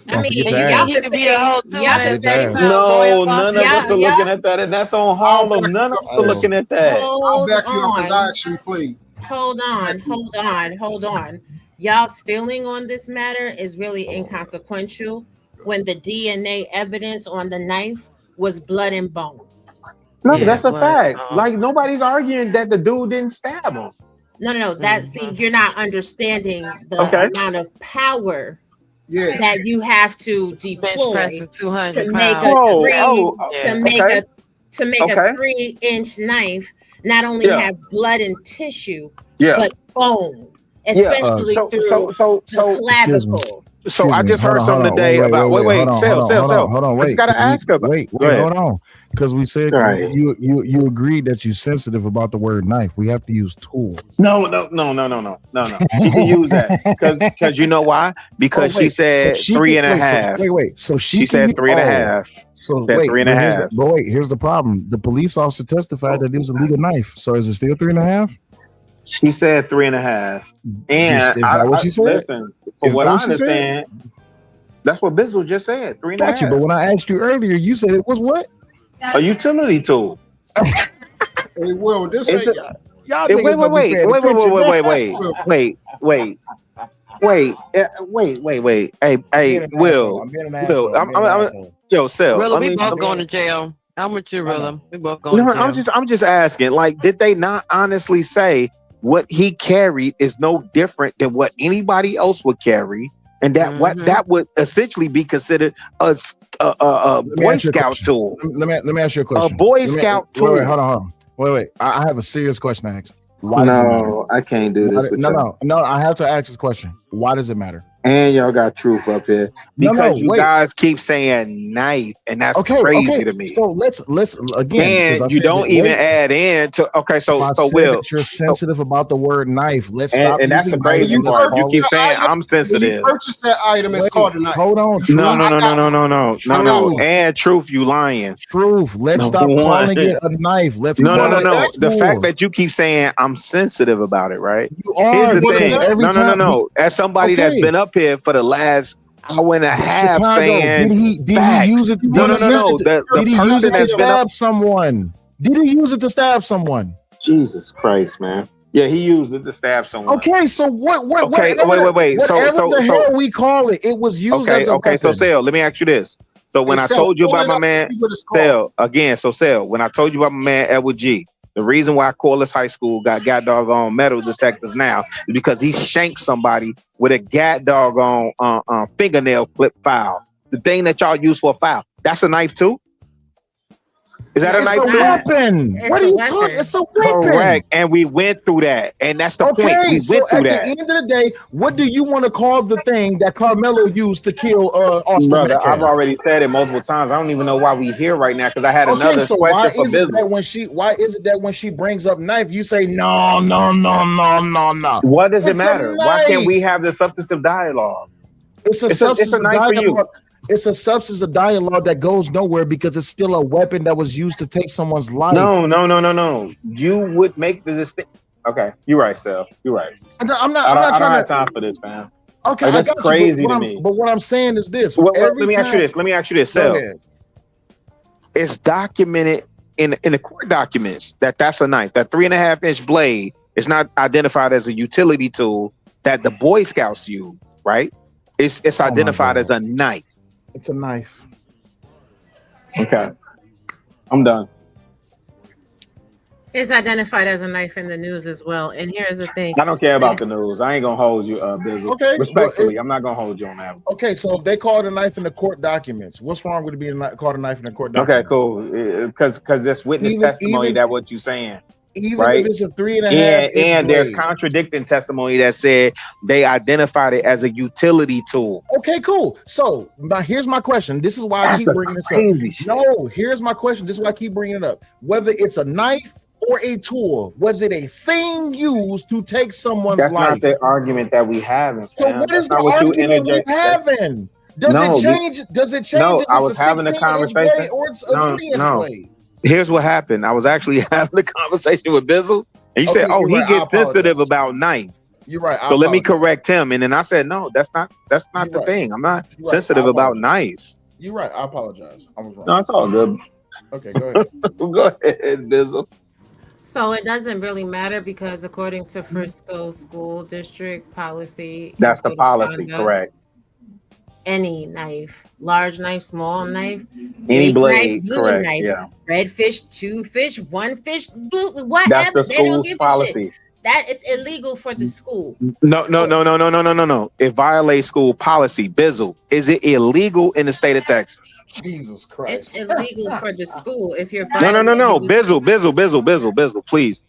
I mean, y'all can say no, none of us are looking at that, and that's on Harlem. None of us are looking at that. I'll back you up because I actually played. Hold on. Y'all's feeling on this matter is really inconsequential when the DNA evidence on the knife was blood and bone. No, that's a fact. Like nobody's arguing that the dude didn't stab him. No. See, you're not understanding the amount of power that you have to deploy to make a 3-inch knife not only have blood and tissue but bone, especially through the clavicle. So I just heard something today about wait, Hold on. Wait, gotta ask her. Wait, hold on. Because we said you agreed that you're sensitive about the word knife. We have to use tool. No. You can use that because you know why? Because she said 3.5. Wait. So she said 3.5. So wait, 3.5. But wait, here's the problem. The police officer testified that it was a legal knife. So is it still 3.5? She said 3.5. And is that what she said? Listen, from what I understand, that's what Bizzle just said. 3.5. Got you, but when I asked you earlier, you said it was what? A utility tool. Hey, Will, this ain't y'all. Wait. Hey, Will. Yo, Sel. Rilla, we both going to jail. I'm with you, Rilla. We both going to jail. I'm just asking. Like, did they not honestly say what he carried is no different than what anybody else would carry, and that that would essentially be considered a Boy Scout tool? Let me ask you a question. A Boy Scout tool. Wait, hold on. Wait. I have a serious question to ask. Why does it matter? I can't do this. No. I have to ask this question. Why does it matter? And y'all got truth up here because you guys keep saying knife, and that's crazy to me. So let's again. And you don't even add in to So Will, you're sensitive about the word knife. Let's stop. And that's the crazy part. You keep saying I'm sensitive. You purchase that item, it's called a knife. Hold on. No. And truth, you lying. Truth. Let's stop calling it a knife. Let's no. The fact that you keep saying I'm sensitive about it, right? You are. Here's the thing. No. As somebody that's been up here for the last hour and a half, saying, did he use it? No. Did he use it to stab someone? Did he use it to stab someone? Jesus Christ, man. Yeah, he used it to stab someone. Okay, so what? Okay, wait. Whatever the hell we call it, it was used as a weapon. So Sel, let me ask you this. So when I told you about my man, Sel, when I told you about my man Edward G, The reason why Corliss High School got doggone metal detectors now is because he shanked somebody with a doggone fingernail clip file. The thing that y'all use for a file. That's a knife too? Is that a knife? It's a weapon. What are you talking? It's a weapon. Correct. And we went through that. And that's the point. We So went through at that. the end of the day, what do you want to call the thing that Karmelo used to kill Austin Brother, Metcalf? I've already said it multiple times. I don't even know why we here right now because I had another so question why for is it business. that when she brings up knife, you say no? What does it It's a matter? Why can't we knife. have the substantive dialogue? It's a It's substance a of knife for you. dialogue. It's a substance of dialogue that goes nowhere because it's still a weapon that was used to take someone's life. No. You would make the distinction. Okay, you're right, Sel. You're right. I'm not I trying don't have to. time for this, man. Okay, Like, that's crazy to me. But what I'm saying is this. Well, let me ask you this, Go Sel. ahead. It's documented in the court documents that's a knife. That 3.5-inch blade is not identified as a utility tool that the Boy Scouts use, right? It's identified as a knife. It's a knife. Okay. I'm done. It's identified as a knife in the news as well. And here's the thing. I don't care about the news. I ain't gonna hold you, Bizzle. Okay, Respectfully, I'm not gonna hold you on that. Okay, so if they call it a knife in the court documents, what's wrong with it being called a knife in the court documents? Okay, cool. Because there's witness testimony that what you're saying. Even right? if it's a 3.5 and there's blade. contradicting testimony that said they identified it as a utility tool. Okay, cool. So now here's my question. This is why I keep bringing this up. No, here's my question. This is why I keep bringing it up. Whether it's a knife or a tool, was it a thing used to take someone's That's life? not the argument that we having. So what is the argument we having? Does it change? Does it change? No, if I it's was a having a 16-inch conversation. blade or it's a 3-inch blade? Here's what happened. I was actually having a conversation with Bizzle, and he said, "Oh, he gets sensitive about knives." You're right. So let me correct him, and then I said, "No, that's not the thing. I'm not sensitive about knives." You're right. I apologize. I was wrong. No, it's all good. Okay, go ahead. Go ahead, Bizzle. So it doesn't really matter because according to Frisco School District policy, That's the policy, correct? Any knife, large knife, small knife, Any big blade, knife, blue correct? knife, Yeah, red fish, 2 fish, 1 fish, blue, whatever. that's the They don't school's give a policy. shit. That is illegal for the school. No. It violates school policy. Bizzle, is it illegal in the state of Texas? Jesus Christ! It's illegal for the school if you're No. Bizzle, please.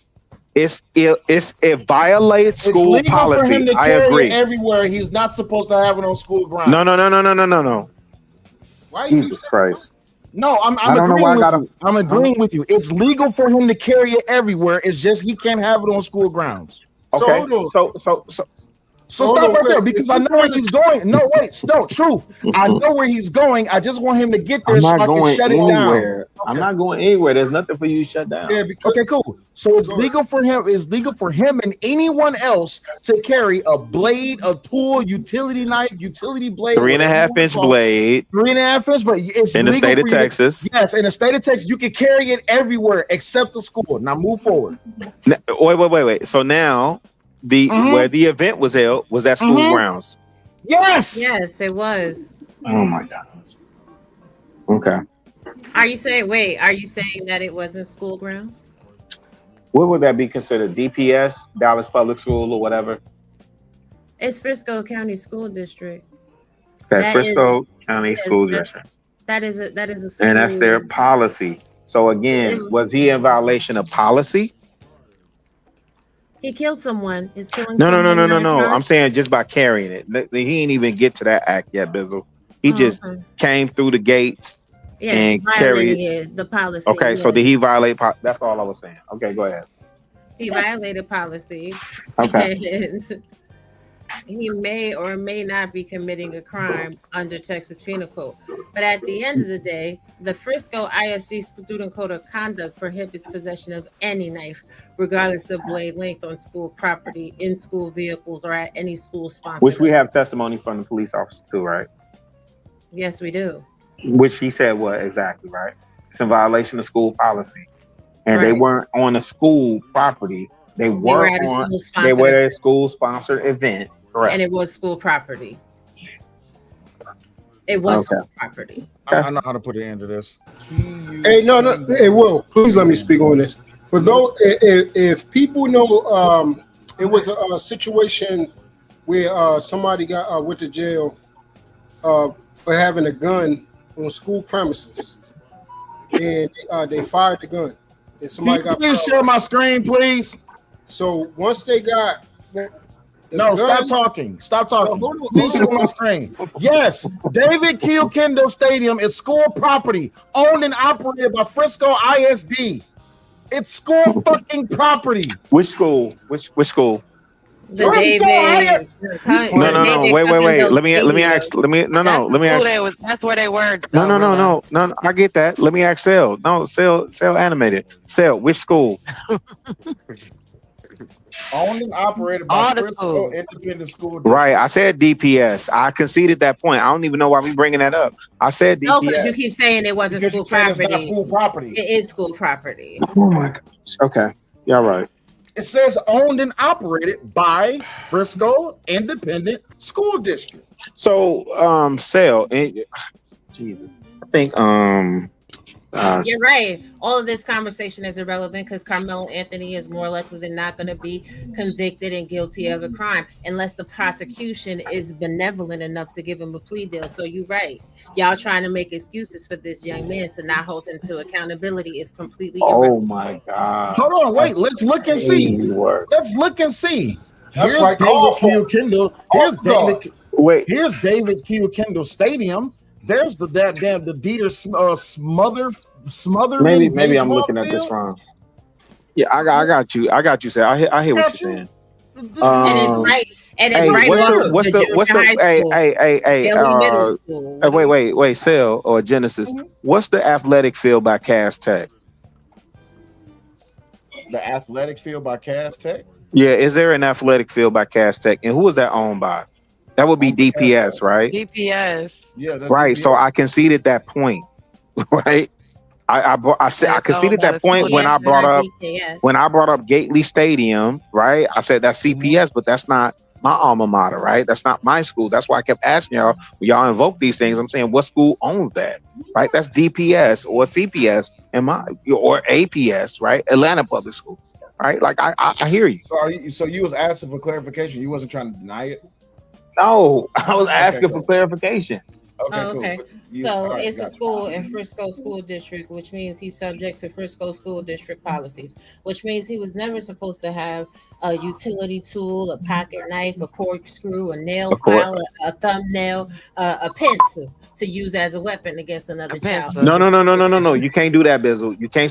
It violates school it's legal policy. for him to I carry agree. it everywhere. He's not supposed to have it on school grounds. No. Why are you Jesus Christ. No, I'm I don't know why agreeing I with gotta- you. I'm agreeing with you. It's legal for him to carry it everywhere. It's just he can't have it on school grounds. Okay. So stop right there because I know where he's going. No, wait, no, truth. I know where he's going. I just want him to get there I'm so not I can going shut it anywhere. down. I'm not going anywhere. There's nothing for you to shut down. Okay, cool. So it's legal for him. It's legal for him and anyone else to carry a blade, a tool, utility knife, utility blade, 3.5-inch blade. 3.5-inch, but it's In the legal state of for you to- Texas. Yes, in the state of Texas, you can carry it everywhere except the school. Now move forward. Wait. So now where the event was held was at school grounds. Yes, it was. Oh my goodness. Okay. Are you saying that it wasn't school grounds? What would that be considered? DPS, Dallas Public School, or whatever? It's Frisco County School District. That's Frisco County School District. That is a school. And that's their policy. So again, was he in violation of policy? He killed someone. Is killing No. someone not a crime? I'm saying just by carrying it. He ain't even get to that act yet, Bizzle. He just came through the gates and carried the policy. Okay, so did he violate? That's all I was saying. Okay, go ahead. He violated policy. Okay. And he may or may not be committing a crime under Texas Penal Code. But at the end of the day, the Frisco ISD Student Code of Conduct prohibits possession of any knife, regardless of blade length, on school property, in school vehicles, or at any school sponsor. Which we have testimony from the police officer too, right? Yes, we do. Which he said what exactly, right? It's in violation of school policy. And they weren't on a school property. They were at a on school-sponsored they were at a school sponsored event. Correct. And it was school property. It was school property. I know how to put an end to this. Hey, no. Hey, Will, please let me speak on this. For those, if people know, it was a situation where somebody got went to jail for having a gun on school premises, and they fired the gun, and somebody got. Please share my screen, please. So once they got. No, stop talking. Stop talking. Please share my screen. Yes, David Q. Kendall Stadium is school property owned and operated by Frisco ISD. It's school fucking property. Which school? Which school? The David. No. Wait. Let me ask. Let me ask. That's where they were. No. I get that. Let me ask Sel. No, Sel animated. Sel, which school? Owned and operated by Frisco Independent School District. Right. I said DPS. I conceded that point. I don't even know why we bringing that up. I said DPS. No, because you keep saying it wasn't Because school you're saying property. it's not school property. It is school property. Oh my gosh. Okay. Y'all right. It says owned and operated by Frisco Independent School District. So, Sel, Jesus, I think You're right. All of this conversation is irrelevant because Karmelo Anthony is more likely than not going to be convicted and guilty of a crime unless the prosecution is benevolent enough to give him a plea deal. So you're right. Y'all trying to make excuses for this young man to not hold him to accountability is completely Oh my God. Hold on, wait. Let's look and see. Let's look and see. That's Here's like David Q. Kendall. Here's David Q. Kendall Stadium. There's the Dieter Smother. Maybe I'm looking at this wrong. Yeah, I got you. I got you. Say I hear what you're saying. And it's right. And it's right off what's middle school. Wait, Sel or Genesis. What's the athletic field by Cass Tech? The athletic field by Cass Tech? Yeah, is there an athletic field by Cass Tech? And who is that owned by? That would be DPS, right? DPS. Yeah, that's right. DPS. So I conceded that point, right? I conceded that point when I brought up Gately Stadium, right? I said that's CPS, but that's not my alma mater, right? That's not my school. That's why I kept asking y'all. When y'all invoke these things, I'm saying what school owns that, right? That's DPS or CPS or APS, right? Atlanta Public School, right? Like I hear you. So you was asking for clarification. You wasn't trying to deny it. No, I was asking for clarification. Okay. Cool. So it's a school in Frisco School District, which means he's subject to Frisco School District policies, which means he was never supposed to have a utility tool, a pocket knife, a corkscrew, a nail file, a thumbnail, a pencil to use as a weapon against another child. No. You can't do that, Bizzle. You can't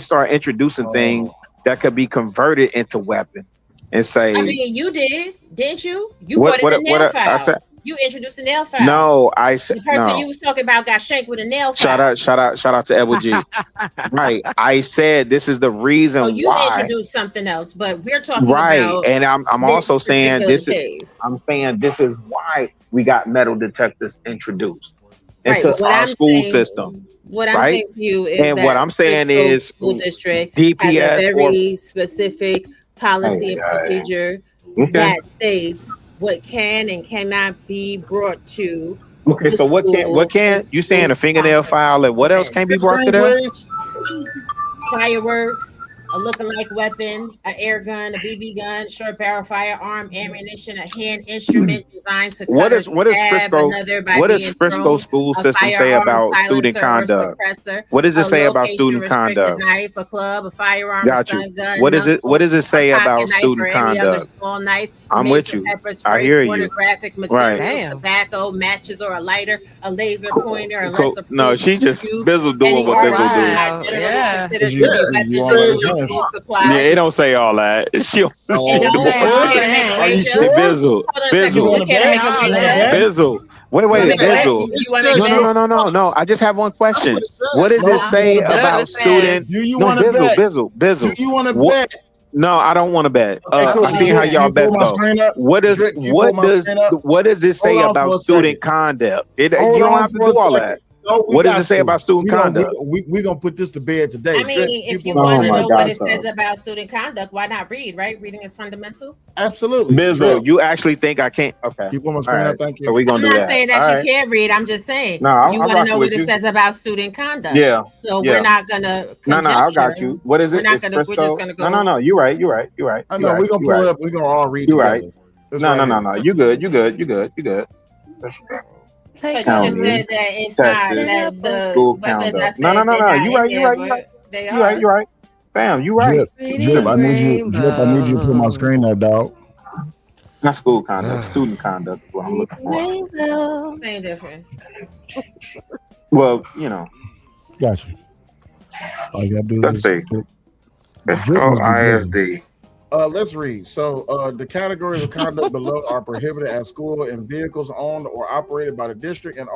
start introducing things that could be converted into weapons and say. I mean, you didn't you? You brought in a nail file. You introduced a nail file. No, I said the person no. you was talking about got shanked with a nail file. Shout out to Edward G. Right. I said this is the reason why. You introduced something else, but we're talking about and I'm also saying this case. I'm saying this is why we got metal detectors introduced into our school system. What I'm saying to you is and that what I'm saying is school district DPS has a very specific policy and procedure that states what can and cannot be brought to. Okay, so what can you saying a fingernail file and what else can be brought to them? Fireworks, a lookalike weapon, an air gun, a BB gun, short barrel firearm, ammunition, a hand instrument designed to what does Frisco school system say about student conduct? What does it say about student conduct? Knife, a club, a firearm, a stun gun. What does it say about student conduct? Small knife, I'm with you. I hear you. Pornographic material, tobacco, matches, or a lighter, a laser pointer, unless no, she just Bizzle doing what Bizzle do. Yeah, yeah, it don't say all that. She Bizzle. Wait, Bizzle. No. I just have one question. What does it say about student? Do you want to bet? Bizzle. Do you want to bet? No, I don't want to bet. I see how y'all bet though. What does it say about student conduct? You don't have to do all that. What does it say about student conduct? We're gonna put this to bed today. I mean, if you Oh want to my know God, what it son. says about student conduct, why not read, right? Reading is fundamental. Absolutely. Bizzle, you actually think I can't? Okay. Keep on my All screen. right. Thank you. So we're I'm gonna do not that. saying that All you right. can't read. I'm just saying No, you I'm want to rocking know with what it you. says about student conduct. Yeah. So Yeah. we're not gonna No, I got conjecture. you. What is We're it? not It's gonna. We're just Frisco. gonna go. No. You're right. I know we're gonna pull it up. We're gonna all read You're together. right. No. You good. Because you just said that it's not that the School weapons I conduct. said they're not You in there, but they are. You're right. Bam, you right. Drip, I need you to put my screen there, dog. Not school conduct, student conduct is what I'm looking for. Same difference. Well, Got you. All you gotta do let's is see. Let's Drip go must be busy. ISD. Let's read. So the categories of conduct below are prohibited at school in vehicles owned or operated by the district and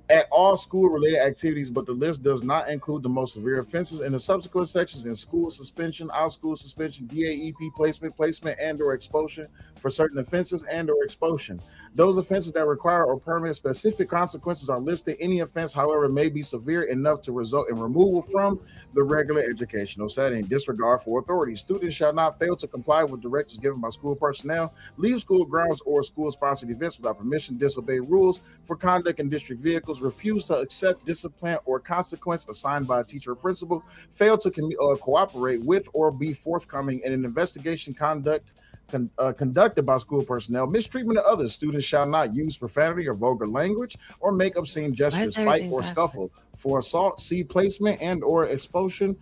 at all school-related activities, but the list does not include the most severe offenses in the subsequent sections in school suspension, out-school suspension, DAEP placement, and/or expulsion for certain offenses and/or expulsion. Those offenses that require or permit specific consequences are listed. Any offense, however, may be severe enough to result in removal from the regular educational setting. Disregard for authority. Students shall not fail to comply with directives given by school personnel, leave school grounds or school-sponsored events without permission, disobey rules for conduct in district vehicles, refuse to accept discipline or consequence assigned by a teacher or principal, fail to cooperate with or be forthcoming in an investigation conducted by school personnel, mistreatment of others. Students shall not use profanity or vulgar language or make obscene gestures, fight or scuffle. For assault, see placement and or expulsion.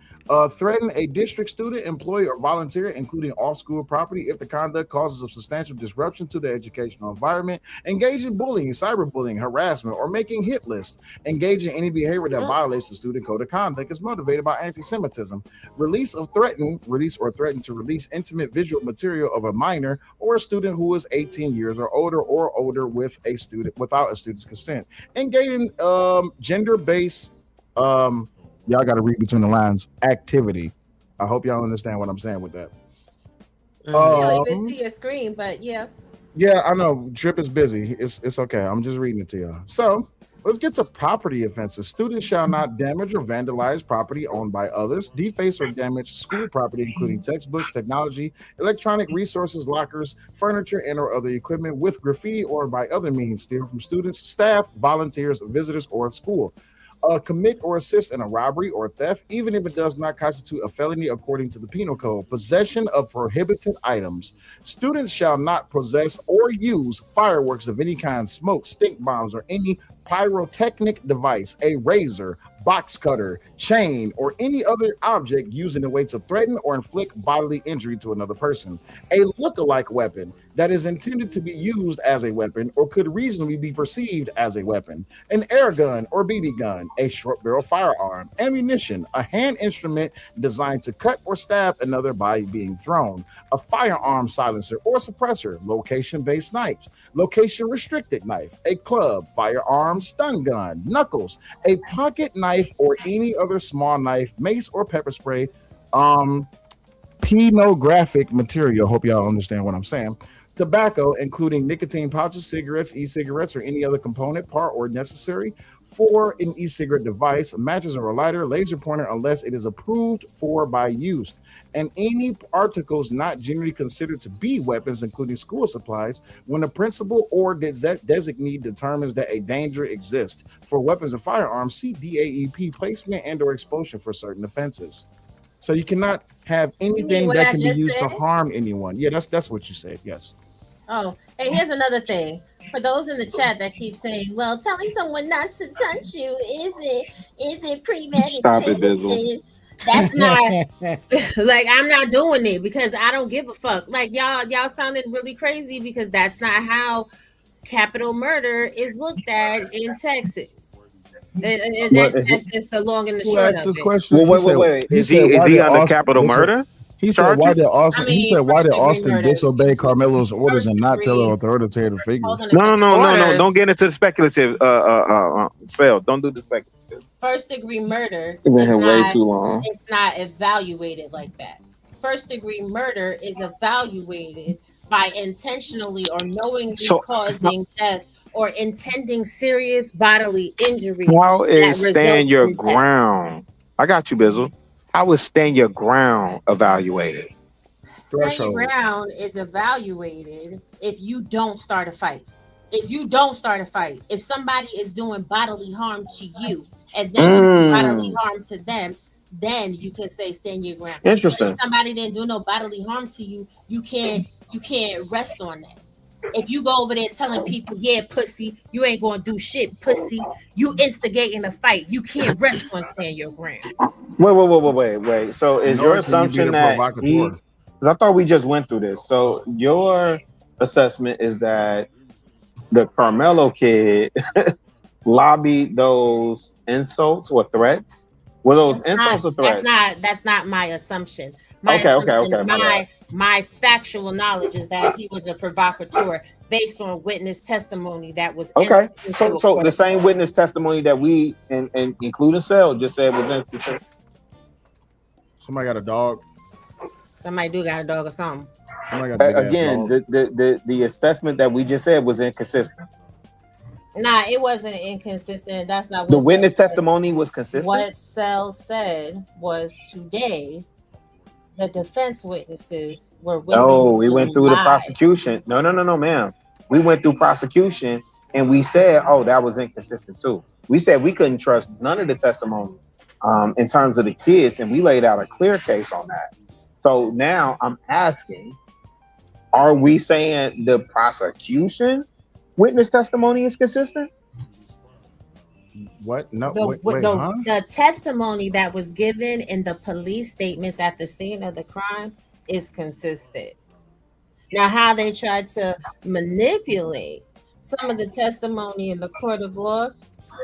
Threaten a district student, employee, or volunteer, including off-school property, if the conduct causes a substantial disruption to the educational environment. Engage in bullying, cyberbullying, harassment, or making hit lists. Engage in any behavior that violates the student code of conduct is motivated by anti-Semitism. Release or threaten to release intimate visual material of a minor or a student who is 18 years or older without a student's consent. Engage in gender-based y'all got to read between the lines activity. I hope y'all understand what I'm saying with that. I don't even see a screen, but yeah. Yeah, I know. Drip is busy. It's okay. I'm just reading it to y'all. So let's get to property offenses. Students shall not damage or vandalize property owned by others, deface or damage school property, including textbooks, technology, electronic resources, lockers, furniture, and or other equipment with graffiti or by other means steal from students, staff, volunteers, visitors, or school. Commit or assist in a robbery or theft, even if it does not constitute a felony according to the penal code. Possession of prohibited items. Students shall not possess or use fireworks of any kind, smoke, stink bombs, or any pyrotechnic device, a razor, box cutter, chain, or any other object used in a way to threaten or inflict bodily injury to another person. A look-alike weapon that is intended to be used as a weapon or could reasonably be perceived as a weapon. An air gun or BB gun, a short barrel firearm, ammunition, a hand instrument designed to cut or stab another by being thrown, a firearm silencer or suppressor, location-based knife, location-restricted knife, a club, firearm, stun gun, knuckles, a pocket knife or any other small knife, mace or pepper spray, pornographic material. Hope y'all understand what I'm saying. Tobacco, including nicotine pouches, cigarettes, e-cigarettes, or any other component, part, or necessary for an e-cigarette device, matches or a lighter, laser pointer, unless it is approved for by use, and any articles not generally considered to be weapons, including school supplies, when the principal or designee determines that a danger exists. For weapons and firearms, see DAEP placement and or expulsion for certain offenses. So you cannot have anything that can be used to harm anyone. Yeah, that's what you said. Yes. Oh, hey, here's another thing. For those in the chat that keep saying, well, telling someone not to touch you, is it premeditation? That's not like, I'm not doing it because I don't give a fuck. Like y'all sounded really crazy because that's not how capital murder is looked at in Texas. And that's just the long and the short of it. Well, wait. Is he under capital murder? He said, "Why did Austin disobey Karmelo's orders and not tell authoritative figures?" No. Don't get into the speculative. Sale. Don't do the speculative. First degree murder It's been is here way not, too long. it's not evaluated like that. First degree murder is evaluated by intentionally or knowingly causing death or intending serious bodily injury How that is results stand your in death. ground? I got you, Bizzle. How is stand your ground evaluated? Stand your ground is evaluated if you don't start a fight. If you don't start a fight, if somebody is doing bodily harm to you and then you do bodily harm to them, then you can say stand your ground. Interesting. If somebody didn't do no bodily harm to you, you can't rest on that. If you go over there telling people, yeah, pussy, you ain't gonna do shit, pussy, you instigating a fight, you can't rest on stand your ground. Wait. So is your Nor can you be assumption the that provocateur. because I thought we just went through this. So your assessment is that the Karmelo kid lobbied those insults or threats? Were those insults or threats? That's not my assumption. My my factual knowledge is that he was a provocateur based on witness testimony that was Okay. entered into a So court the of same law. witness testimony that we and including Cell just said was interesting. Somebody got a dog. Somebody do got a dog or something. Somebody got a big ass Again, dog. the assessment that we just said was inconsistent. Nah, it wasn't inconsistent. That's not what The witness Cell said. testimony was consistent. What Cell said was today the defense witnesses were willing No, we to went through the lie. prosecution. No, ma'am. We went through prosecution and we said, oh, that was inconsistent too. We said we couldn't trust none of the testimony in terms of the kids, and we laid out a clear case on that. So now I'm asking, are we saying the prosecution witness testimony is consistent? What? No, The testimony that was given in the police statements at the scene of the crime is consistent. Now, how they tried to manipulate some of the testimony in the court of law,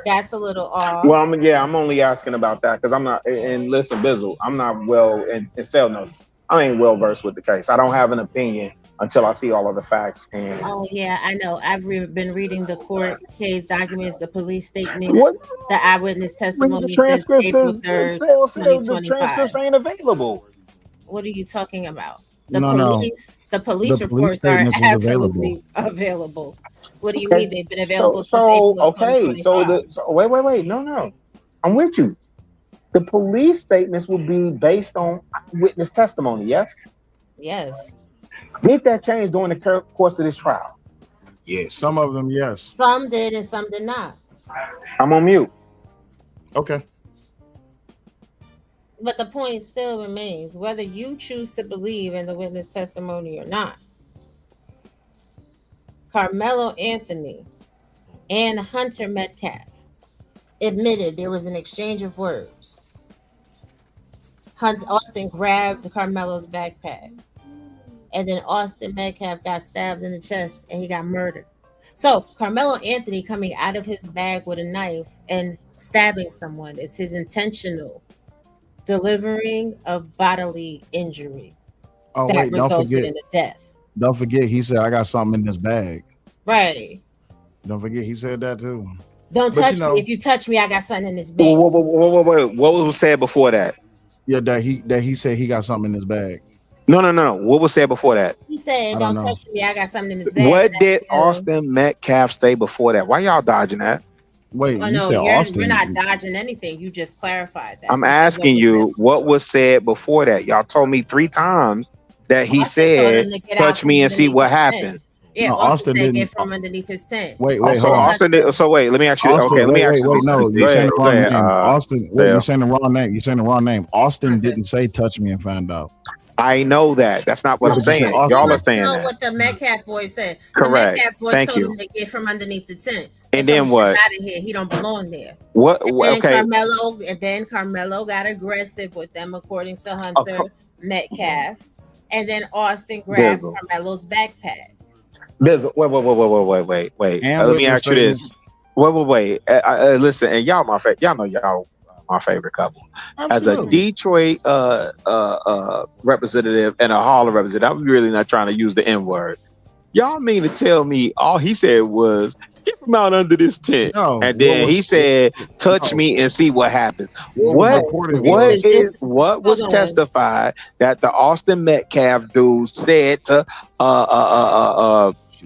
that's a little off. Well, I'm only asking about that because I'm not. And listen, Bizzle, I'm not well, and Cell knows I ain't well versed with the case. I don't have an opinion until I see all of the facts. And oh yeah, I know. I've been reading the court case documents, the police statements, the eyewitness testimony since April 3rd, 2025. The transcripts ain't available. What are you talking about? The police reports are absolutely available. What do you mean they've been available since April of 2025? Wait. No. I'm with you. The police statements will be based on witness testimony, yes? Yes. Did that change during the course of this trial? Yes. Some of them, yes. Some did and some did not. I'm on mute. Okay. But the point still remains, whether you choose to believe in the witness testimony or not, Karmelo Anthony and Hunter Metcalf admitted there was an exchange of words. Austin grabbed Karmelo's backpack, and then Austin Metcalf got stabbed in the chest and he got murdered. So Karmelo Anthony coming out of his bag with a knife and stabbing someone is his intentional delivering of bodily injury that resulted in a death. Don't forget, he said, I got something in this bag. Right. Don't forget, he said that too. Don't touch me. If you touch me, I got something in this bag. Wait. What was said before that? Yeah, that he said he got something in his bag. No. What was said before that? He said, don't touch me, I got something in this bag. What did Austin Metcalf say before that? Why y'all dodging that? Wait, you said Austin. We're not dodging anything. You just clarified that. I'm asking you what was said before that. Y'all told me 3 times that he said, touch me and see what happens. Yeah, no, Austin didn't get from underneath his tent. Wait, hold on. So wait, let me ask you. Austin, let me ask you. Wait, no, you're saying the wrong name. Austin, you're saying the wrong name. You're saying the wrong name. Austin didn't say touch me and find out. I know that. That's not what I'm saying. Y'all are saying that. What the Metcalf boy said. Correct. The Metcalf boy told him to get from underneath the tent. And then what? Out of here. He don't belong there. What? Then Karmelo got aggressive with them, according to Hunter Metcalf. And then Austin grabbed Karmelo's backpack. Wait. Let me ask you this. Wait. Listen, and y'all my favorite. Y'all know y'all my favorite couple. Absolutely. As a Detroit representative and a Harlem representative, I'm really not trying to use the N word. Y'all mean to tell me all he said was get from out under this tent, and then he said touch me and see what happens. What was testified that the Austin Metcalf dude said to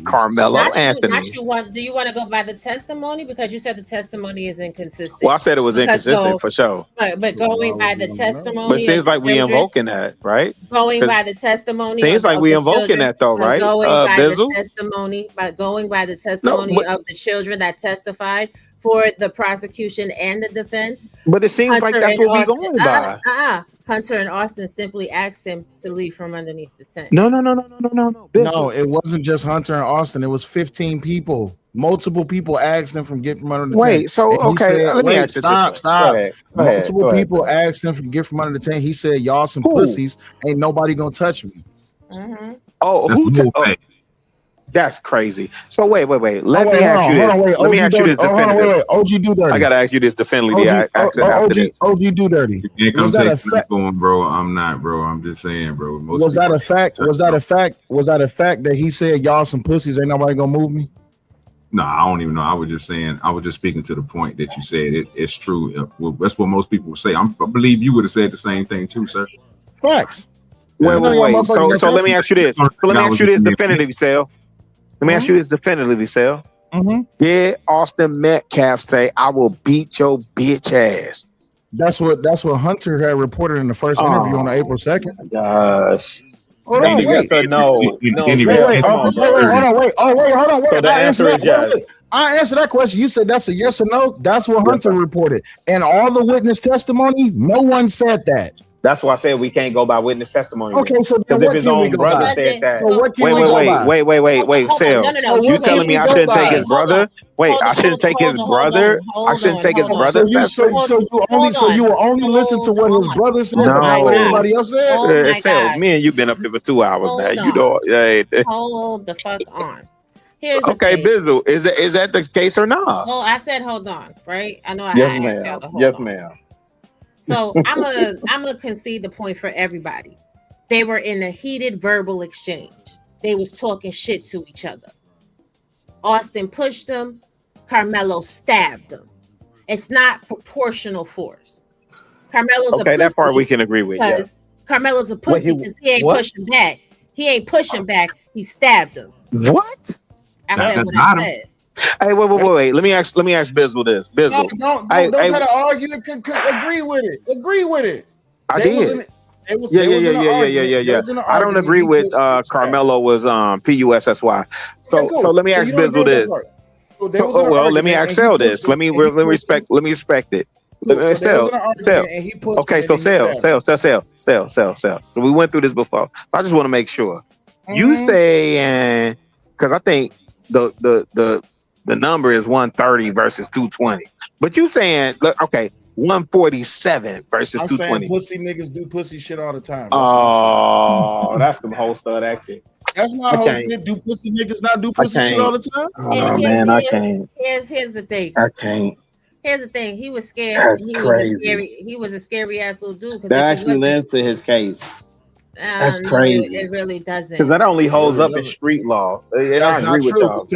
Carmelo Anthony. Not you. Do you want to go by the testimony? Because you said the testimony is inconsistent. Well, I said it was inconsistent for sure. But going by the testimony, But it seems like we invoking that, right? Going by the testimony, seems like we invoking that though, right? Going by Bizzle? the testimony, of the children that testified for the prosecution and the defense. But it seems like that's what we going by. Hunter and Austin simply asked him to leave from underneath the tent. No. No, it wasn't just Hunter and Austin. It was 15 people. Multiple people asked him from getting from under the tent. Wait, so And he okay, said, let me wait, ask you stop. this. Go ahead. Multiple people asked him from get from under the tent. He said, "Y'all some pussies. Ain't nobody gonna touch me." Oh, that's crazy. So wait. Let me ask you this definitively. OG do dirty. I gotta ask you this definitively. OG do dirty. You can't Was come that a take fact? going, bro. I'm not, bro. I'm just saying, bro. Was that a fact? Was that a fact that he said, "Y'all some pussies. Ain't nobody gonna move me"? No, I don't even know. I was just saying. I was just speaking to the point that you said. It's true. Well, that's what most people would say. I believe you would have said the same thing too, sir. Facts. Wait. So let me ask you this. Definitively, Sal. Let me ask you this definitively, Sal. Did Austin Metcalf say, "I will beat your bitch ass"? That's what Hunter had reported in the first interview on April 2nd. Gosh. Hold on, wait. No. Wait. Hold on. So the answer is yes. I answered that question. You said that's a yes or no. That's what Hunter reported. And all the witness testimony, no one said that. That's why I said we can't go by witness testimony. Okay, so then because if his own brother said that. So what can we go by? Wait, Phil. No, You telling me I shouldn't take his brother? Wait, I shouldn't take his brother? I shouldn't take his brother? So you will only listen to what his brother said, not what everybody else said? Phil, me and you been up here for 2 hours now. You know, Hold the fuck on. Here's okay, the thing. Bizzle, is that the case or not? Well, I said hold on, right? I know I asked y'all to hold on. Yes, ma'am. So I'm gonna concede the point for everybody. They were in a heated verbal exchange. They was talking shit to each other. Austin pushed him. Karmelo stabbed him. It's not proportional force. Carmelo's a pussy. That part we can agree with. Yeah. Carmelo's a pussy because he ain't pushing back. He ain't pushing back. He stabbed him. What? I said what I said. Hey, wait. Let me ask Bizzle this. Bizzle. Don't try to argue. Agree with it. I did. Yeah. I don't agree with Karmelo was PUSSY. So let me ask Bizzle this. Let me ask Phil this. Let me respect it. Okay, so we went through this before. So I just want to make sure. You say, because I think the number is 130 versus 220. But you saying, okay, 147 versus 220. Pussy niggas do pussy shit all the time. That's some whole stud acting. That's my whole thing. Do pussy niggas not do pussy shit all the time? Oh, man, I can't. Here's the thing. I can't. Here's the thing. He was scared. That's crazy. He was a scary ass little dude. That actually lends to his case. That's crazy. It really doesn't. Because that only holds up in street law. That's not true.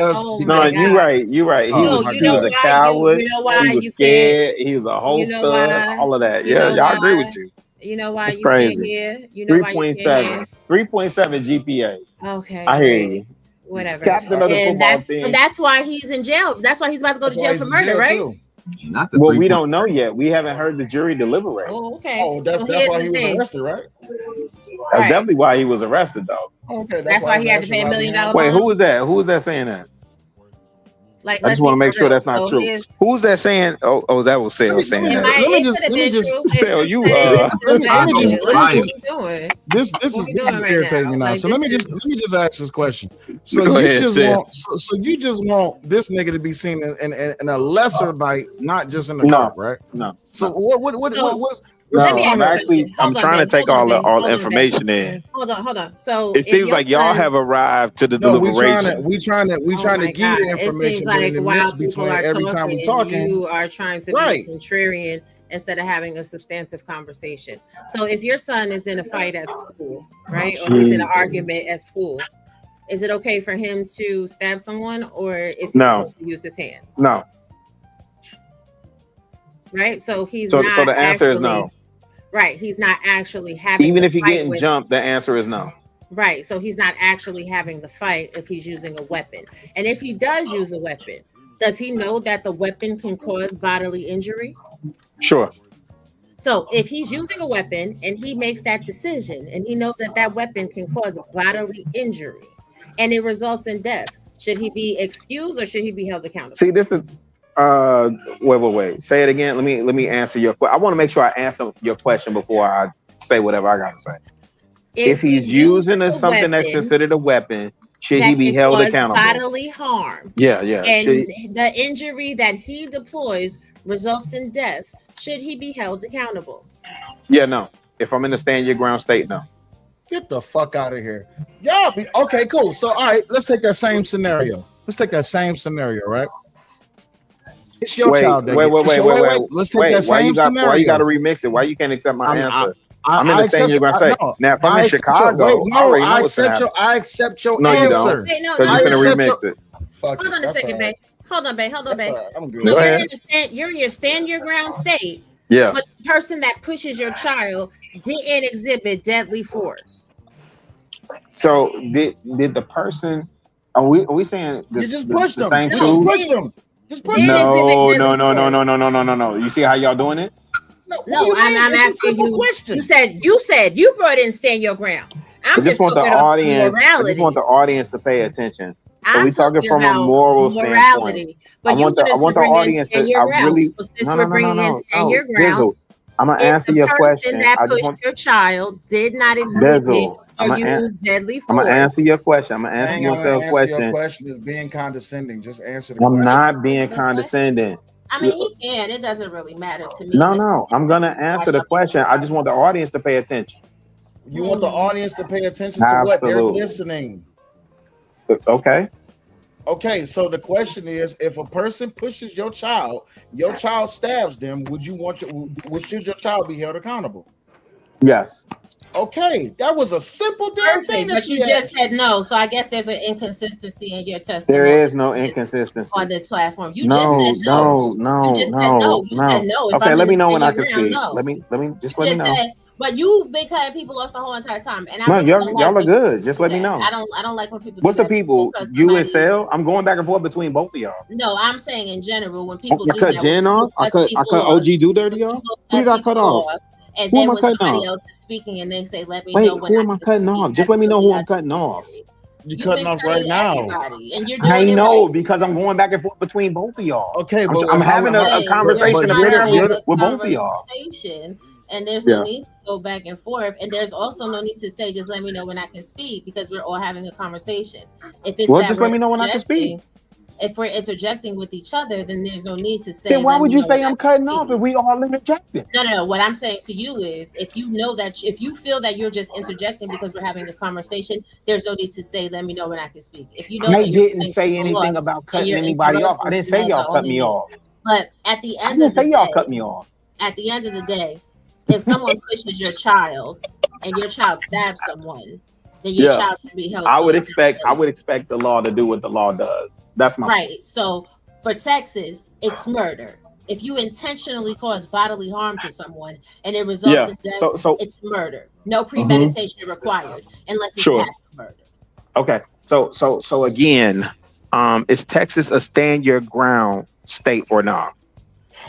No, you're right. He was a coward. You know why he was scared. He was a whole stud. All of that. Yeah, I agree with you. You know why That's you crazy. can't hear? You know why you can't hear? 3.7 GPA. Okay. I hear you. Whatever. Captain of the football team. That's why he's in jail. That's why he's about to go to jail for murder, right? Well, we don't know yet. We haven't heard the jury deliberate. Oh, okay. Oh, that's why he was arrested, right? That's definitely why he was arrested, though. Okay, that's why he had to pay $1 million. Wait, who was that? Who was that saying that? Like, I just want to make sure that's not true. Who's that saying? Oh, that was Sale saying that. Let me just Sale, you. This is irritating now. So let me just ask this question. So Go you ahead, just Sale. want you just want this nigga to be seen in a lesser light, not just in the cop, right? No. So what's I'm trying to take all the information in. Hold on. So it seems like y'all have arrived to the deliberation. We trying to give the information, but in the mix between every time we talking, you are trying to be contrarian instead of having a substantive conversation. So if your son is in a fight at school, right, or he's in an argument at school, is it okay for him to stab someone, or is he supposed to use his hands? No. Right. So he's So not. the answer is no. Right. He's not actually having. Even a if you're fight getting with- jumped, the answer is no. Right. So he's not actually having the fight if he's using a weapon. And if he does use a weapon, does he know that the weapon can cause bodily injury? Sure. So if he's using a weapon and he makes that decision and he knows that that weapon can cause bodily injury and it results in death, should he be excused or should he be held accountable? See, this is wait. Say it again. Let me answer your question. I want to make sure I answer your question before I say whatever I gotta say. If he's using something that's considered a weapon, should he be held accountable? Bodily harm. Yeah. And the injury that he deploys results in death. Should he be held accountable? Yeah, no. If I'm in the stand your ground state, no. Get the fuck out of here. Y'all be okay, cool. So all right, let's take that same scenario. Right? It's your child. Wait. Let's take that same scenario. Why you gotta remix it? Why you can't accept my answer? I'm in the stand your ground state. Now, if I'm in Chicago, I accept your answer. Wait, no, you're gonna remix it. Hold on a second, babe. Hold on, babe. I'm good. So you're in your stand your ground state. Yeah. But the person that pushes your child didn't exhibit deadly force. So did the person? Are we saying you just pushed them? Just push them. No. You see how y'all doing it? No, I'm asking you. Question. You said you brought in stand your ground. I just want the audience to pay attention. So we're talking from a moral standpoint. But I want the audience to stand your ground. I'm gonna answer your question. That pushed your child did not exhibit or use deadly force. I'm gonna answer your question. I'm gonna answer your question. Your question is being condescending. Just answer the question. I'm not being condescending. I mean, he can. It doesn't really matter to me. No. I'm gonna answer the question. I just want the audience to pay attention. You want the audience to pay attention to what they're listening. Okay, so the question is, if a person pushes your child stabs them, should your child be held accountable? Yes. Okay, that was a simple damn thing. But you just said no, so I guess there's an inconsistency in your testimony. There is no inconsistency on this platform. You just said no. You just said no. You said no. Okay, let me know when I can speak. Let me let me know. But you've been cutting people off the whole entire time, and y'all are good. Just let me know. I don't like when people. What's the people? You and Sel? I'm going back and forth between both of y'all. No, I'm saying in general when people I cut Jen off. I cut OG Do Dirty off. Who did I cut off? And then when somebody else is speaking and they say, "Let me know when." Who am I cutting off? Just let me know who I'm cutting off. You're cutting off right now. And you're I know because I'm going back and forth between both of y'all. Okay, but I'm having a conversation with both of y'all. And there's no need to go back and forth, and there's also no need to say, "Just let me know when I can speak," because we're all having a conversation. If it's just let me know when I can speak. If we're interjecting with each other, then there's no need to say. Then why would you say I'm cutting off if we all interjecting? No. What I'm saying to you is, if you know that, if you feel that you're just interjecting because we're having a conversation, there's no need to say, "Let me know when I can speak." If you know, I didn't say anything about cutting anybody off. I didn't say y'all cut me off. But at the end of the day, y'all cut me off. At the end of the day, if someone pushes your child and your child stabs someone, then your child should be held. I would expect the law to do what the law does. That's my right. So for Texas, it's murder. If you intentionally cause bodily harm to someone and it results in death, it's murder. No premeditation required unless it's murder. Okay. So again, is Texas a stand your ground state or not?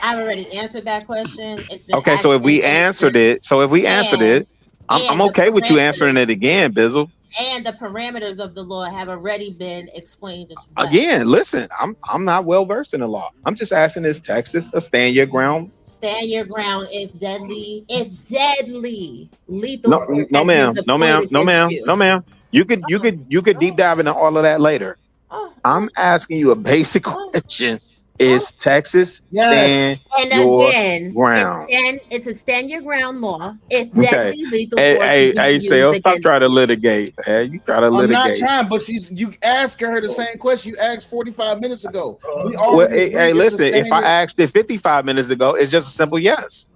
I've already answered that question. It's been okay. So if we answered it, I'm okay with you answering it again, Bizzle. And the parameters of the law have already been explained as well. Again, listen, I'm not well versed in the law. I'm just asking, is Texas a stand your ground? Stand your ground if deadly, lethal force. No, ma'am. You could deep dive into all of that later. I'm asking you a basic question. Is Texas stand your ground? It's a stand your ground law. If deadly lethal force hey, stop trying to litigate. You try to litigate. I'm not trying, but you asked her the same question you asked 45 minutes ago. Listen, if I asked it 55 minutes ago, it's just a simple yes.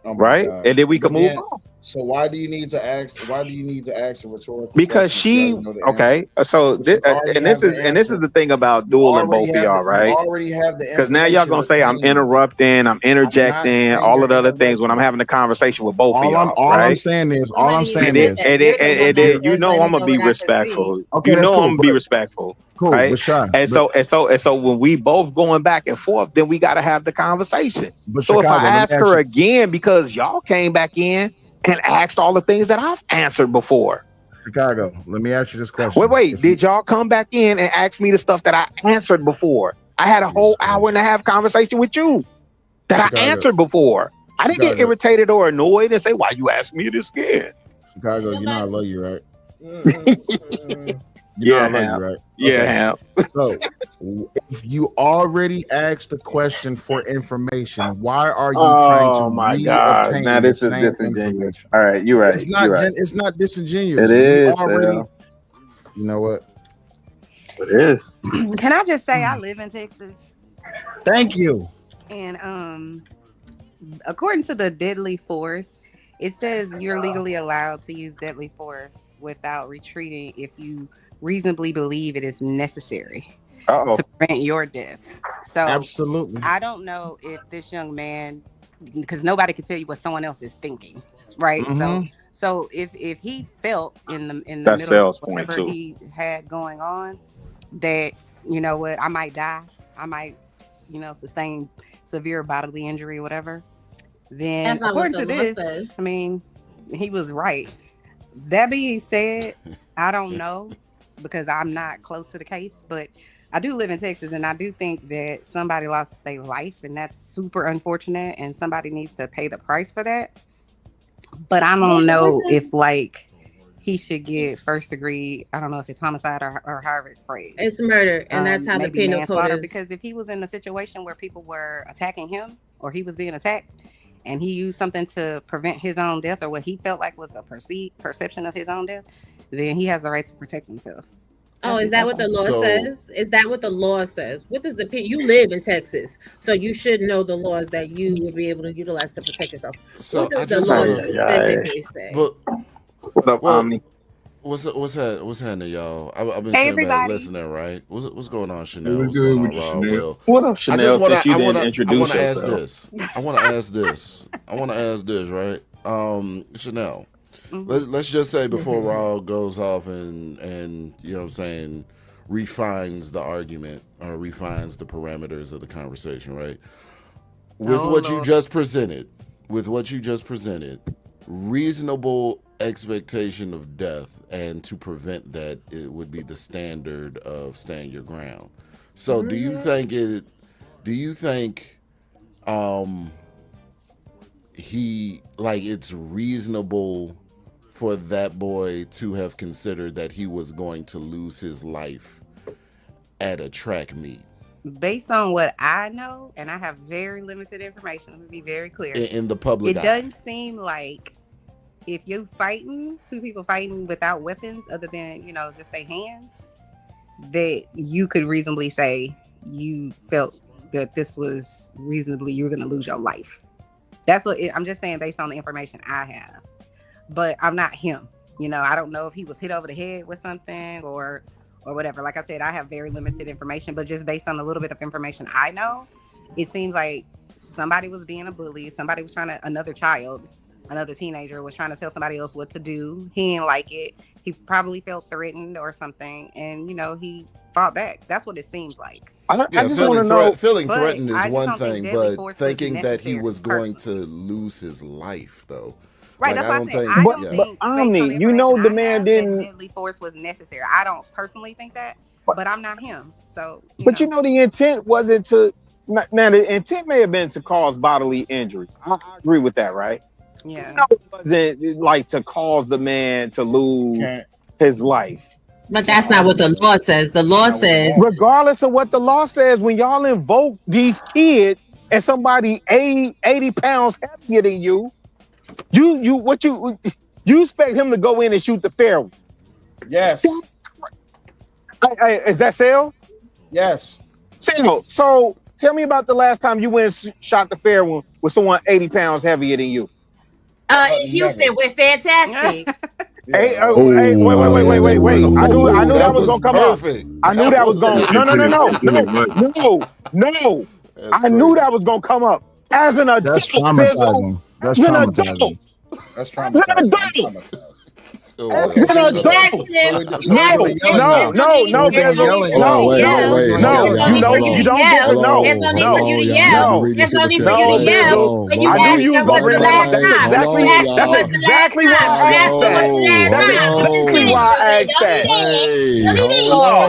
Right? God. And then we can move on. So why do you need to ask? Why do you need to ask a rhetorical Because question? she okay. So this is the thing about dueling both of y'all, You right? already have the Because now y'all gonna say I'm information. interrupting, I'm interjecting, saying all of the you're other things when I'm having a conversation with both of y'all, all I'm right? saying is, And then you know I'm gonna be respectful. Okay, You that's know cool, I'm gonna be but- respectful. Cool, right? but shy. And so when we both going back and forth, then we gotta have the conversation. But So if Chicago, I let me ask ask her you- again because y'all came back in and asked all the things that I've answered before. Chicago, let me ask you this question. Wait, did y'all come back in and ask me the stuff that I answered before? I had a whole hour and a half conversation with you that I Chicago. answered before. I didn't get Chicago. irritated or annoyed and say, why you ask me this again? Chicago, you know I love you, right? Yeah, I love Ham. you, right? Yeah, Ham. So if you already asked the question for information, why are you trying to my God. reobtain Now the this is same disingenuous. information? All right, you're right. It's not. You're right. It's not disingenuous. It We is, already. Phil. You know what? It is. Can I just say I live in Texas? Thank you. And according to the deadly force, it says you're legally allowed to use deadly force without retreating if you reasonably believe it is necessary to prevent your death. So absolutely, I don't know if this young man, because nobody can tell you what someone else is thinking, right? So if he felt in the That middle sells of point, whatever too. he had going on, that you know what, I might die, I might sustain severe bodily injury, whatever. Then That's not what according the to law this, says. I mean, he was right. That being said, I don't know because I'm not close to the case, but I do live in Texas, and I do think that somebody lost their life, and that's super unfortunate, and somebody needs to pay the price for that. But I don't know if he should get first degree. I don't know if it's homicide or however it's phrased. It's murder, and that's how the maybe penal code manslaughter. is. Because if he was in a situation where people were attacking him or he was being attacked, and he used something to prevent his own death or what he felt like was a perception of his own death, then he has the right to protect himself. Oh, is that what the law says? Is that what the law says? What does you live in Texas, so you should know the laws that you would be able to utilize to protect yourself. So What I does just the law wanna, specifically say? but what up, Omni? What's happening, y'all? I've been Hey, sitting back everybody. listening, right? What's going on, Chanel? What's What's good going with on, you, Rob? Chanel? Will? What up, Chanel? I just want Since you to. didn't introduce ask yourself. this. I want to ask this. I want to ask this, right? Chanel. Let's just say before Rob goes off and you know what I'm saying, refines the argument or refines the parameters of the conversation, right? With what you just presented, reasonable expectation of death, and to prevent that, it would be the standard of stand your ground. So do you think it's reasonable for that boy to have considered that he was going to lose his life at a track meet? Based on what I know, and I have very limited information, let me be very clear. In the public eye. It doesn't seem like if you're fighting, two people fighting without weapons other than, just their hands, that you could reasonably say you felt that this was reasonably, you were going to lose your life. That's what I'm just saying based on the information I have. But I'm not him. I don't know if he was hit over the head with something or whatever. Like I said, I have very limited information, but just based on a little bit of information I know, it seems like somebody was being a bully. Somebody was another teenager was trying to tell somebody else what to do. He didn't like it. He probably felt threatened or something. And, he fought back. That's what it seems like. I just want to know. Feeling But threatened I is just one don't think thing, deadly but force was thinking that he necessary, was going to lose his life, though. Right, Like, that's what I said. think- I don't yeah. think, Omni, based on the you know information the I man have, didn't. that deadly force was necessary. I don't personally think that, but I'm not him. So, But the intent wasn't to. Now the intent may have been to cause bodily injury. I agree with that, right? Yeah. It wasn't like to cause the man to lose his life. But that's not what the law says. The law says, regardless of what the law says, when y'all invoke these kids and somebody 80 pounds heavier than you expect him to go in and shoot the fair one. Yes. Is that Sale? Yes. Sale. So tell me about the last time you went and shot the fair one with someone 80 pounds heavier than you. In Houston with Fantastic. Hey, wait. I knew that was gonna come perfect. up. I knew that was gonna. No. I knew that was gonna come up. As an adult, That's traumatizing. That's traumatizing. That's traumatizing. No, Bizzle. No. You don't get to know. There's no need for you to yell. There's no need for you to yell. When you I knew you ask was them gonna what's bring the that up. That's exactly why I asked that. That's exactly why I asked that.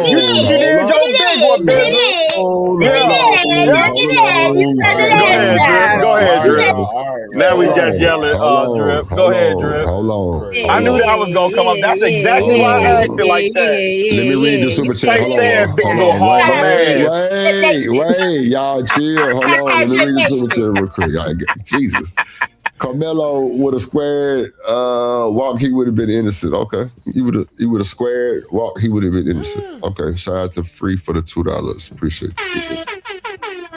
You did your big one, Bizzle. Go ahead, Drip. Now we just yelling, Drip. Go ahead, Drip. Hold on. I knew that was gonna come up. That's exactly why I asked it like that. Let me read the super chat. Hold on. Big old Harlem ass. Wait. Y'all chill. Hold on. Let me read the super chat real quick. Jesus. Karmelo would have squared walk, he would have been innocent. Okay. He would have squared walk, he would have been innocent. Okay. Shout out to Free for the $2. Appreciate it.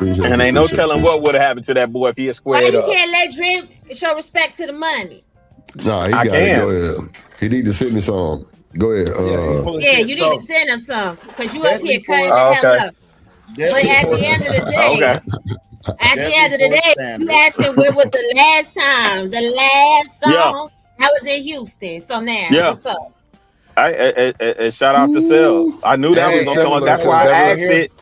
And ain't no telling what would have happened to that boy if he had Why squared you up. can't let Drip show respect to the money? Nah, he got it. Go ahead. He need to send me some. Go ahead. Yeah, you need to send him some because you up here cutting the hell up. But at the end of the day, you asked him when was the last time, the last song I was in Houston. So now, what's up? I shout out to Sel. I knew that was gonna come up. That's why I asked it.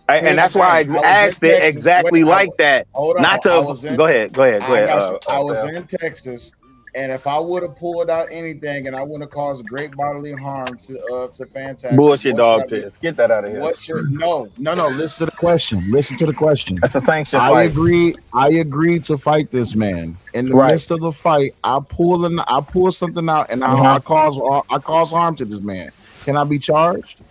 And that's why I asked it exactly like that. Not to go ahead. I was in Texas, and if I would have pulled out anything, and I wouldn't have caused great bodily harm to Fantastic. Bullshit dog piss. Get that out of here. No. Listen to the question. That's a sanction I fight. agree to fight this man. In the midst of the fight, I pull something out, and I cause harm to this man. Can I be charged?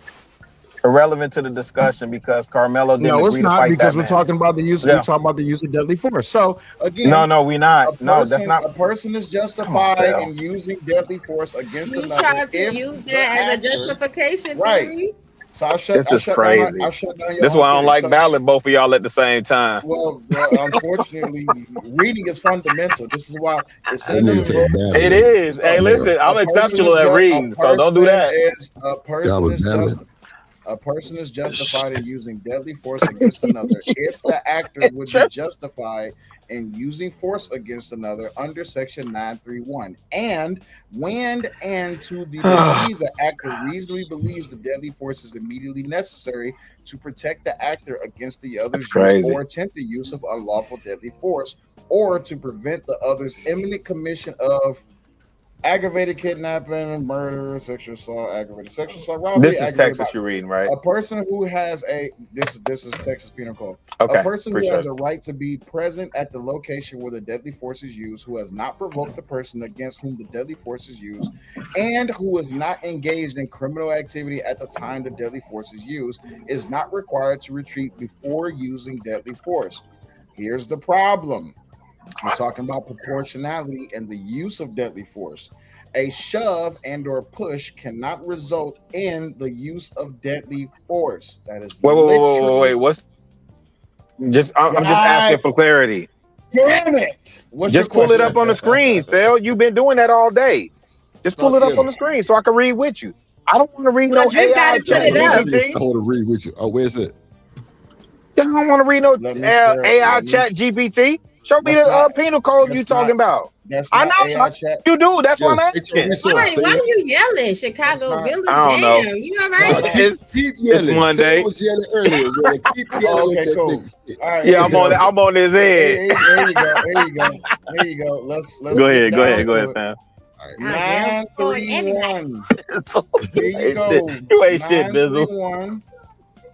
Irrelevant to the discussion because Karmelo didn't No, it's agree to not fight because that we're man. talking about the use. We're talking about the use of deadly force. So again, No, we not. That's not. A person is justified in using deadly force against another. Try to use that as a justification theory. So This is crazy. This is why I don't like battling both of y'all at the same time. Well, unfortunately, reading is fundamental. This is why it's in the book. It is. Hey, listen, I'm exceptional at reading, so don't do that. A person is justified in using deadly force against another if the actor would be justified in using force against another under Section 931. And when and to the degree the actor reasonably believes the deadly force is immediately necessary to protect the actor against the other's use or attempted use of unlawful deadly force, or to prevent the other's imminent commission of aggravated kidnapping, murder, sexual assault, aggravated sexual assault, robbery. This is Texas you're reading, right? A person who has this is Texas Penal Code. Okay, a person who has a right to be present at the location where the deadly force is used, who has not provoked the person against whom the deadly force is used, and who is not engaged in criminal activity at the time the deadly force is used, is not required to retreat before using deadly force. Here's the problem. We're talking about proportionality and the use of deadly force. A shove and or push cannot result in the use of deadly force. That is wait. What's I'm just asking for clarity. Damn it! Just pull it up on the screen, Phil. You've been doing that all day. Just pull it up on the screen so I can read with you. I don't want to read no AI chat GPT. I want to read with you. Oh, where's it? I don't want to read no AI chat GPT. Show me the penal code you talking about. I know you do. That's what I'm asking. Why are you yelling, Chicago Billy? I don't know. Damn, you all right? Keep yelling. It's Monday. Was yelling earlier. Keep yelling. Okay, cool. All right, yeah, I'm on his head. There you go. Let's go ahead, fam. 931. Here you go. You ain't shit, Bizzle.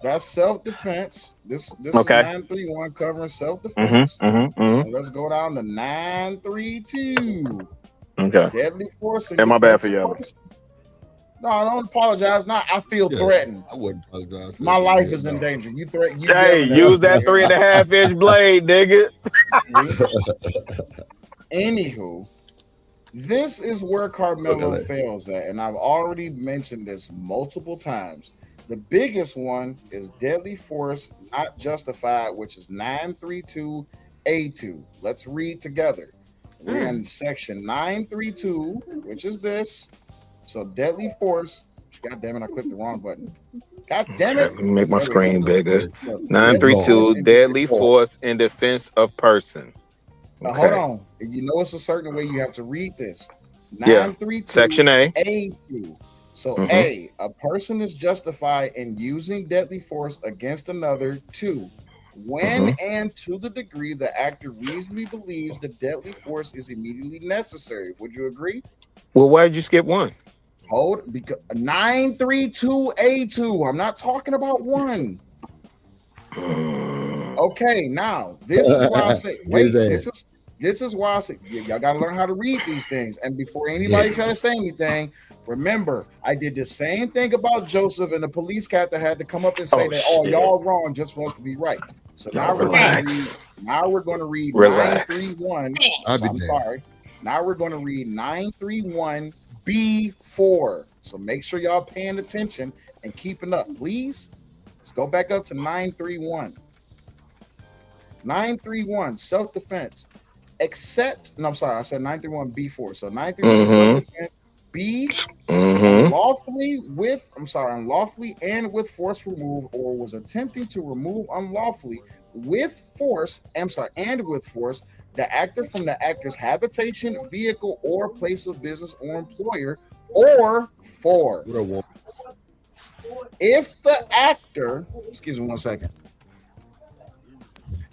That's self-defense. This is 931 covering self-defense. Let's go down to 932. Okay. Deadly force. And my bad for y'all. No, I don't apologize. Now I feel threatened. I wouldn't apologize. My life is in danger. You threaten. Hey, use that 3.5-inch blade, nigga. Anywho, this is where Karmelo fails at, and I've already mentioned this multiple times. The biggest one is deadly force not justified, which is 932A2. Let's read together. We're in section 932, which is this. So deadly force. God damn it, I clicked the wrong button. God damn it. Let me make my screen bigger. So 932, deadly force in defense of person. Now, hold on. You know it's a certain way you have to read this. Yeah. 932 Section A. A2. So A, a person is justified in using deadly force against another. 2, when and to the degree the actor reasonably believes the deadly force is immediately necessary. Would you agree? Well, why did you skip 1? Hold, because 932A2. I'm not talking about 1. Okay, now this is why I say wait. This is why I say y'all gotta learn how to read these things. And before anybody try to say anything, remember I did the same thing about Joseph and the police captain had to come up and say that y'all wrong just for us to be right. So now we're going to read 931. I'm sorry. Now we're going to read 931B4. So make sure y'all paying attention and keeping up, please. Let's go back up to 931. 931, self-defense. Except, no, I'm sorry, I said 931B4. So 931 self-defense. B, unlawfully and with force remove, or was attempting to remove unlawfully with force, and with force, the actor from the actor's habitation, vehicle, or place of business or employer, or 4. If the actor, excuse me 1 second.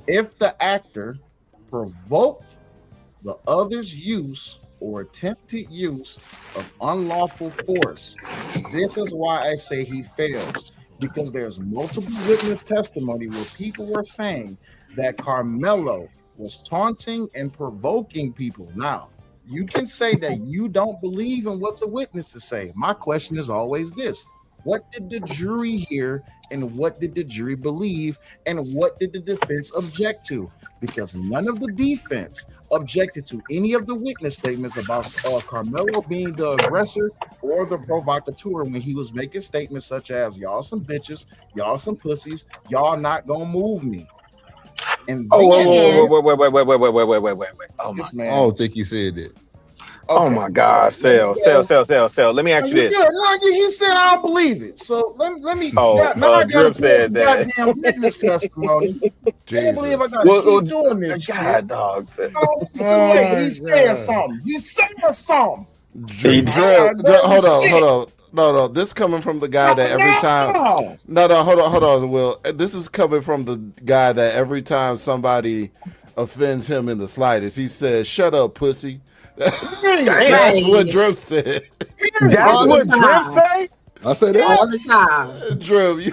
If the actor provoked the other's use or attempted use of unlawful force, this is why I say he fails, because there's multiple witness testimony where people were saying that Karmelo was taunting and provoking people. Now, you can say that you don't believe in what the witnesses say. My question is always this: what did the jury hear, and what did the jury believe, and what did the defense object to? Because none of the defense objected to any of the witness statements about Karmelo being the aggressor or the provocateur when he was making statements such as, y'all some bitches, y'all some pussies, y'all not gonna move me. And wait. Oh my, I don't think you said that. Okay, oh my God, Sell. Let me ask you this. He said I don't believe it. So let me. Drip said that. Goddamn witness testimony. I can't believe I gotta keep doing this. God, dog. He said something. He said something. Hold on. No, this coming from the guy that every time. No, hold on, Will. This is coming from the guy that every time somebody offends him in the slightest, he says, "Shut up, pussy." That's what Drip said. That's what Drip said? I said that all the time. Drip, you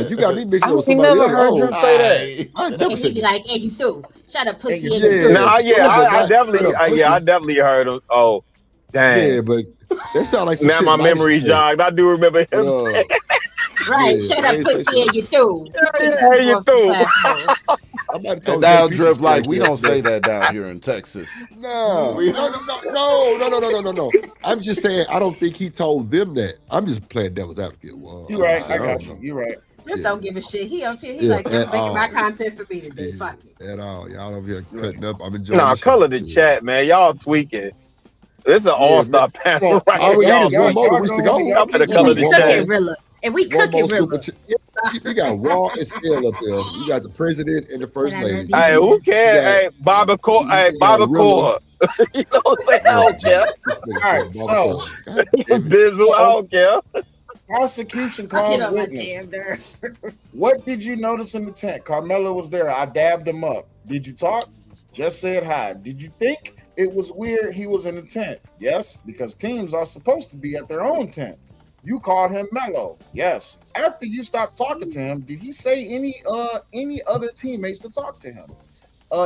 you got me mixed up with somebody never else. heard Drip say that. I never said be like, "Hey, you threw. Shut up, pussy." I definitely heard him. Oh, dang. Yeah, but that sounds like some now shit my memory jogged. I do remember him saying. Right, shut up, pussy, and you threw. You threw. Now Drip like we don't say that down here in Texas. No. I'm just saying I don't think he told them that. I'm just playing devil's advocate. You're right. I got you. You're right. Just don't give a shit. He up here. He like just making my content for me today. Fuck it. At all. Y'all over here cutting up. I'm enjoying. Nah, color the chat, man. Y'all tweaking. This is an all-star panel right all we got is one more to go. Y'all better color the chat. And we cooking Rilla. You got Raw and Still up there. You got the president and the first lady. Hey, who cares? Hey, Bobby Core. You know what I'm saying? I don't care. All right, so Bizzle, I don't care. Prosecution calls witness. What did you notice in the tent? Karmelo was there. I dabbed him up. Did you talk? Just said hi. Did you think it was weird he was in the tent? Yes, because teams are supposed to be at their own tent. You called him mellow. Yes. After you stopped talking to him, did he say any other teammates to talk to him?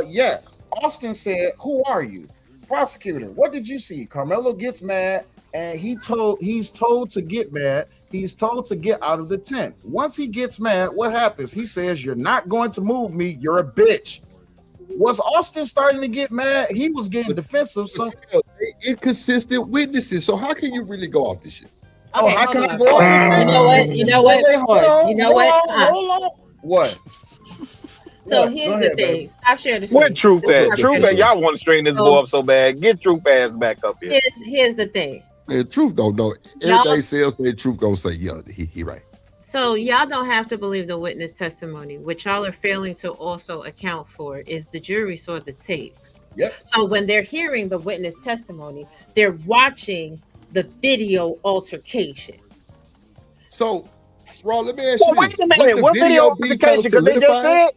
Yeah. Austin said, "Who are you?" Prosecutor, what did you see? Karmelo gets mad and he's told to get mad. He's told to get out of the tent. Once he gets mad, what happens? He says, "You're not going to move me. You're a bitch." Was Austin starting to get mad? He was getting defensive. So inconsistent witnesses. So how can you really go off this shit? Okay, how can I go? You know what? Hold on. What? So here's the thing. Stop sharing the screen. Where Truth at? Truth at? Y'all want to string this boy up so bad. Get Truth ass back up here. Here's the thing. Man, Truth don't know. Everything Sales say, Truth gonna say, yeah, he right. So y'all don't have to believe the witness testimony. What y'all are failing to also account for is the jury saw the tape. Yep. So when they're hearing the witness testimony, they're watching the video altercation. So, Ron, let me ask you this. Wait a minute. What video altercation? Because they just said.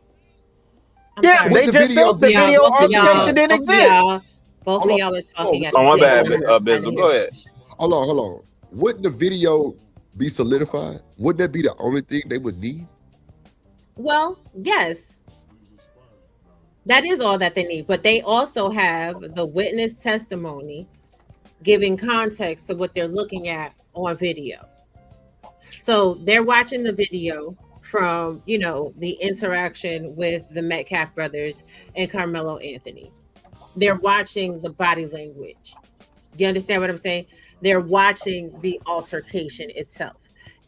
Yeah, they just said the video altercation didn't exist. Both of y'all are talking at Oh, my the bad, same time. Bizzle. Go ahead. Hold on. Wouldn't the video be solidified? Wouldn't that be the only thing they would need? Well, yes. That is all that they need. But they also have the witness testimony giving context to what they're looking at on video. So they're watching the video from, the interaction with the Metcalf brothers and Karmelo Anthony. They're watching the body language. Do you understand what I'm saying? They're watching the altercation itself.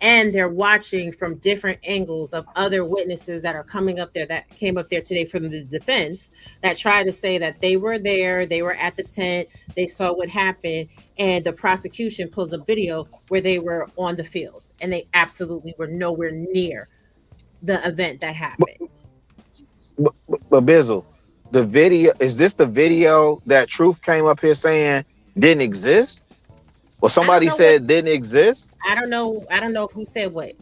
And they're watching from different angles of other witnesses that are coming up there, that came up there today from the defense, that try to say that they were there, they were at the tent, they saw what happened, and the prosecution pulls a video where they were on the field, and they absolutely were nowhere near the event that happened. But Bizzle, the video, is this the video that Truth came up here saying didn't exist? Well, somebody said didn't exist. I don't know who said what.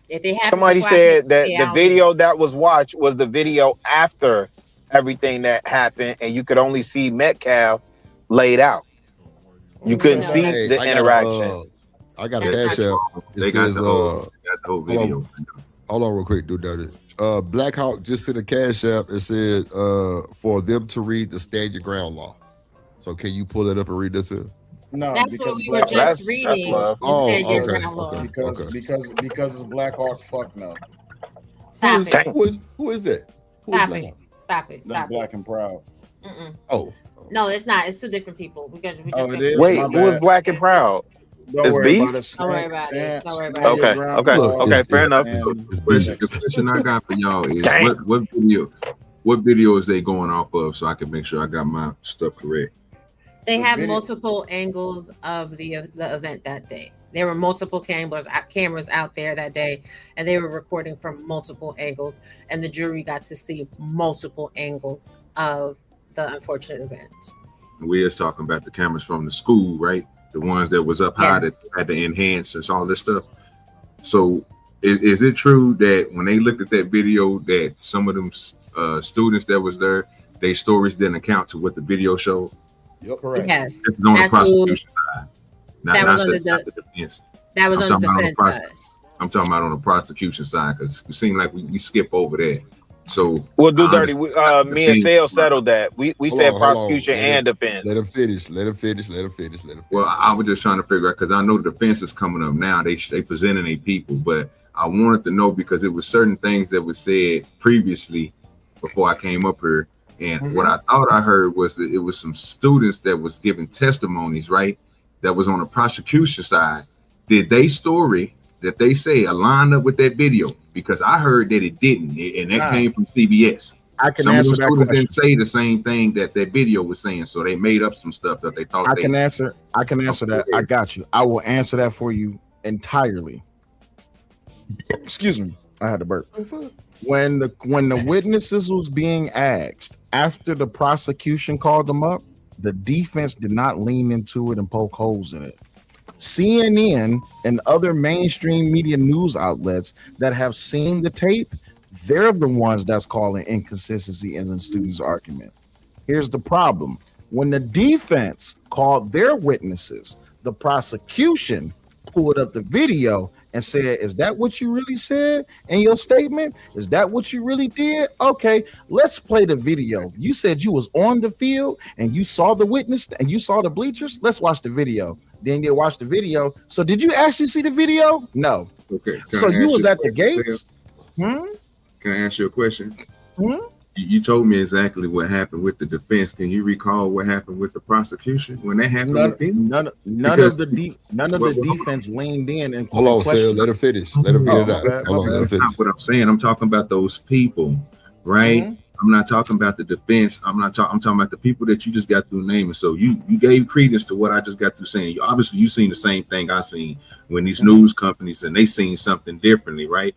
If it happened, Somebody said that the video that was watched was the video after everything that happened, and you could only see Metcalf laid out. You couldn't see the interaction. I got a cash app. They got the whole video. Hold on real quick, dude. Black Hawk just sent a cash app and said for them to read the Stand Your Ground law. So can you pull that up and read this here? No, that's what we were just reading. Okay. Because it's Black Hawk. Fuck no. Stop it. Who is that? Stop it. Stop it. That's Stop Black it. and Proud. Oh. No, it's not. It's two different people. We just Wait, who is Black and Proud? It's beef. Don't worry about it. Don't worry about it. Okay. Fair enough. The question I got for y'all is what video is they going off of, so I can make sure I got my stuff correct. They have multiple angles of the event that day. There were multiple cameras out there that day, and they were recording from multiple angles, and the jury got to see multiple angles of the unfortunate event. We was talking about the cameras from the school, right? The ones that was up high that had to enhance and all this stuff. So is it true that when they looked at that video that some of them students that was there, their stories didn't account to what the video showed? Yep, correct. Yes. This is on the prosecution side. That was on the defense. That was on the defense side. I'm talking about on the prosecution side because it seemed like we skip over that. So we'll do dirty. Me and Sale settled that. We said prosecution and defense. Let him finish. Well, I was just trying to figure out because I know the defense is coming up now. They presenting their people, but I wanted to know because it was certain things that were said previously before I came up here. And what I thought I heard was that it was some students that was giving testimonies, right? That was on the prosecution side. Did they story that they say aligned up with that video? Because I heard that it didn't, and that came from CBS. I can some answer of the that students question. didn't say the same thing that video was saying, so they made up some stuff that they thought. I can answer that. I got you. I will answer that for you entirely. Excuse me. I had to burp. When the witnesses was being asked after the prosecution called them up, the defense did not lean into it and poke holes in it. CNN and other mainstream media news outlets that have seen the tape, they're the ones that's calling inconsistency in the student's argument. Here's the problem. When the defense called their witnesses, the prosecution pulled up the video and said, is that what you really said in your statement? Is that what you really did? Okay, let's play the video. You said you was on the field and you saw the witness and you saw the bleachers. Let's watch the video. Then you watch the video. So did you actually see the video? No. Okay. So you was at the gates? Can I ask you a question? You told me exactly what happened with the defense. Can you recall what happened with the prosecution when that happened? None of the defense leaned in and hold on, Sal, let her finish. Let her get it out. That's not what I'm saying. I'm talking about those people right? I'm not talking about the defense. I'm talking about the people that you just got through naming. So you gave credence to what I just got through saying. Obviously, you seen the same thing I seen when these news companies, and they seen something differently, right?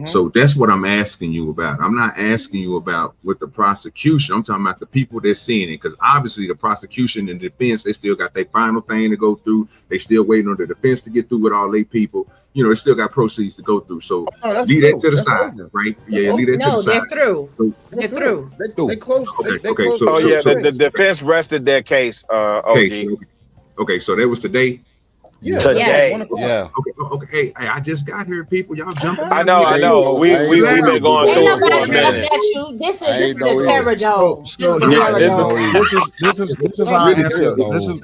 So that's what I'm asking you about. I'm not asking you about with the prosecution. I'm talking about the people that's seeing it, because obviously the prosecution and defense, they still got their final thing to go through. They still waiting on the defense to get through with all their people. You know, they still got proceeds to go through. So leave that to the side, right? Yeah, leave that to the side. They're through. So, They're through. They closed. They okay. closed. Oh yeah, the defense rested their case. OG. Okay, so that was today. Yeah, today. Yeah. Okay. Hey, I just got here, people. Y'all jumping. I know. We've been going through it for a minute. This is the terror dome. This is how I answer.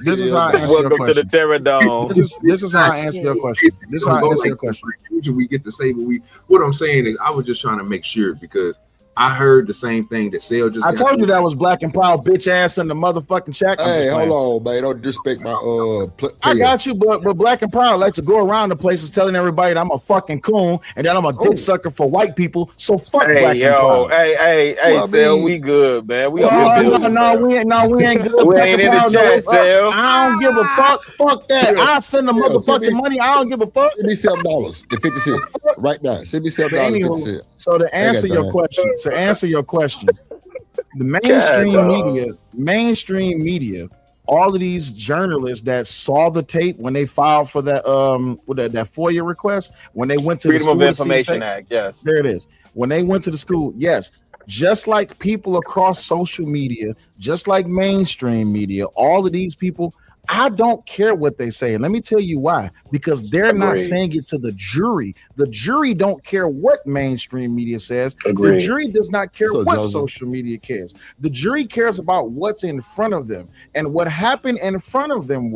This is how I answer your Welcome to the question. terror dome. This is how I answer your question. This is how I answer your question. Usually we get to say what I'm saying is I was just trying to make sure, because I heard the same thing that Sale just. I told you that was black and proud bitch ass in the motherfucking chat. Hey, hold on, man. Don't disrespect my I got you, but black and proud like to go around the places telling everybody that I'm a fucking coon and that I'm a dick sucker for white people. So fuck black and proud. Hey, well, Sale, we good, man. We we ain't good. We ain't in the chat, Sale. I don't give a fuck. Fuck that. I'll send the motherfucking money. I don't give a fuck. Send me $7 and 50 cents right now. Send me $7 and 50 cents. So to answer your question, the mainstream media, all of these journalists that saw the tape when they filed for that that FOIA request, when they went to Freedom the school of Information Act, yes. There it is. When they went to the school, yes. Just like people across social media, just like mainstream media, all of these people, I don't care what they say. And let me tell you why. Because they're not saying it to the jury. The jury don't care what mainstream media says. The jury does not care what social media cares. The jury cares about what's in front of them. And what happened in front of them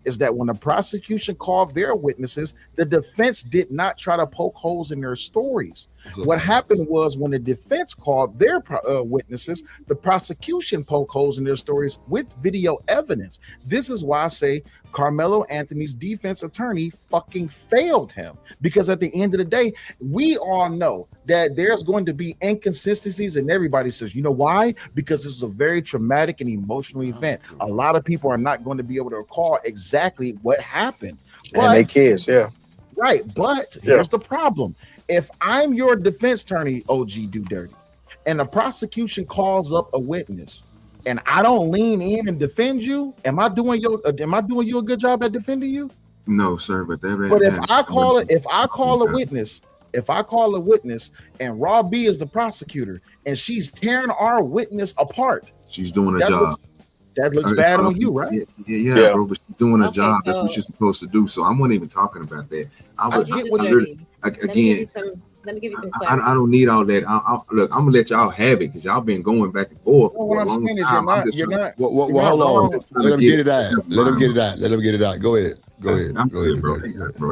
is that when the prosecution called their witnesses, the defense did not try to poke holes in their stories. What happened was when the defense called their witnesses, the prosecution poked holes in their stories with video evidence. This is why I say Karmelo Anthony's defense attorney fucking failed him, because at the end of the day, we all know that there's going to be inconsistencies, and everybody says, you know why? Because this is a very traumatic and emotional event. A lot of people are not going to be able to recall exactly what happened. And they kids, yeah. Right, but here's the problem. If I'm your defense attorney, OG Do Dirty, and the prosecution calls up a witness, and I don't lean in and defend you, am I doing you a good job at defending you? No, sir. But if I call a witness, and Raw B is the prosecutor, and she's tearing our witness apart, she's doing a job. That looks bad on you, right? Yeah, bro. But she's doing a job. That's what she's supposed to do. So I wasn't even talking about that. Let me give you some clarity. I don't need all that. Look, I'm gonna let y'all have it because y'all been going back and forth. What I'm saying is you're not. Well, hold on. Let them get it out. Let them get it out. Go ahead. Go ahead, bro.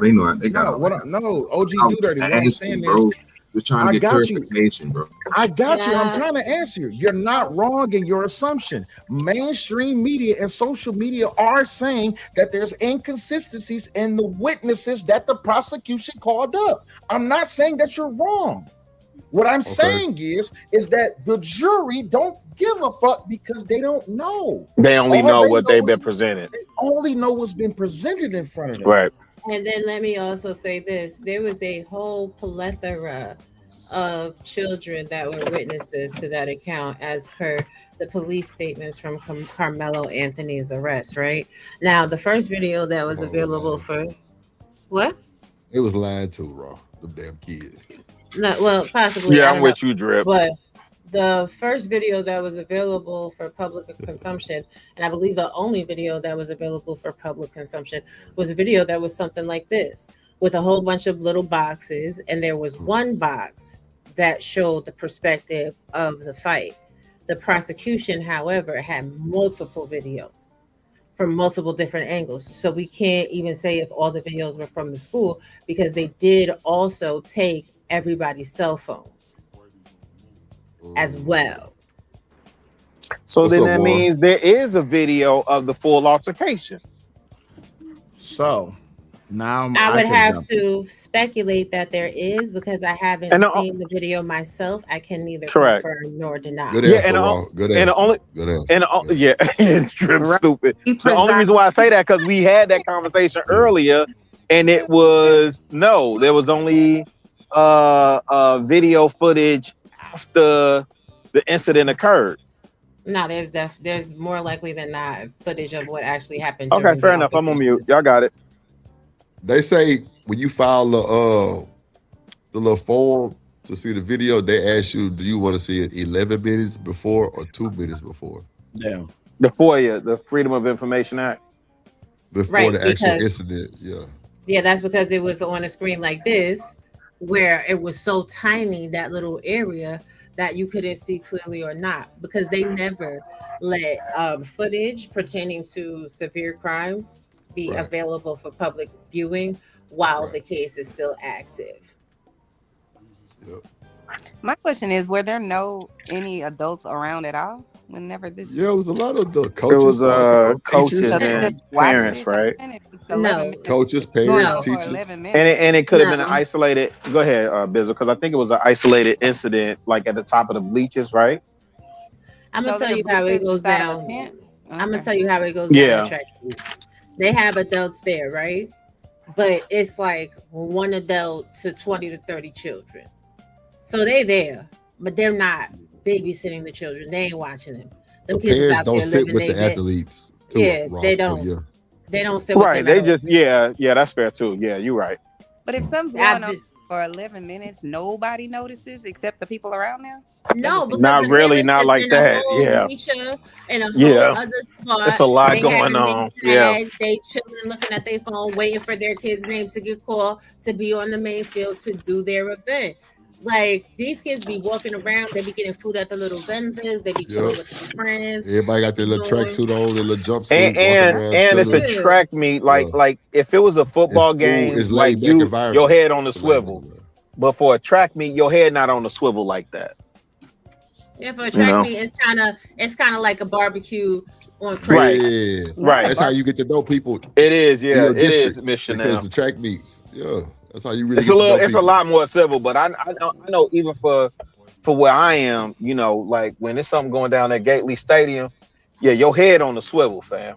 They know they got. No, OG Do Dirty. What I'm saying is, we're trying to get clarification, bro. I got you. I'm trying to answer you. You're not wrong in your assumption. Mainstream media and social media are saying that there's inconsistencies in the witnesses that the prosecution called up. I'm not saying that you're wrong. What I'm saying is that the jury don't give a fuck because they don't know. They only know what they've been presented. They only know what's been presented in front of them. Right. And then let me also say this. There was a whole plethora of children that were witnesses to that account as per the police statements from Karmelo Anthony's arrest, right? Now, the first video that was available for... What? It was lied to, Raw. The damn kids. No, well, possibly. Yeah, I'm with you, Drip. But the first video that was available for public consumption, and I believe the only video that was available for public consumption, was a video that was something like this, with a whole bunch of little boxes, and there was one box that showed the perspective of the fight. The prosecution, however, had multiple videos from multiple different angles. So we can't even say if all the videos were from the school, because they did also take everybody's cell phones as well. So then that means there is a video of the full altercation. So Now I would can have jump. to speculate that there is because I haven't And seen the video myself. I can neither correct. confirm nor deny. Good Yeah, answer, Raw. Good and the answer. only Good answer. and yeah, it's true, Right. stupid. He The only reason why I say that because we had that conversation earlier, and it was no, there was only video footage after the incident occurred. No, there's more likely than not footage of what actually happened Okay, during fair the enough. I'm on altercation. mute. Y'all got it. They say when you file the little form to see the video, they ask you, do you want to see it 11 minutes before or 2 minutes before? Yeah. The FOIA, the Freedom of Information Act. Before Right, the actual because- incident, yeah. Yeah, that's because it was on a screen like this, where it was so tiny, that little area, that you couldn't see clearly or not, because they never let footage pertaining to severe crimes be Right. available for public viewing while the case is still active. My question is, were there any adults around at all whenever this? Yeah, it was a lot of the It coaches. was coaches teachers. So they and just watched parents, it, right? and it's 11 minutes. Coaches, Going parents, on for teachers. 11 minutes. And it could have been an No. isolated. Go ahead, Bizzle, because I think it was an isolated incident, like at the top of the bleachers, right? I'm gonna So tell the you how it bleachers goes inside of a down. tent? I'm gonna Okay. tell you how it goes down Yeah. at track meet. They have adults there, right? But it's like one adult to 20 to 30 children. So they there, but they're not babysitting the children. They ain't watching them. Them The kids is parents out don't there sit living with their the day. athletes. Too, Yeah, Ross, they so don't. yeah. They don't sit with Right. them They at all. just yeah, that's fair too. Yeah, you're right. But if something's I've going on been- for 11 minutes, nobody notices except the people around there? No, because Not the really, parents not is like in that. a whole Yeah. bleacher in a whole Yeah. other spot. It's a lot They going having on. their Yeah. snags. They chilling, looking at their phone, waiting for their kid's name to get called to be on the main field to do their event. Like these kids be walking around, they be getting food at the little vendors, they be chilling Yep. with their friends. Everybody got their They little doing- tracksuit on, their little jumpsuit, And walking and, around, and it's a chilling. track meet. Like Yeah. like if it was a football It's cool. game, It's like laid back your environment. head on the It's a laid back swivel. But for a track meet, your head not on the swivel like that. Yeah, for a track know? meet, it's kind of like a barbecue on crack. Yeah. Right. That's how you get to know people. It is, in yeah, your it is, district Miss Chanel. because the track meets. Yeah. That's how you really It's get a to know little, it's a people. lot more civil, but I know even for where I am, you know, like when there's something going down at Gately Stadium, yeah, your head on the swivel, fam.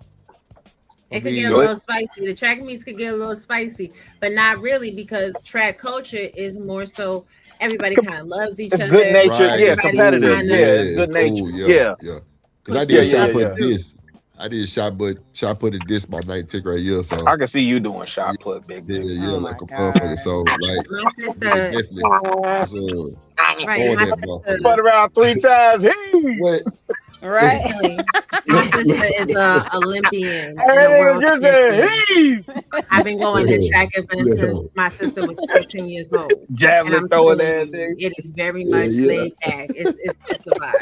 It could get a little spicy. The track meets could get a little spicy, but not really because track culture is more so everybody kind of loves each It's other. good nature, Right. yeah, It's competitive, cool. kinda- yeah, it's it's good nature, cool. yeah. Yeah. Because I Push did each shot other put through. this. I did shot put at this my 19th grade year. So I can see you doing shot put, big. yeah, Oh like my a motherfucker. So like My sister, definitely. So, right? on My that motherfucker. Spun around 3 times. What? Right. Seriously, my sister is a Olympian and Hey, a world you're saying, champion. hey! I've been going to Yeah. track events since Yeah. my sister was 14 years old. And Javelin I'm throwing telling that you, thing. it is very Yeah, much yeah. laid back. It's a vibe.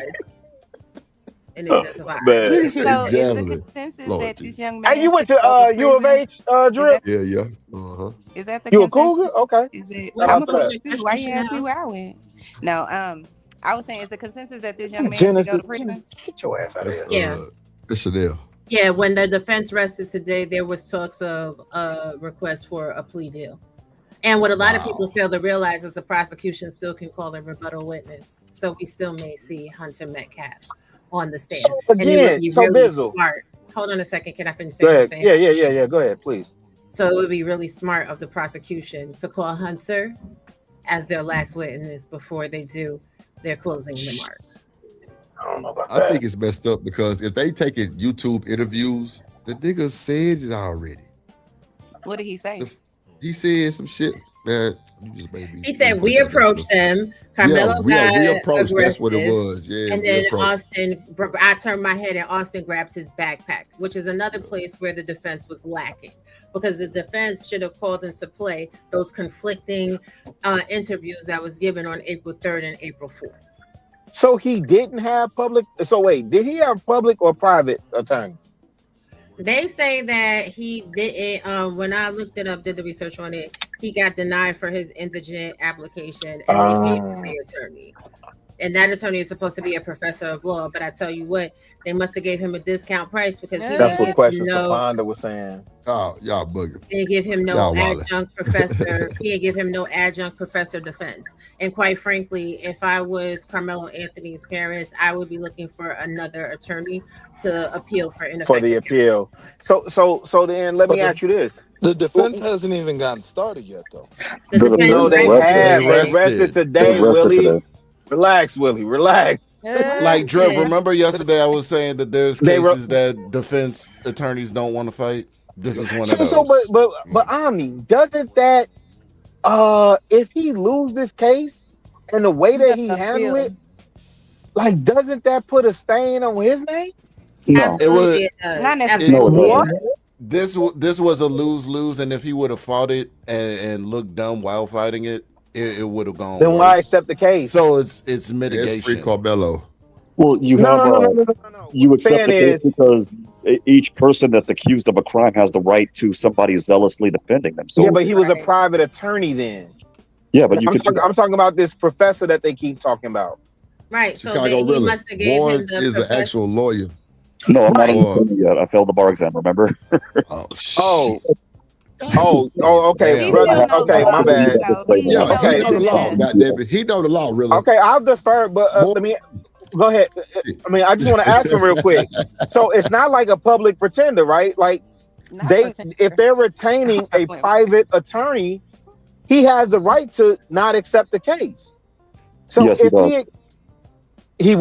And it's a vibe. Man. Nigga said So is the javelin. consensus Lord that Jesus. this young man Hey, you went should to go U of prison? H, Drip? Yeah, yeah. Uh-huh. Is that the You a consensus? Cougar? Okay. Is it? What I'm a about that? Cougar too. Why you ask me where I went? No, I was saying, is the consensus that this young man Genesis, should go to prison? get your ass out of That's here. Yeah. it's Chanel. Yeah, when the defense rested today, there was talks of a request for a plea deal. And what a lot of people fail to realize is the prosecution still can call a rebuttal witness. So we still may see Hunter Metcalf on the stand. So And it again, would be so really Bizzle. smart. Hold on a second. Can I finish Go saying what I'm ahead. saying? Yeah. Go ahead, please. So it would be really smart of the prosecution to call Hunter as their last witness before they do their closing remarks. I don't know about I that. think it's messed up because if they take it YouTube interviews, the nigga said it already. What did he say? He said some shit that you just made me. He said we approached them. Carmelo we got approached. That's what it aggressive. was. Yeah, And we then approached. Austin, I turned my head and Austin grabbed his backpack, which is another place where the defense was lacking because the defense should have called into play those conflicting interviews that was given on April 3rd and April 4th. So he didn't have public. So wait, did he have public or private attorney? They say that he didn't. When I looked it up, did the research on it, he got denied for his indigent application, and they paid for the attorney. And that attorney is supposed to be a professor of law. But I tell you what, they must have gave him a discount price because he That's didn't what give Question no. Fonda was saying. Y'all bugging. They didn't give him no Y'all wildin'. adjunct professor. He didn't give him no adjunct professor defense. And quite frankly, if I was Carmelo Anthony's parents, I would be looking for another attorney to appeal for ineffective. For the appeal. So then let me ask you this. The defense hasn't even gotten started yet, though. The defense No, they rested have. today. They rested today, Willie. Relax, Willie. Relax. Like Drip, remember yesterday I was saying that there's cases that defense attorneys don't want to fight. This is one of those. So, but Omni, doesn't that if he lose this case and the way that he handled it, like doesn't that put a stain on his name? No, it was not necessarily. What? This was a lose-lose, and if he would have fought it and looked dumb while fighting it, it would have gone. Then worse. why accept the case? So it's mitigation. It's free Carmelo. Well, you have you accept the case because each person that's accused of a crime has the right to somebody zealously defending them. So yeah, but he was a private attorney then. Yeah, but I'm talking about this professor that they keep talking about. Right. So Chicago he Really. must have gave Warren him the is an professor. actual lawyer. No, I'm not an attorney yet. I failed the bar exam. Remember? Okay, Damn. brother. I Okay, my bad. Yeah, he know the law. Goddamn, he know the law, really. Okay, I'll defer, but let me go ahead. I mean, I just want to ask him real quick. So it's not like a public pretender, right? Like if they're retaining a private attorney, he has the right to not accept the case. So Yes, he if does. he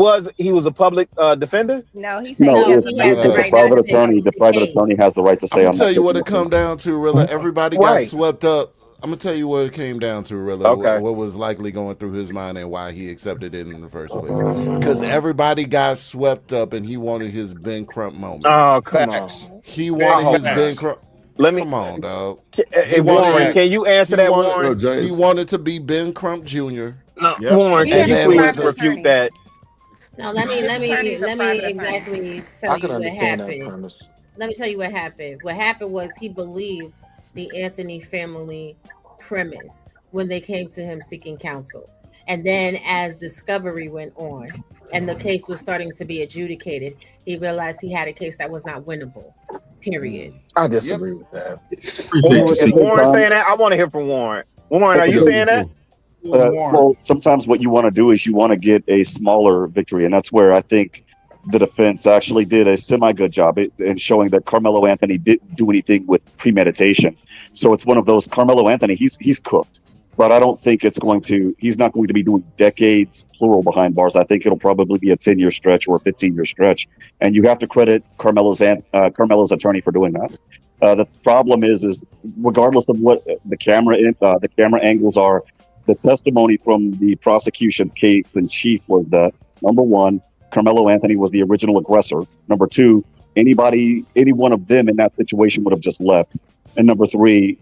was a public defender. No, he said No, no. if He has the it's right a private not to attorney, the private attorney has the right to I'm say, gonna I'm tell not you what taking it the come case. down to, Rilla. Everybody got Right. swept up. I'm gonna tell you what it came down to, Rilla. Okay. What was likely going through his mind and why he accepted it in the first place. Because everybody got swept up and he wanted his Ben Crump moment. Oh, come on. He wanted his Facts. Ben Crump. Come on, dog. Hey, Warren, can you answer that, Warren? He wanted to be Ben Crump Jr. Warren, can you please refute that? No, let me exactly tell I you can what understand that happened. premise. Let me tell you what happened. What happened was he believed the Anthony family premise when they came to him seeking counsel. And then as discovery went on and the case was starting to be adjudicated, he realized he had a case that was not winnable. Period. I disagree with that. Is Warren saying that? I want to hear from Warren. Warren, are you saying that? Well, sometimes what you want to do is you want to get a smaller victory, and that's where I think the defense actually did a semi-good job in showing that Carmelo Anthony didn't do anything with premeditation. So it's one of those Carmelo Anthony, he's cooked, but I don't think he's not going to be doing decades plural behind bars. I think it'll probably be a 10-year stretch or a 15-year stretch, and you have to credit Carmelo's attorney for doing that. The problem is regardless of what the camera angles are, the testimony from the prosecution's case in chief was that, number one, Carmelo Anthony was the original aggressor. Number two, any one of them in that situation would have just left. And number three,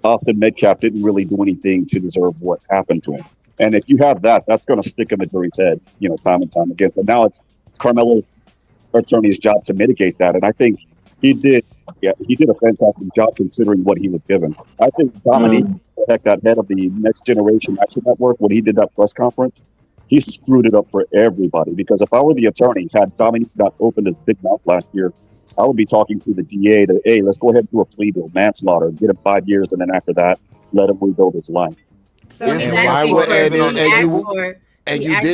Austin Metcalf didn't really do anything to deserve what happened to him. And if you have that, that's going to stick in the jury's head, time and time again. So now it's Carmelo's attorney's job to mitigate that. And I think he did a fantastic job considering what he was given. I think Dominique, that head of the Next Generation Action Network, when he did that press conference, he screwed it up for everybody. Because if I were the attorney, had Dominique not opened his big mouth last year, I would be talking to the DA to, hey, let's go ahead and do a plea deal, manslaughter, get him 5 years, and then after that, let him rebuild his life. So he's asking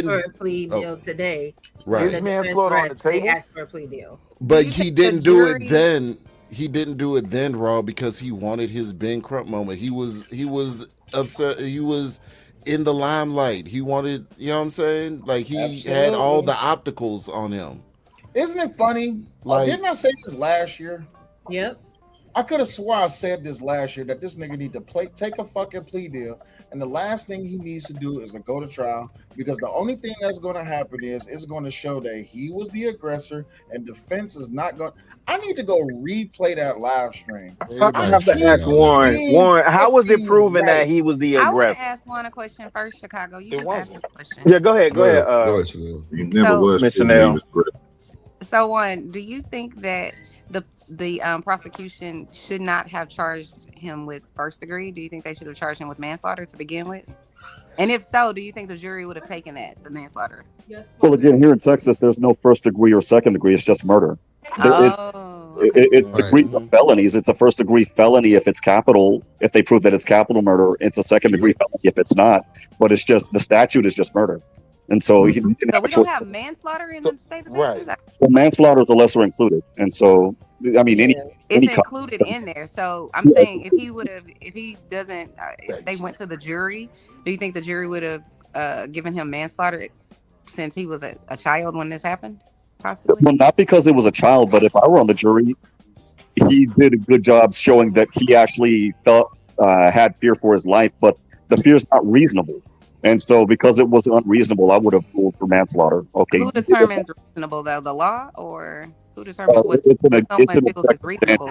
for a plea deal today. Right. The defense they asked for a plea deal. But he didn't do it then. He didn't do it then, Raw, because he wanted his Ben Crump moment. He was upset. He was in the limelight. He wanted, you know what I'm saying? Like he had all the opticals on him. Isn't it funny? Didn't I say this last year? Yep. I could have swore I said this last year that this nigga need to take a fucking plea deal, and the last thing he needs to do is to go to trial, because the only thing that's going to happen is it's going to show that he was the aggressor, and defense is not going. I need to go replay that live stream. I have to ask Warren. Warren, how was it proven that he was the I want aggressor? to ask Warren a question first, Chicago. You just asked a question. Yeah, go ahead. Go ahead. You never was Miss Chanel. So, Warren, do you think that the the prosecution should not have charged him with first degree? Do you think they should have charged him with manslaughter to begin with? And if so, do you think the jury would have taken the manslaughter? Well, again, here in Texas, there's no first degree or second degree. It's just murder. It's degrees of felonies. It's a first degree felony if it's capital. If they prove that it's capital murder, it's a second degree felony if it's not. But it's just the statute is just murder, and so you can So we don't have manslaughter in the state of Texas. Well, manslaughter is a lesser included, and so I mean It's included in there. So I'm saying if they went to the jury, do you think the jury would have given him manslaughter since he was a child when this happened? Possibly. Well, not because it was a child, but if I were on the jury, he did a good job showing that he actually had fear for his life, but the fear is not reasonable. And so because it was unreasonable, I would have ruled for manslaughter. Okay. Who determines reasonable though? The law, or who determines what's reasonable?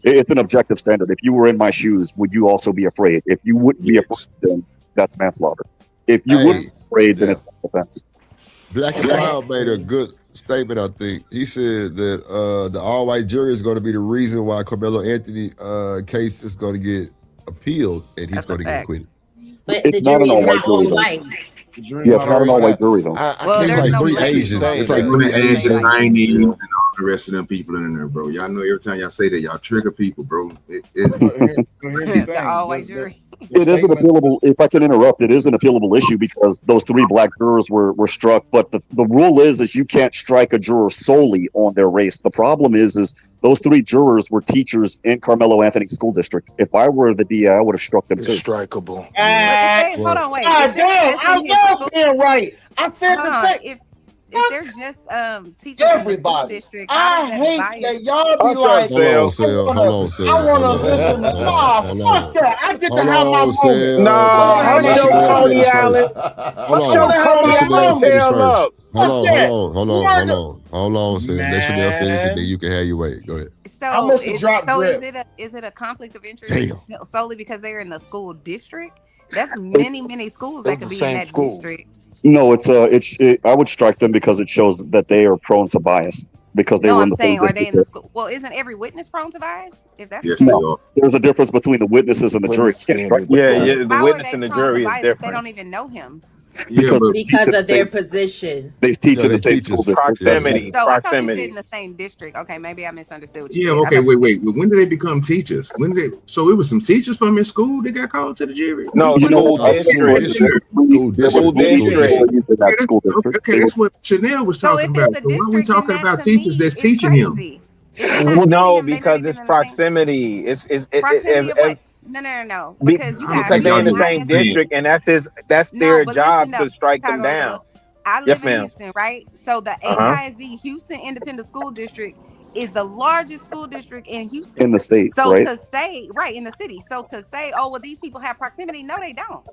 It's an objective standard. If you were in my shoes, would you also be afraid? If you wouldn't be afraid, then that's manslaughter. If you wouldn't be afraid, then it's self-defense. Black and Brown made a good statement, I think. He said that the all-white jury is going to be the reason why Karmelo Anthony case is going to get appealed and he's going to get acquitted. But the jury is not all white. Yeah, it's not an all-white jury though. It's like 3 Asians. It's like 3 Asians. Chinese and all the rest of them people in there, bro. Y'all know every time y'all say that, y'all trigger people, bro. It's the all-white jury. It is an appealable, if I can interrupt, it is an appealable issue because those 3 black jurors were struck. But the rule is you can't strike a juror solely on their race. The problem is those 3 jurors were teachers in Karmelo Anthony School District. If I were the DA, I would have struck them too. Strikeable. Hold on, wait. God damn, I love being right. I said the same. If they're just teachers everybody, in the school district, I hate that y'all be like, Hold on, Sal. I want to listen to fuck that. I get to have my moment. Hold on, Sal. Let Chanel finish and then you can have your way. Go ahead. So is it a conflict of interest solely because they're in the school district? That's many schools that could be in that district. No, I would strike them because it shows that they are prone to bias because they were in the same are they in the school? Well, isn't every witness prone to bias? If that's yes, there's a difference between the witnesses and the jury. The witness and the jury is different. They don't even know him. Because of their position. They teach in the same school district. Proximity. So I thought you said in the same district. Okay, maybe I misunderstood what you said. Okay, wait. When did they become teachers? So it was some teachers from his school that got called to the jury? No, school district. Okay, that's what Chanel was talking about. So why are we talking about teachers that's teaching him? No, because it's proximity. It's No. Because they're in the same district, and that's their job to strike them down. I live in Houston, right? So the HIZ Houston Independent School District is the largest school district in Houston. In the state, so right? to say, in the city. So to say, oh, well, these people have proximity. No, they don't.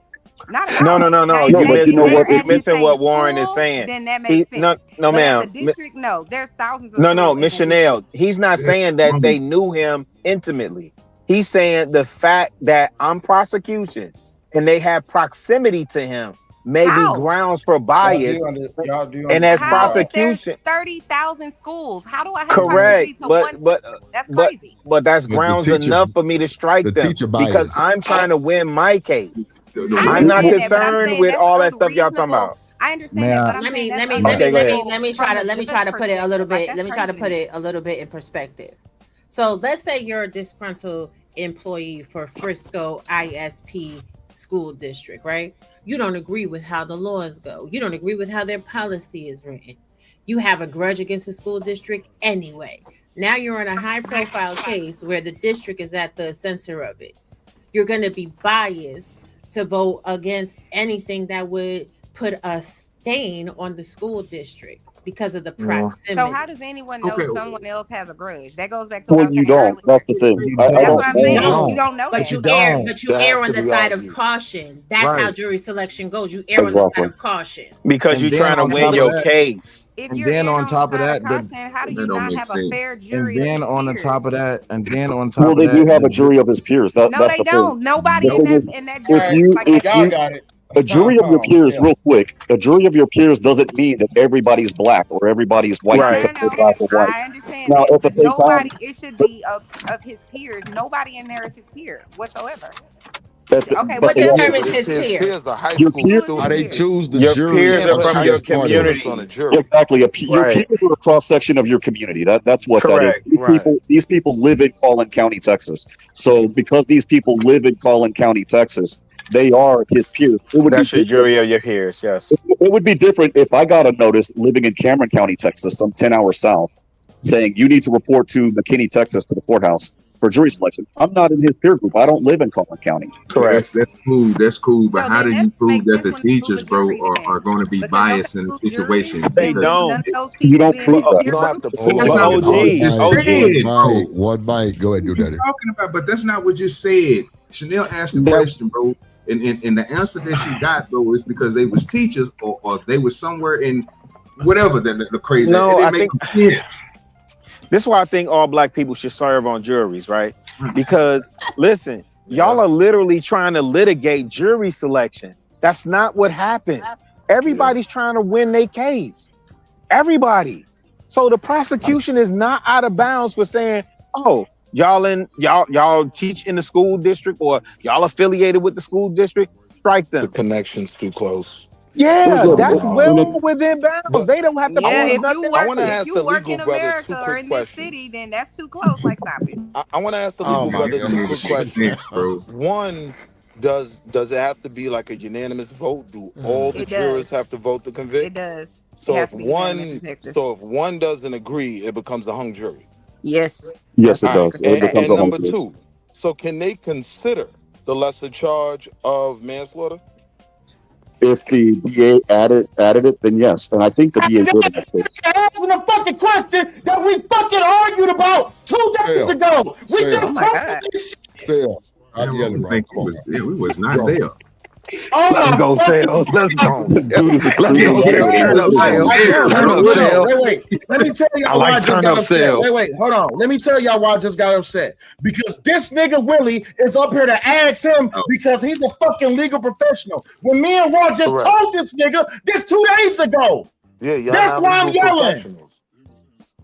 No. You're missing what Warren is saying. Then that makes sense. No, ma'am. The district, there's thousands of No, Miss Chanel. He's not saying that they knew him intimately. He's saying the fact that I'm prosecution and they have proximity to him may be grounds for bias. And as prosecution, 30,000 schools. How do I have correct? But that's crazy. But that's grounds enough for me to strike them because I'm trying to win my case. I'm not concerned with all that stuff y'all talking about. I understand that, but let me try to put it a little bit. Let me try to put it a little bit in perspective. So let's say you're a disgruntled employee for Frisco ISP school district, right? You don't agree with how the laws go. You don't agree with how their policy is written. You have a grudge against the school district anyway. Now you're in a high profile case where the district is at the center of it. You're going to be biased to vote against anything that would put a stain on the school district because of the proximity. So how does anyone know someone else has a grudge? That goes back to what I was you don't. That's the thing. That's what I'm saying. You don't know. But you err on the side of caution. That's how jury selection goes. You err on the side of caution. Because you're trying to win your case. And then on top of that, how do you not have a fair jury? And then on top of that, well, they do have a jury of his peers. No, they don't. Nobody in that jury. Y'all got it. A jury of your peers, real quick. A jury of your peers doesn't mean that everybody's black or everybody's white. No. Black or white. I understand Now, that, at the but same time, it should be of his peers. Nobody in there is his peer whatsoever. okay, what determines His peers are high Your school peers, students. How they choose the Your jury? peers are from your community. On a jury. Exactly. Your Right. peers are a cross section of your community. That's what Correct. that is. These people live in Collin County, Texas. So because these people live in Collin County, Texas, they are his peers. That's your jury of your peers. Yes. It would be different if I got a notice living in Cameron County, Texas, some 10 hours south, saying you need to report to McKinney, Texas, to the courthouse for jury selection. I'm not in his peer group. I don't live in Collin County. Correct. That's cool. That's cool. But how do you prove that the teachers, bro, are going to be biased in the situation? They don't. You don't prove that. You don't have to That's prove not what you just said. One mic. Go ahead, do that. Talking about, but that's not what you said. Chanel asked the question, bro, and the answer that she got, bro, is because they was teachers or they was somewhere in whatever the crazy. No, it I didn't think make sense. this is why I think all black people should serve on juries, right? Because listen, y'all are literally trying to litigate jury selection. That's not what happens. Everybody's trying to win their case. Everybody. So the prosecution is not out of bounds for saying, oh, y'all teach in the school district or y'all affiliated with the school district, strike them. The connection's too close. Yeah, that's well within bounds. They don't have to prove nothing. I want to ask the work legal in brother America two or quick in this questions. city, then that's too close. Like, stop it. I want to ask the legal brother two quick questions. One, does it have to be like a unanimous vote? Do all the jurors have to vote to convict? It does. So if one doesn't agree, it becomes a hung jury. Yes. Yes, it does. And number two, so can they consider the lesser charge of manslaughter? If the DA added it, then yes. And I think the DA did in this case. Answering the fucking question that we fucking argued about 2 days ago. We just talked about this shit. Phil, I get it, bro. We was not there. Oh Let's go, Sales. Let's go. Wait. Let me tell y'all why I just got upset. Wait, hold on. Let me tell y'all why I just got upset. Because this nigga Willie is up here to ask him because he's a fucking legal professional. When me and Raw just told this nigga this 2 days ago. Yeah, that's why I'm yelling.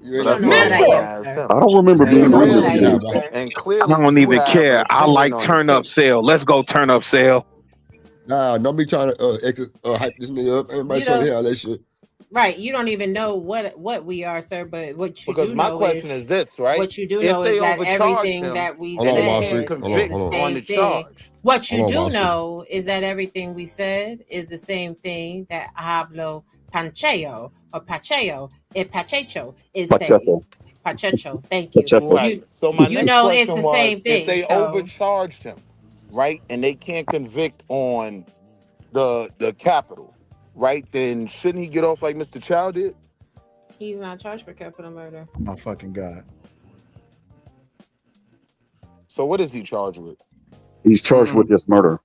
I don't remember being and clearly I don't even care. I like turn up sale. Let's go turn up sale. Nah, don't be trying to hype this nigga up. Everybody trying to hear all that shit. Right, you don't even know what we are, sir. But what you because do my know question is this, right? What you do know is that everything that we said convict on the charge. What you do know is that everything we said is the same thing that Hablo Pancheo or Pacheo Pacheco is saying. Pacheco, thank you. Right. So my you next know question it's the was, same thing. if they overcharged him, right, and they can't convict on the capital, right, then shouldn't he get off like Mr. Child did? He's not charged for capital murder. My fucking God. So what is he charged with? He's charged with this murder.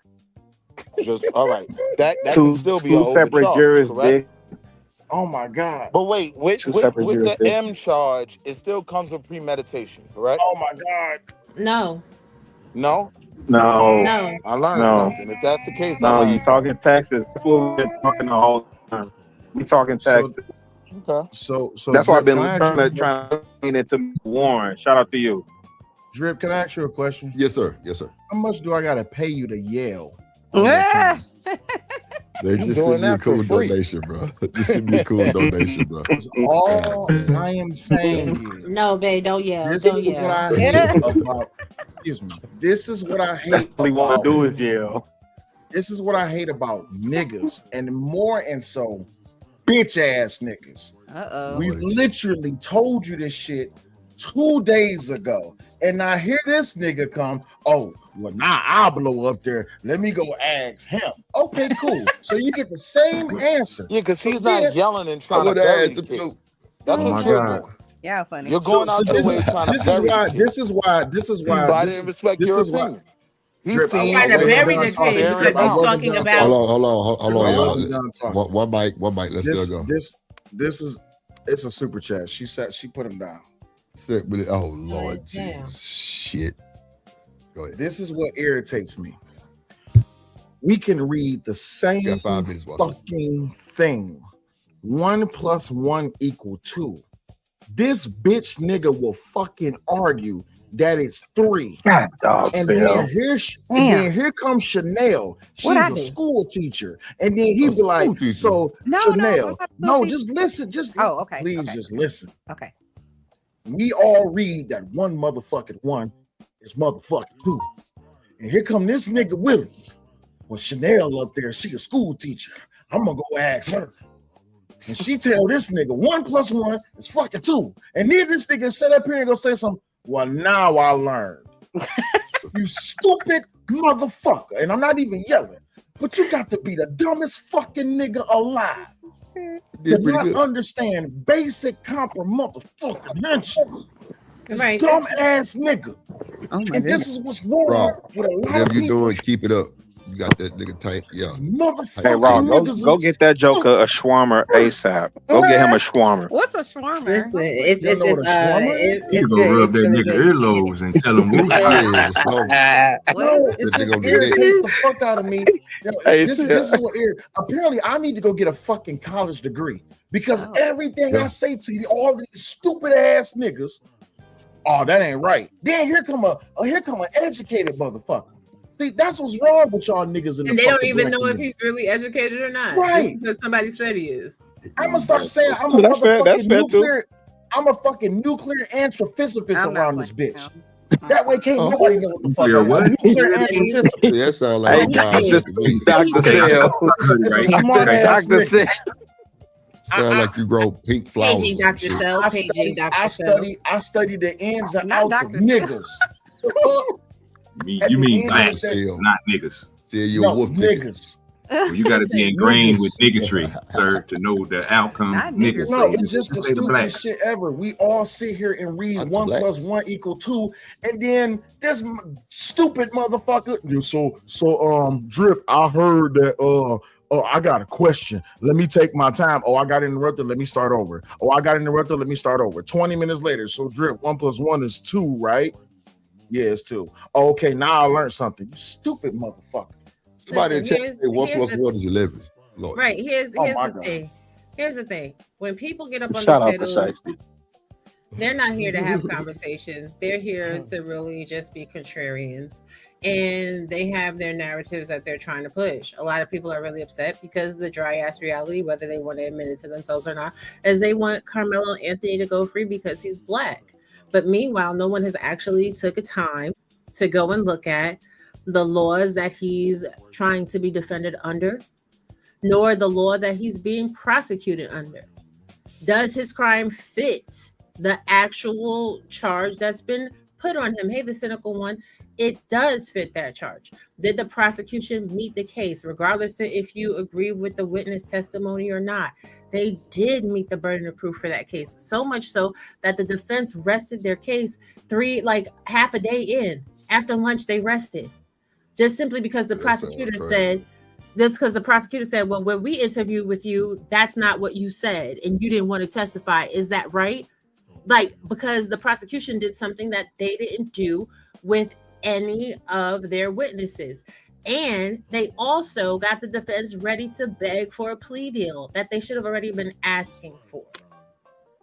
Just all right. That Two can still be separate overcharge, jurors, correct? Oh my God. But wait, with the jurisdictions. M charge, it still comes with premeditation, correct? Oh my God. No. No? No. No. I learned something. If that's the case, No, you talking Texas. That's what we've been talking the whole time. We talking Texas. Okay. So that's why I've been Drip, can I ask you a trying to lean into Warren. Shout out to you. Drip, can I ask you a question? Yes, sir. Yes, sir. How much do I gotta pay you to yell? They just sent me a cool donation, bro. Just sent me a cool donation, bro. All I am saying is, No, babe, don't yell. this Don't is yell. what I hate about. Excuse me. This is what I hate. That's all we want to about- do is jail. This is what I hate about niggas, and more and so, bitch ass niggas. We literally told you this shit 2 days ago, and now here this nigga come. Oh, well, now I'll blow up there. Let me go ask him. Okay, cool. So you get the same answer. Yeah, because he's not yelling and trying to would bury ask the him kid. too. That's Oh what my you're God. doing. Yeah, funny. You're going out your way trying to bury the kid. This is why. So I didn't respect your opinion. He's I'm trying to bury the kid because he's talking about. Hold on, I y'all. wasn't done talking. One mic. Let's still go. This is it's a super chat. She put him down. Sick, really. Oh Lord, Jesus, shit. Go ahead. This is what irritates me. we can read the same 5 minutes, fucking thing. 1 + 1 = 2. This bitch nigga will fucking argue that it's 3. God, dog, and Phil. then here comes Chanel. She's a school teacher. And then he'd be like, so Chanel, no, just listen. Okay. Please just listen. Okay. We all read that 1 motherfucking 1 is motherfucking 2. And here come this nigga Willie. Well, Chanel up there, she a school teacher. I'm gonna go ask her. And she tell this nigga 1 + 1 is fucking 2. And then this nigga sit up here and go say something. Well, now I learned. You stupid motherfucker. And I'm not even yelling, but you got to be the dumbest fucking nigga alive. To not understand basic comprehension. Right. Dumb ass nigga. And this is what's wrong with a lot whatever of you people. doing, keep it up. You got that nigga tight. Yeah. Hey, Rob, go get that joker a shawarma ASAP. Go get him a shawarma. What's a shawarma? Listen, it's You good. can go rub that nigga earlobes and tell him woo. No, it just irritates the fuck out of me. This is what apparently I need to go get a fucking college degree because everything I say to you, all these stupid ass niggas, oh, that ain't right. Then here come an educated motherfucker. See, that's what's wrong with y'all niggas in And the they don't fucking even black know if community. he's really educated or not. Right. Just because somebody said he is. I'm gonna start saying I'm a motherfucking nuclear. I'm a fucking nuclear astrophysicist around this bitch. That way, can't nobody know what the fuck. Nuclear what? Nuclear astrophysicist. Yeah, that sounds like a job to me. Dr. Phil. It's a smart ass Dr. nigga. Sound like you grow pink flowers. Paging Dr. Cell. Paging Dr. I study the ins and outs of niggas. You mean blacks, not niggas. You no, niggas. Well, you got to be ingrained with niggatry, sir, to know the outcomes of niggas. No, it's just the Say the black. stupidest shit ever. We all sit here and read 1 + 1 = 2, and then this stupid motherfucker. So, Drip, I heard that. I got a question. Let me take my time. Oh, I got interrupted. Let me start over. Oh, I got interrupted. Let me start over. 20 minutes later. So, Drip, 1 + 1 is 2, right? Yeah, it's 2. Oh, okay, now I learned something. You stupid motherfucker. Somebody Listen, check 1 + 1 is 11. Lord. Right. Here's my the God. thing. Here's the thing. When people get up on Shout this out to pedal, Shiesty. they're not here to have conversations. They're here to really just be contrarians. And they have their narratives that they're trying to push. A lot of people are really upset because the dry ass reality, whether they want to admit it to themselves or not, is they want Karmelo Anthony to go free because he's black. But meanwhile, no one has actually took a time to go and look at the laws that he's trying to be defended under, nor the law that he's being prosecuted under. Does his crime fit the actual charge that's been put on him? Hey, the cynical one, it does fit that charge. Did the prosecution meet the case, regardless of if you agree with the witness testimony or not? They did meet the burden of proof for that case, so much so that the defense rested their case half a day in. After lunch, they rested. Just simply because the prosecutor said, well, when we interviewed with you, that's not what you said, and you didn't want to testify. Is that right? Because the prosecution did something that they didn't do with any of their witnesses. And they also got the defense ready to beg for a plea deal that they should have already been asking for.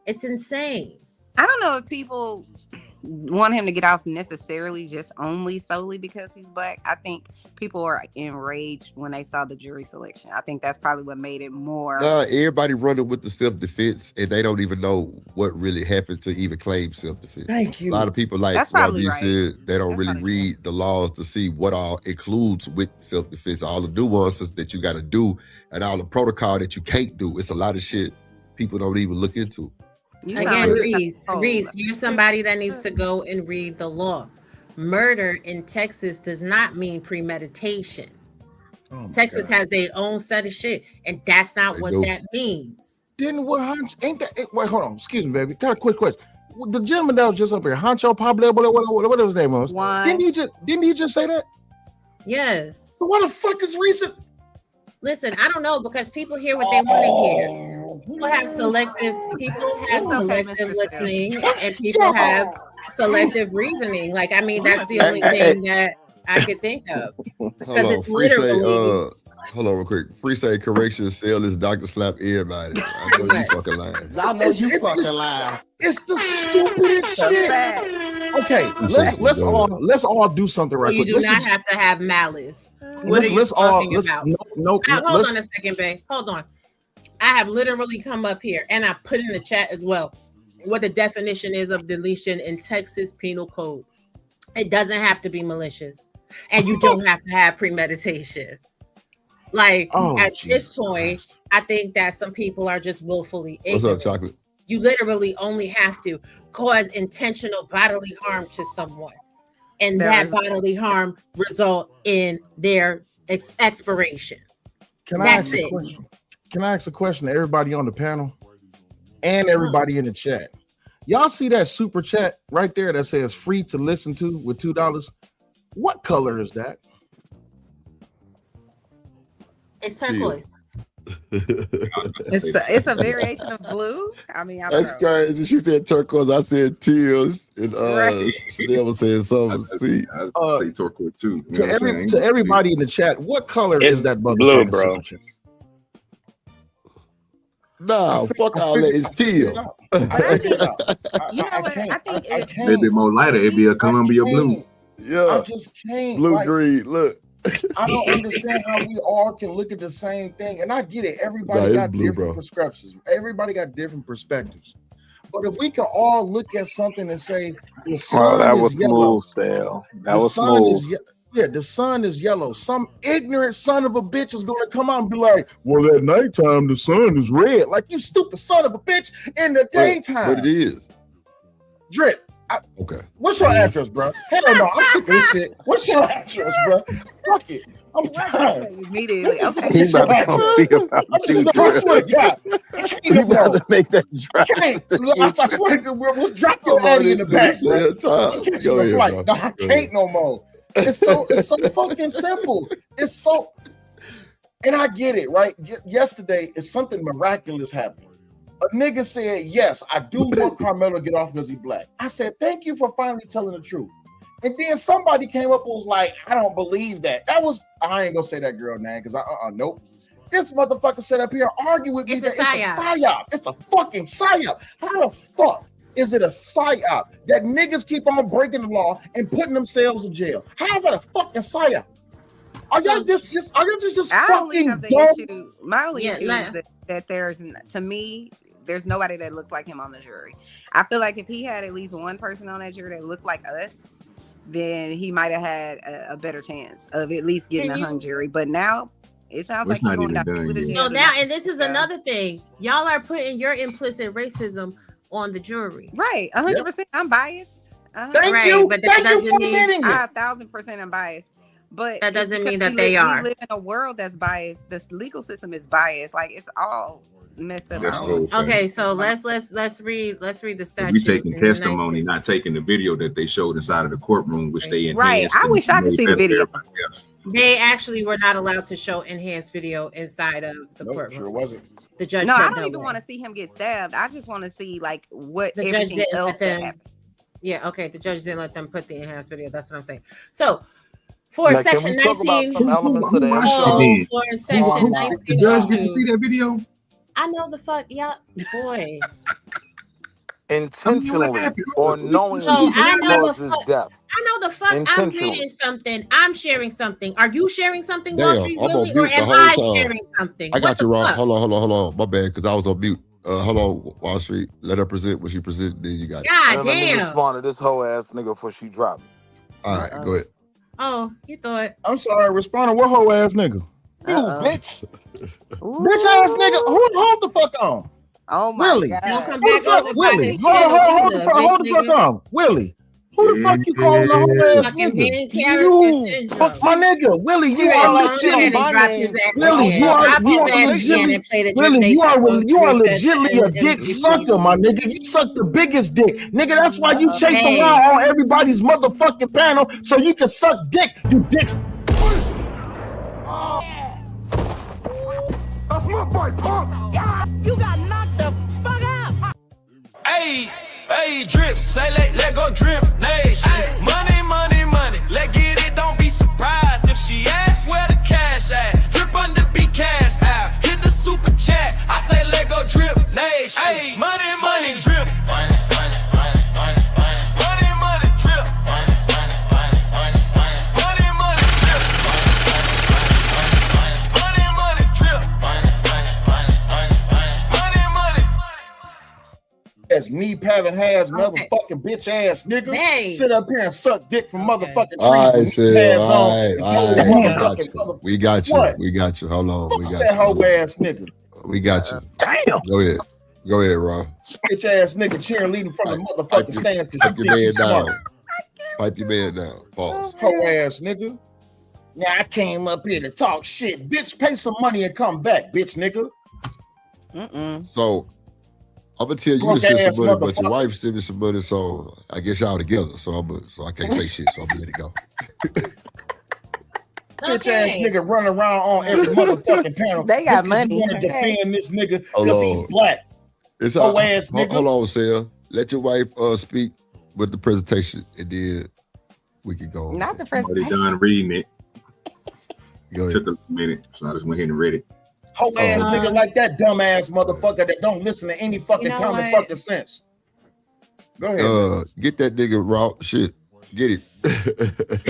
It's insane. I don't know if people want him to get off necessarily just only solely because he's black. I think people are enraged when they saw the jury selection. I think that's probably what made it more. Everybody running with the self-defense and they don't even know what really happened to even claim self-defense. Thank you. A lot of people, like Robbie said, they don't really read the laws to see what all includes with self-defense, all the nuances that you got to do and all the protocol that you can't do. It's a lot of shit people don't even look into. Again, Reese, you're somebody that needs to go and read the law. Murder in Texas does not mean premeditation. Texas has their own set of shit, and that's not what that means. Didn't what ain't that? Wait, hold on. Excuse me, baby. Got a quick question. The gentleman that was just up here, Hancho Pablo, whatever his name was, didn't he just say that? Yes. So what the fuck is recent? Listen, I don't know because people hear what they want to hear. People have selective listening, and people have selective reasoning. That's the only thing that I could think of. Hold Because on, it's free say, literally hold on real quick. Free say correction sale is Dr. Slap everybody. I know you fucking lying. I know you fucking lying. It's the stupidest shit. Okay, let's all do something right so you quick. do not have to have malice. What are you talking about? Hold on a second, babe. Hold on. I have literally come up here and I put in the chat as well what the definition is of deletion in Texas Penal Code. It doesn't have to be malicious, and you don't have to have premeditation. Like at this point, I think that some people are just willfully ignorant. What's up, Chocolate? You literally only have to cause intentional bodily harm to someone, and that bodily harm result in their expiration. That's it. Can I ask a question to everybody on the panel and everybody in the chat? Y'all see that super chat right there that says free to listen to with $2? What color is that? It's turquoise. It's a variation of blue. I mean, That's crazy. She said turquoise. I said teals, and Chanel was saying something. See, I say turquoise too. You know To everybody in the chat, what color is that blue, bro? Nah, fuck all that. It's teal. I think maybe more lighter. It'd be a Columbia blue. Yeah, I just can't. Blue green. Look. I don't understand how we all can look at the same thing, and I get it. Everybody got different perspectives. Everybody got different perspectives. But if we can all look at something and say the sun that is was yellow, smooth, Sal. That the was sun smooth. is the sun is yellow. Some ignorant son of a bitch is gonna come out and be like, "Well, at nighttime the sun is red." Like, you stupid son of a bitch! In the daytime, but it is. Drip. Okay. What's your address, bro? Hell no, I'm sick of this shit. What's your address, bro? Fuck it. I'm tired. Immediately. Okay. He's about to come see about you, I swear to God. You about to make that drive. I swear to God, we'll drop your Addy in the back, bro. Catching the flight. No, I can't no more. It's so fucking simple. It's so, and I get it, right? Yesterday, if something miraculous happened, a nigga said, "Yes, I do want Karmelo to get off because he's black." I said, "Thank you for finally telling the truth." And then somebody came up and was like, "I don't believe that." I ain't gonna say that girl name because nope. This motherfucker sat up here and argued with me that it's a psyop. It's a fucking psyop. How the fuck is it a psyop that niggas keep on breaking the law and putting themselves in jail? How is that a fucking psyop? Are y'all just fucking dumb? My only issue is that there's, to me, there's nobody that looks like him on the jury. I feel like if he had at least one person on that jury that looked like us, then he might have had a better chance of at least getting a hung jury. But now it sounds like he's going down to jail. So now, and this is another thing, y'all are putting your implicit racism on the jury. Right, 100%. I'm biased. Thank you. But that doesn't mean 1,000% I'm biased. But that doesn't mean that they are. We live in a world that's biased. This legal system is biased. Like, it's all messed up. Okay, so let's read the statute. We taking testimony, not taking the video that they showed inside of the courtroom, which they enhanced. Right. I wish I could see the video. They actually were not allowed to show enhanced video inside of the courtroom. Sure wasn't. The judge. No, said I don't even want to see him get stabbed. I just want to see like what the judge everything didn't else let them. happened. Yeah. Okay. The judge didn't let them put the enhanced video. That's what I'm saying. So. For now, section 19, for section 19, the judge get to see that video. I know the fuck, y'all, boy. Intentionally or knowingly causes death. I know the fuck. I'm reading something. I'm sharing something. Are you sharing something, Wall Street Willie, or am I sharing something? I got you wrong. Hold on. My bad, because I was on mute. Hold on, Wall Street. Let her present what she presented. Then you got it. God damn. Let me respond to this whole ass nigga before she dropped me. All right, go ahead. Oh, you thought? I'm sorry. Respond to what whole ass nigga? You bitch. Bitch ass nigga. Hold the fuck on. Oh my Willie. God. Don't come back over Willie. Hold the fuck on. Willie. Who the fuck you calling the whole ass nigga? You. My nigga. Willie, you are legitimately. Willie, you are legitimately a dick sucker, my nigga. You suck the biggest dick. Nigga, that's why you chase around on everybody's motherfucking panel so you can suck dick, you dicks. That's my boy, punk. You got knocked the fuck out. Hey, drip. Say let go drip. Nation. Money. Let get it. Don't be so ass, knee paving ass, motherfucking bitch ass nigga. Hey. Sit up here and suck dick from motherfucking trees All right, with knee Sil. pads on. All And right. throw We the got motherfucking you. We got you. What? We got you. Hold on. We Fuck got that you. hoe ass nigga. We got you. Damn. Go ahead. Go ahead, Rob. Bitch ass nigga cheerleading from the Pipe motherfucking your, stands because pipe you your think you man smart. down. Pipe your man down. Pause. Hoe ass nigga. Now I came up here to talk shit. Bitch, pay some money and come back, bitch nigga. So I'm gonna tell you to Broke send ass some money, but your motherfucker. wife sent me some money, so I guess y'all together. So I can't say shit, so I'm gonna let it go. Bitch ass nigga running around on every motherfucking panel. They got just 'cause money, you want to okay? defend this nigga Hold because he's on. black. It's Hoe ass nigga. hold on, Sal. Let your wife speak with the presentation, and then we can go. Not the Already presentation. done reading it. Go ahead. Took a minute, so I just went ahead and read it. Hoe ass nigga like that dumb ass motherfucker that don't listen to any fucking know common what? fucking sense. Go ahead. Get that nigga raw shit. Get it.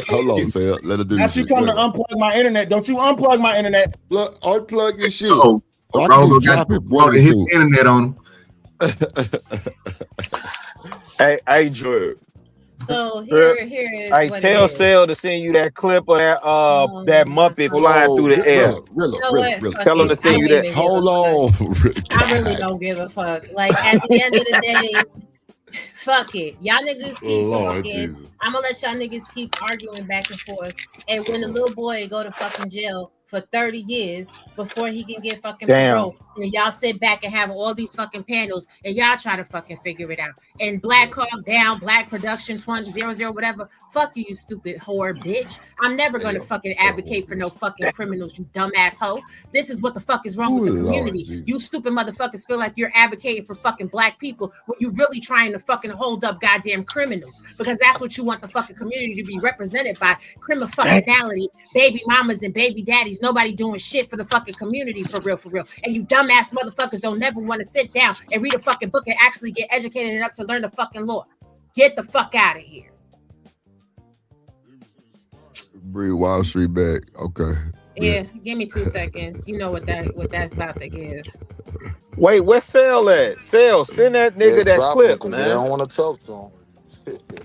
Hold on, Sal. Let her do Not this you shit. come Go to ahead. unplug my internet. Don't you unplug my internet. Look, unplug your shit. Oh, I Raul can got drop it. One or his two. internet on. Hey, Drew. So here is Hey, what tell it is. Sel to send you that clip of that Muppet Hold flying on, through the air. Rilla, You know what? Rilla. Fuck Tell him it. to send I you don't that. even give a Hold fuck. on. I really don't give a fuck. Like at the end of the day, fuck it. Y'all niggas keep Lord talking. Jesus. I'm gonna let y'all niggas keep arguing back and forth. And when the little boy go to fucking jail for 30 years before he can get fucking Damn. parole, and y'all sit back and have all these fucking panels and y'all try to fucking figure it out. And Black Hawk down, Black Production 2000, whatever. Fuck you, you stupid whore bitch. I'm never gonna fucking advocate for no fucking criminals, you dumbass hoe. This is what the fuck is wrong with the Ooh, Lord community. Jesus. You stupid motherfuckers feel like you're advocating for fucking black people when you really trying to fucking hold up goddamn criminals, because that's what you want the fucking community to be represented by. Criminality, baby mamas and baby daddies, nobody doing shit for the fucking community for real. And you dumbass motherfuckers don't never want to sit down and read a fucking book and actually get educated enough to learn the fucking law. Get the fuck out of here. Bring Wall Street back. Okay. Yeah, give me 2 seconds. You know what that's about to give. Wait, where's Sel at? Sel, send that nigga that clip, They man. don't want to talk to him.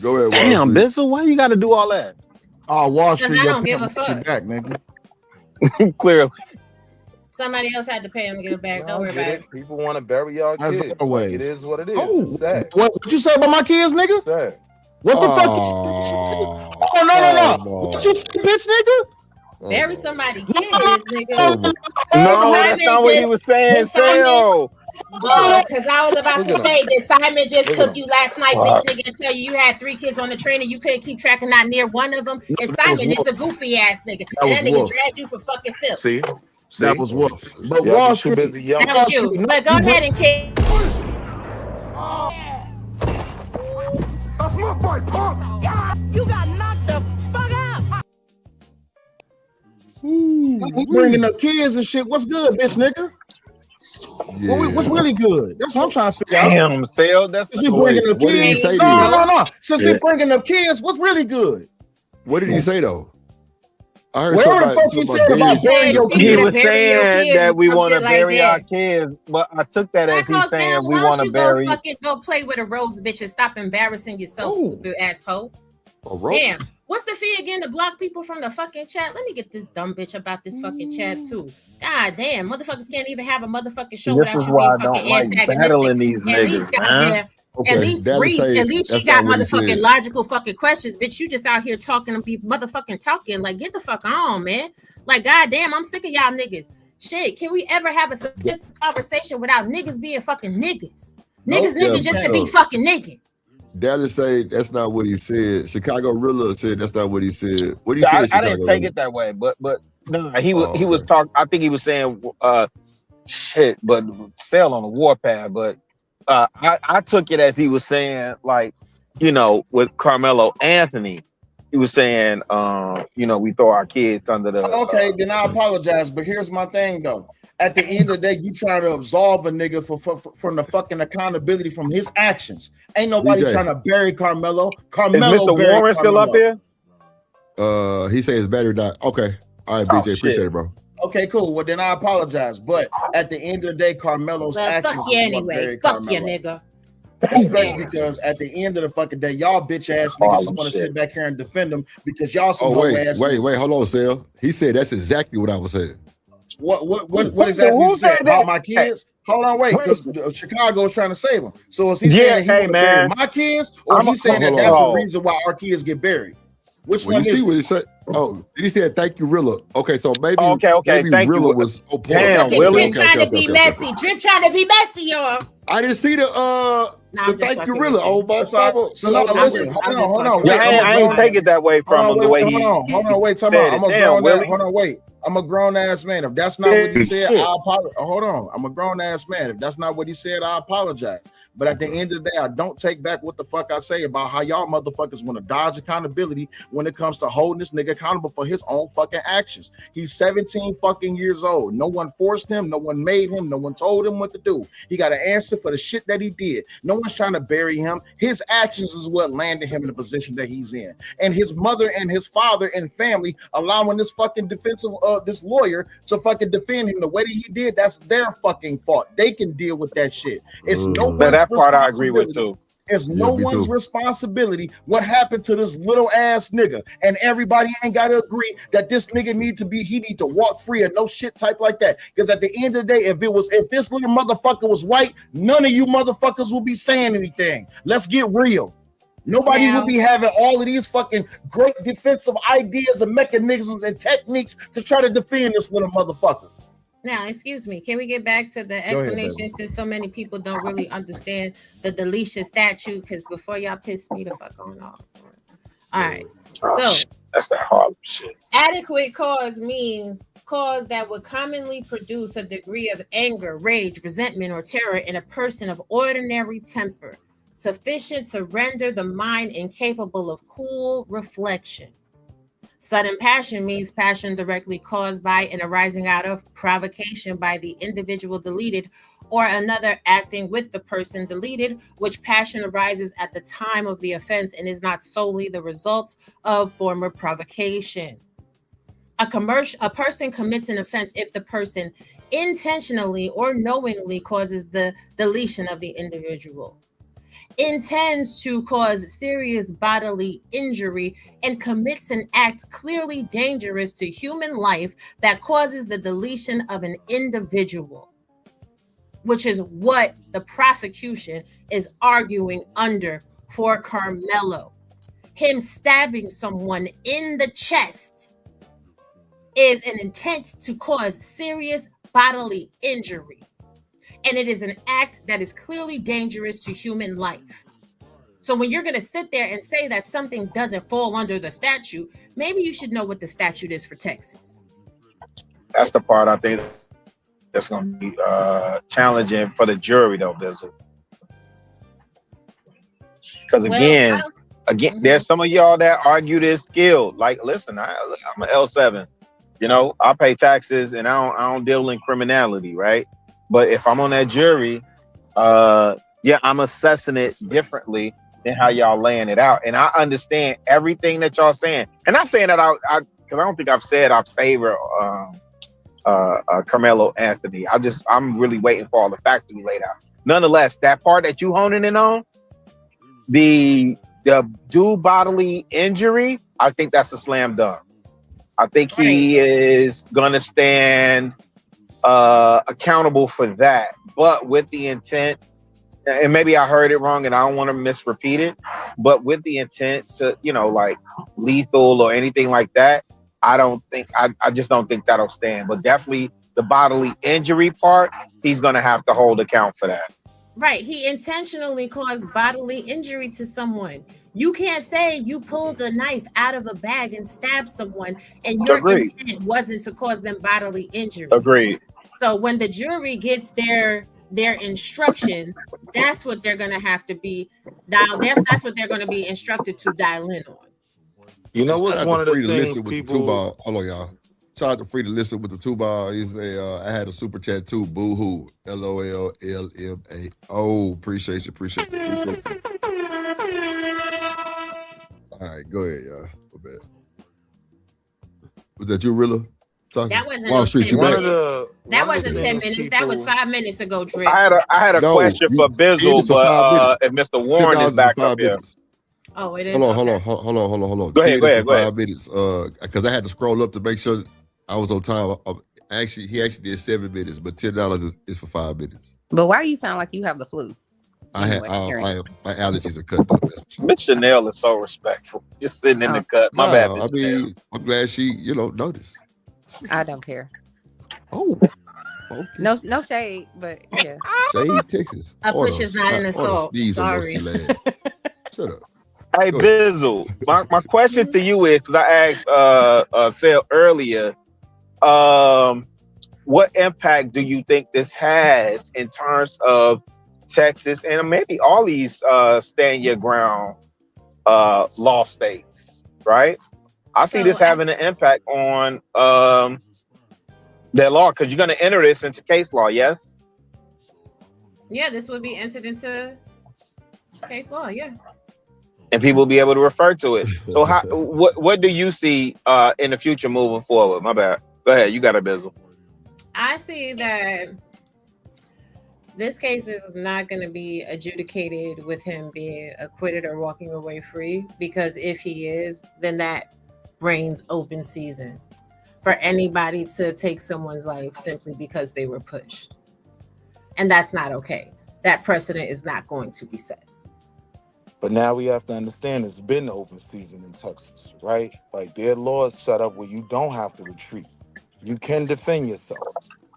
Go ahead, Wall Damn, Street. Bizzle, why you got to do all that? Oh, Wall Because Street. I your don't give a pimp wants you fuck. back, nigga. Clearly. Somebody else had to pay him to get it back. Don't worry about it. People want to bury y'all As kids. always. Like, it is what it is. Oh, It's sad. what you say about my kids, nigga? Sad. What the fuck? Oh, no. What you say, bitch, nigga? Bury somebody kids, nigga. No, that's not what he was saying, Sel. Because I was about to Look at say, did Simon just Look at cook you last night, Wow. bitch nigga, and tell you had 3 kids on the train and you couldn't keep track of not near one of them? And that was Simon is a Wolf. goofy ass nigga. That And was that nigga Wolf. dragged you for fucking filth. See? That was Wolf. But Y'all Wall be too Street. busy yelling. That was you. But go ahead and kick. That's my fight, punk! You got knocked the fuck out! We bringing up kids and shit. What's good, bitch, nigga? What's really good? That's what I'm trying to figure out. Damn, Sel, that's Since we bringing up what did he kids, say to no. you? Since we bringing up kids, what's really good? What did he say though? I heard Whatever the somebody, fuck he somebody said about burying burying your He He kids. was bury your saying kids that and we some want to shit like bury that. our kids, but I took that as Black he's Hawk saying down. we Why want don't to you go bury. fucking go play with a rose, bitch, and stop embarrassing yourself, stupid asshole? a Damn. What's the fee again to block people from the fucking chat? Let me get this dumb bitch about this fucking chat too. God damn, motherfuckers can't even have a motherfucking show This without is you why being I don't fucking like antagonistic. battling these At least, niggas, man. goddamn. Okay, At least Dallas Reese, say at least she that's got not what he motherfucking said. logical fucking questions. Bitch, you just out here talking to be motherfucking talking. Like, get the fuck on, man. Like, goddamn, I'm sick of y'all niggas. Shit, can we ever have a substantive conversation without niggas being fucking niggas? Niggas, Yeah, nigga, just to be look, fucking nigga. Dallas say that's not what he said. Chicago Rilla said that's not what he said. What did he Yeah, say? I didn't Chicago take Rilla? it that way, but no, he was Oh, okay. talking. I think he was saying shit, but Sel on the warpath. But I took it as he was saying, like, you know, with Carmelo Anthony, he was saying, you know, we throw our kids under the. Okay, then I apologize. But here's my thing, though. At the end of the day, you trying to absolve a nigga from the fucking accountability from his actions. Ain't nobody DJ. trying to bury Carmelo. Is Carmelo Mr. buried Warren still up Carmelo. here? He said his battery died. Okay. All right, Oh, BJ, shit. appreciate it, bro. Okay, cool. Well, then I apologize. But at the end of the day, Carmelo's Well, actions fuck you is what anyway. buried Fuck you, Carmelo. nigga. Especially because at the end of the fucking day, y'all bitch ass niggas just want to sit back here and defend them because y'all some hoe ass. Wait, hold on, Sal. He said that's exactly what I was saying. What exactly you said about my kids? Hold on, wait, because Chicago is trying to save them. So is he saying he want to bury my kids, or he's saying that that's the reason why our kids get buried? Which one you is see it? what he said? Oh, he said thank you, Rilla. Okay, so maybe maybe thank Rilla you. was on point. Damn, Drip trying to be messy. Drip trying to be messy, y'all. I didn't see the thank you, Rilla. Oh my So no, listen, hold on, wait. I ain't take it that way from him. The way he hold on, wait, time out. I'm a grown ass. Hold on, wait. I'm a grown ass man. If that's not what he said, I apologize. Hold on, I'm a grown ass man. If that's not what he said, I apologize. But at the end of the day, I don't take back what the fuck I say about how y'all motherfuckers want to dodge accountability when it comes to holding this nigga accountable for his own fucking actions. He's 17 fucking years old. No one forced him. No one made him. No one told him what to do. He got an answer for the shit that he did. No one's trying to bury him. His actions is what landed him in the position that he's in. And his mother and his father and family allowing this fucking defensive this lawyer to fucking defend him the way that he did, that's their fucking fault. They can deal with that shit. It's no one's that part I agree with too. It's no one's responsibility what happened to this little ass nigga, and everybody ain't got to agree that this nigga need to walk free or no shit type like that. Because at the end of the day, if this little motherfucker was white, none of you motherfuckers will be saying anything. Let's get real. Nobody will be having all of these fucking great defensive ideas and mechanisms and techniques to try to defend this little motherfucker. Now, excuse me, can we get back to the explanation since so many people don't really understand the deletion statute? Because before y'all piss me the fuck on off. All right. So that's that Harlem shit. Adequate cause means cause that would commonly produce a degree of anger, rage, resentment, or terror in a person of ordinary temper, sufficient to render the mind incapable of cool reflection. Sudden passion means passion directly caused by and arising out of provocation by the individual deleted or another acting with the person deleted, which passion arises at the time of the offense and is not solely the result of former provocation. A person commits an offense if the person intentionally or knowingly causes the deletion of the individual, intends to cause serious bodily injury, and commits an act clearly dangerous to human life that causes the deletion of an individual, which is what the prosecution is arguing under for Karmelo. Him stabbing someone in the chest is an intent to cause serious bodily injury. And it is an act that is clearly dangerous to human life. So when you're going to sit there and say that something doesn't fall under the statute, maybe you should know what the statute is for Texas. That's the part I think that's going to be challenging for the jury, though, Bizzle. Because again, there's some of y'all that argue this skill. Like, listen, I'm an L7. You know, I pay taxes and I don't deal in criminality, right? But if I'm on that jury, I'm assessing it differently than how y'all laying it out. And I understand everything that y'all saying. And I'm saying that because I don't think I've said I favor Karmelo Anthony. I'm really waiting for all the facts to be laid out. Nonetheless, that part that you honing in on, the due bodily injury, I think that's a slam dunk. I think he is gonna stand accountable for that, but with the intent, and maybe I heard it wrong and I don't want to misrepeat it, but with the intent to, like lethal or anything like that, I just don't think that'll stand. But definitely the bodily injury part, he's gonna have to hold account for that. Right. He intentionally caused bodily injury to someone. You can't say you pulled a knife out of a bag and stabbed someone and your intent wasn't to cause them bodily injury. Agreed. So when the jury gets their instructions, that's what they're going to have to be dialed. That's what they're going to be instructed to dial in on. You know what's one of the things people... Hold on, y'all. Shout out to Free to Listen with the 2 bar. He say, I had a super chat too. Boo hoo. LOLLMAO. Appreciate you. All right, go ahead, y'all. Was that you, Rilla? That wasn't Wall no Street, 10 you back? minutes. That wasn't 10 minutes. That was 5 minutes ago, Drip. I had a No, question for Bizzle, for 5 minutes. but if Mr. Warren is $10 back for up 5 here. minutes. Oh, it is. Hold on. Okay. Hold on. Go ahead, 10 go is ahead, for go ahead. 5 minutes. Because I had to scroll up to make sure I was on time. He actually did 7 minutes, but $10 is for 5 minutes. But why do you sound like you have the flu? My allergies are cut up. Miss Chanel is so respectful, just sitting in the cut. My bad. I mean, I'm glad she, noticed. I don't care. Oh, okay. No shade, but yeah. Shade, Texas. A push is not an assault. Sorry. Shut up. Hey, Bizzle, my question to you is, because I asked Sel earlier, what impact do you think this has in terms of Texas and maybe all these stand your ground law states, right? I see this having an impact on their law, because you're going to enter this into case law, yes? Yeah, this would be entered into case law, yeah. And people will be able to refer to it. So what do you see in the future moving forward? My bad. Go ahead, you got a Bizzle. I see that this case is not going to be adjudicated with him being acquitted or walking away free, because if he is, then that brings open season for anybody to take someone's life simply because they were pushed. And that's not okay. That precedent is not going to be set. But now we have to understand it's been open season in Texas, right? Like their law is set up where you don't have to retreat. You can defend yourself,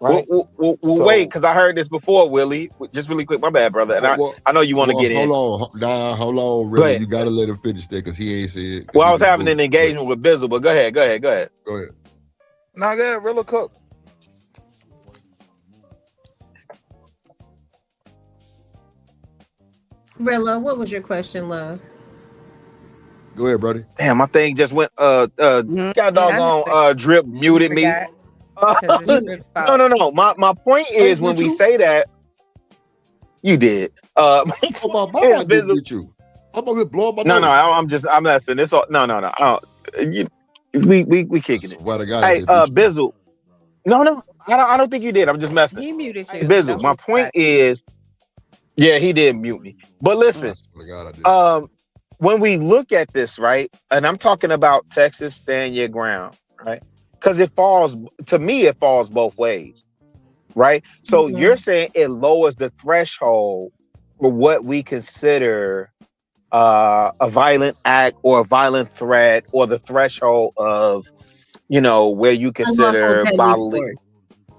right? Well, wait, because I heard this before, Willie. Just really quick, my bad, brother. And I know you want to get in. Hold on, really. You got to let him finish that because he ain't said. Well, I was having an engagement with Bizzle, but go ahead. Go ahead. Nah, go ahead, Rilla Cook. Rilla, what was your question, love? Go ahead, buddy. Damn, my thing just went got doggone Drip muted me. No. My point is, when we say that, you did. I'm blowing my nose. I'm messing. It's all no. We kicking it. Hey, Bizzle. No. I don't think you did. I'm just messing. He muted you. Bizzle, my point is, yeah, he did mute me. But listen, when we look at this, right, and I'm talking about Texas, stand your ground, right? Because it falls both ways, right? So you're saying it lowers the threshold for what we consider a violent act or a violent threat, or the threshold of, where you consider bodily.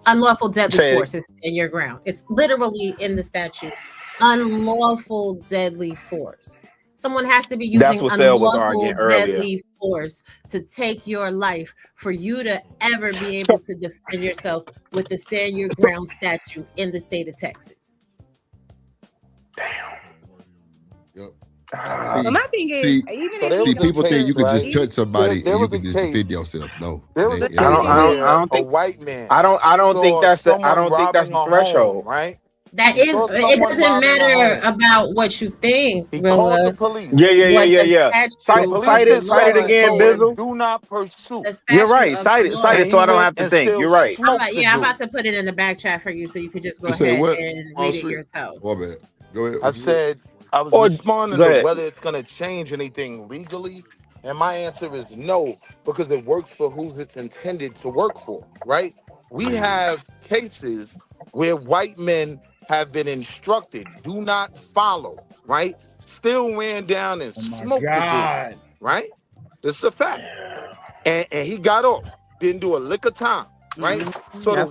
Unlawful deadly force is in your ground. It's literally in the statute. Unlawful deadly force. Someone has to be using unlawful deadly force to take your life for you to ever be able to defend yourself with the stand your ground statute in the state of Texas. Damn. My thing is, people think you could just touch somebody and you can just defend yourself. No, a white man. I don't think that's the threshold, right? That is, it doesn't matter about what you think, Rilla. The police. Yeah. Cite it again, Bizzle. Do not pursue. You're right. Cite it so I don't have to think. You're right. I'm about to put it in the back chat for you so you could just go ahead and read it yourself. My bad. Go ahead. I said I was responding to whether it's going to change anything legally, and my answer is no, because it works for who's it's intended to work for, right? We have cases where white men have been instructed, do not follow, right? Still ran down and smoked the dude, right? This is a fact. And he got off, didn't do a lick of time, right? So the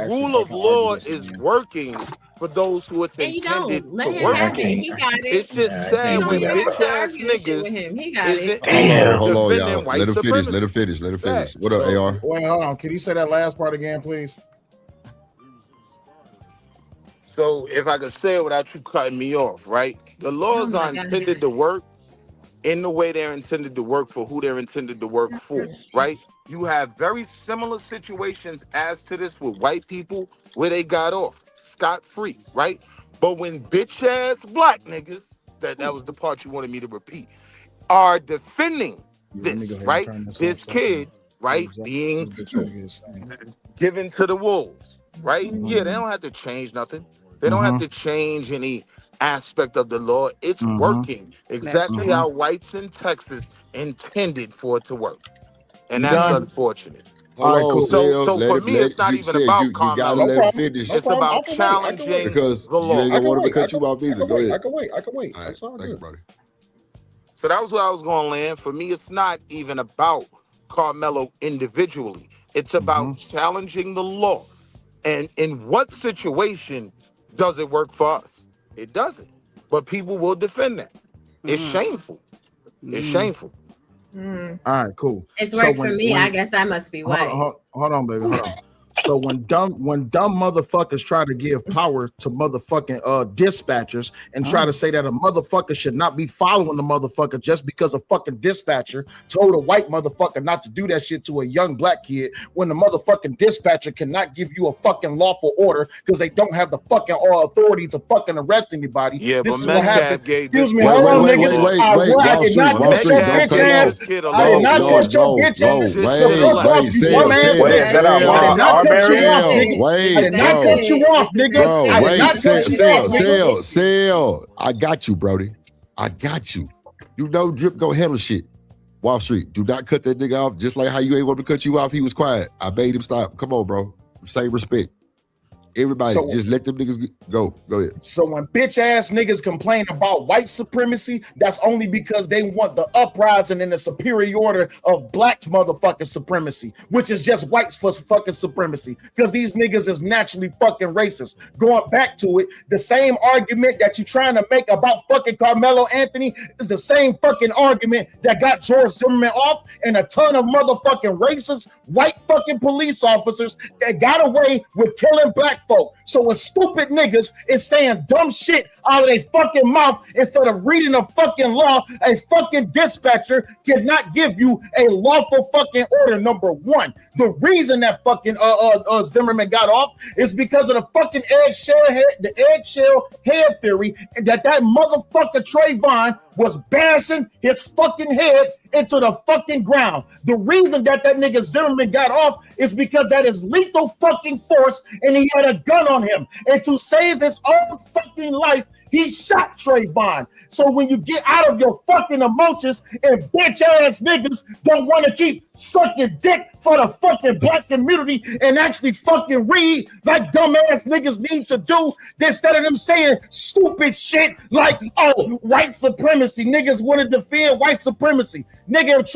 rule of law is working for those who it's intended to work. He got it. It's just sad when bitch ass niggas he got it. Hold on, y'all. Let him finish. What up, AR? Wait, hold on. Can you say that last part again, please? So if I could say it without you cutting me off, right? The laws are intended to work in the way they're intended to work for who they're intended to work for, right? You have very similar situations as to this with white people where they got off scot-free, right? But when bitch ass black niggas, that was the part you wanted me to repeat, are defending this, right? This kid right, being given to the wolves, right? Yeah, they don't have to change nothing. They don't have to change any aspect of the law. It's working exactly how whites in Texas intended for it to work. And that's unfortunate. Hold on, cool. Sale. So Let for him. me, it's not You even said about you gotta Karmelo. let him finish. It's about challenging because the you law. ain't gonna want him to cut you off either. Go ahead. I can wait. All right, thank you, brother. So that was where I was going to land. For me, it's not even about Karmelo individually. It's about challenging the law. And in what situation does it work for us? It doesn't. But people will defend that. It's shameful. It's shameful. All right, cool. It's works for me. I guess I must be white. Hold on, baby. Hold on. So when dumb motherfuckers try to give power to motherfucking dispatchers and try to say that a motherfucker should not be following the motherfucker just because a fucking dispatcher told a white motherfucker not to do that shit to a young black kid, when the motherfucking dispatcher cannot give you a fucking lawful order because they don't have the fucking authority to fucking arrest anybody. Yeah, this but is what happened. Metcalf gave Excuse this me, kid hold on, wait. nigga. I Wall did not cut Street, your don't bitch cut him ass. off. I did not cut your bitch ass. The fuck off, you bum ass nigga. I did not cut you off, nigga. I did not cut you off, nigga. Bro, I did not cut you off, nigga. Sale. I got you, Brody. I got you. You know Drip gonna handle shit. Wall Street, do not cut that nigga off. Just like how you ain't want to cut you off, he was quiet. I made him stop. Come on, bro. Same respect. Everybody, just let them niggas go. Go ahead. So when bitch ass niggas complain about white supremacy, that's only because they want the uprising and the superiority of black motherfucking supremacy, which is just whites for fucking supremacy. Because these niggas is naturally fucking racist. Going back to it, the same argument that you're trying to make about fucking Karmelo Anthony is the same fucking argument that got George Zimmerman off, and a ton of motherfucking racist white fucking police officers that got away with killing black folk. So when stupid niggas is saying dumb shit out of their fucking mouth instead of reading a fucking law, a fucking dispatcher cannot give you a lawful fucking order. Number one, the reason that fucking Zimmerman got off is because of the fucking eggshell head theory, and that motherfucker Trayvon was bashing his fucking head into the fucking ground. The reason that nigga Zimmerman got off is because that is lethal fucking force, and he had a gun on him. And to save his own fucking life, he shot Trayvon. So when you get out of your fucking emotions and bitch ass niggas don't want to keep sucking dick for the fucking black community and actually fucking read like dumbass niggas need to do, instead of them saying stupid shit like, oh, white supremacy. Niggas want to defend white supremacy. Nigga, if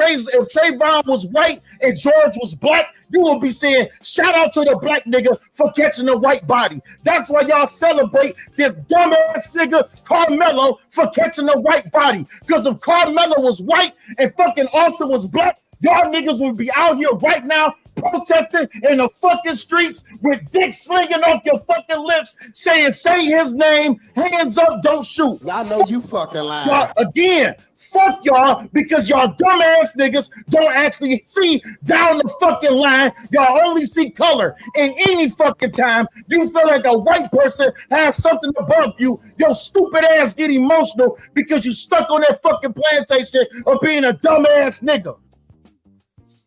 Trayvon was white and George was black, you will be saying, shout out to the black nigga for catching a white body. That's why y'all celebrate this dumbass nigga Karmelo for catching a white body. Because if Karmelo was white and fucking Austin was black, y'all niggas would be out here right now protesting in the fucking streets with dick slinging off your fucking lips, saying, say his name, hands up, don't shoot. I know you fucking lying. Y'all, again, fuck y'all, because y'all dumbass niggas don't actually see down the fucking line. Y'all only see color. And any fucking time you feel like a white person has something above you, your stupid ass get emotional because you stuck on that fucking plantation of being a dumbass nigga.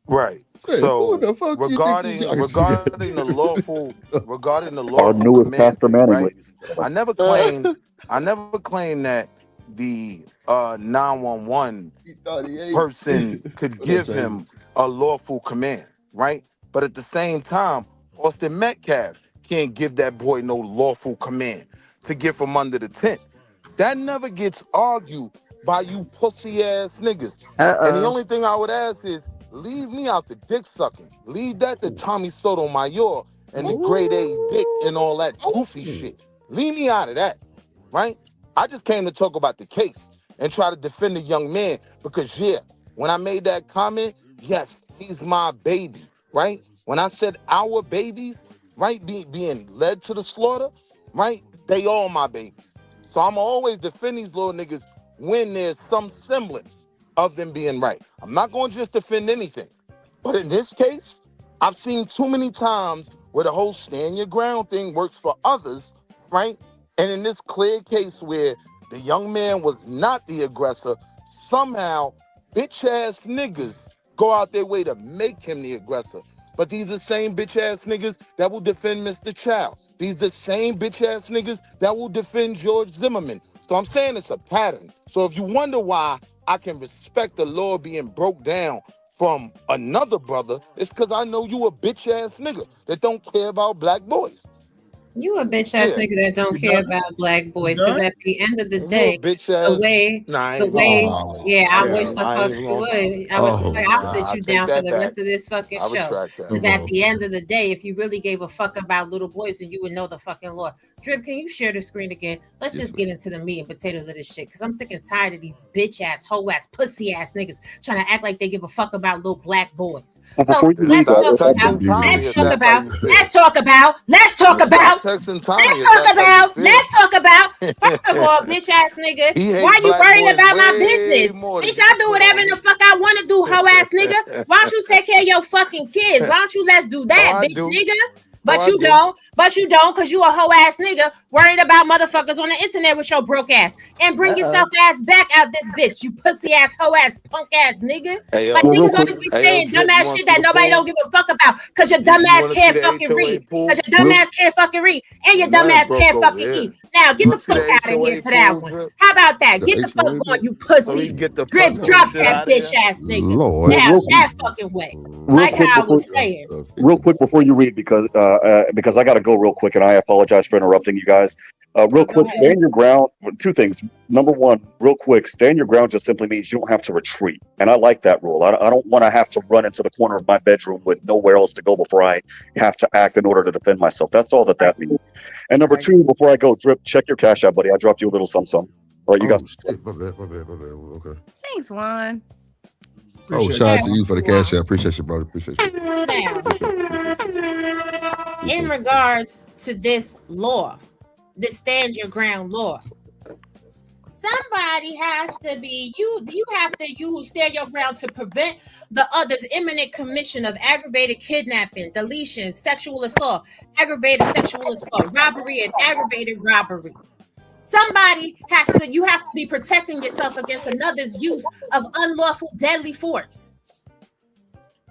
Right. Hey, so who the fuck regarding you think the lawful Our newest command, Pastor Manning, right? ladies and gentlemen. I never claimed that the 911 person could give him a lawful command, right? But at the same time, Austin Metcalf can't give that boy no lawful command to get from under the tent. That never gets argued by you pussy ass niggas. And the only thing I would ask is, leave me out the dick sucking. Leave that to Tommy Sotomayor and the grade A dick and all that goofy shit. Leave me out of that, right? I just came to talk about the case and try to defend the young man because, yeah, when I made that comment, yes, he's my baby, right? When I said our babies, right, being led to the slaughter, right, they all my babies. So I'm always defend these little niggas when there's some semblance of them being right. I'm not going to just defend anything. But in this case, I've seen too many times where the whole stand your ground thing works for others, right? And in this clear case where the young man was not the aggressor, somehow bitch ass niggas go out their way to make him the aggressor. But these are the same bitch ass niggas that will defend Mr. Chow. These the same bitch ass niggas that will defend George Zimmerman. So I'm saying it's a pattern. So if you wonder why I can respect the law being broke down from another brother, it's because I know you a bitch ass nigga that don't care about black boys. You a bitch ass nigga that don't care about black boys, because at the end of the day, the way, yeah, I wish the fuck you would. I wish I'll sit you down for the rest of this fucking show. Because at the end of the day, if you really gave a fuck about little boys, then you would know the fucking law. Drip, can you share the screen again? Let's just get into the meat and potatoes of this shit, because I'm sick and tired of these bitch ass, hoe ass, pussy ass niggas trying to act like they give a fuck about little black boys. So let's talk about, first of all, bitch ass nigga, why you worried about my business? Bitch, I do whatever the fuck I want to do, hoe ass nigga. Why don't you take care of your fucking kids? Why don't you let's do that, bitch nigga? But you don't, because you a hoe ass nigga worried about motherfuckers on the internet with your broke ass. And bring yourself ass back out this bitch, you pussy ass, hoe ass, punk ass nigga. Like niggas always be saying dumb ass shit that nobody don't give a fuck about, because your dumb ass can't fucking read. Because your dumb ass can't fucking read. And your dumb ass can't fucking eat. Now get the fuck out of here for that one. How about that? Get the fuck on, you pussy. Drip, drop that bitch ass nigga. Now that fucking way. Like how I was saying. Real quick before you read, because I got to go real quick, and I apologize for interrupting you guys. Real quick, stand your ground. Two things. Number one, real quick, stand your ground just simply means you don't have to retreat. And I like that rule. I don't want to have to run into the corner of my bedroom with nowhere else to go before I have to act in order to defend myself. That's all that means. And number two, before I go, Drip, check your Cash App, buddy. I dropped you a little something. All right, you guys. My bad. Okay. Thanks, Juan. Shout out to you for the Cash App. Appreciate you, brother. Appreciate you. Now, in regards to this law, the stand your ground law, somebody has to be, you have to use stand your ground to prevent the other's imminent commission of aggravated kidnapping, deletion, sexual assault, aggravated sexual assault, robbery, and aggravated robbery. Somebody has to, you have to be protecting yourself against another's use of unlawful deadly force.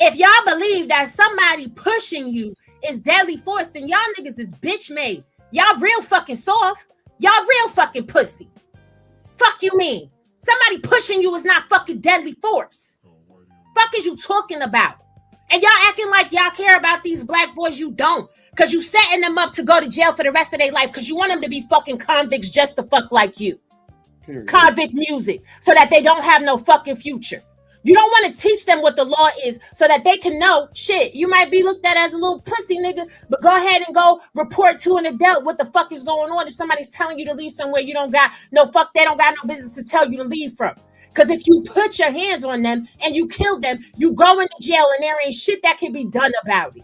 If y'all believe that somebody pushing you is deadly force, then y'all niggas is bitch made. Y'all real fucking soft. Y'all real fucking pussy. Fuck you mean? Somebody pushing you is not fucking deadly force. Fuck is you talking about? And y'all acting like y'all care about these black boys. You don't. Because you setting them up to go to jail for the rest of their life because you want them to be fucking convicts just to fuck like you. Period. Convict music. So that they don't have no fucking future. You don't want to teach them what the law is so that they can know, shit, you might be looked at as a little pussy nigga, but go ahead and go report to an adult what the fuck is going on if somebody's telling you to leave somewhere you don't got no fuck, they don't got no business to tell you to leave from. Because if you put your hands on them and you kill them, you go into jail and there ain't shit that can be done about it.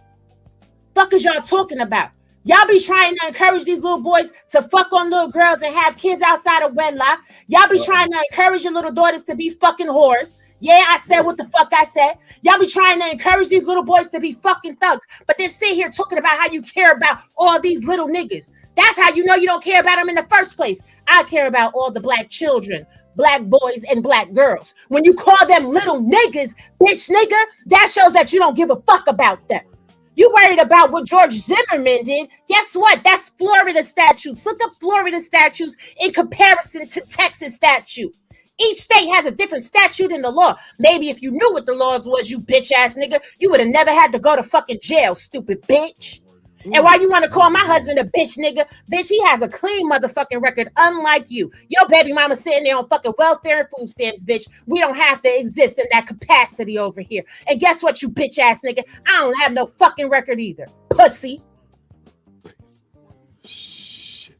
Fuck is y'all talking about? Y'all be trying to encourage these little boys to fuck on little girls and have kids outside of wedlock. Y'all be trying to encourage your little daughters to be fucking whores. Yeah, I said what the fuck I said. Y'all be trying to encourage these little boys to be fucking thugs, but then sit here talking about how you care about all these little niggas. That's how you know you don't care about them in the first place. I care about all the black children, black boys, and black girls. When you call them little niggas, bitch nigga, that shows that you don't give a fuck about them. You worried about what George Zimmerman did. Guess what? That's Florida statutes. Look up Florida statutes in comparison to Texas statute. Each state has a different statute in the law. Maybe if you knew what the laws was, you bitch ass nigga, you would have never had to go to fucking jail, stupid bitch. And why you want to call my husband a bitch nigga? Bitch, he has a clean motherfucking record, unlike you. Your baby mama sitting there on fucking welfare and food stamps, bitch. We don't have to exist in that capacity over here. And guess what, you bitch ass nigga? I don't have no fucking record either. Pussy. Shit.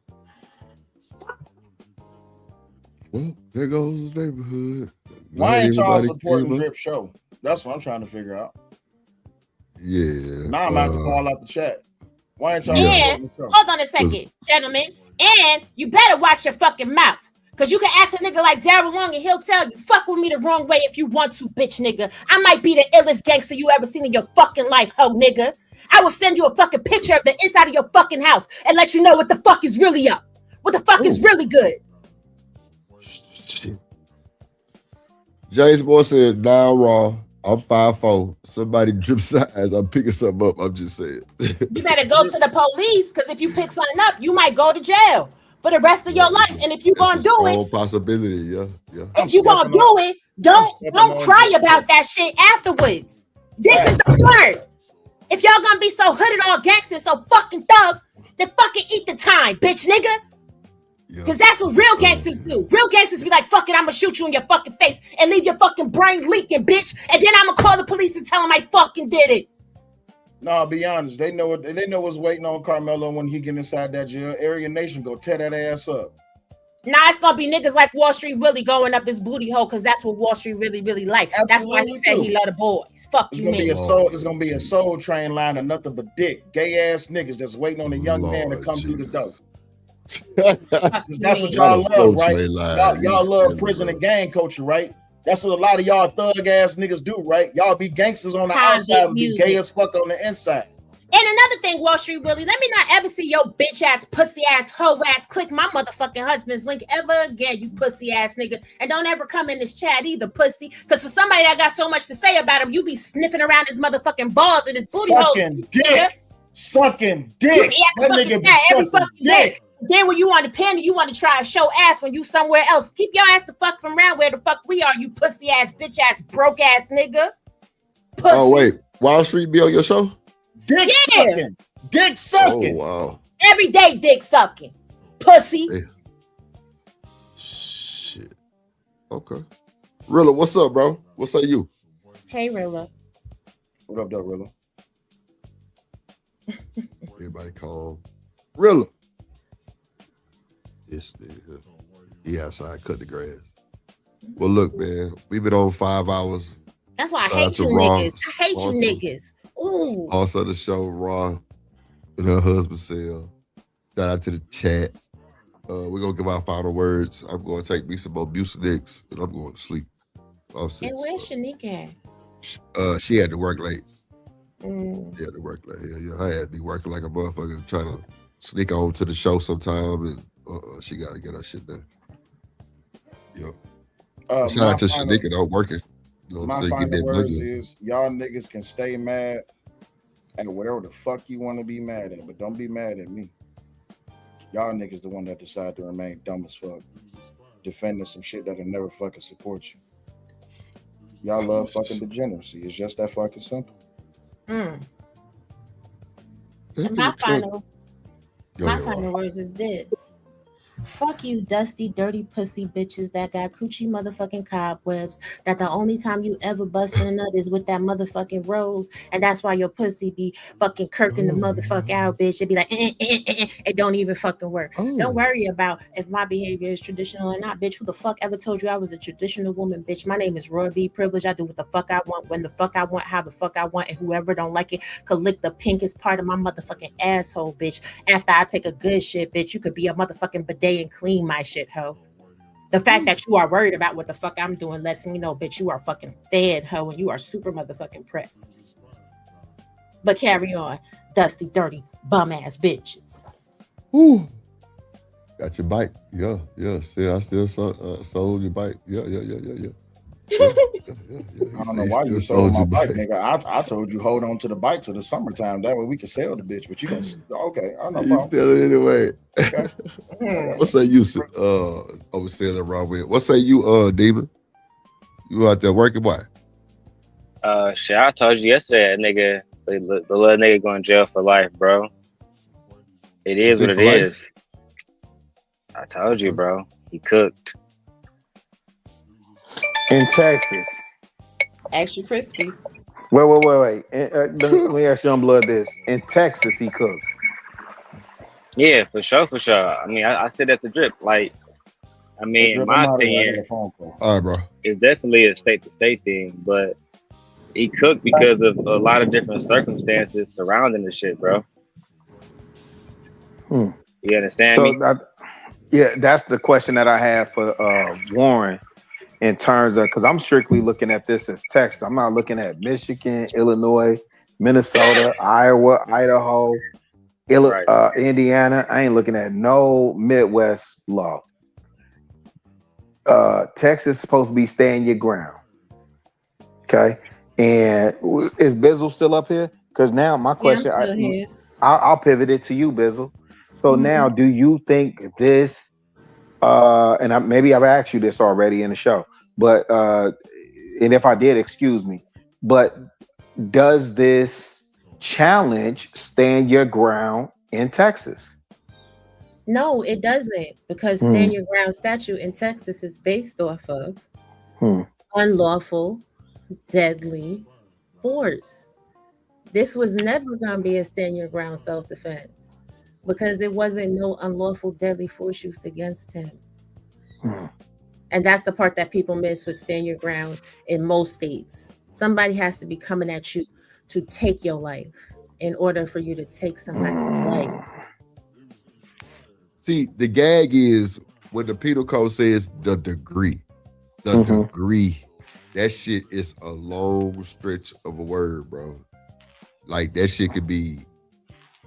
Well, there goes the neighborhood. Why ain't y'all supporting Drip Show? That's what I'm trying to figure out. Yeah. Now I'm about to call out the chat. Why ain't y'all supporting the show? Hold on a second, gentlemen. And you better watch your fucking mouth. Because you can ask a nigga like Daryl Long and he'll tell you, fuck with me the wrong way if you want to, bitch nigga. I might be the illest gangster you ever seen in your fucking life, ho nigga. I will send you a fucking picture of the inside of your fucking house and let you know what the fuck is really up. What the fuck is really good. Shit. James Boy said, down raw. I'm 5'4". Somebody drip size. I'm picking something up. I'm just saying. You better go to the police, because if you pick something up, you might go to jail for the rest of your life. And if you're gonna do it, all possibility. Yeah. if you're gonna do it, don't cry about that shit afterwards. This is the part. If y'all gonna be so hooded all gangster, so fucking thug, then fucking eat the time, bitch nigga. Because that's what real gangsters do. Real gangsters be like, fuck it, I'm gonna shoot you in your fucking face and leave your fucking brain leaking, bitch. And then I'm gonna call the police and tell them I fucking did it. No, be honest. They know what's waiting on Karmelo when he get inside that jail. Area Nation go tear that ass up. Nah, it's gonna be niggas like Wall Street Willie going up his booty hole, because that's what Wall Street really like. Absolutely. That's why he said he love the boys. Fuck it's you, gonna man. It's gonna be a soul train line of nothing but dick, gay ass niggas that's waiting on a young man to come through the door. That's what y'all love, right? Y'all love prison and gang culture, right? That's what a lot of y'all thug ass niggas do, right? Y'all be gangsters on the outside and be gay as fuck on the inside. And another thing, Wall Street Willie, let me not ever see your bitch ass, pussy ass, hoe ass click my motherfucking husband's link ever again, you pussy ass nigga. And don't ever come in this chat either, pussy. Because for somebody that got so much to say about him, you be sniffing around his motherfucking balls and his booty holes. Sucking dick. That nigga be every fucking dick. Then when you on the panel, you want to try to show ass when you somewhere else. Keep your ass the fuck from around where the fuck we are, you pussy ass, bitch ass, broke ass nigga. Pussy. Oh, wait. Wall Street be on your show? Dick sucking. Dick sucking. Oh, wow. Every day dick sucking. Pussy. Hey. Shit. Okay. Rilla, what's up, bro? What say you? Hey, Rilla. What up, though, Rilla? Everybody calm. Rilla. This nigga. He outside cut the grass. Well, look, man. We've been on 5 hours. That's why I hate you niggas. I hate you niggas. Ooh. Also, the show Raw and her husband Sel. Shout out to the chat. We're gonna give our final words. I'm gonna take me some more Mucinex and I'm going to sleep. And where's Shanika at? She had to work late. She had to work late. Yeah. I had to be working like a motherfucker trying to sneak on to the show sometime, and she got to get her shit done. Yep. Shout out to Shanika though, working. You know my final words is y'all niggas can stay mad at whatever the fuck you want to be mad at, but don't be mad at me. Y'all niggas the one that decide to remain dumb as fuck, defending some shit that'll never fucking support you. Y'all love fucking degeneracy. It's just that fucking simple. And my final words is this. Fuck you, dusty, dirty pussy bitches that got coochie motherfucking cobwebs, that the only time you ever bust in a nut is with that motherfucking rose, and that's why your pussy be fucking kirking the motherfucker out, bitch. It be like, it don't even fucking work. Don't worry about if my behavior is traditional or not, bitch. Who the fuck ever told you I was a traditional woman, bitch? My name is Roy B. Privilege. I do what the fuck I want, when the fuck I want, how the fuck I want, and whoever don't like it could lick the pinkest part of my motherfucking asshole, bitch. After I take a good shit, bitch, you could be a motherfucking bidet and clean my shit, ho. The fact that you are worried about what the fuck I'm doing lets me know, bitch, you are fucking fed, ho, and you are super motherfucking pressed. But carry on, dusty, dirty, bum ass bitches. Ooh. Got your bike. Yeah. See, I still sold your bike. Yeah. I don't know why you sold my bike, nigga. I told you hold on to the bike till the summertime. That way we can sell the bitch. But you don't. Okay, I know. You sell it anyway. Okay. What say you? Selling around with. What say you, Demon? You out there working? Why? Shit. I told you yesterday, nigga. The little nigga going to jail for life, bro. It is what it is. I told you, bro. He cooked. In Texas. Extra crispy. Wait. Let me ask you on blood this. In Texas, he cooked. Yeah, for sure. I mean, I said that's a drip. Like, I mean, in my opinion, all right, bro. It's definitely a state-to-state thing, but he cooked because of a lot of different circumstances surrounding the shit, bro. You understand me? That's the question that I have for Warren. In terms of, because I'm strictly looking at this as Texas. I'm not looking at Michigan, Illinois, Minnesota, Iowa, Idaho, Indiana. I ain't looking at no Midwest law. Texas is supposed to be stand your ground. Okay. And is Bizzle still up here? Because now my question, I'm still here. I'll pivot it to you, Bizzle. So now, do you think this? And maybe I've asked you this already in the show, but and if I did, excuse me. But does this challenge stand your ground in Texas? No, it doesn't, because stand your ground statute in Texas is based off of unlawful, deadly force. This was never going to be a stand your ground self-defense because it wasn't no unlawful, deadly force used against him. And that's the part that people miss with stand your ground in most states. Somebody has to be coming at you to take your life in order for you to take somebody's life. See, the gag is when the penal code says the degree. The degree. That shit is a long stretch of a word, bro. Like that shit could be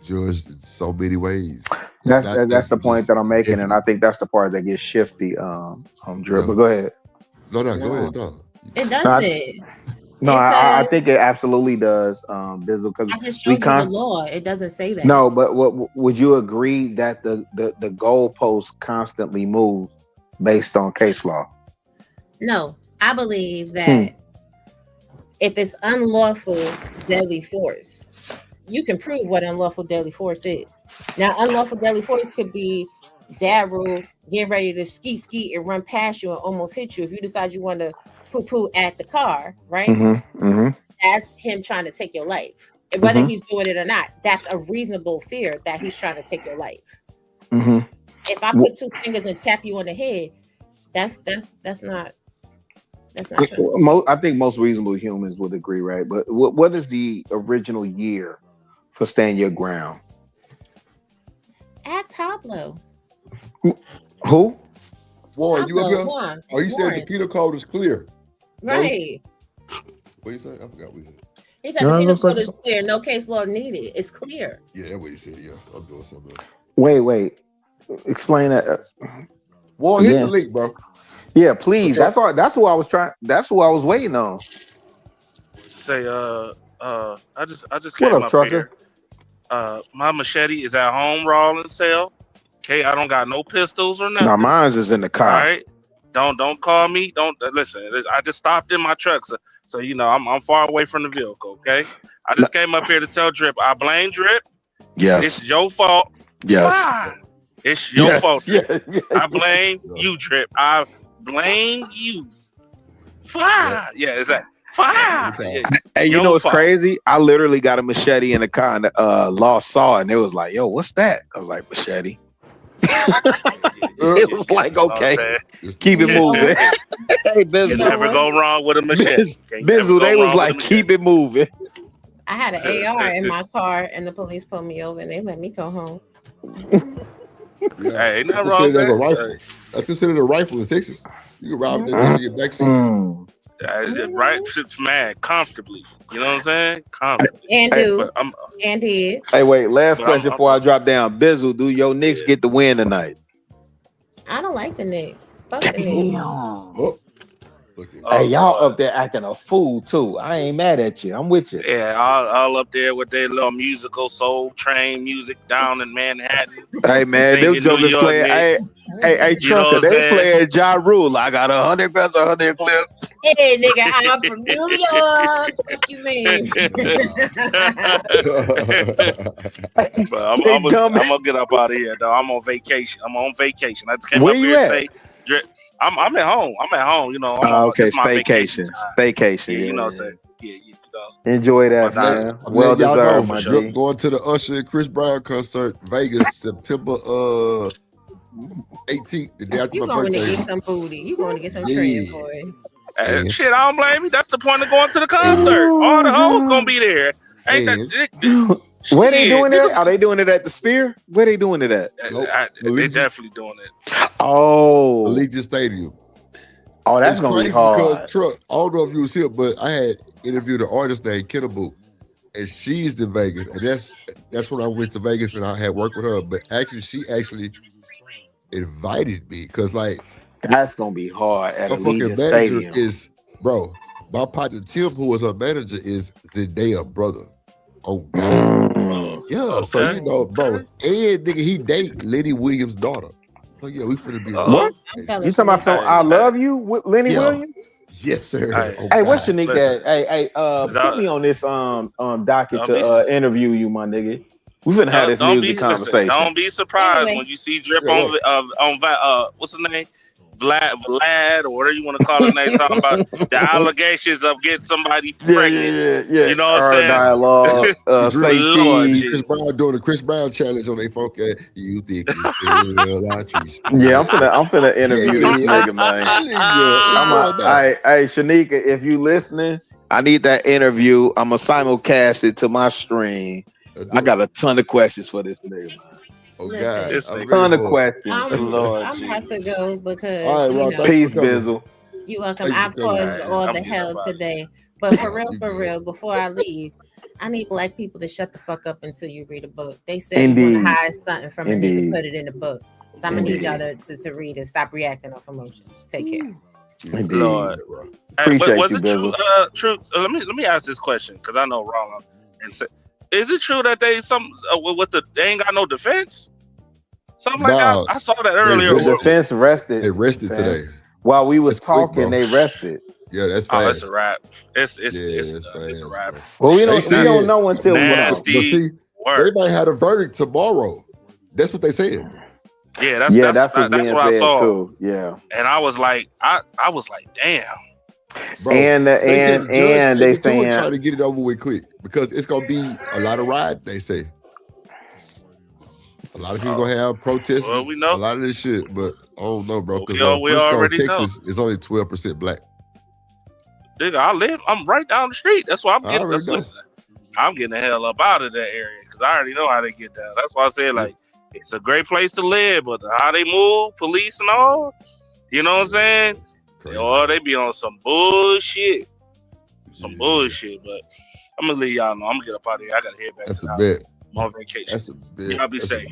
judged in so many ways. That's the point that I'm making, and I think that's the part that gets shifty. Drip, but go ahead. No, go ahead. No. It doesn't. No, I think it absolutely does, Bizzle. Because I just showed you the law. It doesn't say that. No, but would you agree that the goalposts constantly move based on case law? No, I believe that if it's unlawful deadly force, you can prove what unlawful deadly force is. Now, unlawful deadly force could be Daryl getting ready to ski and run past you and almost hit you. If you decide you want to poo at the car, right? That's him trying to take your life. And whether he's doing it or not, that's a reasonable fear that he's trying to take your life. If I put two fingers and tap you on the head, that's not true. I think most reasonable humans would agree, right? But what is the original year for stand your ground? Ask Hoblo. Who? Warren, you up here? Warren. Oh, you said the penal code is clear. Right. What you say? I forgot what you said. He said the penal code is clear. No case law needed. It's clear. Yeah, that's what he said. Yeah, I'm doing something else. Wait. Explain that. Warren, hit the link, bro. Yeah, please. That's who I was trying. That's who I was waiting on. Say, I just came up here. My machete is at home, rolling cell. Okay, I don't got no pistols or nothing. No, mine's is in the car. All right. Don't call me. Don't listen. I just stopped in my truck, so you know I'm far away from the vehicle. Okay. I just came up here to tell Drip. I blame Drip. Yes. It's your fault. Yes. Fine. It's your fault. Drip. I blame you, Drip. I blame you. Fine. Yeah, is that fine? Yeah. Hey, you know what's crazy? I literally got a machete in the car and lost saw, and it was like, "Yo, what's that?" I was like, "Machete." It was like, okay, keep it moving. Hey, Bizzle, you never go wrong with a machete. Bizzle, they was like, keep it moving. I had an AR in my car, and the police pulled me over, and they let me go home. Hey, ain't nothing wrong with that. A rifle. That's considered a rifle in Texas. You can rob that in your backseat. Right, man, comfortably. You know what I'm saying? Comfortably. And did. Hey, wait. Last question before I drop down. Bizzle, do your Knicks get the win tonight? I don't like the Knicks. Fuck the Knicks. Hey, y'all up there acting a fool too. I ain't mad at you. I'm with you. Yeah, all up there with their little musical Soul Train music down in Manhattan. Hey man, them jokers playing. Hey, Trucker, they playing Ja Rule. I got 100 guns, 100 clips. Hey, nigga, I'm from New York. What you mean? But I'm gonna get up out of here, though. I'm on vacation. I just came up here to say, I'm at home. You know. Okay, staycation. Yeah, you know what I'm saying. Yeah, enjoy that, man. Well deserved, my G. Going to the Usher and Chris Brown concert, Vegas, September 18th. The day after you my going birthday. to get some booty. You going to get some trade, boy. Shit, I don't blame you. That's the point of going to the concert. All the hoes gonna be there. Where they doing it? Are they doing it at the Sphere? Where they doing it at? They definitely doing it. Oh, Allegiant Stadium. Oh, that's gonna be hard. Because Truck, I don't know if you was here, but I had interviewed an artist named Kennaboo, and she's in Vegas, and that's when I went to Vegas and I had worked with her. But actually, she invited me because like that's gonna be hard at her fucking Allegiant manager Stadium. is bro. My partner Tim, who was her manager, is Zendaya brother. Oh God. Yeah, Okay. so you know, bro, and nigga, he date Lenny Williams' daughter. So yeah, we finna be What? You talking about some I Love You with Lenny Williams? Yes, sir. Hey, what's your nigga at? Hey, put me on this docket to interview you, my nigga. We finna have this music conversation. Don't be surprised when you see Drip on what's his name? Vlad, or whatever you want to call his name, talking about the allegations of getting somebody pregnant. Yeah. You know what I'm saying? Dialogue, Lord Chris Brown doing the Chris Brown challenge on their phone. You think you still out trees? Yeah, I'm finna interview this nigga, man. Hey, Shanika, if you listening, I need that interview. I'm gonna simulcast it to my stream. I got a ton of questions for this nigga, man. Oh God, a ton of questions. I'm about to go because all right, you know, peace, Bizzle. You're welcome. I caused all the hell today, but for real, before I leave, I need black people to shut the fuck up until you read a book. They said you want to hide something from a nigga, put it in the book. So I'm gonna need y'all to read and stop reacting off emotions. Take care. Lord. Appreciate was you, it Bizzle. true? Let me ask this question because I know Roland and say, is it true that they ain't got no defense? Something like that. I saw that earlier. The defense rested. They rested today. While we was talking, they rested. Yeah, that's fast. Oh, it's a wrap. It's a wrap. Well, we don't know until nasty. But see, they might have a verdict tomorrow. That's what they said. Yeah, that's what I saw too. Yeah, and I was like, I was like, damn. Bro, and they saying try to get it over with quick because it's gonna be a lot of riot. They say a lot of people gonna have protests. Well, we know a lot of this shit, but I don't know, bro. Because we Frisco, already Texas, is only 12% black. Nigga, I'm right down the street. That's why I'm getting. I'm getting the hell up out of that area because I already know how they get down. That's why I said like it's a great place to live, but how they move, police and all, you know what I'm saying? They be on some bullshit. Bullshit, but I'm gonna leave y'all know. I'm gonna get up out of here. I gotta head back. That's a bet. I'm on vacation. That's a bet. Y'all be safe.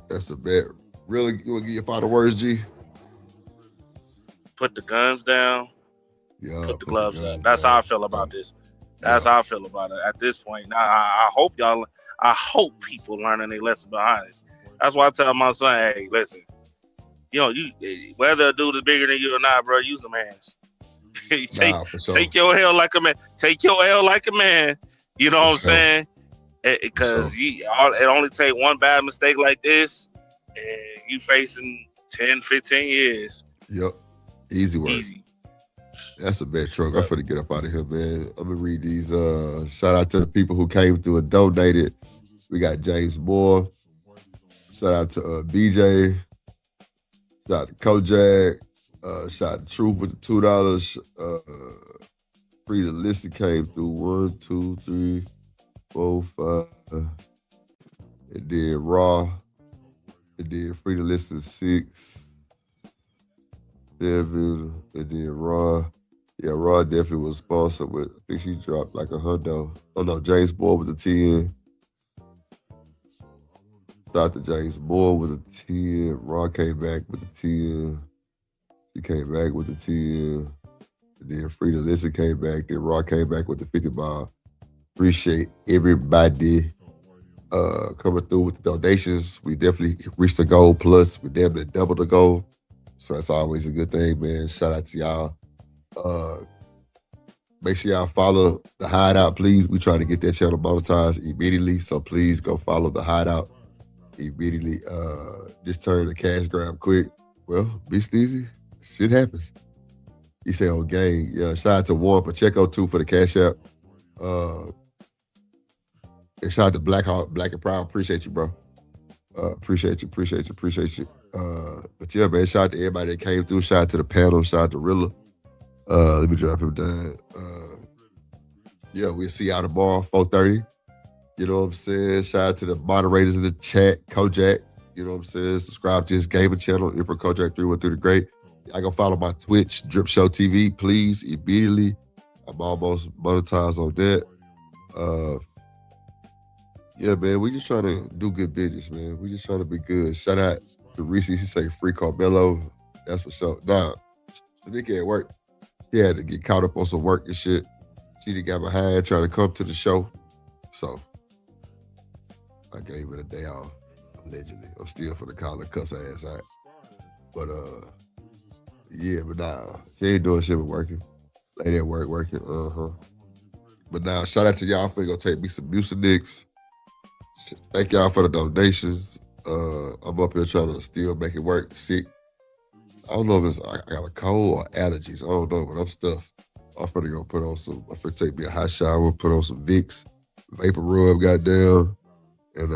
That's a bet. Really, you wanna give your final words, G? Put the guns down. Yeah. Put the gloves up. That's how I feel about this. That's how I feel about it at this point. Now, I hope people learning their lesson behind this. That's why I tell my son, hey, listen, you whether a dude is bigger than you or not, bro, use them hands. Take your L like a man. Take your L like a man. You know what I'm saying? Because it only take one bad mistake like this, and you facing 10, 15 years. Yep. Easy work. Easy. That's a bad truck. I'm finna get up out of here, man. I'm gonna read these. Shout out to the people who came through and donated. We got James Moore. Shout out to BJ. Shout out to Kojak. Shout out to Truth with the $2. Frida Listen came through 1, 2, 3, 4, 5. It did Raw. It did Frida Listen 6. 7. It did Raw. Yeah, Raw definitely was sponsored with, I think she dropped like $100. Oh no, James Moore with a 10. Shout out to James Moore with a 10. Raw came back with a 10. She came back with a 10. And then Frida Listen came back. Then Raw came back with the 50 ball. Appreciate everybody coming through with the donations. We definitely reached the goal plus. We definitely doubled the goal. So that's always a good thing, man. Shout out to y'all. Make sure y'all follow the Hideout, please. We try to get that channel monetized immediately. So please go follow the Hideout immediately. Just turn the cash grab quick. Well, be sneezy. Shit happens. He said, oh, gang. Yeah, shout out to Warren Pacheco, too, for the cash app. And shout out to Black and Proud. Appreciate you, bro. Appreciate you. But yeah, man, shout out to everybody that came through. Shout out to the panel. Shout out to Rilla. Let me drop him down. Yeah, we'll see y'all tomorrow, 4:30. You know what I'm saying? Shout out to the moderators in the chat, Kojak. You know what I'm saying? Subscribe to his gaming channel, Info Kojak 313 the Great. I go follow my Twitch, Drip Show TV, please, immediately. I'm almost monetized on that. Yeah, man, we just trying to do good business, man. We just trying to be good. Shout out to Reese. She say free Karmelo. That's what's up. Nah, Shanika at work. She had to get caught up on some work and shit. She done got behind trying to come to the show. So I gave it a day off, allegedly. I'm still for the call her cuss her ass out. But yeah, but nah, she ain't doing shit but working. Lady at work working. But now, shout out to y'all for gonna take me some Mucinex. Thank y'all for the donations. I'm up here trying to still make it work. Sick. I don't know if it's I got a cold or allergies. I don't know, but I'm stuffed. I'm finna go put on some. I'm finna take me a hot shower, put on some Vicks, vapor rub, goddamn, and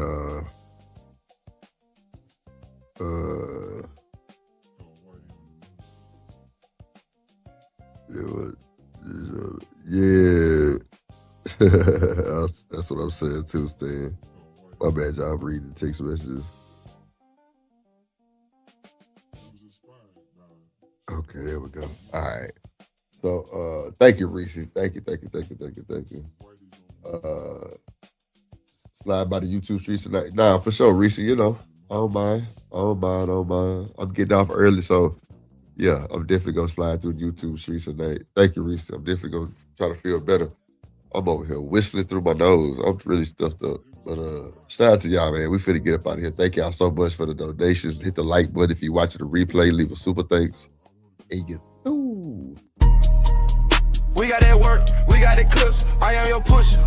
yeah. That's what I'm saying too, Stan. My bad, y'all. I'm reading text messages. Okay, there we go. All right. So thank you, Reese. Thank you. Slide by the YouTube streets tonight. Nah, for sure, Reese, you know. I don't mind. I'm getting off early, so yeah, I'm definitely gonna slide through YouTube streets tonight. Thank you, Reese. I'm definitely gonna try to feel better. I'm over here whistling through my nose. I'm really stuffed up. But shout out to y'all, man. We finna get up out of here. Thank y'all so much for the donations. Hit the like button if you're watching the replay. Leave a super thanks. And you We got that work, we got that clips. I am your pusher.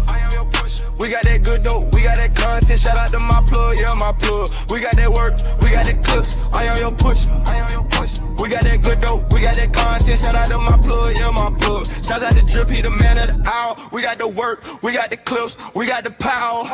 We got that good dope, we got that content. Shout out to my plug, yeah, my plug. We got that work, we got that clips. I am your pusher. We got that good dope, we got that content. Shout out to my plug, yeah, my plug. Shout out to Drip, he the man of the hour. We got the work, we got the clips, we got the power.